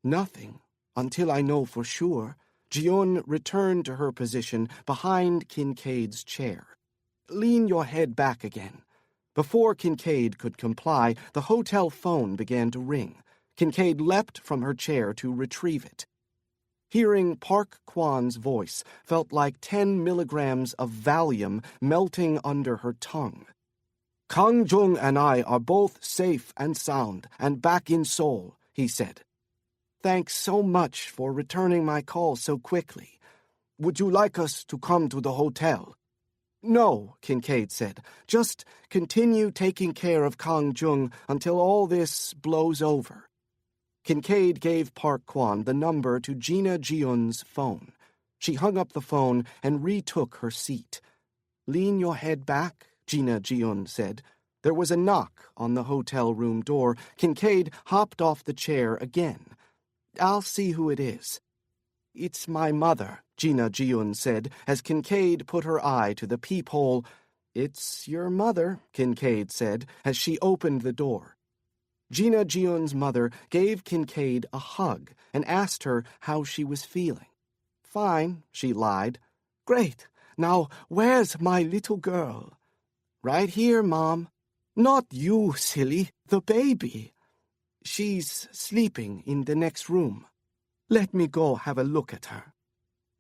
"Nothing, until I know for sure." Jiun returned to her position behind Kincaid's chair. "Lean your head back again." Before Kincaid could comply, the hotel phone began to ring. Kincaid leapt from her chair to retrieve it. Hearing Park Kwan's voice felt like 10 milligrams of Valium melting under her tongue. "Kang Jung and I are both safe and sound and back in Seoul," he said. "Thanks so much for returning my call so quickly. Would you like us to come to the hotel?" "No," Kincaid said. "Just continue taking care of Kang Jung until all this blows over." Kincaid gave Park Kwan the number to Gina Jiun's phone. She hung up the phone and retook her seat. "Lean your head back," Gina Jiun said. There was a knock on the hotel room door. Kincaid hopped off the chair again. "I'll see who it is." "It's my mother," Gina Jiun said, as Kincaid put her eye to the peephole. "It's your mother," Kincaid said, as she opened the door. Gina Jiun's mother gave Kincaid a hug and asked her how she was feeling. "Fine," she lied. "Great. Now, where's my little girl?" "Right here, Mom." "Not you, silly. The baby." "She's sleeping in the next room." "Let me go have a look at her."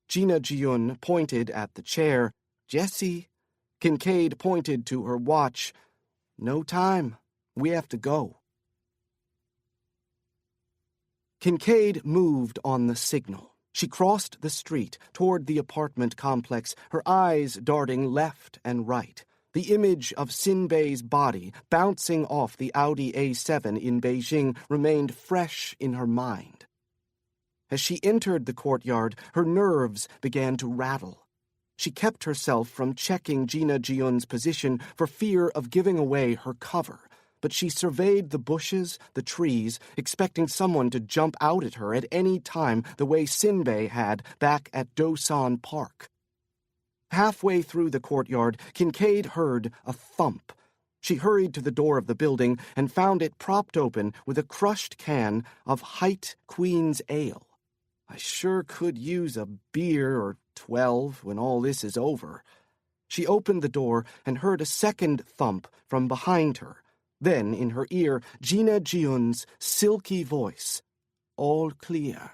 Gina Jiun pointed at the chair. "Jessie." Kincaid pointed to her watch. "No time. We have to go." Kincaid moved on the signal. She crossed the street toward the apartment complex, her eyes darting left and right. The image of Sinbei's body bouncing off the Audi A7 in Beijing remained fresh in her mind. As she entered the courtyard, her nerves began to rattle. She kept herself from checking Gina Jiun's position for fear of giving away her cover, but she surveyed the bushes, the trees, expecting someone to jump out at her at any time the way Sinbei had back at Dosan Park. Halfway through the courtyard, Kincaid heard a thump. She hurried to the door of the building and found it propped open with a crushed can of Height Queen's Ale. "I sure could use a beer or 12 when all this is over." She opened the door and heard a second thump from behind her. Then, in her ear, Gina Jiun's silky voice. "All clear."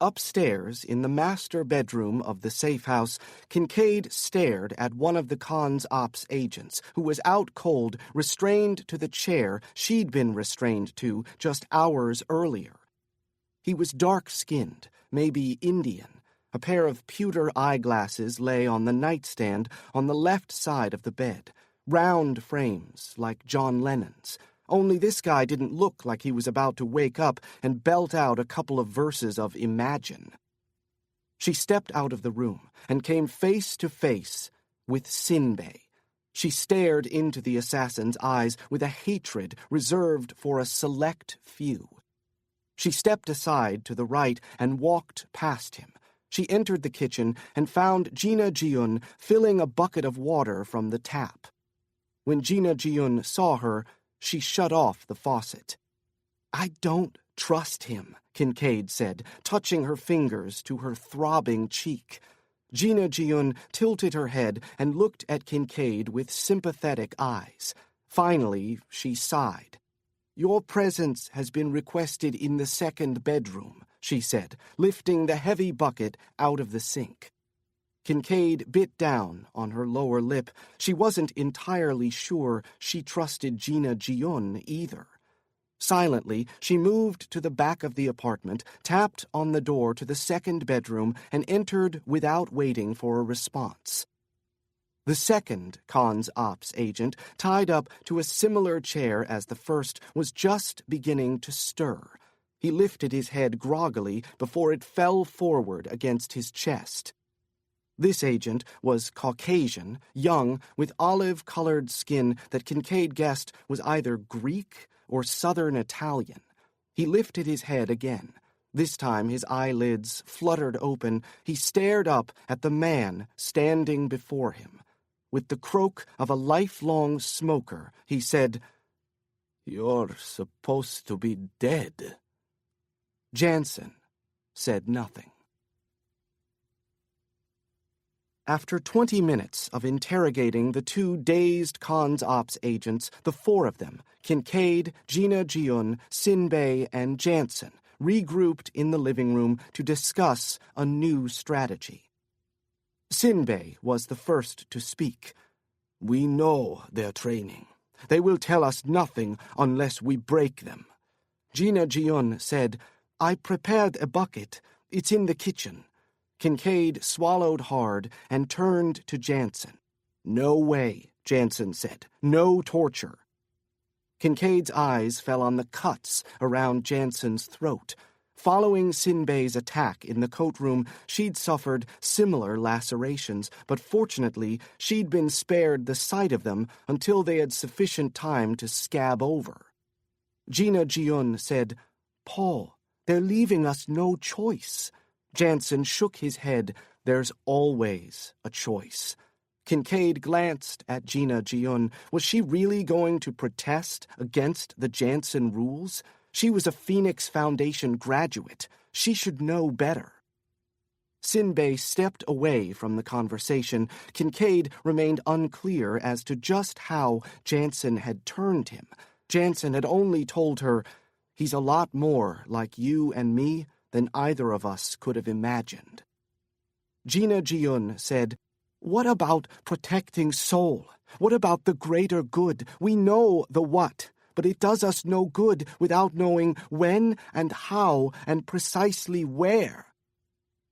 Upstairs, in the master bedroom of the safe house, Kincaid stared at one of the Cons Ops agents, who was out cold, restrained to the chair she'd been restrained to just hours earlier. He was dark-skinned, maybe Indian. A pair of pewter eyeglasses lay on the nightstand on the left side of the bed, round frames like John Lennon's. Only this guy didn't look like he was about to wake up and belt out a couple of verses of Imagine. She stepped out of the room and came face to face with Sinbei. She stared into the assassin's eyes with a hatred reserved for a select few. She stepped aside to the right and walked past him. She entered the kitchen and found Gina Jiun filling a bucket of water from the tap. When Gina Jiun saw her, she shut off the faucet. "I don't trust him," Kincaid said, touching her fingers to her throbbing cheek. Gina Jiun tilted her head and looked at Kincaid with sympathetic eyes. Finally, she sighed. "Your presence has been requested in the second bedroom," she said, lifting the heavy bucket out of the sink. Kincaid bit down on her lower lip. She wasn't entirely sure she trusted Gina Jiun either. Silently, she moved to the back of the apartment, tapped on the door to the second bedroom, and entered without waiting for a response. The second Cons Ops agent, tied up to a similar chair as the first, was just beginning to stir. He lifted his head groggily before it fell forward against his chest. This agent was Caucasian, young, with olive-colored skin that Kincaid guessed was either Greek or Southern Italian. He lifted his head again. This time his eyelids fluttered open. He stared up at the man standing before him. With the croak of a lifelong smoker, he said, "You're supposed to be dead." Janson said nothing. After 20 minutes of interrogating the two dazed Cons Ops agents, the four of them, Kincaid, Gina Jiun, Sinbei, and Janson, regrouped in the living room to discuss a new strategy. Sinbei was the first to speak. "We know their training. They will tell us nothing unless we break them." Gina Jiun said, "I prepared a bucket. It's in the kitchen." Kincaid swallowed hard and turned to Janson. "No way," Janson said. "No torture." Kincaid's eyes fell on the cuts around Janson's throat. Following Sinbei's attack in the coat room, she'd suffered similar lacerations, but fortunately she'd been spared the sight of them until they had sufficient time to scab over. Gina Jiun said, "Paul, They're leaving us no choice. Janson shook his head. There's always a choice. Kincaid glanced at Gina Jiun. Was she really going to protest against the Janson rules? She was a Phoenix Foundation graduate. She should know better. Sinbei stepped away from the conversation. Kincaid remained unclear as to just how Janson had turned him. Janson had only told her, "He's a lot more like you and me than either of us could have imagined." Gina Jiun said, "What about protecting Seoul? What about the greater good? We know the what, but it does us no good without knowing when and how and precisely where."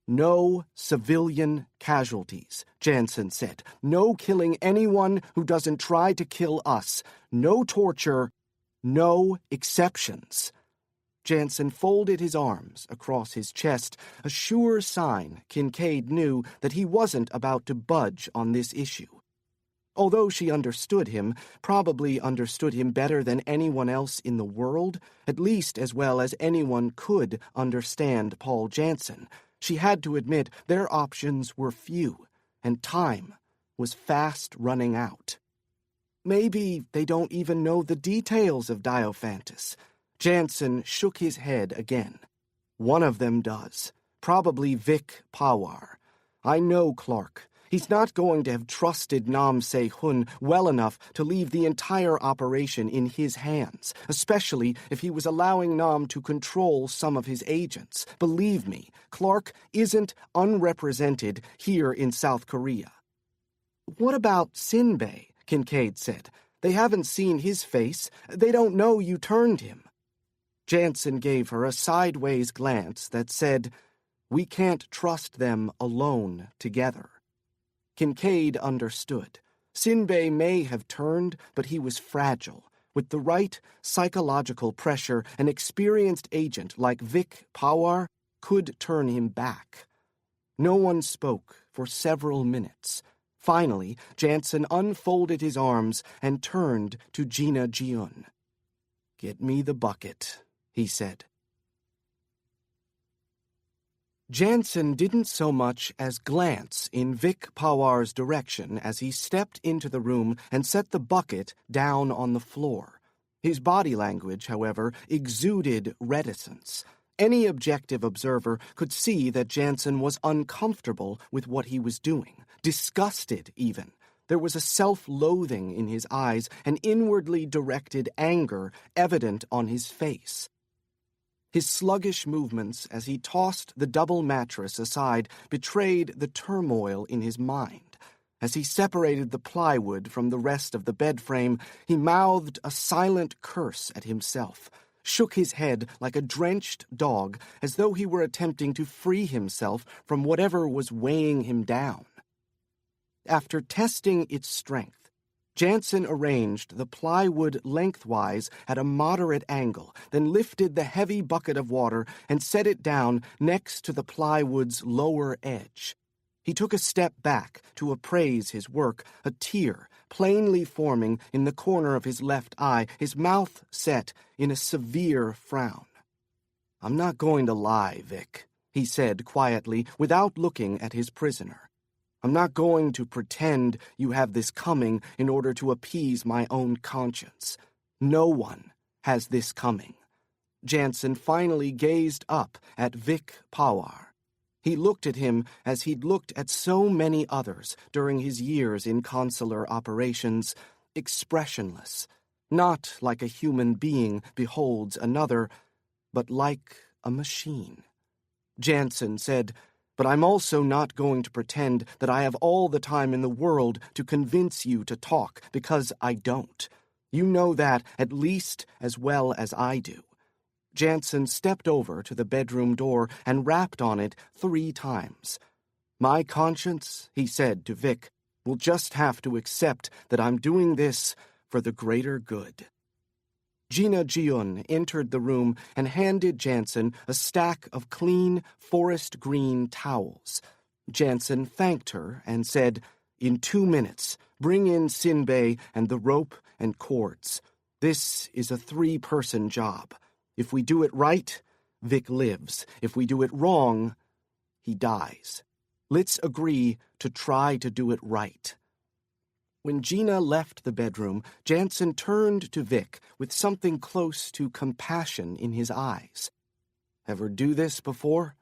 "No civilian casualties," Janson said. "No killing anyone who doesn't try to kill us. No torture. No exceptions." Janson folded his arms across his chest, a sure sign Kincaid knew that he wasn't about to budge on this issue. Although she understood him, probably understood him better than anyone else in the world, at least as well as anyone could understand Paul Janson, she had to admit their options were few, and time was fast running out. Maybe they don't even know the details of Diophantus. Janson shook his head again. One of them does. Probably Vic Pawar. I know Clark. He's not going to have trusted Nam Se-hun well enough to leave the entire operation in his hands, especially if he was allowing Nam to control some of his agents. Believe me, Clark isn't unrepresented here in South Korea. "What about Sinbei?" Kincaid said. "They haven't seen his face. They don't know you turned him." Janson gave her a sideways glance that said, "We can't trust them alone together." Kincaid understood. Sinbei may have turned, but he was fragile. With the right psychological pressure, an experienced agent like Vic Pawar could turn him back. No one spoke for several minutes. Finally, Janson unfolded his arms and turned to Gina Jiun. "Get me the bucket," he said. Janson didn't so much as glance in Vic Pawar's direction as he stepped into the room and set the bucket down on the floor. His body language, however, exuded reticence. Any objective observer could see that Janson was uncomfortable with what he was doing, disgusted even. There was a self-loathing in his eyes, an inwardly directed anger evident on his face. His sluggish movements as he tossed the double mattress aside betrayed the turmoil in his mind. As he separated the plywood from the rest of the bed frame, he mouthed a silent curse at himself, shook his head like a drenched dog as though he were attempting to free himself from whatever was weighing him down. After testing its strength, Janson arranged the plywood lengthwise at a moderate angle, then lifted the heavy bucket of water and set it down next to the plywood's lower edge. He took a step back to appraise his work, a tear plainly forming in the corner of his left eye, his mouth set in a severe frown. "I'm not going to lie, Vic," he said quietly, without looking at his prisoner. "I'm not going to pretend you have this coming in order to appease my own conscience. No one has this coming." Janson finally gazed up at Vic Pawar. He looked at him as he'd looked at so many others during his years in consular operations, expressionless, not like a human being beholds another, but like a machine. Janson said, "But I'm also not going to pretend that I have all the time in the world to convince you to talk, because I don't. You know that at least as well as I do." Janson stepped over to the bedroom door and rapped on it 3 times. "My conscience," he said to Vic, "will just have to accept that I'm doing this for the greater good." Gina Jiun entered the room and handed Janson a stack of clean forest green towels. Janson thanked her and said, "In 2 minutes, bring in Sinbei and the rope and cords. This is a 3-person job. If we do it right, Vic lives. If we do it wrong, he dies. Let's agree to try to do it right." When Gina left the bedroom, Janson turned to Vic with something close to compassion in his eyes. "Ever do this before?"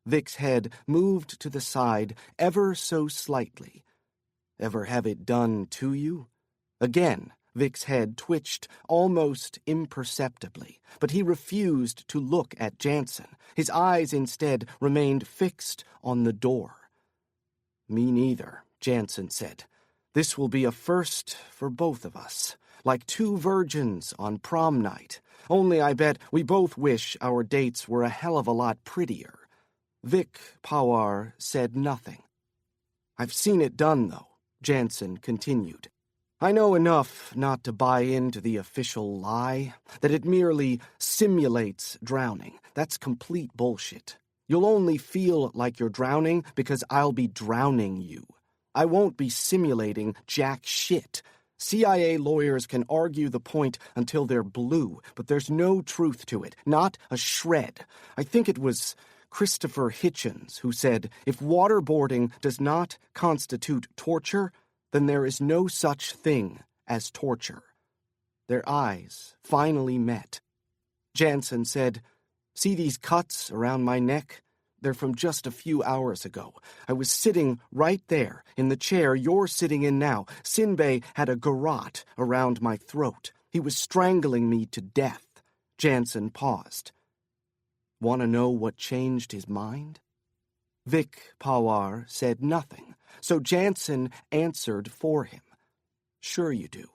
Vic's head moved to the side ever so slightly. "Ever have it done to you?" Again, Vic's head twitched almost imperceptibly, but he refused to look at Janson. His eyes instead remained fixed on the door. "Me neither," Janson said. "This will be a first for both of us, like two virgins on prom night. Only I bet we both wish our dates were a hell of a lot prettier." Vic Powar said nothing. "I've seen it done, though," Janson continued. "I know enough not to buy into the official lie, that it merely simulates drowning. That's complete bullshit. You'll only feel like you're drowning because I'll be drowning you. I won't be simulating jack shit. CIA lawyers can argue the point until they're blue, but there's no truth to it, not a shred. I think it was Christopher Hitchens who said, if waterboarding does not constitute torture, then there is no such thing as torture." Their eyes finally met. Janson said, "See these cuts around my neck? They're from just a few hours ago. I was sitting right there in the chair you're sitting in now. Sinbei had a garrote around my throat. He was strangling me to death." Janson paused. "Want to know what changed his mind?" Vic Powar said nothing, so Janson answered for him. "Sure you do.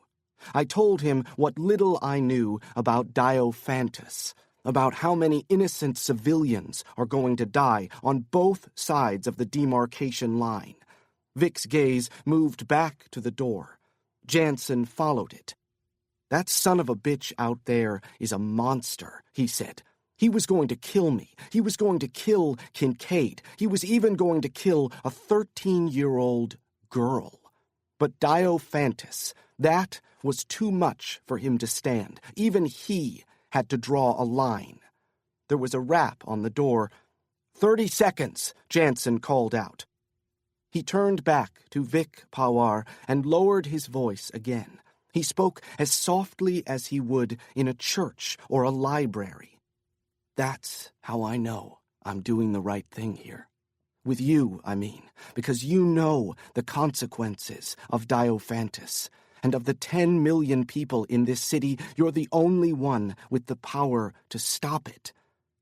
I told him what little I knew about Diophantus, about how many innocent civilians are going to die on both sides of the demarcation line." Vic's gaze moved back to the door. Janson followed it. "That son of a bitch out there is a monster," he said. "He was going to kill me. He was going to kill Kincaid. He was even going to kill a 13-year-old girl. But Diophantus, that was too much for him to stand. Even he had to draw a line." There was a rap on the door. 30 seconds, Janson called out. He turned back to Vic Powar and lowered his voice again. He spoke as softly as he would in a church or a library. "That's how I know I'm doing the right thing here. With you, I mean, because you know the consequences of Diophantus, and of the 10 million people in this city, you're the only one with the power to stop it.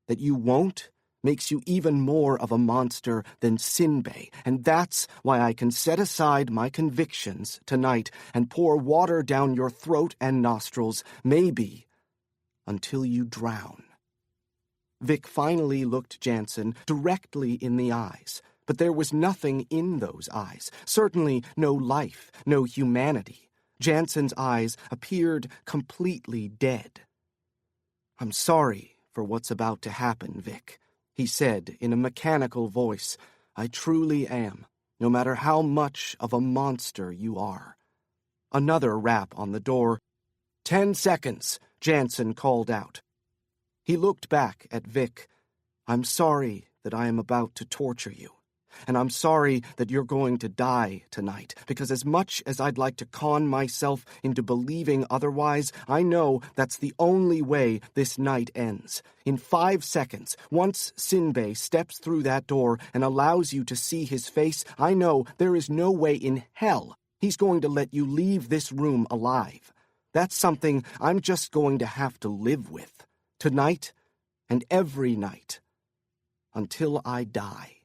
That you won't makes you even more of a monster than Sinbei, and that's why I can set aside my convictions tonight and pour water down your throat and nostrils, maybe, until you drown." Vic finally looked Janson directly in the eyes, but there was nothing in those eyes, certainly no life, no humanity. Janson's eyes appeared completely dead. "I'm sorry for what's about to happen, Vic," he said in a mechanical voice. "I truly am, no matter how much of a monster you are." Another rap on the door. 10 seconds, Janson called out. He looked back at Vic. "I'm sorry that I am about to torture you. And I'm sorry that you're going to die tonight, because as much as I'd like to con myself into believing otherwise, I know that's the only way this night ends. In 5 seconds, once Sinbei steps through that door and allows you to see his face, I know there is no way in hell he's going to let you leave this room alive. That's something I'm just going to have to live with. Tonight and every night. Until I die."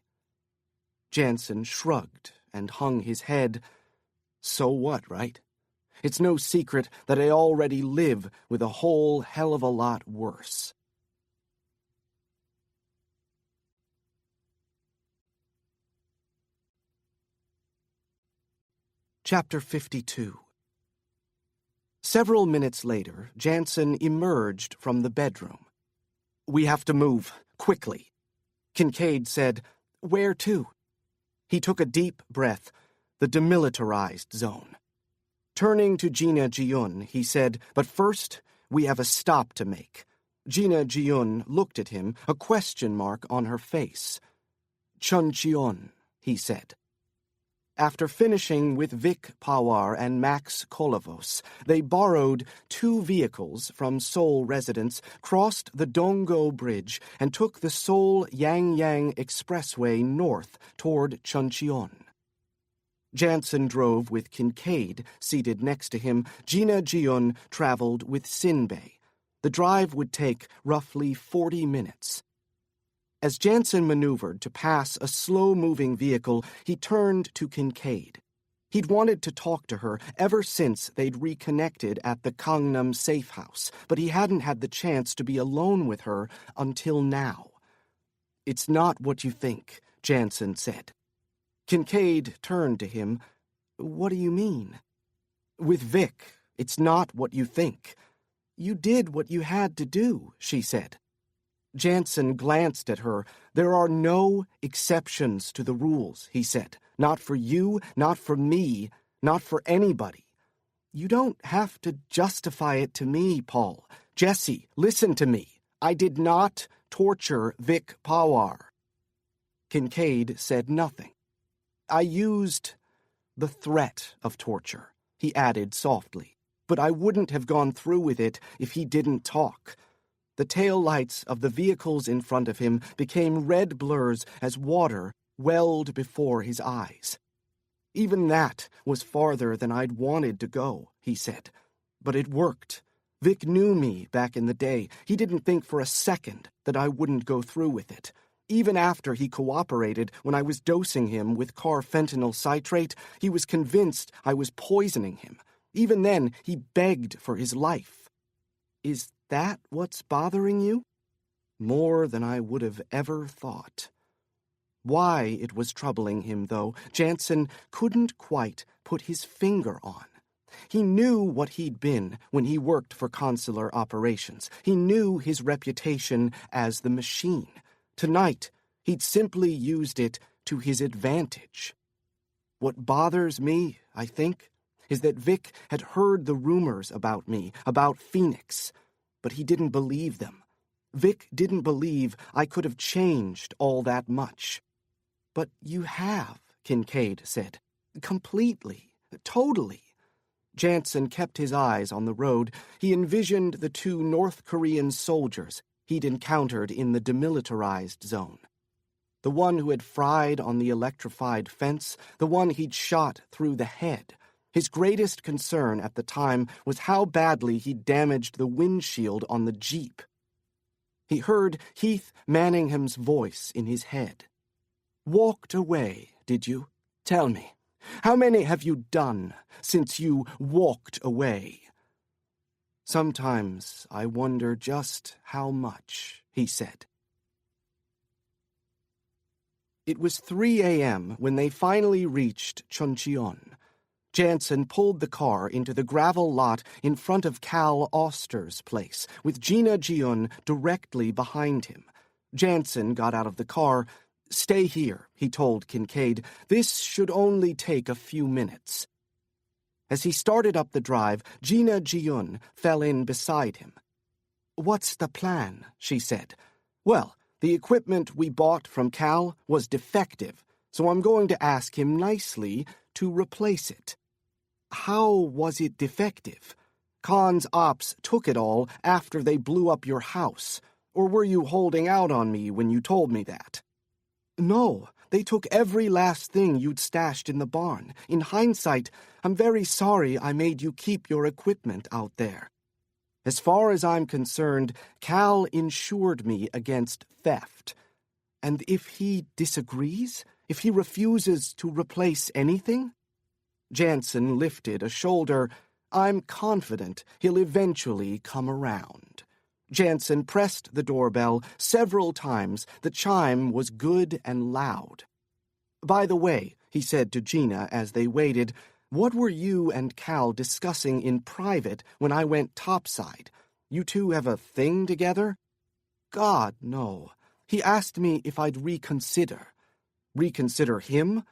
Janson shrugged and hung his head. "So what, right? It's no secret that I already live with a whole hell of a lot worse." Chapter 52. Several minutes later, Janson emerged from the bedroom. "We have to move, quickly." Kincaid said, "Where to?" He took a deep breath. "The demilitarized zone." Turning to Gina Jiun, he said, "But first, we have a stop to make." Gina Jiun looked at him, a question mark on her face. Chuncheon, he said. After finishing with Vic Pawar and Max Kolavos, they borrowed 2 vehicles from Seoul residents, crossed the Donggo Bridge, and took the Seoul-Yangyang Expressway north toward Chuncheon. Janson drove with Kincaid, seated next to him. Gina Jiun traveled with Sinbei. The drive would take roughly 40 minutes. As Janson maneuvered to pass a slow-moving vehicle, he turned to Kincaid. He'd wanted to talk to her ever since they'd reconnected at the Gangnam safe house, but he hadn't had the chance to be alone with her until now. "It's not what you think," Janson said. Kincaid turned to him. "What do you mean?" "With Vic, it's not what you think." "You did what you had to do," she said. Janson glanced at her. "There are no exceptions to the rules," he said. "Not for you, not for me, not for anybody." "You don't have to justify it to me, Paul. Jesse, listen to me. I did not torture Vic Pawar." Kincaid said nothing. "I used the threat of torture," he added softly. "But I wouldn't have gone through with it if he didn't talk." The taillights of the vehicles in front of him became red blurs as water welled before his eyes. "Even that was farther than I'd wanted to go," he said. "But it worked. Vic knew me back in the day. He didn't think for a second that I wouldn't go through with it. Even after he cooperated when I was dosing him with carfentanil citrate, he was convinced I was poisoning him. Even then, he begged for his life." "Is that what's bothering you?" "More than I would have ever thought." Why it was troubling him, though, Janson couldn't quite put his finger on. He knew what he'd been when he worked for consular operations. He knew his reputation as the machine. Tonight, he'd simply used it to his advantage. "What bothers me, I think, is that Vic had heard the rumors about me, about Phoenix. But he didn't believe them. Vic didn't believe I could have changed all that much." "But you have," Kincaid said. "Completely. Totally." Janson kept his eyes on the road. He envisioned the 2 North Korean soldiers he'd encountered in the demilitarized zone. The one who had fried on the electrified fence, the one he'd shot through the head. His greatest concern at the time was how badly he'd damaged the windshield on the Jeep. He heard Heath Manningham's voice in his head. "Walked away, did you? Tell me, how many have you done since you walked away?" "Sometimes I wonder just how much," he said. It was 3 a.m. when they finally reached Chuncheon. Janson pulled the car into the gravel lot in front of Cal Auster's place, with Gina Jiun directly behind him. Janson got out of the car. "Stay here," he told Kincaid. "This should only take a few minutes." As he started up the drive, Gina Jiun fell in beside him. "What's the plan?" she said. "Well, the equipment we bought from Cal was defective, so I'm going to ask him nicely to replace it." "How was it defective? Khan's ops took it all after they blew up your house. Or were you holding out on me when you told me that?" "No, they took every last thing you'd stashed in the barn. In hindsight, I'm very sorry I made you keep your equipment out there. As far as I'm concerned, Cal insured me against theft. And if he disagrees? If he refuses to replace anything?" Janson lifted a shoulder. "I'm confident he'll eventually come around." Janson pressed the doorbell several times. The chime was good and loud. "By the way," he said to Gina as they waited, "what were you and Cal discussing in private when I went topside? You two have a thing together?" "God, no. He asked me if I'd reconsider." "Reconsider him?"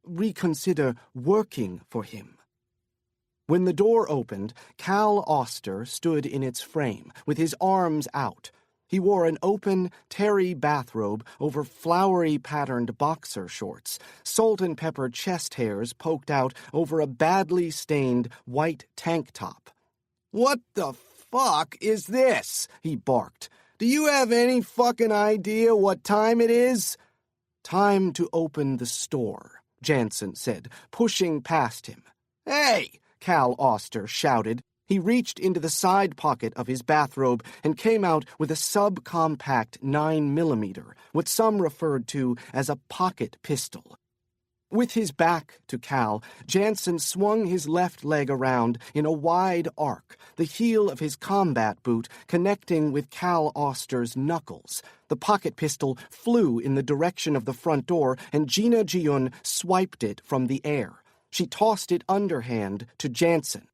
"Reconsider working for him." When the door opened, Cal Auster stood in its frame, with his arms out. He wore an open, terry bathrobe over flowery-patterned boxer shorts. Salt-and-pepper chest hairs poked out over a badly stained white tank top. "What the fuck is this?" he barked. "Do you have any fucking idea what time it is?" "Time to open the store," Janson said, pushing past him. "Hey!" Cal Auster shouted. He reached into the side pocket of his bathrobe and came out with a subcompact 9mm, what some referred to as a pocket pistol. With his back to Cal, Janson swung his left leg around in a wide arc, the heel of his combat boot connecting with Cal Auster's knuckles. The pocket pistol flew in the direction of the front door, and Gina Jiun swiped it from the air. She tossed it underhand to Janson.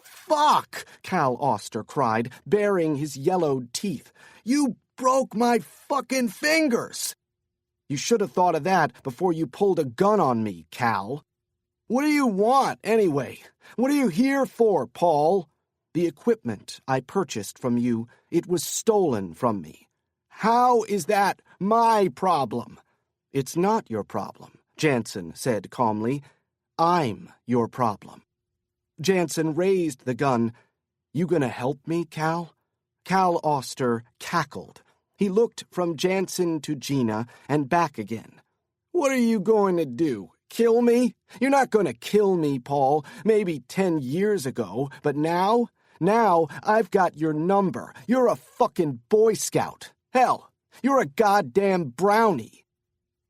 "Fuck!" Cal Auster cried, baring his yellowed teeth. "You broke my fucking fingers!" "You should have thought of that before you pulled a gun on me, Cal." "What do you want, anyway? What are you here for, Paul?" "The equipment I purchased from you, it was stolen from me." "How is that my problem?" "It's not your problem," Janson said calmly. "I'm your problem." Janson raised the gun. "You gonna help me, Cal?" Cal Auster cackled. He looked from Janson to Gina and back again. "What are you going to do? Kill me? You're not going to kill me, Paul. Maybe 10 years ago, but now? Now I've got your number. You're a fucking Boy Scout. Hell, you're a goddamn brownie."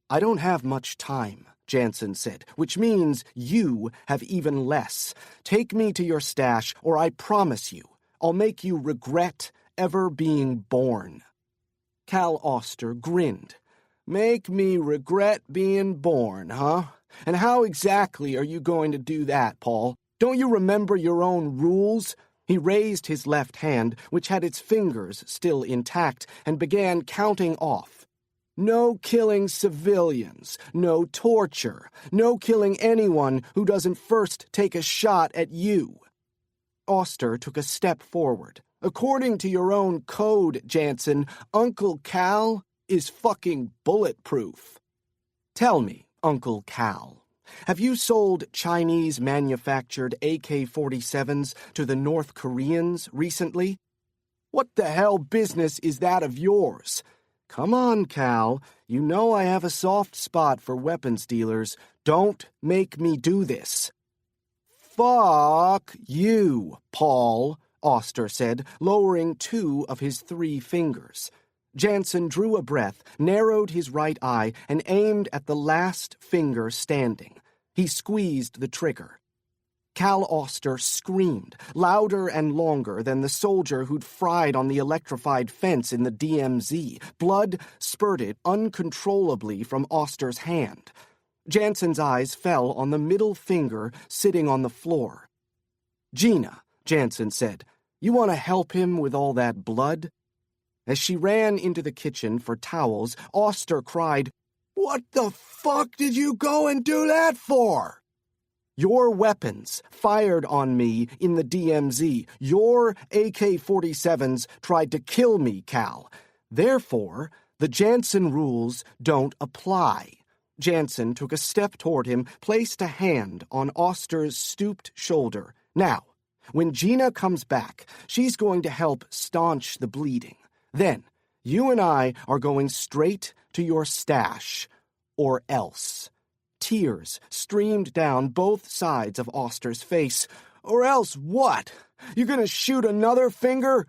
"I don't have much time," Janson said, "which means you have even less. Take me to your stash, or I promise you, I'll make you regret ever being born." Cal Auster grinned. "Make me regret being born, huh? And how exactly are you going to do that, Paul? Don't you remember your own rules?" He raised his left hand, which had its fingers still intact, and began counting off. "No killing civilians, no torture, no killing anyone who doesn't first take a shot at you." Auster took a step forward. "According to your own code, Janson, Uncle Cal is fucking bulletproof." "Tell me, Uncle Cal, have you sold Chinese-manufactured AK-47s to the North Koreans recently?" "What the hell business is that of yours?" "Come on, Cal. You know I have a soft spot for weapons dealers. Don't make me do this." "Fuck you, Paul," Auster said, lowering 2 of his 3 fingers. Janson drew a breath, narrowed his right eye, and aimed at the last finger standing. He squeezed the trigger. Cal Auster screamed, louder and longer than the soldier who'd fried on the electrified fence in the DMZ. Blood spurted uncontrollably from Auster's hand. Janson's eyes fell on the middle finger sitting on the floor. "Gina," Janson said, "you want to help him with all that blood?" As she ran into the kitchen for towels, Auster cried, "What the fuck did you go and do that for?" "Your weapons fired on me in the DMZ. Your AK-47s tried to kill me, Cal. Therefore, the Janson rules don't apply." Janson took a step toward him, placed a hand on Auster's stooped shoulder. "Now, when Gina comes back, she's going to help staunch the bleeding. Then, you and I are going straight to your stash, or else." Tears streamed down both sides of Auster's face. "Or else what? You gonna shoot another finger?"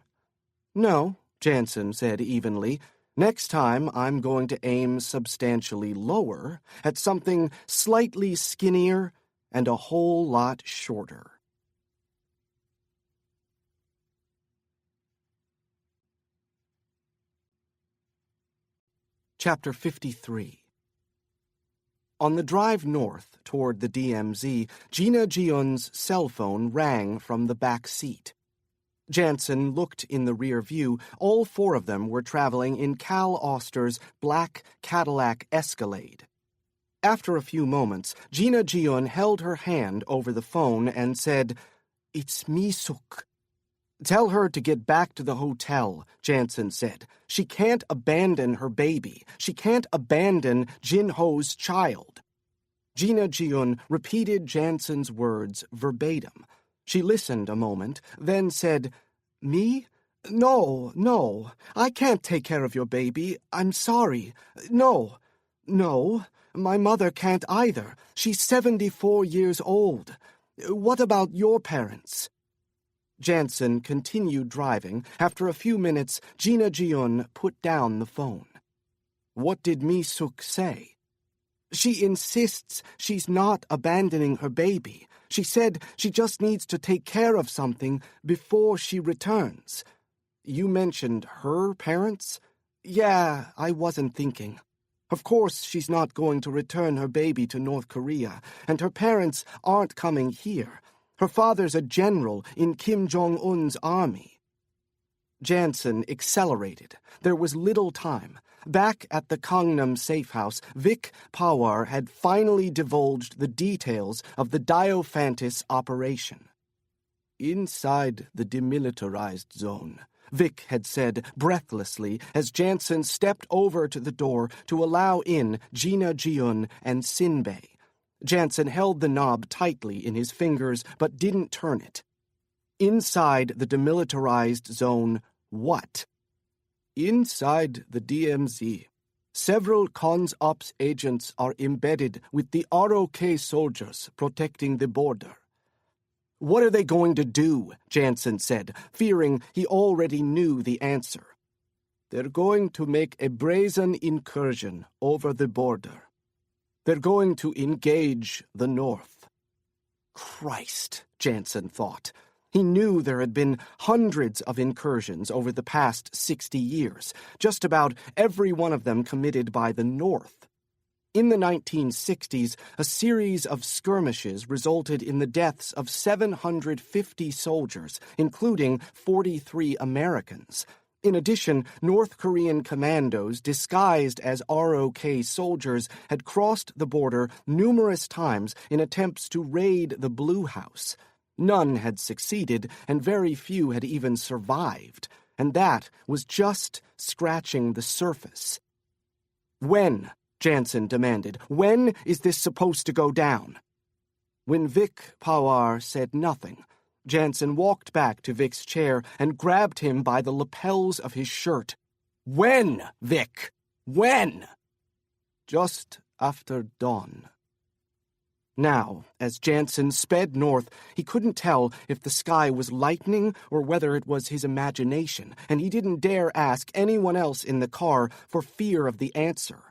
"No," Janson said evenly. "Next time I'm going to aim substantially lower, at something slightly skinnier and a whole lot shorter." Chapter 53. On the drive north toward the DMZ, Gina Jiun's cell phone rang from the back seat. Janson looked in the rear view. All 4 of them were traveling in Cal Auster's black Cadillac Escalade. After a few moments, Gina Jiun held her hand over the phone and said, "It's me, Suk." Tell her to get back to the hotel, Janson said. She can't abandon her baby. She can't abandon Jin-ho's child. Gina Jiun repeated Janson's words verbatim. She listened a moment, then said, "Me? No, I can't take care of your baby. I'm sorry. No, my mother can't either. She's 74 years old. What about your parents?" Janson continued driving. After a few minutes, Gina Jiun put down the phone. What did Mi-suk say? She insists she's not abandoning her baby. She said she just needs to take care of something before she returns. You mentioned her parents? Yeah, I wasn't thinking. Of course she's not going to return her baby to North Korea, and her parents aren't coming here. Her father's a general in Kim Jong-un's army. Janson accelerated. There was little time. Back at the Gangnam safe house, Vic Pawar had finally divulged the details of the Diophantus operation. Inside the demilitarized zone, Vic had said breathlessly as Janson stepped over to the door to allow in Gina Jiun and Sinbei. Janson held the knob tightly in his fingers but didn't turn it. Inside the demilitarized zone, what? Inside the DMZ, several Cons Ops agents are embedded with the ROK soldiers protecting the border. What are they going to do? Janson said, fearing he already knew the answer. They're going to make a brazen incursion over the border. They're going to engage the North. Christ, Janson thought. He knew there had been hundreds of incursions over the past 60 years, just about every one of them committed by the North. In the 1960s, a series of skirmishes resulted in the deaths of 750 soldiers, including 43 Americans. In addition, North Korean commandos disguised as ROK soldiers had crossed the border numerous times in attempts to raid the Blue House. None had succeeded, and very few had even survived, and that was just scratching the surface. When? Janson demanded. When is this supposed to go down? When Vic Pawar said nothing, Janson walked back to Vic's chair and grabbed him by the lapels of his shirt. When, Vic? When? Just after dawn. Now, as Janson sped north, he couldn't tell if the sky was lightning or whether it was his imagination, and he didn't dare ask anyone else in the car for fear of the answer.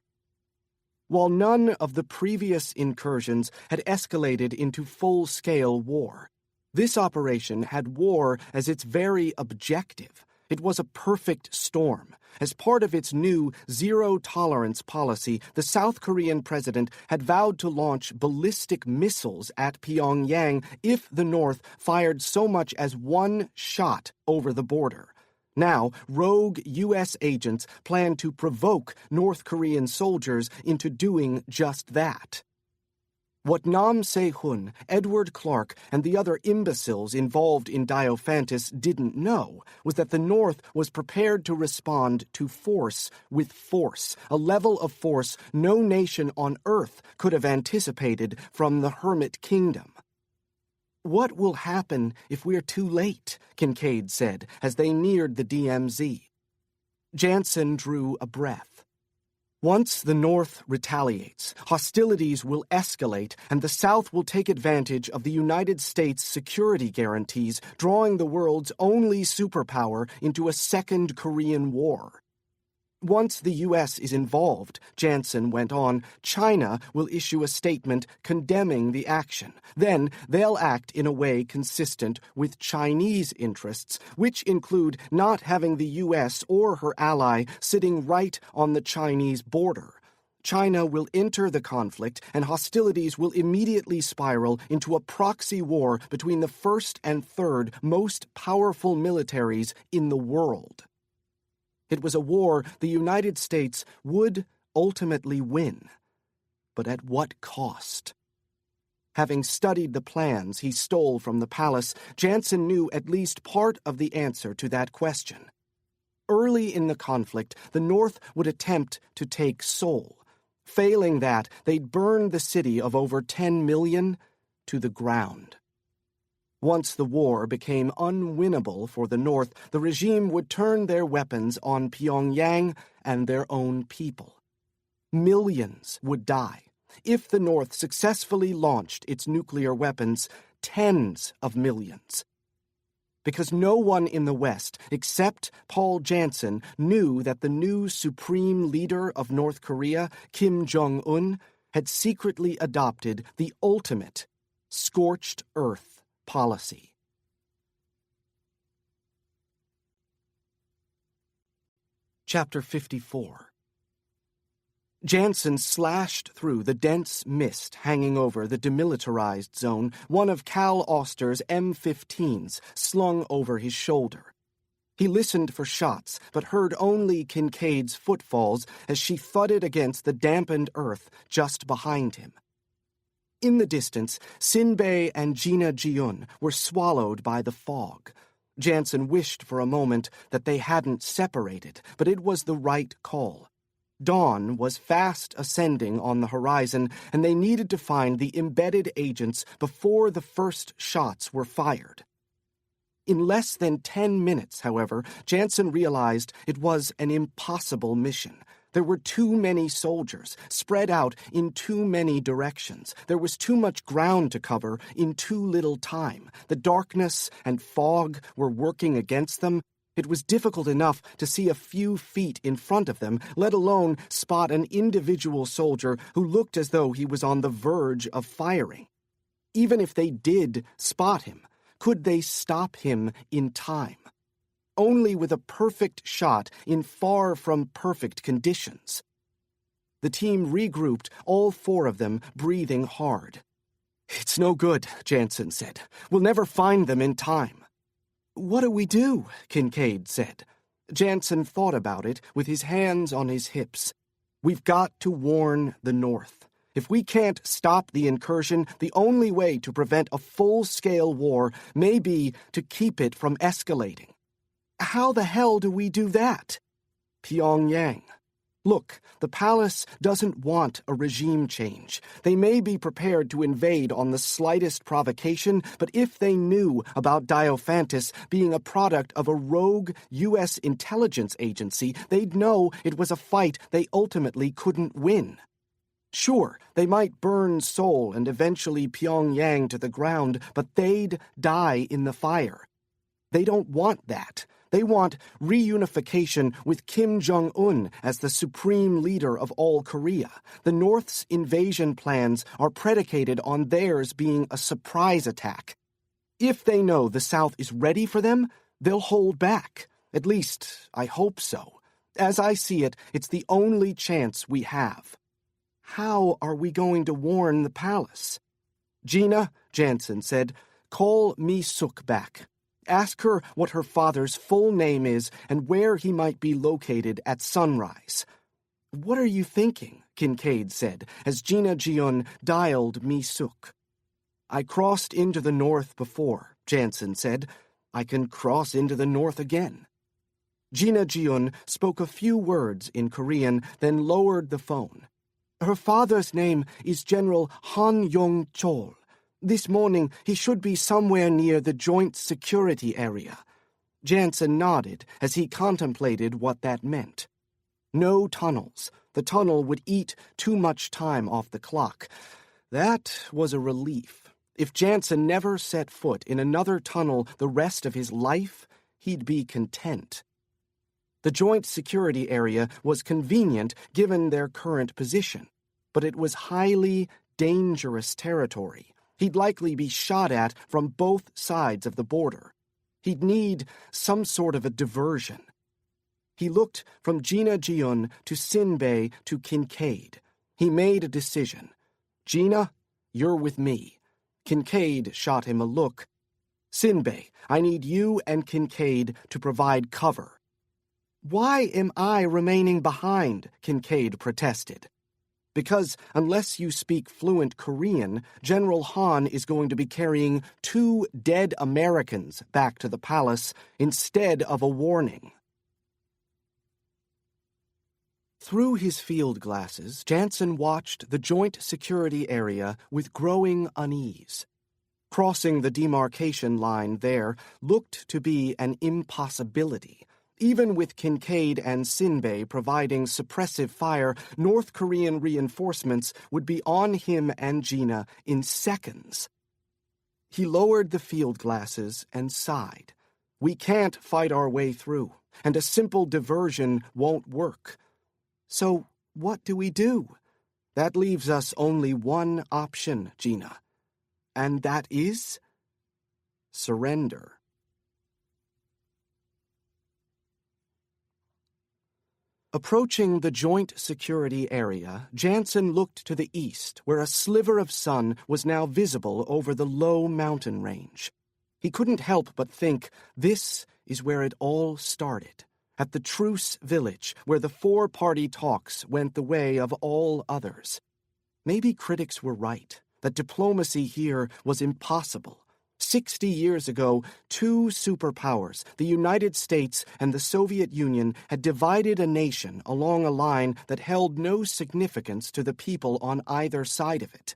While none of the previous incursions had escalated into full-scale war, this operation had war as its very objective. It was a perfect storm. As part of its new zero-tolerance policy, the South Korean president had vowed to launch ballistic missiles at Pyongyang if the North fired so much as one shot over the border. Now, rogue U.S. agents plan to provoke North Korean soldiers into doing just that. What Nam Se-hun, Edward Clark, and the other imbeciles involved in Diophantus didn't know was that the North was prepared to respond to force with force, a level of force no nation on earth could have anticipated from the Hermit Kingdom. What will happen if we're too late? Kincaid said as they neared the DMZ. Janson drew a breath. Once the North retaliates, hostilities will escalate, and the South will take advantage of the United States' security guarantees, drawing the world's only superpower into a second Korean War. Once the U.S. is involved, Janson went on, China will issue a statement condemning the action. Then they'll act in a way consistent with Chinese interests, which include not having the U.S. or her ally sitting right on the Chinese border. China will enter the conflict, and hostilities will immediately spiral into a proxy war between the first and third most powerful militaries in the world. It was a war the United States would ultimately win. But at what cost? Having studied the plans he stole from the palace, Janson knew at least part of the answer to that question. Early in the conflict, the North would attempt to take Seoul. Failing that, they'd burn the city of over 10 million to the ground. Once the war became unwinnable for the North, the regime would turn their weapons on Pyongyang and their own people. Millions would die. If the North successfully launched its nuclear weapons, tens of millions. Because no one in the West, except Paul Janson, knew that the new supreme leader of North Korea, Kim Jong-un, had secretly adopted the ultimate scorched earth policy. Chapter 54. Janson slashed through the dense mist hanging over the demilitarized zone, one of Cal Auster's M15s slung over his shoulder. He listened for shots, but heard only Kincaid's footfalls as she thudded against the dampened earth just behind him. In the distance, Sinbei and Gina Jiun were swallowed by the fog. Janson wished for a moment that they hadn't separated, but it was the right call. Dawn was fast ascending on the horizon, and they needed to find the embedded agents before the first shots were fired. In less than 10 minutes, however, Janson realized it was an impossible mission. There were too many soldiers, spread out in too many directions. There was too much ground to cover in too little time. The darkness and fog were working against them. It was difficult enough to see a few feet in front of them, let alone spot an individual soldier who looked as though he was on the verge of firing. Even if they did spot him, could they stop him in time? Only with a perfect shot in far from perfect conditions. The team regrouped, all four of them breathing hard. "It's no good," Janson said. "We'll never find them in time." "What do we do?" Kincaid said. Janson thought about it with his hands on his hips. "We've got to warn the North. If we can't stop the incursion, the only way to prevent a full-scale war may be to keep it from escalating." "How the hell do we do that?" "Pyongyang. Look, the palace doesn't want a regime change. They may be prepared to invade on the slightest provocation, but if they knew about Diophantus being a product of a rogue U.S. intelligence agency, they'd know it was a fight they ultimately couldn't win. Sure, they might burn Seoul and eventually Pyongyang to the ground, but they'd die in the fire. They don't want that. They want reunification with Kim Jong-un as the supreme leader of all Korea. The North's invasion plans are predicated on theirs being a surprise attack. If they know the South is ready for them, they'll hold back. At least, I hope so. As I see it, it's the only chance we have. How are we going to warn the palace? "Gina," Janson said, "call Mi-suk back. Ask her what her father's full name is and where he might be located at sunrise." "What are you thinking?" Kincaid said, as Gina Jiun dialed Mi-suk. "I crossed into the North before," Janson said. "I can cross into the North again." Gina Jiun spoke a few words in Korean, then lowered the phone. "Her father's name is General Han Yong-chol. This morning, he should be somewhere near the joint security area." Janson nodded as he contemplated what that meant. No tunnels. The tunnel would eat too much time off the clock. That was a relief. If Janson never set foot in another tunnel the rest of his life, he'd be content. The joint security area was convenient given their current position, but it was highly dangerous territory. He'd likely be shot at from both sides of the border. He'd need some sort of a diversion. He looked from Gina Jiun to Sinbei to Kincaid. He made a decision. "Gina, you're with me." Kincaid shot him a look. "Sinbei, I need you and Kincaid to provide cover." "Why am I remaining behind?" Kincaid protested. because unless you speak fluent Korean, General Han is going to be carrying 2 dead Americans back to the palace instead of a warning. Through his field glasses, Janson watched the joint security area with growing unease. Crossing the demarcation line there looked to be an impossibility. Even with Kincaid and Sinbei providing suppressive fire, North Korean reinforcements would be on him and Gina in seconds. He lowered the field glasses and sighed. We can't fight our way through, and a simple diversion won't work. So what do we do? That leaves us only one option, Gina. And that is surrender. Approaching the joint security area, Janson looked to the east, where a sliver of sun was now visible over the low mountain range. He couldn't help but think, this is where it all started, at the Truce Village, where the 4-party talks went the way of all others. Maybe critics were right, that diplomacy here was impossible. 60 years ago, 2 superpowers, the United States and the Soviet Union, had divided a nation along a line that held no significance to the people on either side of it.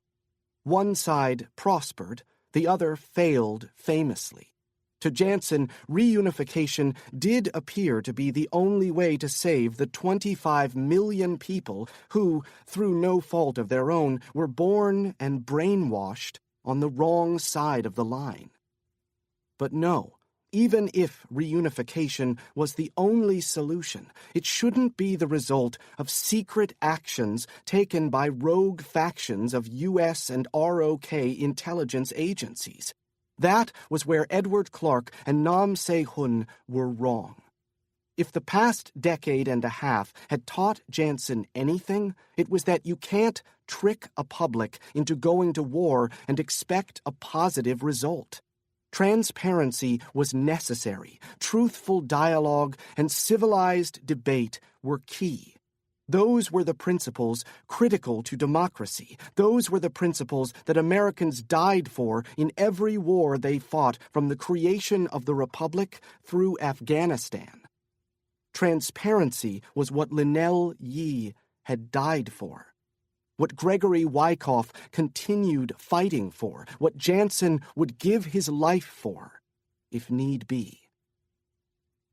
One side prospered, the other failed famously. To Janson, reunification did appear to be the only way to save the 25 million people who, through no fault of their own, were born and brainwashed on the wrong side of the line. But no, even if reunification was the only solution, it shouldn't be the result of secret actions taken by rogue factions of U.S. and ROK intelligence agencies. That was where Edward Clark and Nam Se-hun were wrong. If the past decade and a half had taught Janson anything, it was that you can't trick a public into going to war and expect a positive result. Transparency was necessary. Truthful dialogue and civilized debate were key. Those were the principles critical to democracy. Those were the principles that Americans died for in every war they fought from the creation of the Republic through Afghanistan. Transparency was what Lynell Yee had died for, what Gregory Wyckoff continued fighting for, what Janson would give his life for, if need be.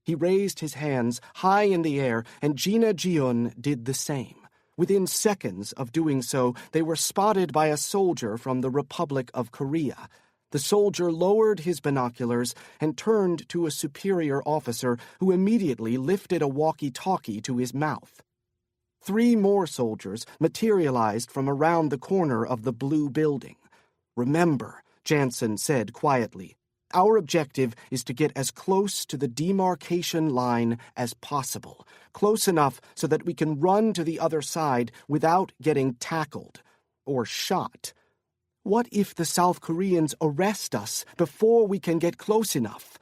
He raised his hands high in the air, and Gina Jiun did the same. Within seconds of doing so, they were spotted by a soldier from the Republic of Korea. The soldier lowered his binoculars and turned to a superior officer who immediately lifted a walkie-talkie to his mouth. 3 more soldiers materialized from around the corner of the blue building. Remember, Janson said quietly, our objective is to get as close to the demarcation line as possible, close enough so that we can run to the other side without getting tackled or shot. What if the South Koreans arrest us before we can get close enough?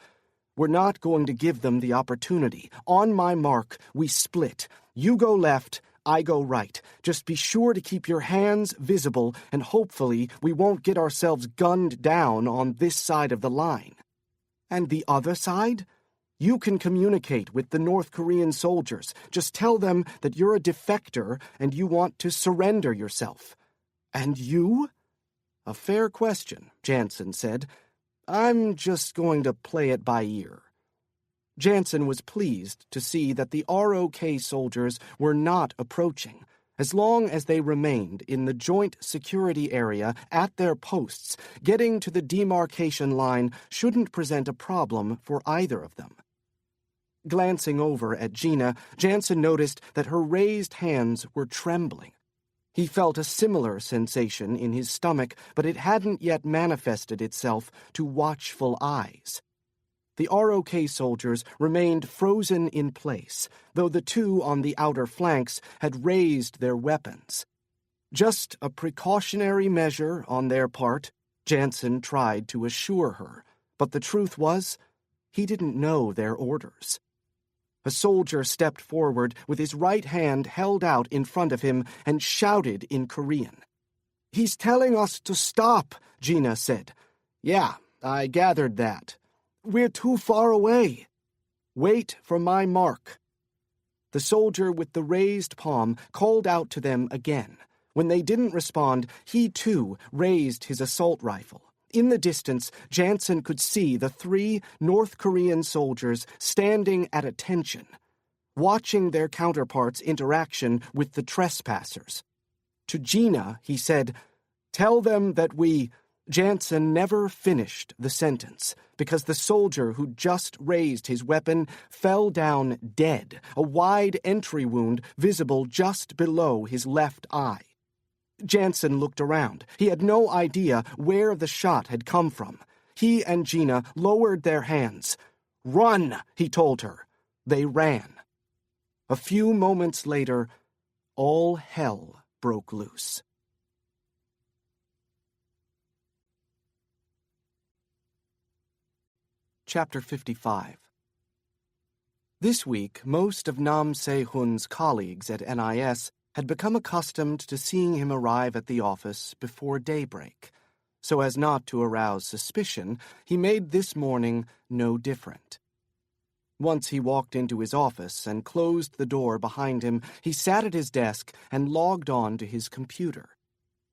We're not going to give them the opportunity. On my mark, we split. You go left, I go right. Just be sure to keep your hands visible, and hopefully we won't get ourselves gunned down on this side of the line. And the other side? You can communicate with the North Korean soldiers. Just tell them that you're a defector and you want to surrender yourself. And you? A fair question, Janson said. I'm just going to play it by ear. Janson was pleased to see that the ROK soldiers were not approaching. As long as they remained in the joint security area at their posts, getting to the demarcation line shouldn't present a problem for either of them. Glancing over at Gina, Janson noticed that her raised hands were trembling. He felt a similar sensation in his stomach, but it hadn't yet manifested itself to watchful eyes. The ROK soldiers remained frozen in place, though the 2 on the outer flanks had raised their weapons. Just a precautionary measure on their part, Janson tried to assure her, but the truth was, he didn't know their orders. A soldier stepped forward with his right hand held out in front of him and shouted in Korean. "He's telling us to stop," Gina said. "Yeah, I gathered that. We're too far away. Wait for my mark." The soldier with the raised palm called out to them again. When they didn't respond, he too raised his assault rifle. In the distance, Janson could see the 3 North Korean soldiers standing at attention, watching their counterparts' interaction with the trespassers. To Gina, he said, "Tell them that we—" Janson never finished the sentence because the soldier who just raised his weapon fell down dead, a wide entry wound visible just below his left eye. Janson looked around. He had no idea where the shot had come from. He and Gina lowered their hands. "Run," he told her. They ran. A few moments later, all hell broke loose. Chapter 55. This week, most of Nam Se-hun's colleagues at NIS had become accustomed to seeing him arrive at the office before daybreak. So as not to arouse suspicion, he made this morning no different. Once he walked into his office and closed the door behind him, he sat at his desk and logged on to his computer.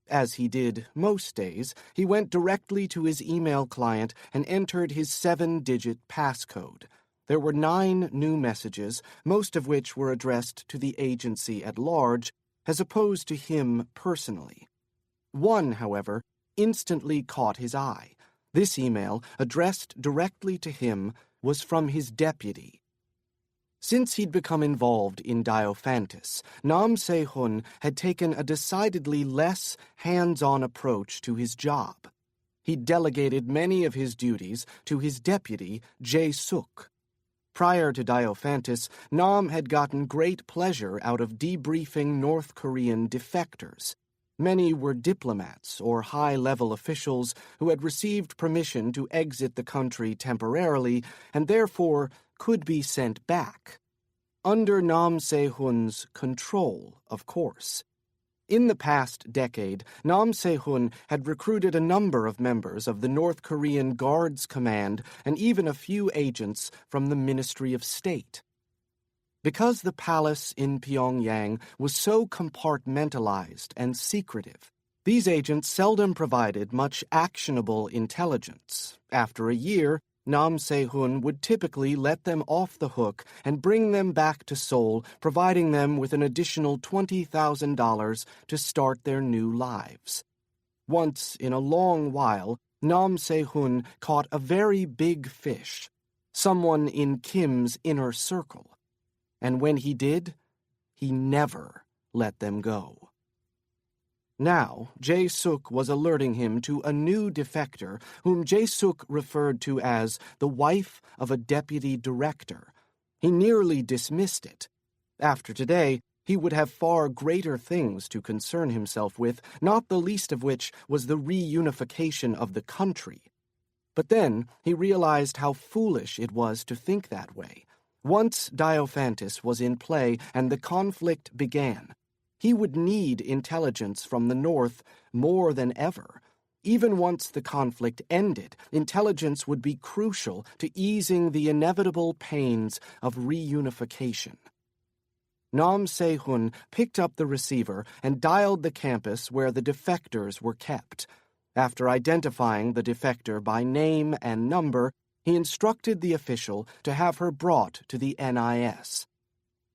As he did most days, he went directly to his email client and entered his 7-digit passcode. There were 9 new messages, most of which were addressed to the agency at large, as opposed to him personally. One, however, instantly caught his eye. This email, addressed directly to him, was from his deputy. Since he'd become involved in Diophantus, Nam Se-hun had taken a decidedly less hands-on approach to his job. He'd delegated many of his duties to his deputy, Jae-suk. Prior to Diophantus, Nam had gotten great pleasure out of debriefing North Korean defectors. Many were diplomats or high-level officials who had received permission to exit the country temporarily and therefore could be sent back. Under Nam Se-hun's control, of course. In the past decade, Nam Se-hun had recruited a number of members of the North Korean Guards Command and even a few agents from the Ministry of State. Because the palace in Pyongyang was so compartmentalized and secretive, these agents seldom provided much actionable intelligence. After a year, Nam Se-hun would typically let them off the hook and bring them back to Seoul, providing them with an additional $20,000 to start their new lives. Once in a long while, Nam Se-hun caught a very big fish, someone in Kim's inner circle. And when he did, he never let them go. Now, Jae-suk was alerting him to a new defector whom Jae-suk referred to as the wife of a deputy director. He nearly dismissed it. After today, he would have far greater things to concern himself with, not the least of which was the reunification of the country. But then he realized how foolish it was to think that way. Once Diophantus was in play and the conflict began, he would need intelligence from the North more than ever. Even once the conflict ended, intelligence would be crucial to easing the inevitable pains of reunification. Nam Se-hun picked up the receiver and dialed the campus where the defectors were kept. After identifying the defector by name and number, he instructed the official to have her brought to the NIS.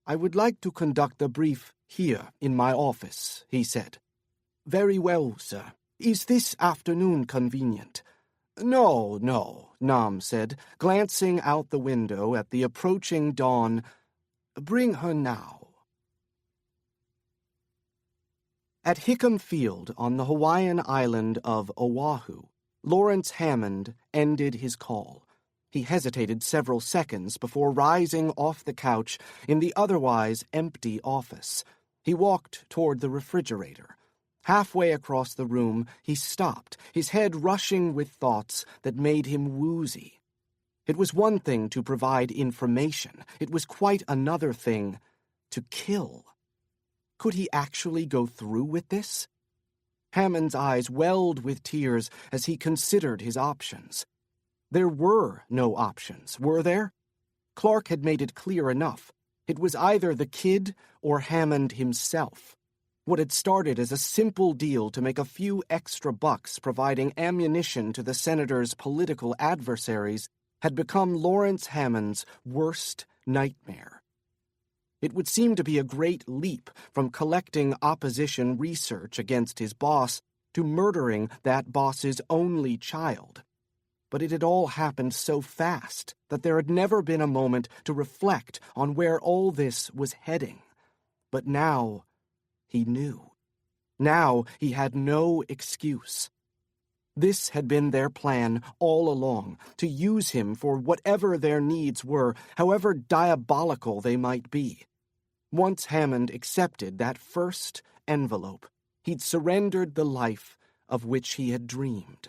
"I would like to conduct the brief here in my office," he said. "Very well, sir. Is this afternoon convenient?" No, Nam said, glancing out the window at the approaching dawn. "Bring her now." At Hickam Field on the Hawaiian island of Oahu, Lawrence Hammond ended his call. He hesitated several seconds before rising off the couch in the otherwise empty office. He walked toward the refrigerator. Halfway across the room, he stopped, his head rushing with thoughts that made him woozy. It was one thing to provide information. It was quite another thing to kill. Could he actually go through with this? Hammond's eyes welled with tears as he considered his options. There were no options, were there? Clark had made it clear enough. It was either the kid or Hammond himself. What had started as a simple deal to make a few extra bucks providing ammunition to the senator's political adversaries had become Lawrence Hammond's worst nightmare. It would seem to be a great leap from collecting opposition research against his boss to murdering that boss's only child. But it had all happened so fast that there had never been a moment to reflect on where all this was heading. But now he knew. Now he had no excuse. This had been their plan all along, to use him for whatever their needs were, however diabolical they might be. Once Hammond accepted that first envelope, he'd surrendered the life of which he had dreamed.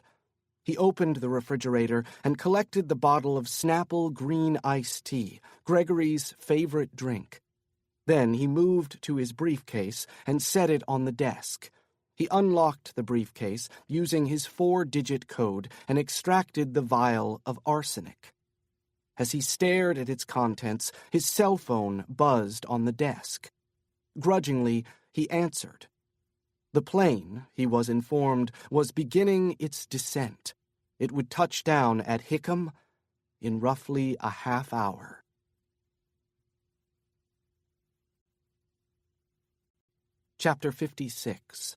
He opened the refrigerator and collected the bottle of Snapple green iced tea, Gregory's favorite drink. Then he moved to his briefcase and set it on the desk. He unlocked the briefcase using his 4-digit code and extracted the vial of arsenic. As he stared at its contents, his cell phone buzzed on the desk. Grudgingly, he answered. The plane, he was informed, was beginning its descent. It would touch down at Hickam in roughly a half hour. Chapter 56.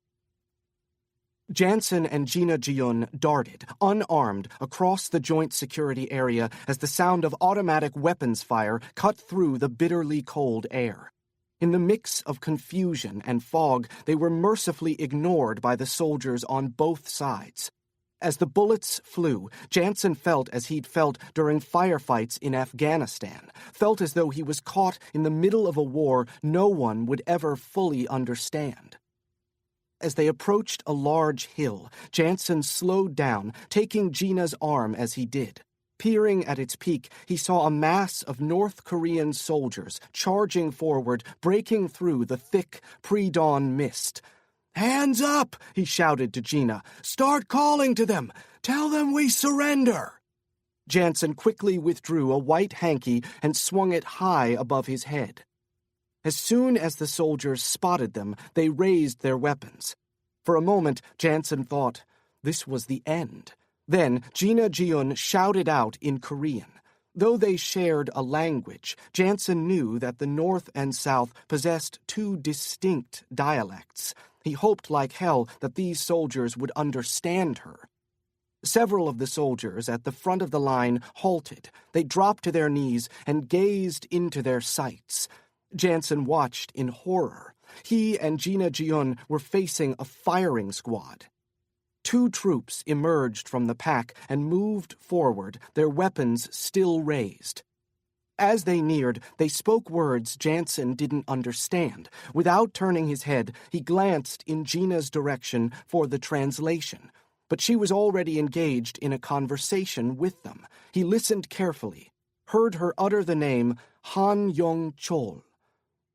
Janson and Gina Jiun darted, unarmed, across the joint security area as the sound of automatic weapons fire cut through the bitterly cold air. In the mix of confusion and fog, they were mercifully ignored by the soldiers on both sides. As the bullets flew, Janson felt as he'd felt during firefights in Afghanistan, felt as though he was caught in the middle of a war no one would ever fully understand. As they approached a large hill, Janson slowed down, taking Gina's arm as he did. Peering at its peak, he saw a mass of North Korean soldiers charging forward, breaking through the thick, pre-dawn mist. "Hands up!" he shouted to Gina. "Start calling to them! Tell them we surrender!" Janson quickly withdrew a white hanky and swung it high above his head. As soon as the soldiers spotted them, they raised their weapons. For a moment, Janson thought this was the end. Then Gina Jiun shouted out in Korean. Though they shared a language, Janson knew that the North and South possessed two distinct dialects. He hoped like hell that these soldiers would understand her. Several of the soldiers at the front of the line halted. They dropped to their knees and gazed into their sights. Janson watched in horror. He and Gina Jiun were facing a firing squad. Two troops emerged from the pack and moved forward, their weapons still raised. As they neared, they spoke words Janson didn't understand. Without turning his head, he glanced in Gina's direction for the translation. But she was already engaged in a conversation with them. He listened carefully, heard her utter the name Han Yong-chol.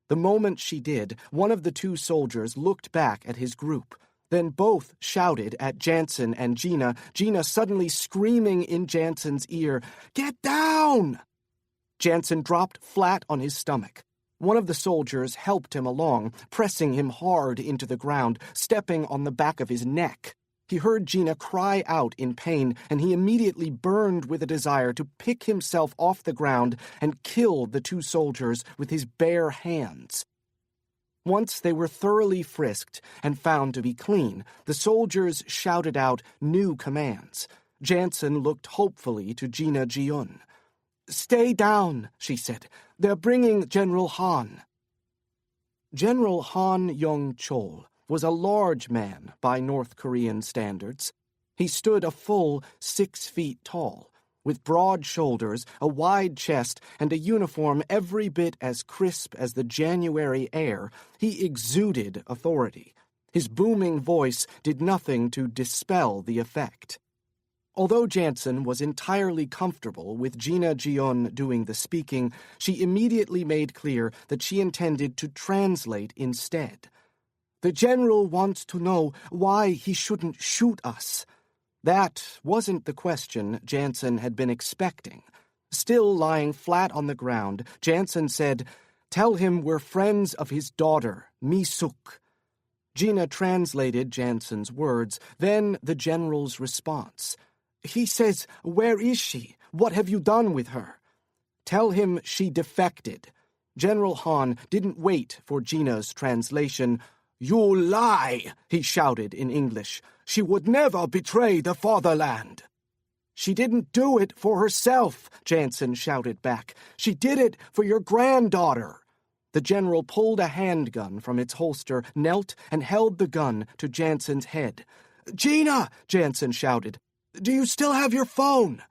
The moment she did, one of the two soldiers looked back at his group. Then both shouted at Janson and Gina suddenly screaming in Janson's ear, "Get down!" Janson dropped flat on his stomach. One of the soldiers helped him along, pressing him hard into the ground, stepping on the back of his neck. He heard Gina cry out in pain, and he immediately burned with a desire to pick himself off the ground and kill the two soldiers with his bare hands. Once they were thoroughly frisked and found to be clean, the soldiers shouted out new commands. Janson looked hopefully to Gina Jiun. "Stay down," she said. "They're bringing General Han." General Han Yong-chol was a large man by North Korean standards. He stood a full 6 feet tall, with broad shoulders, a wide chest, and a uniform every bit as crisp as the January air. He exuded authority. His booming voice did nothing to dispel the effect. Although Janson was entirely comfortable with Gina Jion doing the speaking, she immediately made clear that she intended to translate instead. "The general wants to know why he shouldn't shoot us." That wasn't the question Janson had been expecting. Still lying flat on the ground, Janson said, "Tell him we're friends of his daughter, Mi-suk." Gina translated Janson's words, then the general's response. "He says, 'Where is she? What have you done with her?' Tell him she defected." General Han didn't wait for Gina's translation. "You lie," he shouted in English. "She would never betray the fatherland." "She didn't do it for herself," Janson shouted back. "She did it for your granddaughter." The general pulled a handgun from its holster, knelt, and held the gun to Janson's head. "Gina!" Janson shouted. "Do you still have your phone?"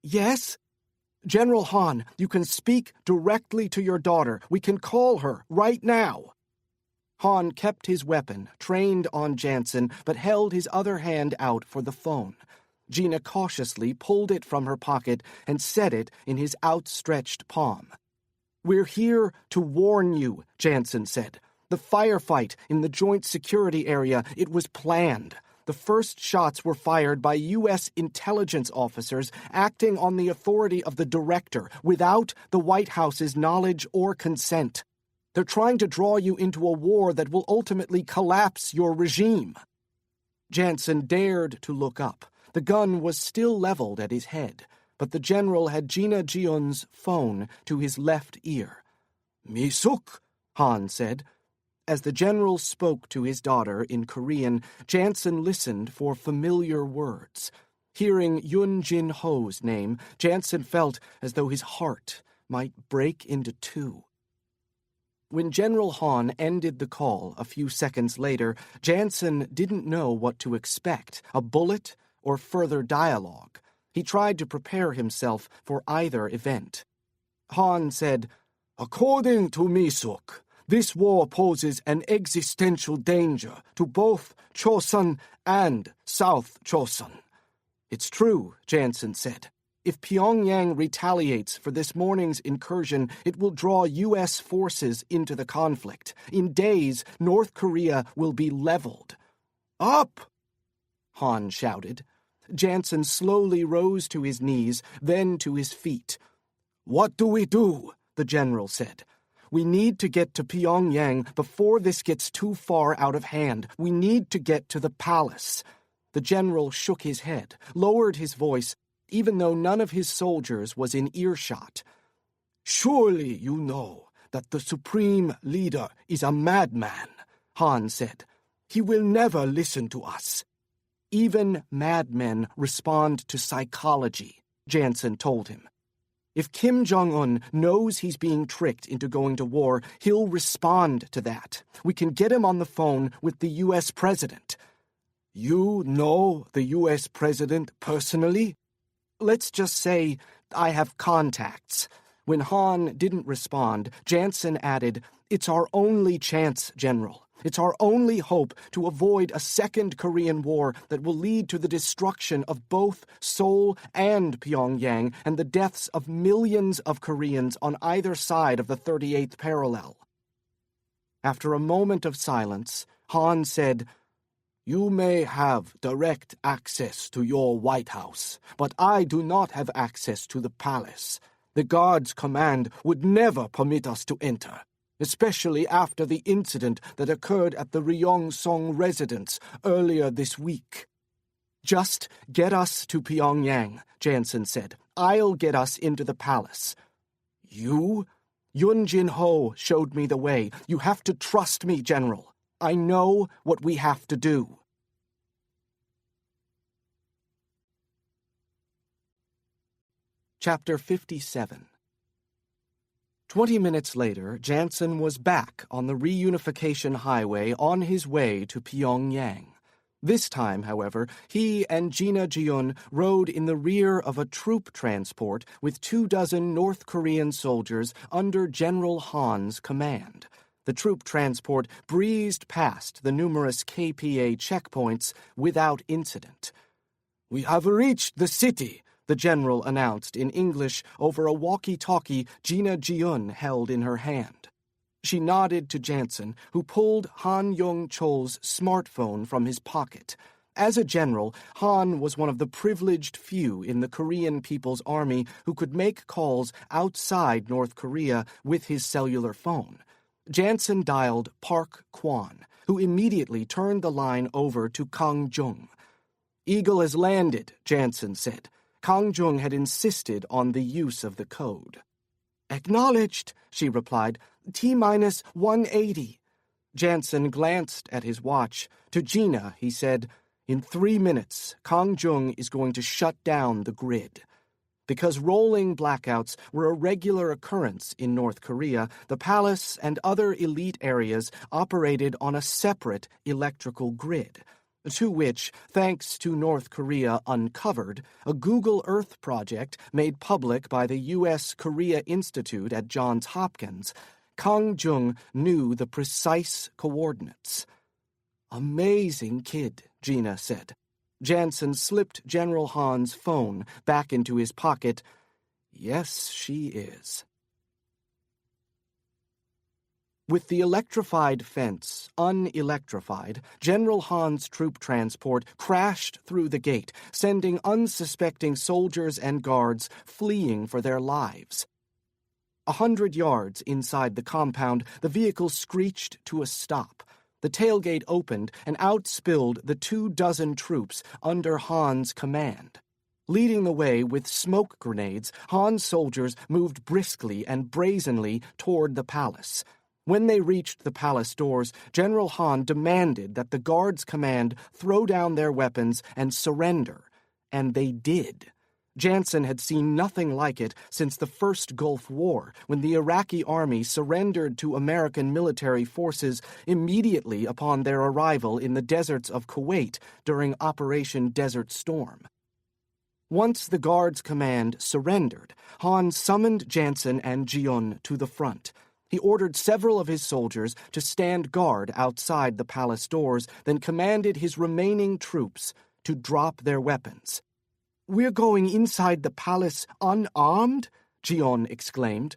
"Yes." "General Han, you can speak directly to your daughter. We can call her right now." Han kept his weapon, trained on Janson, but held his other hand out for the phone. Gina cautiously pulled it from her pocket and set it in his outstretched palm. "We're here to warn you," Janson said. "The firefight in the joint security area, it was planned. The first shots were fired by U.S. intelligence officers acting on the authority of the director without the White House's knowledge or consent. They're trying to draw you into a war that will ultimately collapse your regime." Janson dared to look up. The gun was still leveled at his head, but the general had Gina Jion's phone to his left ear. "Mi-suk," Han said. As the general spoke to his daughter in Korean, Janson listened for familiar words. Hearing Yoon Jin-ho's name, Janson felt as though his heart might break into two. When General Han ended the call a few seconds later, Janson didn't know what to expect, a bullet or further dialogue. He tried to prepare himself for either event. Han said, "According to Mi-suk, this war poses an existential danger to both Chosun and South Chosun." "It's true," Janson said. "If Pyongyang retaliates for this morning's incursion, it will draw U.S. forces into the conflict. In days, North Korea will be leveled." "Up!" Han shouted. Janson slowly rose to his knees, then to his feet. "What do we do?" the general said. "We need to get to Pyongyang before this gets too far out of hand. We need to get to the palace." The general shook his head, lowered his voice, even though none of his soldiers was in earshot. "Surely you know that the supreme leader is a madman," Han said. "He will never listen to us." "Even madmen respond to psychology," Janson told him. "If Kim Jong-un knows he's being tricked into going to war, he'll respond to that. We can get him on the phone with the U.S. president." "You know the U.S. president personally?" "Let's just say I have contacts." When Han didn't respond, Janson added, "It's our only chance, General. It's our only hope to avoid a second Korean War that will lead to the destruction of both Seoul and Pyongyang and the deaths of millions of Koreans on either side of the 38th parallel." After a moment of silence, Han said, "You may have direct access to your White House, but I do not have access to the palace. The Guard's command would never permit us to enter, especially after the incident that occurred at the Ryong-song residence earlier this week." "Just get us to Pyongyang," Janson said. "I'll get us into the palace." "You?" "Yoon Jin-ho showed me the way. You have to trust me, General. I know what we have to do." Chapter 57. 20 minutes later, Janson was back on the reunification highway on his way to Pyongyang. This time, however, he and Gina Jion rode in the rear of a troop transport with 24 North Korean soldiers under General Han's command. The troop transport breezed past the numerous KPA checkpoints without incident. "We have reached the city," the general announced in English over a walkie-talkie Gina Jiun held in her hand. She nodded to Janson, who pulled Han Yong-chol's smartphone from his pocket. As a general, Han was one of the privileged few in the Korean People's Army who could make calls outside North Korea with his cellular phone. Janson dialed Park Kwan, who immediately turned the line over to Kang Jung. "Eagle has landed," Janson said. Kang Jung had insisted on the use of the code. "Acknowledged," she replied. "T-minus 180. Janson glanced at his watch. To Gina, he said, "In 3 minutes, Kang Jung is going to shut down the grid." Because rolling blackouts were a regular occurrence in North Korea, the palace and other elite areas operated on a separate electrical grid, to which, thanks to North Korea Uncovered, a Google Earth project made public by the U.S. Korea Institute at Johns Hopkins, Kang Jung knew the precise coordinates. "Amazing kid," Gina said. Janson slipped General Han's phone back into his pocket. "Yes, she is." With the electrified fence unelectrified, General Han's troop transport crashed through the gate, sending unsuspecting soldiers and guards fleeing for their lives. 100 yards inside the compound, the vehicle screeched to a stop. The tailgate opened, and out spilled the 24 troops under Han's command. Leading the way with smoke grenades, Han's soldiers moved briskly and brazenly toward the palace. When they reached the palace doors, General Han demanded that the guards' command throw down their weapons and surrender, and they did. Janson had seen nothing like it since the First Gulf War, when the Iraqi army surrendered to American military forces immediately upon their arrival in the deserts of Kuwait during Operation Desert Storm. Once the guards' command surrendered, Han summoned Janson and Jiun to the front. He ordered several of his soldiers to stand guard outside the palace doors, then commanded his remaining troops to drop their weapons. "We're going inside the palace unarmed?" Jiun exclaimed.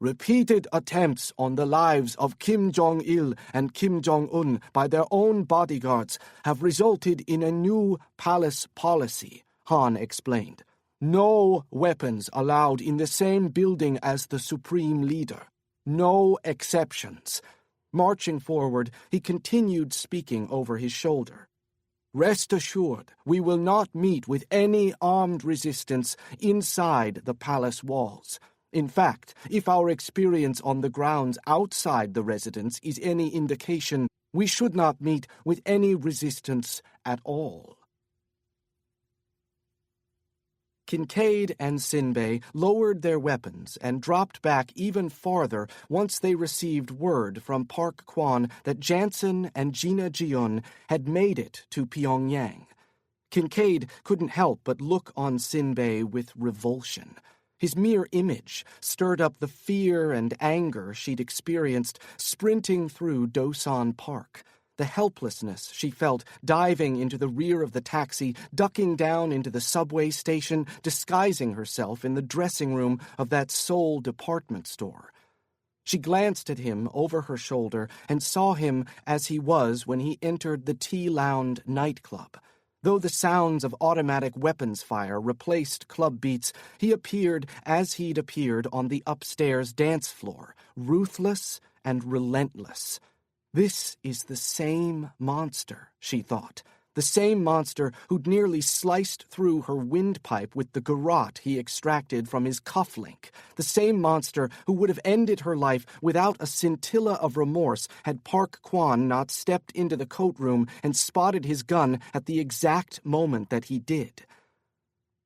"Repeated attempts on the lives of Kim Jong-il and Kim Jong-un by their own bodyguards have resulted in a new palace policy," Han explained. "No weapons allowed in the same building as the supreme leader. No exceptions." Marching forward, he continued speaking over his shoulder. "Rest assured, we will not meet with any armed resistance inside the palace walls. In fact, if our experience on the grounds outside the residence is any indication, we should not meet with any resistance at all." Kincaid and Sinbei lowered their weapons and dropped back even farther once they received word from Park Kwan that Janson and Gina Jiun had made it to Pyongyang. Kincaid couldn't help but look on Sinbei with revulsion. His mere image stirred up the fear and anger she'd experienced sprinting through Dosan Park. The helplessness she felt diving into the rear of the taxi, ducking down into the subway station, disguising herself in the dressing room of that Seoul department store. She glanced at him over her shoulder and saw him as he was when he entered the T-Lounge nightclub. Though the sounds of automatic weapons fire replaced club beats, he appeared as he'd appeared on the upstairs dance floor, ruthless and relentless. This is the same monster, she thought, the same monster who'd nearly sliced through her windpipe with the garrote he extracted from his cufflink, the same monster who would have ended her life without a scintilla of remorse had Park Kwan not stepped into the coat room and spotted his gun at the exact moment that he did.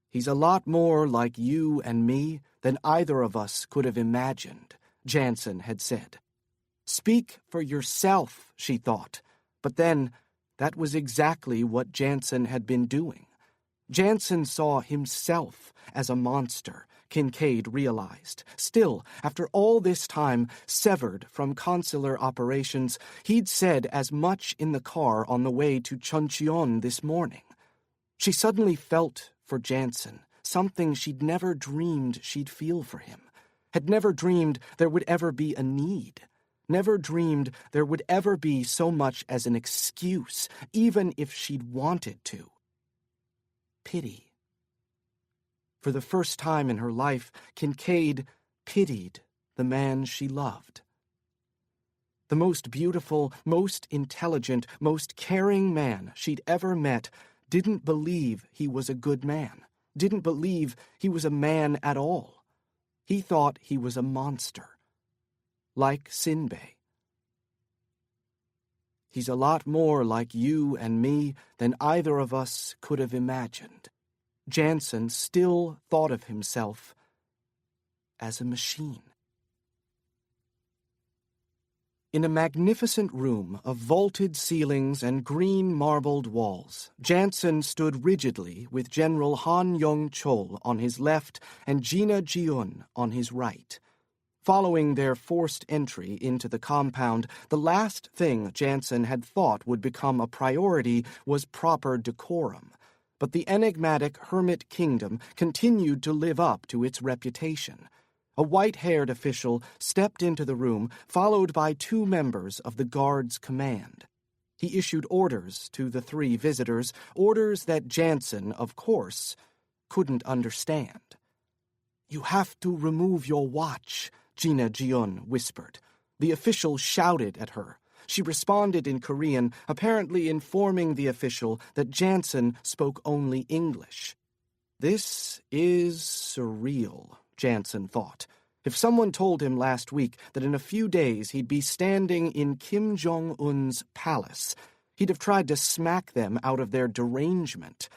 "He's a lot more like you and me than either of us could have imagined," Janson had said. Speak for yourself, she thought. But then, that was exactly what Janson had been doing. Janson saw himself as a monster, Kincaid realized. Still, after all this time, severed from consular operations, he'd said as much in the car on the way to Chuncheon this morning. She suddenly felt for Janson, something she'd never dreamed she'd feel for him, had never dreamed there would ever be a need, never dreamed there would ever be so much as an excuse, even if she'd wanted to. Pity. For the first time in her life, Kincaid pitied the man she loved. The most beautiful, most intelligent, most caring man she'd ever met didn't believe he was a good man, didn't believe he was a man at all. He thought he was a monster, like Sinbei. He's a lot more like you and me than either of us could have imagined. Janson still thought of himself as a machine. In a magnificent room of vaulted ceilings and green marbled walls, Janson stood rigidly with General Han Yong-chol on his left and Gina Jiun on his right. Following their forced entry into the compound, the last thing Janson had thought would become a priority was proper decorum. But the enigmatic hermit kingdom continued to live up to its reputation. A white-haired official stepped into the room, followed by 2 members of the guard's command. He issued orders to the 3 visitors, orders that Janson, of course, couldn't understand. "You have to remove your watch," Gina Jiun whispered. The official shouted at her. She responded in Korean, apparently informing the official that Janson spoke only English. This is surreal, Janson thought. If someone told him last week that in a few days he'd be standing in Kim Jong-un's palace, he'd have tried to smack them out of their derangement.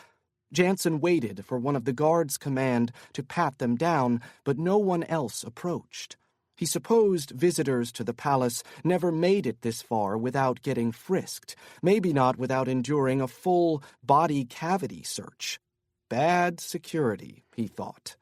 Janson waited for one of the guards' command to pat them down, but no one else approached. He supposed visitors to the palace never made it this far without getting frisked, maybe not without enduring a full body cavity search. Bad security, he thought.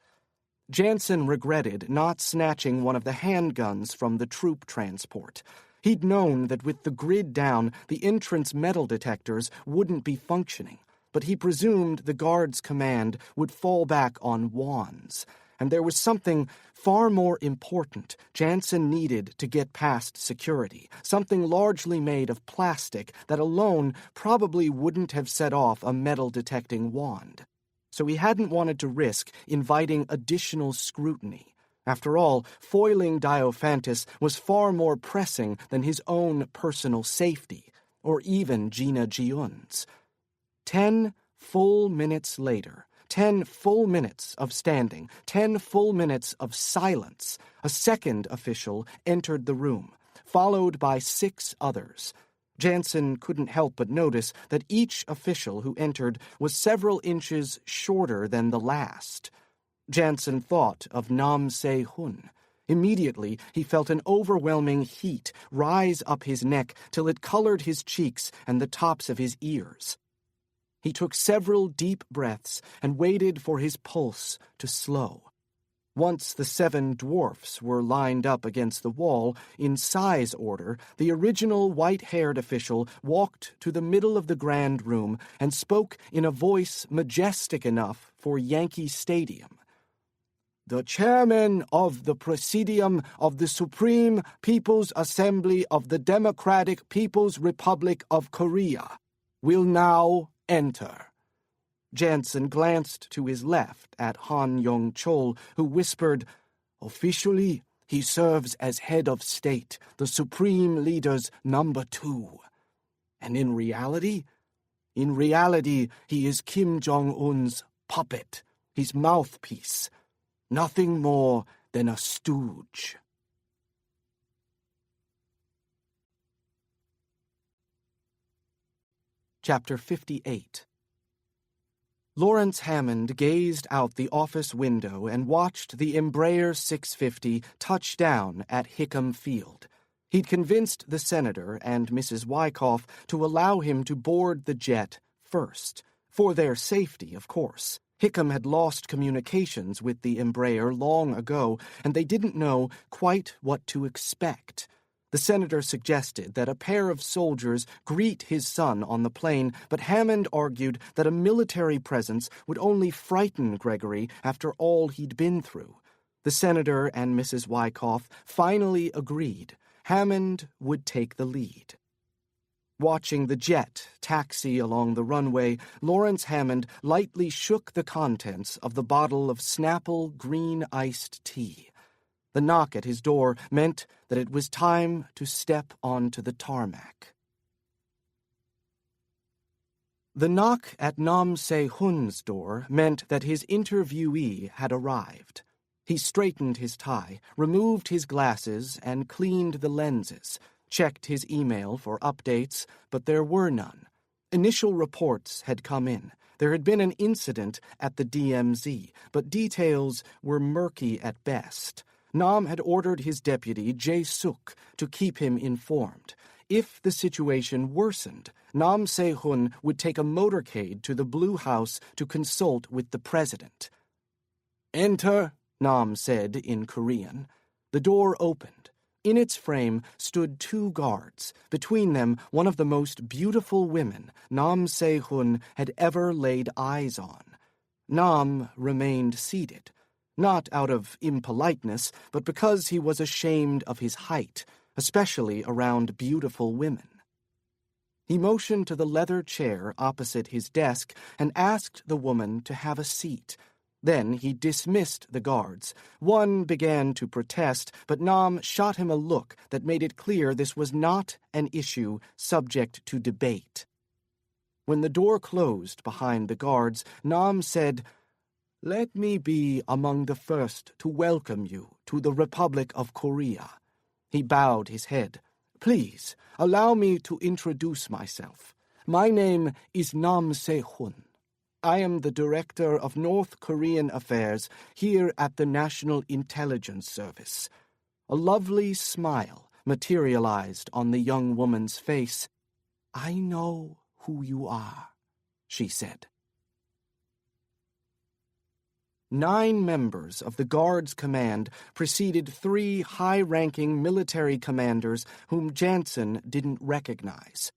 Janson regretted not snatching one of the handguns from the troop transport. He'd known that with the grid down, the entrance metal detectors wouldn't be functioning, but he presumed the guard's command would fall back on wands. And there was something far more important Janson needed to get past security, something largely made of plastic that alone probably wouldn't have set off a metal-detecting wand. So he hadn't wanted to risk inviting additional scrutiny. After all, foiling Diophantus was far more pressing than his own personal safety, or even Gina Jiun's. 10 full minutes later, 10 full minutes of standing, 10 full minutes of silence, a second official entered the room, followed by 6 others. Janson couldn't help but notice that each official who entered was several inches shorter than the last. Janson thought of Nam Se-hun. Immediately, he felt an overwhelming heat rise up his neck till it colored his cheeks and the tops of his ears. He took several deep breaths and waited for his pulse to slow. Once the 7 dwarfs were lined up against the wall, in size order, the original white-haired official walked to the middle of the grand room and spoke in a voice majestic enough for Yankee Stadium. "The chairman of the Presidium of the Supreme People's Assembly of the Democratic People's Republic of Korea will now enter." Janson glanced to his left at Han Yong-chol, who whispered, "Officially, he serves as head of state, the supreme leader's number 2. And in reality, he is Kim Jong-un's puppet, his mouthpiece, nothing more than a stooge." Chapter 58. Lawrence Hammond gazed out the office window and watched the Embraer 650 touch down at Hickam Field. He'd convinced the senator and Mrs. Wyckoff to allow him to board the jet first, for their safety, of course. Hickam had lost communications with the Embraer long ago, and they didn't know quite what to expect. The senator suggested that a pair of soldiers greet his son on the plane, but Hammond argued that a military presence would only frighten Gregory after all he'd been through. The senator and Mrs. Wyckoff finally agreed. Hammond would take the lead. Watching the jet taxi along the runway, Lawrence Hammond lightly shook the contents of the bottle of Snapple green iced tea. The knock at his door meant that it was time to step onto the tarmac. The knock at Nam Se-hun's door meant that his interviewee had arrived. He straightened his tie, removed his glasses, and cleaned the lenses, checked his email for updates, but there were none. Initial reports had come in. There had been an incident at the DMZ, but details were murky at best. Nam had ordered his deputy, Jae-suk, to keep him informed. If the situation worsened, Nam Se-hun would take a motorcade to the Blue House to consult with the president. "Enter," Nam said in Korean. The door opened. In its frame stood two guards, between them one of the most beautiful women Nam Se-hun had ever laid eyes on. Nam remained seated. Not out of impoliteness, but because he was ashamed of his height, especially around beautiful women. He motioned to the leather chair opposite his desk and asked the woman to have a seat. Then he dismissed the guards. One began to protest, but Nam shot him a look that made it clear this was not an issue subject to debate. When the door closed behind the guards, Nam said, "Let me be among the first to welcome you to the Republic of Korea." He bowed his head. "Please, allow me to introduce myself. My name is Nam Se-hun. I am the Director of North Korean Affairs here at the National Intelligence Service." A lovely smile materialized on the young woman's face. "I know who you are," she said. 9 members of the Guards Command preceded 3 high-ranking military commanders whom Janson didn't recognize.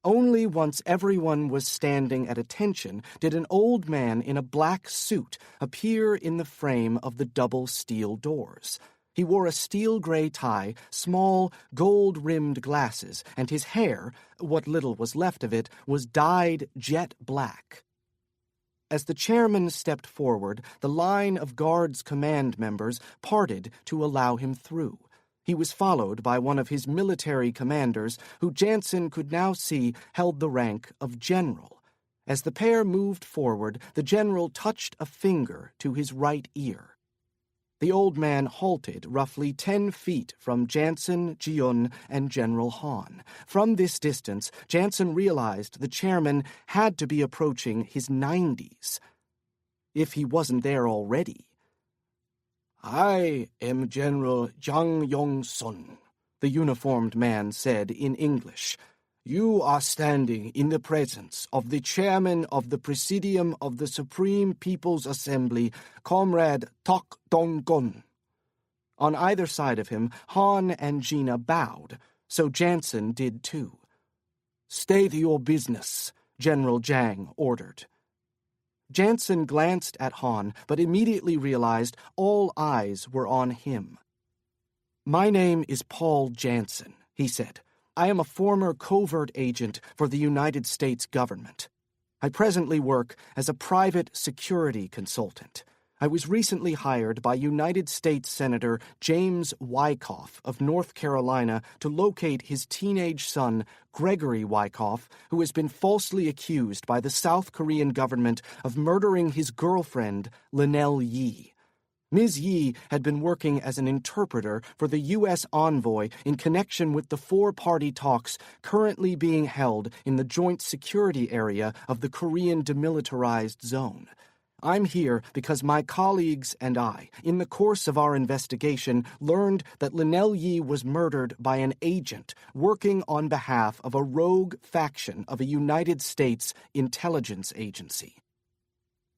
Only once everyone was standing at attention did an old man in a black suit appear in the frame of the double steel doors. He wore a steel-gray tie, small, gold-rimmed glasses, and his hair, what little was left of it, was dyed jet black. As the chairman stepped forward, the line of Guards Command members parted to allow him through. He was followed by one of his military commanders, who Janson could now see held the rank of general. As the pair moved forward, the general touched a finger to his right ear. The old man halted roughly 10 feet from Janson, Ji-un, and General Han. From this distance, Janson realized the chairman had to be approaching his 90s. If he wasn't there already. "I am General Jang Yong-sun," the uniformed man said in English. "You are standing in the presence of the chairman of the Presidium of the Supreme People's Assembly, Comrade Tok Dong-gun." On either side of him, Han and Gina bowed, so Janson did too. "State your business," General Jang ordered. Janson glanced at Han, but immediately realized all eyes were on him. "My name is Paul Janson," he said. "I am a former covert agent for the United States government. I presently work as a private security consultant. I was recently hired by United States Senator James Wyckoff of North Carolina to locate his teenage son, Gregory Wyckoff, who has been falsely accused by the South Korean government of murdering his girlfriend, Lynell Yi. Ms. Yi had been working as an interpreter for the U.S. envoy in connection with the 4-party talks currently being held in the joint security area of the Korean demilitarized zone. I'm here because my colleagues and I, in the course of our investigation, learned that Lynell Yi was murdered by an agent working on behalf of a rogue faction of a United States intelligence agency.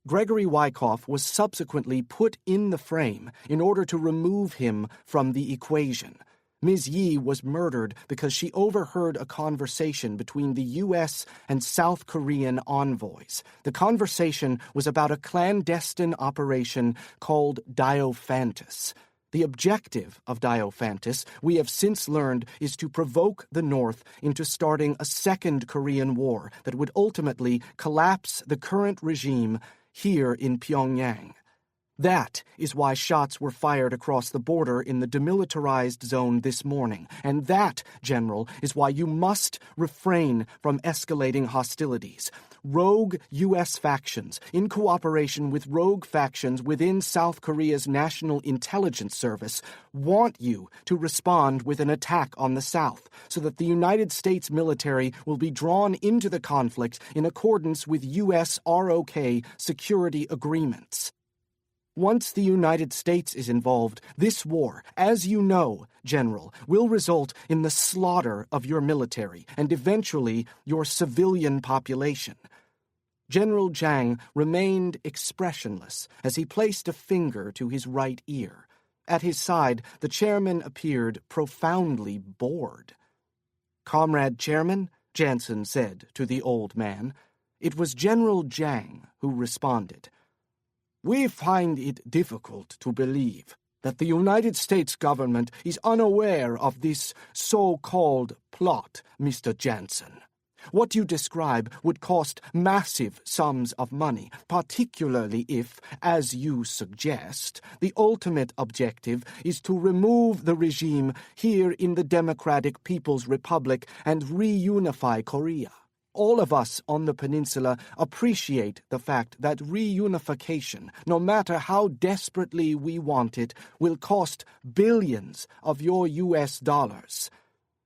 Gregory Wyckoff was subsequently put in the frame in order to remove him from the equation. Ms. Yi was murdered because she overheard a conversation between the U.S. and South Korean envoys. The conversation was about a clandestine operation called Diophantus. The objective of Diophantus, we have since learned, is to provoke the North into starting a second Korean War that would ultimately collapse the current regime here in Pyongyang. That is why shots were fired across the border in the demilitarized zone this morning. And that, General, is why you must refrain from escalating hostilities. Rogue U.S. factions, in cooperation with rogue factions within South Korea's National Intelligence Service, want you to respond with an attack on the South, so that the United States military will be drawn into the conflict in accordance with U.S. ROK security agreements. Once the United States is involved, this war, as you know, General, will result in the slaughter of your military and eventually your civilian population. General Zhang remained expressionless as he placed a finger to his right ear. At his side, the chairman appeared profoundly bored. "Comrade Chairman," Janson said to the old man. It was General Zhang who responded. "We find it difficult to believe that the United States government is unaware of this so-called plot, Mr. Janson. What you describe would cost massive sums of money, particularly if, as you suggest, the ultimate objective is to remove the regime here in the Democratic People's Republic and reunify Korea. All of us on the peninsula appreciate the fact that reunification, no matter how desperately we want it, will cost billions of your U.S. dollars."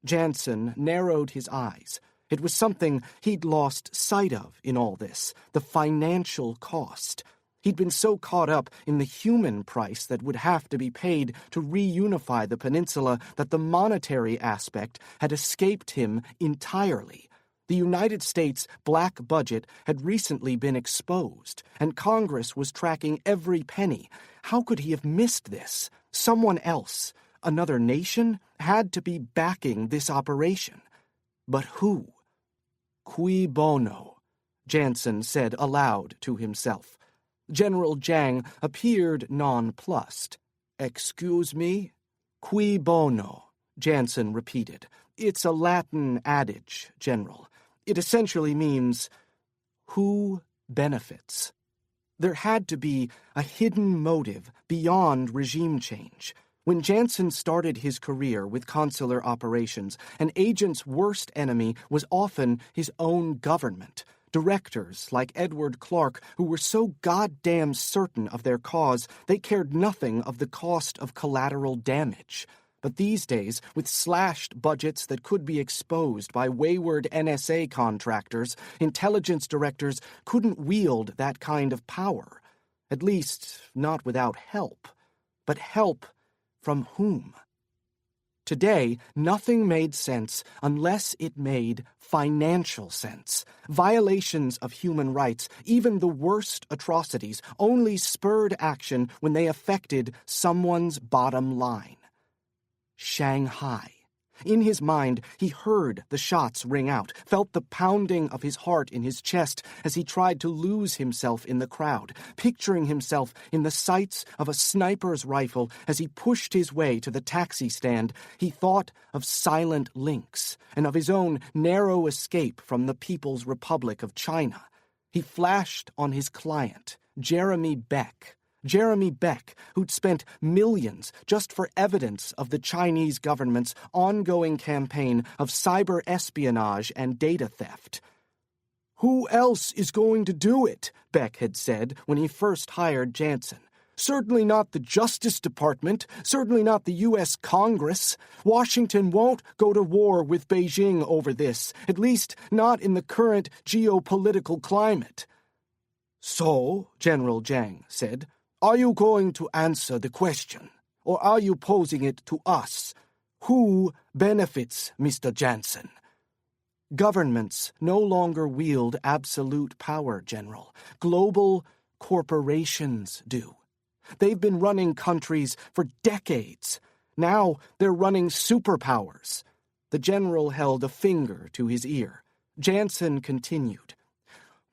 Janson narrowed his eyes. It was something he'd lost sight of in all this, the financial cost. He'd been so caught up in the human price that would have to be paid to reunify the peninsula that the monetary aspect had escaped him entirely. The United States black budget had recently been exposed, and Congress was tracking every penny. How could he have missed this? Someone else, another nation, had to be backing this operation. But who? "Cui bono," Janson said aloud to himself. General Zhang appeared nonplussed. "Excuse me? Cui bono," Janson repeated. "It's a Latin adage, General. It essentially means, who benefits?" There had to be a hidden motive beyond regime change. When Janson started his career with consular operations, an agent's worst enemy was often his own government. Directors like Edward Clark, who were so goddamn certain of their cause, they cared nothing of the cost of collateral damage. But these days, with slashed budgets that could be exposed by wayward NSA contractors, intelligence directors couldn't wield that kind of power. At least, not without help. But help from whom? Today, nothing made sense unless it made financial sense. Violations of human rights, even the worst atrocities, only spurred action when they affected someone's bottom line. Shanghai. In his mind, he heard the shots ring out, felt the pounding of his heart in his chest as he tried to lose himself in the crowd, picturing himself in the sights of a sniper's rifle as he pushed his way to the taxi stand. He thought of silent links and of his own narrow escape from the People's Republic of China. He flashed on his client, Jeremy Beck, who'd spent millions just for evidence of the Chinese government's ongoing campaign of cyber espionage and data theft. "Who else is going to do it?" Beck had said when he first hired Janson. "Certainly not the Justice Department, certainly not the U.S. Congress. Washington won't go to war with Beijing over this, at least not in the current geopolitical climate." "So," General Zhang said, "are you going to answer the question, or are you posing it to us? Who benefits, Mr. Janson?" Governments no longer wield absolute power, General. Global corporations do. They've been running countries for decades. Now they're running superpowers. The general held a finger to his ear. Janson continued.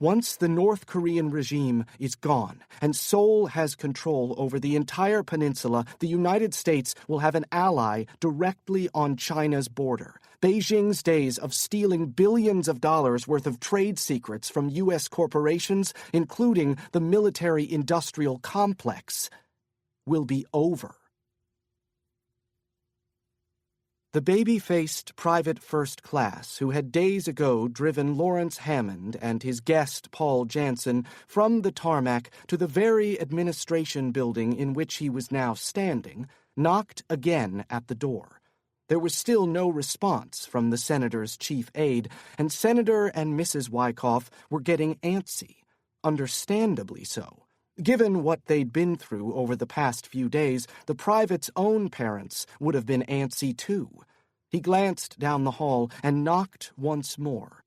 Once the North Korean regime is gone and Seoul has control over the entire peninsula, the United States will have an ally directly on China's border. Beijing's days of stealing billions of dollars worth of trade secrets from U.S. corporations, including the military-industrial complex, will be over. The baby-faced private first class who had days ago driven Lawrence Hammond and his guest Paul Janson from the tarmac to the very administration building in which he was now standing, knocked again at the door. There was still no response from the senator's chief aide, and Senator and Mrs. Wyckoff were getting antsy, understandably so. Given what they'd been through over the past few days, the private's own parents would have been antsy too. He glanced down the hall and knocked once more.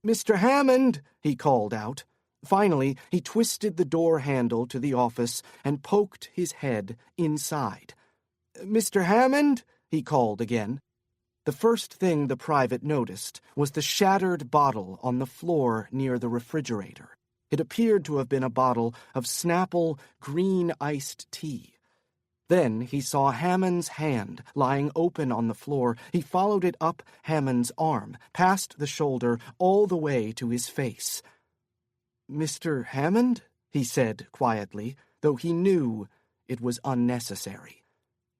"Mr. Hammond," he called out. Finally, he twisted the door handle to the office and poked his head inside. "Mr. Hammond?" he called again. The first thing the private noticed was the shattered bottle on the floor near the refrigerator. It appeared to have been a bottle of Snapple green iced tea. Then he saw Hammond's hand lying open on the floor. He followed it up Hammond's arm, past the shoulder, all the way to his face. "Mr. Hammond?" he said quietly, though he knew it was unnecessary.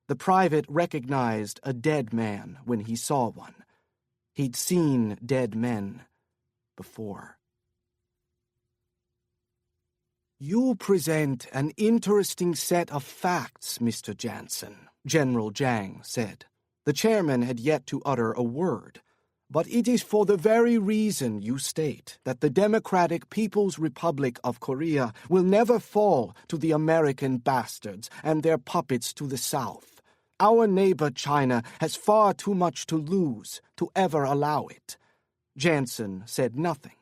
The private recognized a dead man when he saw one. He'd seen dead men before. "You present an interesting set of facts, Mr. Janson," General Jang said. The chairman had yet to utter a word. "But it is for the very reason you state that the Democratic People's Republic of Korea will never fall to the American bastards and their puppets to the south. Our neighbor China has far too much to lose to ever allow it." Janson said nothing.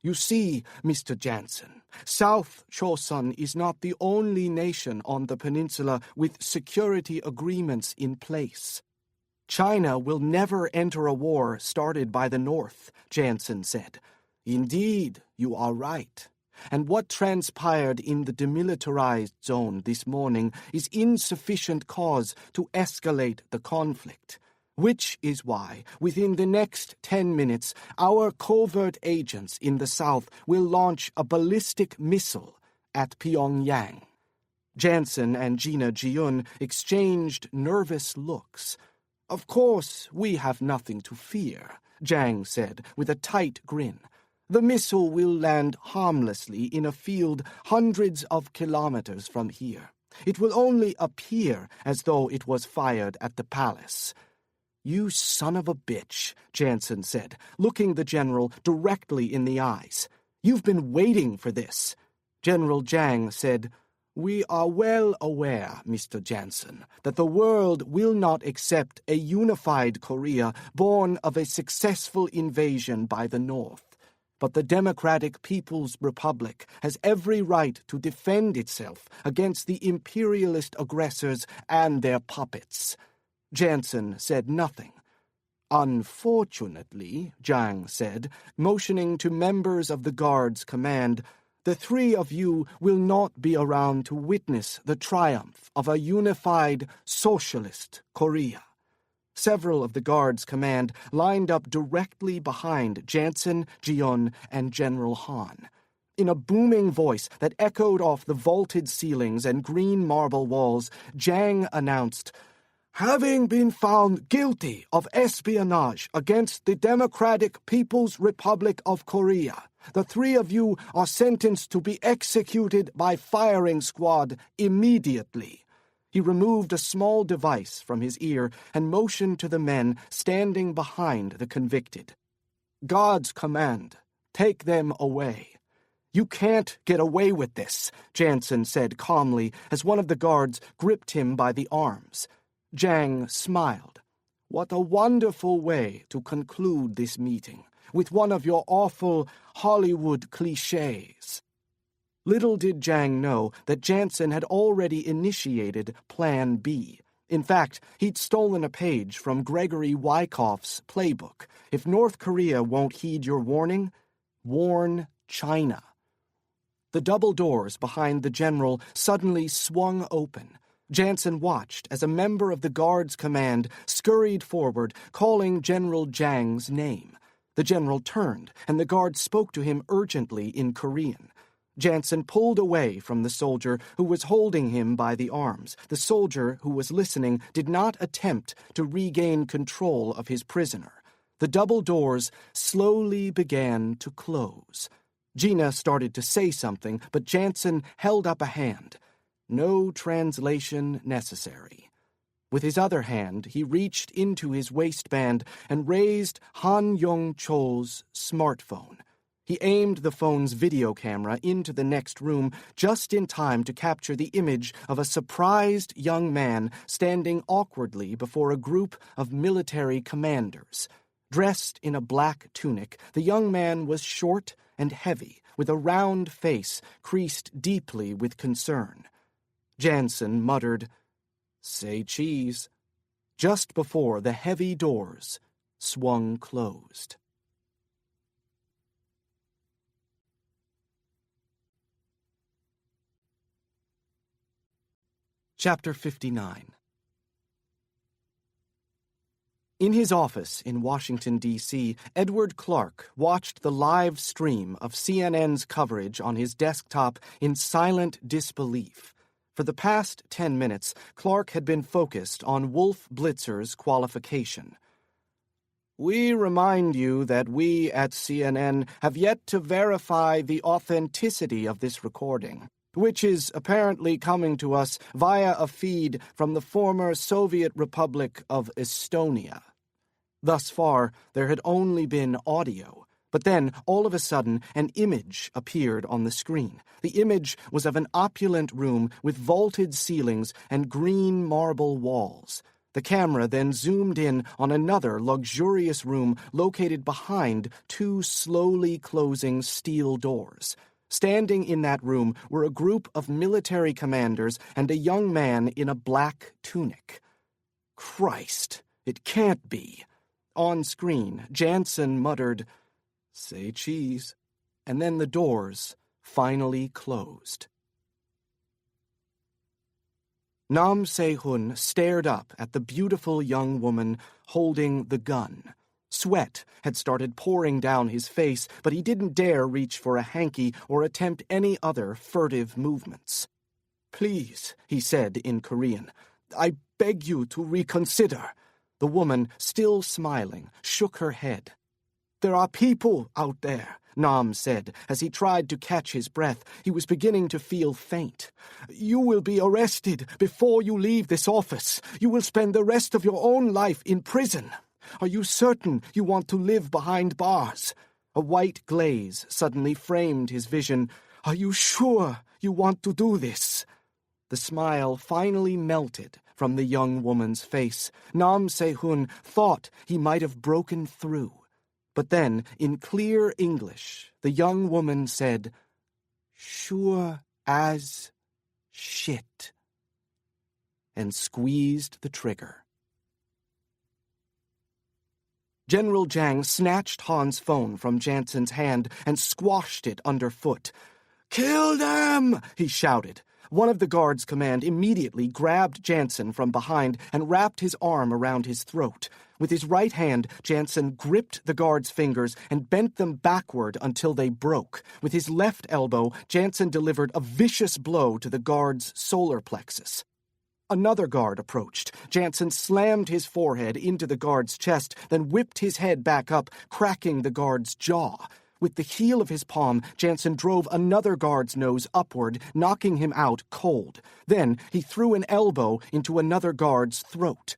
"You see, Mr. Janson, South Chosun is not the only nation on the peninsula with security agreements in place. China will never enter a war started by the North," Janson said. "Indeed, you are right. And what transpired in the demilitarized zone this morning is insufficient cause to escalate the conflict. Which is why, within the next 10 minutes, our covert agents in the south will launch a ballistic missile at Pyongyang." Janson and Gina Jiun exchanged nervous looks. "Of course, we have nothing to fear," Jang said with a tight grin. "The missile will land harmlessly in a field hundreds of kilometers from here. It will only appear as though it was fired at the palace." "You son of a bitch," Janson said, looking the general directly in the eyes. "You've been waiting for this." General Jang said, "We are well aware, Mr. Janson, that the world will not accept a unified Korea born of a successful invasion by the North. But the Democratic People's Republic has every right to defend itself against the imperialist aggressors and their puppets." Janson said nothing. "Unfortunately," Jang said, motioning to members of the Guard's command, "the three of you will not be around to witness the triumph of a unified socialist Korea." Several of the Guard's command lined up directly behind Janson, Jiun, and General Han. In a booming voice that echoed off the vaulted ceilings and green marble walls, Jang announced, "Having been found guilty of espionage against the Democratic People's Republic of Korea, the three of you are sentenced to be executed by firing squad immediately." He removed a small device from his ear and motioned to the men standing behind the convicted. "God's command, take them away." "You can't get away with this," Janson said calmly as one of the guards gripped him by the arms. Jang smiled. "What a wonderful way to conclude this meeting, with one of your awful Hollywood cliches." Little did Jang know that Janson had already initiated Plan B. In fact, he'd stolen a page from Gregory Wyckoff's playbook. If North Korea won't heed your warning, warn China. The double doors behind the general suddenly swung open. Janson watched as a member of the Guard's command scurried forward, calling General Jang's name. The general turned, and the guard spoke to him urgently in Korean. Janson pulled away from the soldier who was holding him by the arms. The soldier who was listening did not attempt to regain control of his prisoner. The double doors slowly began to close. Gina started to say something, but Janson held up a hand. No translation necessary. With his other hand, he reached into his waistband and raised Han Yong-chol's smartphone. He aimed the phone's video camera into the next room just in time to capture the image of a surprised young man standing awkwardly before a group of military commanders. Dressed in a black tunic, the young man was short and heavy, with a round face creased deeply with concern. Janson muttered, "Say cheese," just before the heavy doors swung closed. Chapter 59. In his office in Washington, D.C., Edward Clark watched the live stream of CNN's coverage on his desktop in silent disbelief. For the past 10 minutes, Clark had been focused on Wolf Blitzer's qualification. "We remind you that we at CNN have yet to verify the authenticity of this recording, which is apparently coming to us via a feed from the former Soviet Republic of Estonia." Thus far, there had only been audio, but then, all of a sudden, an image appeared on the screen. The image was of an opulent room with vaulted ceilings and green marble walls. The camera then zoomed in on another luxurious room located behind two slowly closing steel doors. Standing in that room were a group of military commanders and a young man in a black tunic. Christ, it can't be. On screen, Janson muttered, "Say cheese," and then the doors finally closed. Nam Se-hun stared up at the beautiful young woman holding the gun. Sweat had started pouring down his face, but he didn't dare reach for a hanky or attempt any other furtive movements. "Please," he said in Korean, "I beg you to reconsider." The woman, still smiling, shook her head. "There are people out there," Nam said, as he tried to catch his breath. He was beginning to feel faint. "You will be arrested before you leave this office. You will spend the rest of your own life in prison. Are you certain you want to live behind bars?" A white glaze suddenly framed his vision. "Are you sure you want to do this?" The smile finally melted from the young woman's face. Nam Se-hun thought he might have broken through. But then, in clear English, the young woman said, "Sure as shit," and squeezed the trigger. General Jang snatched Han's phone from Janson's hand and squashed it underfoot. "Kill them!" he shouted. One of the guard's command immediately grabbed Janson from behind and wrapped his arm around his throat. With his right hand, Janson gripped the guard's fingers and bent them backward until they broke. With his left elbow, Janson delivered a vicious blow to the guard's solar plexus. Another guard approached. Janson slammed his forehead into the guard's chest, then whipped his head back up, cracking the guard's jaw. With the heel of his palm, Janson drove another guard's nose upward, knocking him out cold. Then he threw an elbow into another guard's throat.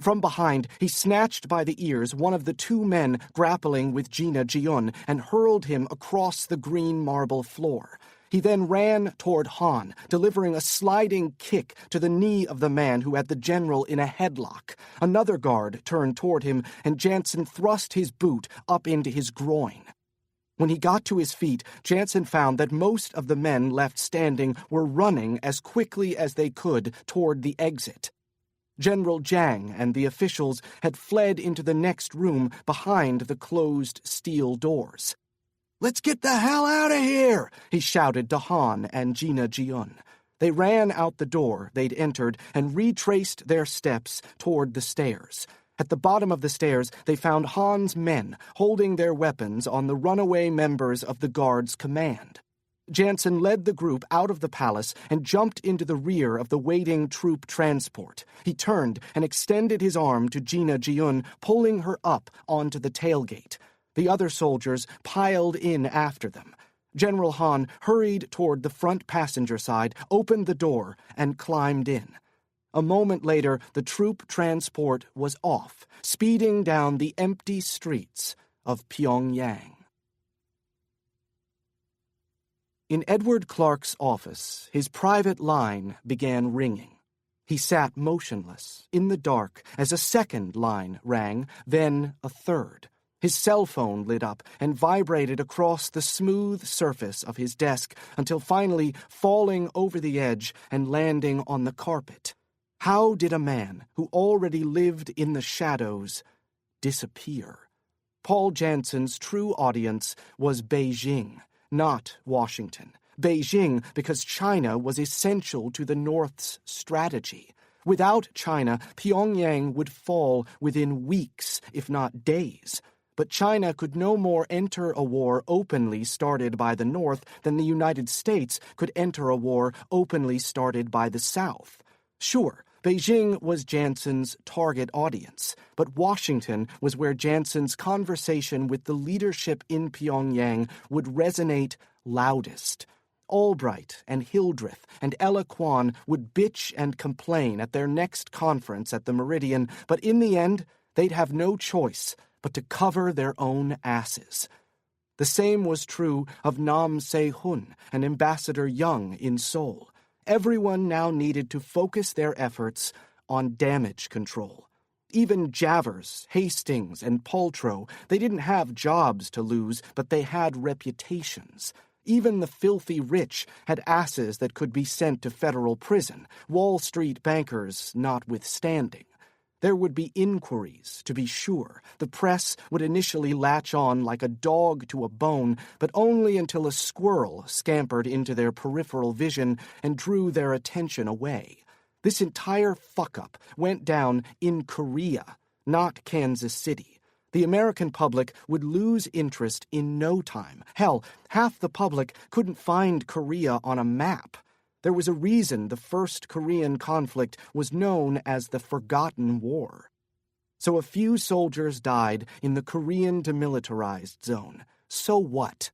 From behind, he snatched by the ears one of the two men grappling with Gina Jiun and hurled him across the green marble floor. He then ran toward Han, delivering a sliding kick to the knee of the man who had the general in a headlock. Another guard turned toward him, and Janson thrust his boot up into his groin. When he got to his feet, Janson found that most of the men left standing were running as quickly as they could toward the exit. General Jiang and the officials had fled into the next room behind the closed steel doors. "Let's get the hell out of here!" he shouted to Han and Gina Jiun. They ran out the door they'd entered and retraced their steps toward the stairs. At the bottom of the stairs, they found Han's men holding their weapons on the runaway members of the guard's command. Janson led the group out of the palace and jumped into the rear of the waiting troop transport. He turned and extended his arm to Gina Jiun, pulling her up onto the tailgate. The other soldiers piled in after them. General Han hurried toward the front passenger side, opened the door, and climbed in. A moment later, the troop transport was off, speeding down the empty streets of Pyongyang. In Edward Clark's office, his private line began ringing. He sat motionless, in the dark, as a second line rang, then a third. His cell phone lit up and vibrated across the smooth surface of his desk until finally falling over the edge and landing on the carpet. How did a man who already lived in the shadows disappear? Paul Janson's true audience was Beijing, not Washington. Beijing because China was essential to the North's strategy. Without China, Pyongyang would fall within weeks, if not days. But China could no more enter a war openly started by the North than the United States could enter a war openly started by the South. Sure, Beijing was Janson's target audience, but Washington was where Janson's conversation with the leadership in Pyongyang would resonate loudest. Albright and Hildreth and Ella Kwan would bitch and complain at their next conference at the Meridian, but in the end, they'd have no choice but to cover their own asses. The same was true of Nam Se-hun and Ambassador Young in Seoul. Everyone now needed to focus their efforts on damage control. Even Javers, Hastings, and Paltrow, they didn't have jobs to lose, but they had reputations. Even the filthy rich had asses that could be sent to federal prison, Wall Street bankers notwithstanding. There would be inquiries, to be sure. The press would initially latch on like a dog to a bone, but only until a squirrel scampered into their peripheral vision and drew their attention away. This entire fuck-up went down in Korea, not Kansas City. The American public would lose interest in no time. Hell, half the public couldn't find Korea on a map. There was a reason the First Korean conflict was known as the Forgotten War. So a few soldiers died in the Korean demilitarized zone. So what?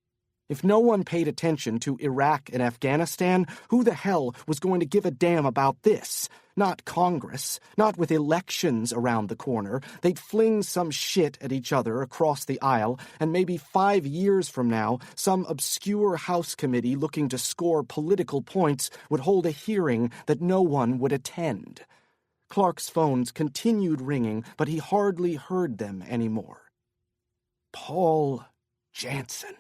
If no one paid attention to Iraq and Afghanistan, who the hell was going to give a damn about this? Not Congress, not with elections around the corner. They'd fling some shit at each other across the aisle, and maybe 5 years from now, some obscure House committee looking to score political points would hold a hearing that no one would attend. Clark's phones continued ringing, but he hardly heard them anymore. Paul Janson.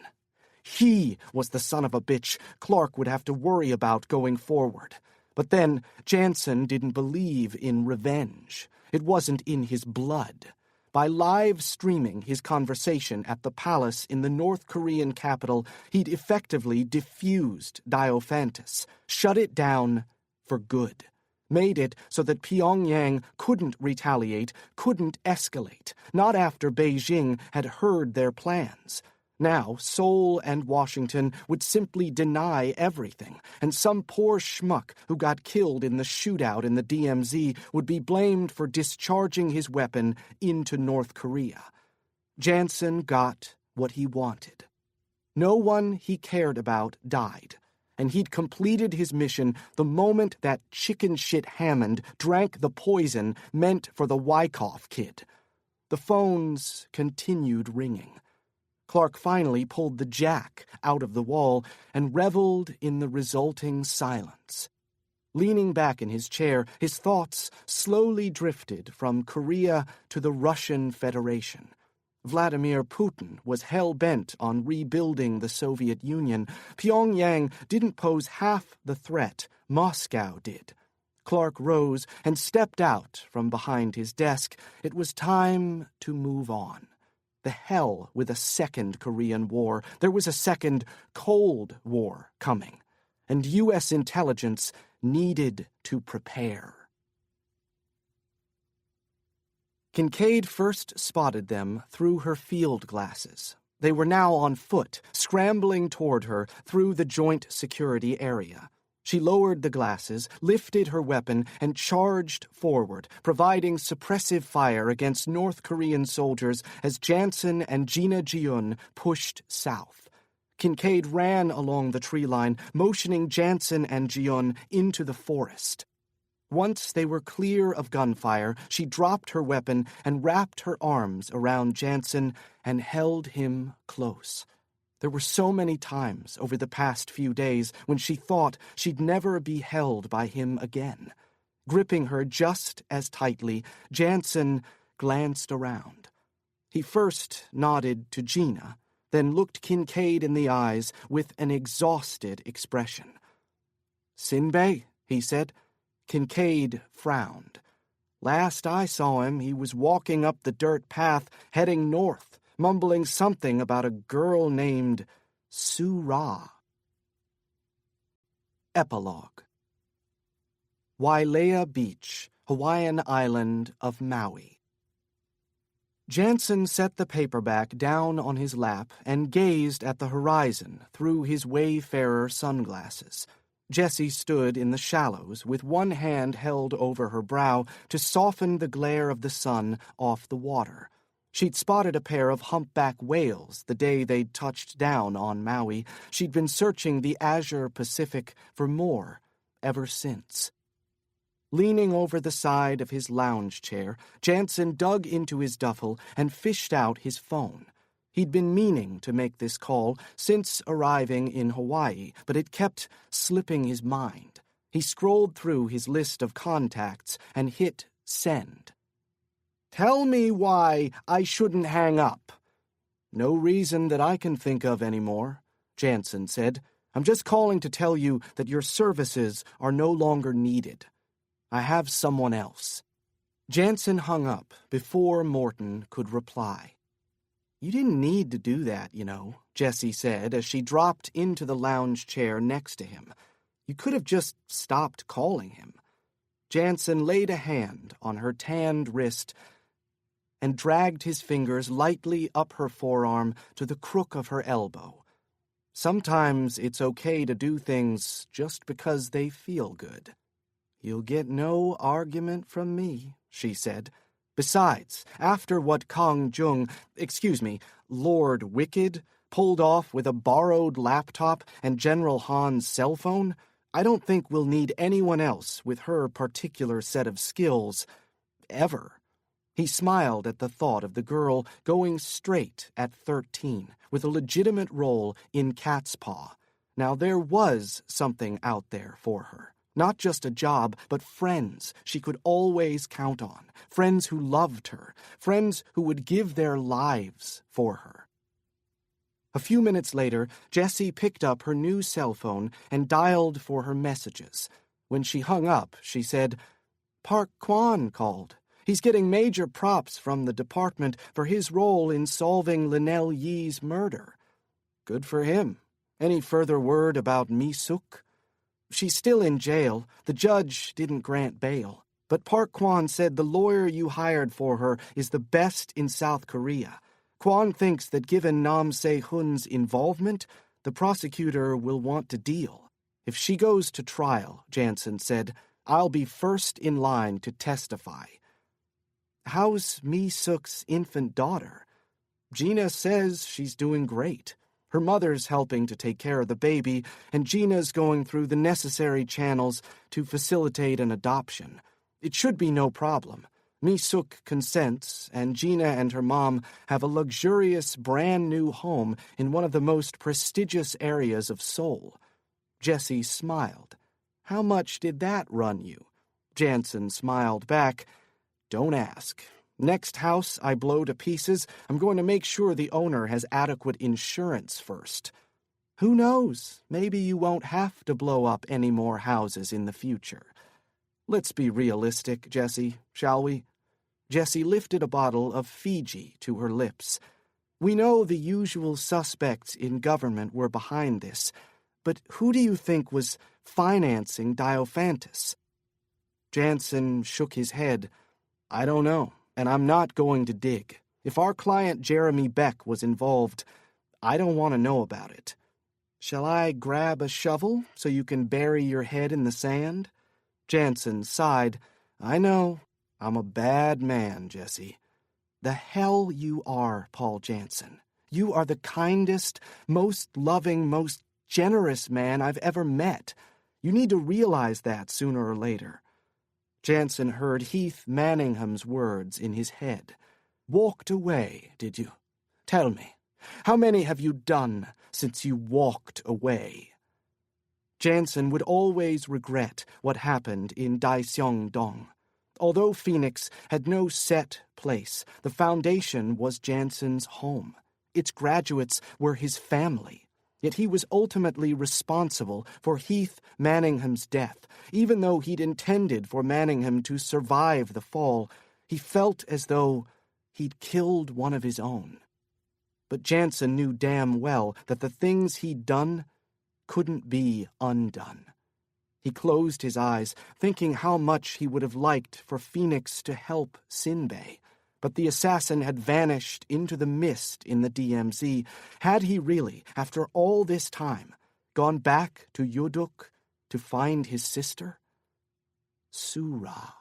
He was the son of a bitch Clark would have to worry about going forward. But then, Janson didn't believe in revenge. It wasn't in his blood. By live streaming his conversation at the palace in the North Korean capital, he'd effectively diffused Diophantus, shut it down for good. Made it so that Pyongyang couldn't retaliate, couldn't escalate, not after Beijing had heard their plans. Now, Seoul and Washington would simply deny everything, and some poor schmuck who got killed in the shootout in the DMZ would be blamed for discharging his weapon into North Korea. Janson got what he wanted. No one he cared about died, and he'd completed his mission the moment that chicken shit Hammond drank the poison meant for the Wyckoff kid. The phones continued ringing. Clark finally pulled the jack out of the wall and reveled in the resulting silence. Leaning back in his chair, his thoughts slowly drifted from Korea to the Russian Federation. Vladimir Putin was hell-bent on rebuilding the Soviet Union. Pyongyang didn't pose half the threat Moscow did. Clark rose and stepped out from behind his desk. It was time to move on. The hell with a second Korean War. There was a second Cold War coming, and U.S. intelligence needed to prepare. Kincaid first spotted them through her field glasses. They were now on foot, scrambling toward her through the joint security area. She lowered the glasses, lifted her weapon, and charged forward, providing suppressive fire against North Korean soldiers as Janson and Gina Jiun pushed south. Kincaid ran along the tree line, motioning Janson and Jiun into the forest. Once they were clear of gunfire, she dropped her weapon and wrapped her arms around Janson and held him close. There were so many times over the past few days when she thought she'd never be held by him again. Gripping her just as tightly, Janson glanced around. He first nodded to Gina, then looked Kincaid in the eyes with an exhausted expression. "Sinbei," he said. Kincaid frowned. Last I saw him, he was walking up the dirt path, heading north, mumbling something about a girl named Su-Ra. Epilogue. Wailea Beach, Hawaiian island of Maui. Janson set the paperback down on his lap and gazed at the horizon through his wayfarer sunglasses. Jessie stood in the shallows with one hand held over her brow to soften the glare of the sun off the water. She'd spotted a pair of humpback whales the day they'd touched down on Maui. She'd been searching the azure Pacific for more ever since. Leaning over the side of his lounge chair, Janson dug into his duffel and fished out his phone. He'd been meaning to make this call since arriving in Hawaii, but it kept slipping his mind. He scrolled through his list of contacts and hit send. "Tell me why I shouldn't hang up." "No reason that I can think of anymore," Janson said. "I'm just calling to tell you that your services are no longer needed. I have someone else." Janson hung up before Morton could reply. "You didn't need to do that, you know," Jessie said as she dropped into the lounge chair next to him. "You could have just stopped calling him." Janson laid a hand on her tanned wrist and dragged his fingers lightly up her forearm to the crook of her elbow. "Sometimes it's okay to do things just because they feel good." "You'll get no argument from me," she said. "Besides, after what Lord Wicked, pulled off with a borrowed laptop and General Han's cell phone, I don't think we'll need anyone else with her particular set of skills, ever." He smiled at the thought of the girl going straight at 13, with a legitimate role in Cat's Paw. Now there was something out there for her. Not just a job, but friends she could always count on. Friends who loved her. Friends who would give their lives for her. A few minutes later, Jessie picked up her new cell phone and dialed for her messages. When she hung up, she said, "Park Kwan called. He's getting major props from the department for his role in solving Lynell Yee's murder." "Good for him. Any further word about Mi-suk?" "She's still in jail. The judge didn't grant bail. But Park Kwan said the lawyer you hired for her is the best in South Korea. Kwan thinks that given Nam Se-hun's involvement, the prosecutor will want to deal. If she goes to trial," Janson said, "I'll be first in line to testify." "How's Mi-suk's infant daughter?" "Gina says she's doing great. Her mother's helping to take care of the baby, and Gina's going through the necessary channels to facilitate an adoption. It should be no problem. Mi-suk consents, and Gina and her mom have a luxurious brand-new home in one of the most prestigious areas of Seoul." Jessie smiled. "How much did that run you?" Janson smiled back. "Don't ask. Next house I blow to pieces, I'm going to make sure the owner has adequate insurance first. Who knows? Maybe you won't have to blow up any more houses in the future." Let's be realistic, Jessie, shall we? Jessie lifted a bottle of Fiji to her lips. We know the usual suspects in government were behind this, but who do you think was financing Diophantus? Janson shook his head. I don't know, and I'm not going to dig. If our client Jeremy Beck was involved, I don't want to know about it. Shall I grab a shovel so you can bury your head in the sand? Janson sighed. I know. I'm a bad man, Jessie. The hell you are, Paul Janson. You are the kindest, most loving, most generous man I've ever met. You need to realize that sooner or later. Janson heard Heath Manningham's words in his head. Walked away, did you? Tell me, how many have you done since you walked away? Janson would always regret what happened in Daiseong-dong. Although Phoenix had no set place, the foundation was Janson's home. Its graduates were his family. Yet he was ultimately responsible for Heath Manningham's death. Even though he'd intended for Manningham to survive the fall, he felt as though he'd killed one of his own. But Janson knew damn well that the things he'd done couldn't be undone. He closed his eyes, thinking how much he would have liked for Phoenix to help Sinbei. But the assassin had vanished into the mist in the DMZ. Had he really, after all this time, gone back to Yuduk to find his sister? Surah.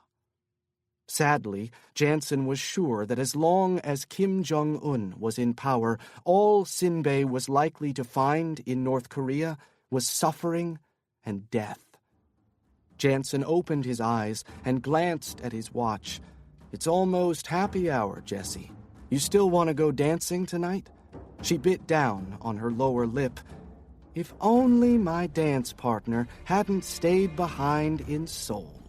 Sadly, Janson was sure that as long as Kim Jong-un was in power, all Sinbei was likely to find in North Korea was suffering and death. Janson opened his eyes and glanced at his watch. It's almost happy hour, Jessie. You still want to go dancing tonight? She bit down on her lower lip. If only my dance partner hadn't stayed behind in Seoul.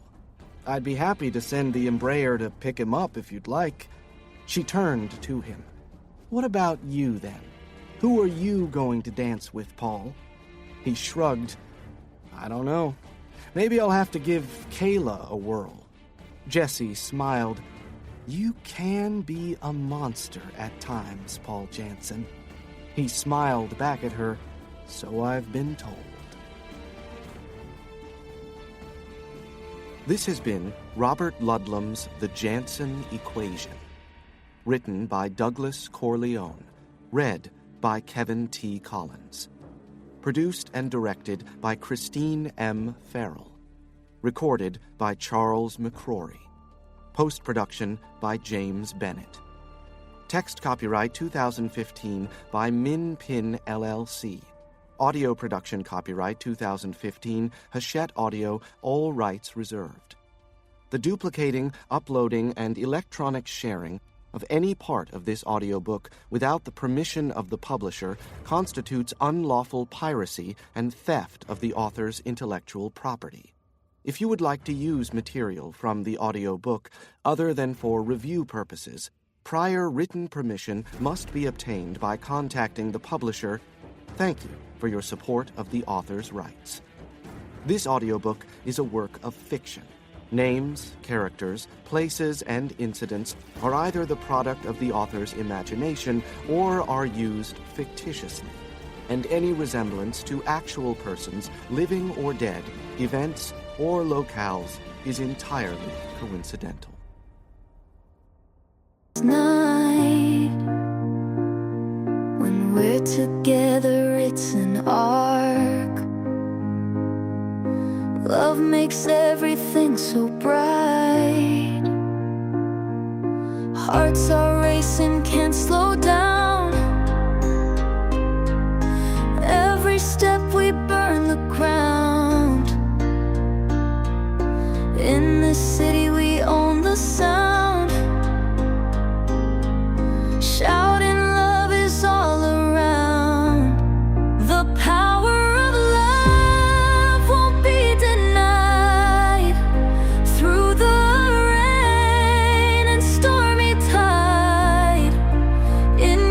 I'd be happy to send the Embraer to pick him up if you'd like. She turned to him. What about you, then? Who are you going to dance with, Paul? He shrugged. I don't know. Maybe I'll have to give Kayla a whirl. Jessie smiled. You can be a monster at times, Paul Janson. He smiled back at her. So I've been told. This has been Robert Ludlum's The Janson Equation. Written by Douglas Corleone. Read by Kevin T. Collins. Produced and directed by Christine M. Farrell. Recorded by Charles McCrory. Post-production by James Bennett. Text copyright 2015 by Min Pin LLC. Audio production copyright 2015 Hachette Audio, all rights reserved. The duplicating, uploading, and electronic sharing of any part of this audiobook without the permission of the publisher constitutes unlawful piracy and theft of the author's intellectual property. If you would like to use material from the audiobook other than for review purposes, prior written permission must be obtained by contacting the publisher. Thank you for your support of the author's rights. This audiobook is a work of fiction. Names, characters, places, and incidents are either the product of the author's imagination or are used fictitiously, and any resemblance to actual persons, living or dead, events, or locales is entirely coincidental. Night, when we're together, it's an arc. Love makes everything so bright. Hearts are racing, can't slow down. Every step we burn the ground. In this city we own the sound. Shouting love is all around. The power of love won't be denied. Through the rain and stormy tide, in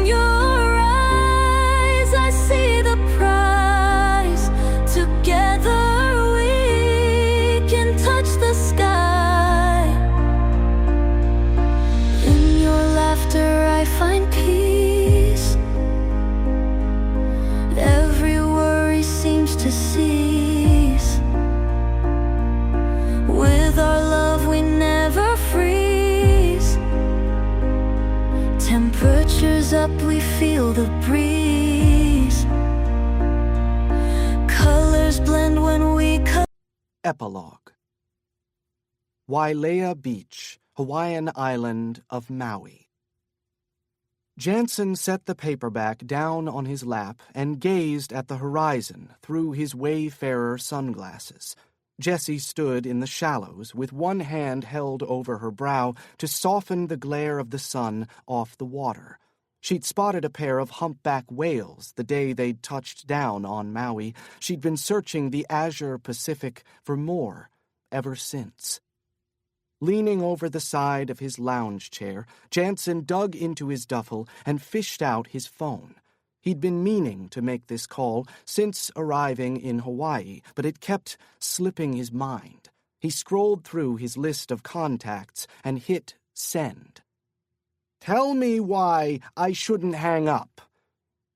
step we feel the breeze. Colors blend when we Epilogue. Wailea Beach, Hawaiian island of Maui. Janson set the paperback down on his lap and gazed at the horizon through his wayfarer sunglasses. Jessie stood in the shallows with one hand held over her brow to soften the glare of the sun off the water. She'd spotted a pair of humpback whales the day they'd touched down on Maui. She'd been searching the azure Pacific for more ever since. Leaning over the side of his lounge chair, Janson dug into his duffel and fished out his phone. He'd been meaning to make this call since arriving in Hawaii, but it kept slipping his mind. He scrolled through his list of contacts and hit send. "Tell me why I shouldn't hang up."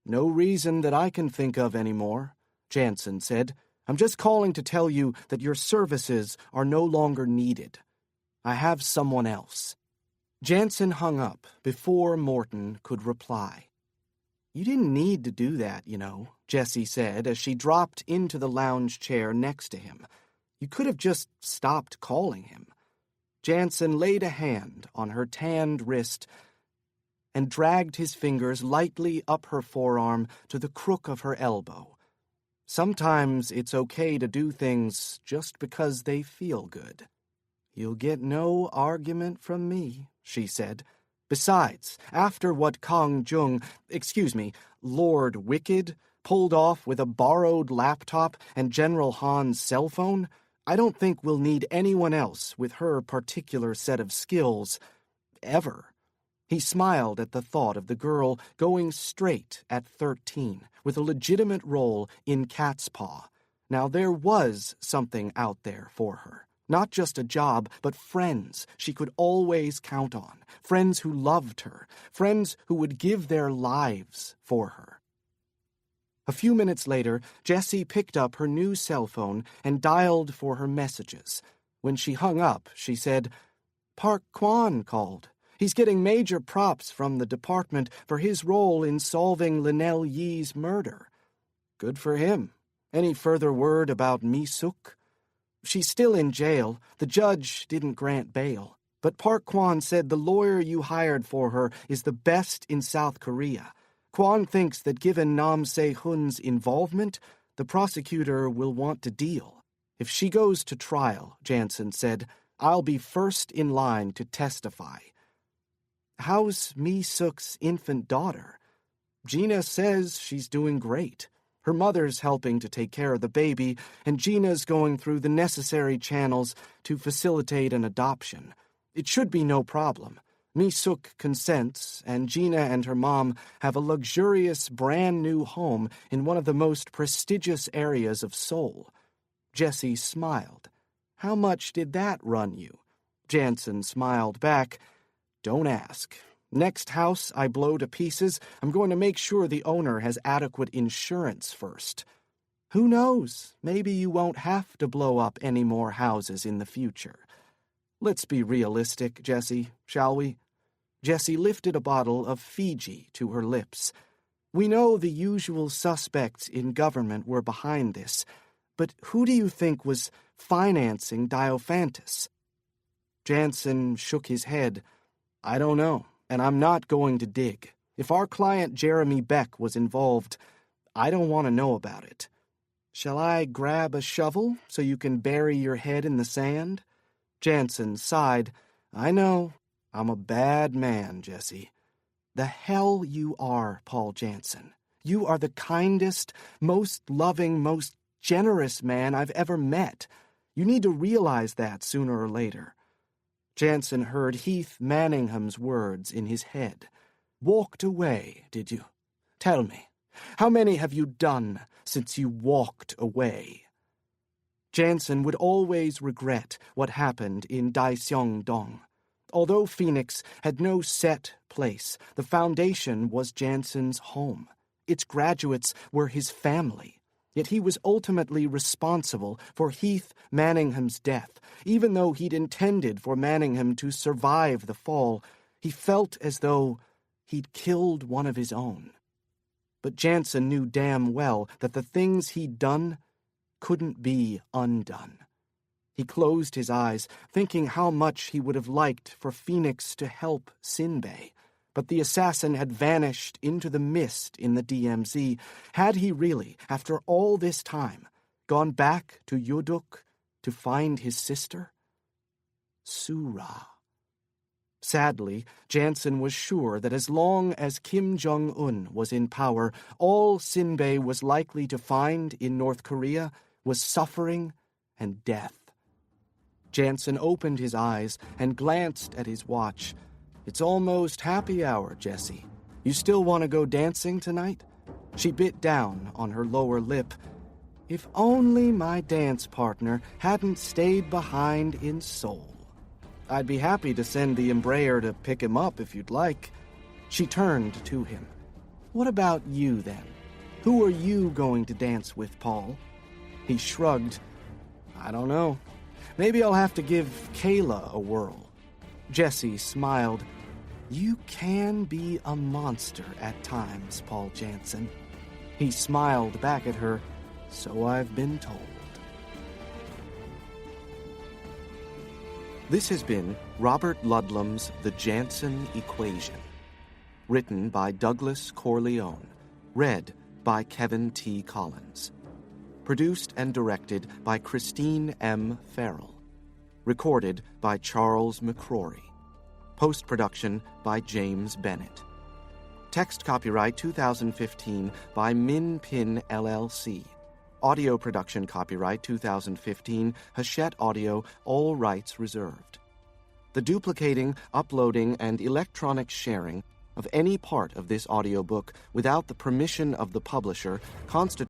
"No reason that I can think of anymore," Janson said. "I'm just calling to tell you that your services are no longer needed. I have someone else." Janson hung up before Morton could reply. "You didn't need to do that, you know," Jessie said as she dropped into the lounge chair next to him. "You could have just stopped calling him." Janson laid a hand on her tanned wrist and dragged his fingers lightly up her forearm to the crook of her elbow. "Sometimes it's okay to do things just because they feel good." "You'll get no argument from me," she said. "Besides, after what Lord Wicked, pulled off with a borrowed laptop and General Han's cell phone, I don't think we'll need anyone else with her particular set of skills, ever." He smiled at the thought of the girl going straight at 13, with a legitimate role in Cat's Paw. Now there was something out there for her. Not just a job, but friends she could always count on. Friends who loved her. Friends who would give their lives for her. A few minutes later, Jessie picked up her new cell phone and dialed for her messages. When she hung up, she said, "Park Kwan called. He's getting major props from the department for his role in solving Lynell Yee's murder." "Good for him. Any further word about Mi-suk?" "She's still in jail. The judge didn't grant bail. But Park Kwan said the lawyer you hired for her is the best in South Korea. Kwan thinks that given Nam Se-hun's involvement, the prosecutor will want to deal. If she goes to trial," Janson said, "I'll be first in line to testify." "How's Mi-suk's infant daughter?" "Gina says she's doing great. Her mother's helping to take care of the baby, and Gina's going through the necessary channels to facilitate an adoption. It should be no problem. Mi-suk consents, and Gina and her mom have a luxurious brand-new home in one of the most prestigious areas of Seoul." Jessie smiled. "How much did that run you?" Janson smiled back. "Don't ask. Next house I blow to pieces, I'm going to make sure the owner has adequate insurance first. Who knows? Maybe you won't have to blow up any more houses in the future. Let's be realistic, Jessie, shall we?" Jessie lifted a bottle of Fiji to her lips. "We know the usual suspects in government were behind this, but who do you think was financing Diophantus?" Janson shook his head. "I don't know. And I'm not going to dig. If our client Jeremy Beck was involved, I don't want to know about it. Shall I grab a shovel so you can bury your head in the sand?" Janson sighed. "I know. I'm a bad man, Jessie." "The hell you are, Paul Janson. You are the kindest, most loving, most generous man I've ever met. You need to realize that sooner or later." Janson heard Heath Manningham's words in his head. "Walked away, did you? Tell me, how many have you done since you walked away?" Janson would always regret what happened in Daeseong-dong. Although Phoenix had no set place, the foundation was Janson's home. Its graduates were his family. Yet he was ultimately responsible for Heath Manningham's death. Even though he'd intended for Manningham to survive the fall, he felt as though he'd killed one of his own. But Janson knew damn well that the things he'd done couldn't be undone. He closed his eyes, thinking how much he would have liked for Phoenix to help Sinbei. But the assassin had vanished into the mist in the DMZ. Had he really, after all this time, gone back to Yuduk to find his sister? Sura. Sadly, Janson was sure that as long as Kim Jong-un was in power, all Sinbei was likely to find in North Korea was suffering and death. Janson opened his eyes and glanced at his watch. "It's almost happy hour, Jessie. You still want to go dancing tonight?" She bit down on her lower lip. If only my dance partner hadn't stayed behind in Seoul. I'd be happy to send the Embraer to pick him up if you'd like. She turned to him. What about you, then? Who are you going to dance with, Paul? He shrugged. I don't know. Maybe I'll have to give Kayla a whirl. Jessie smiled. You can be a monster at times, Paul Janson. He smiled back at her. So I've been told. This has been Robert Ludlum's The Janson Equation. Written by Douglas Corleone. Read by Kevin T. Collins. Produced and directed by Christine M. Farrell. Recorded by Charles McCrory. Post-production by James Bennett. Text copyright 2015 by Min Pin LLC. Audio production copyright 2015, Hachette Audio, all rights reserved. The duplicating, uploading, and electronic sharing of any part of this audiobook without the permission of the publisher constitutes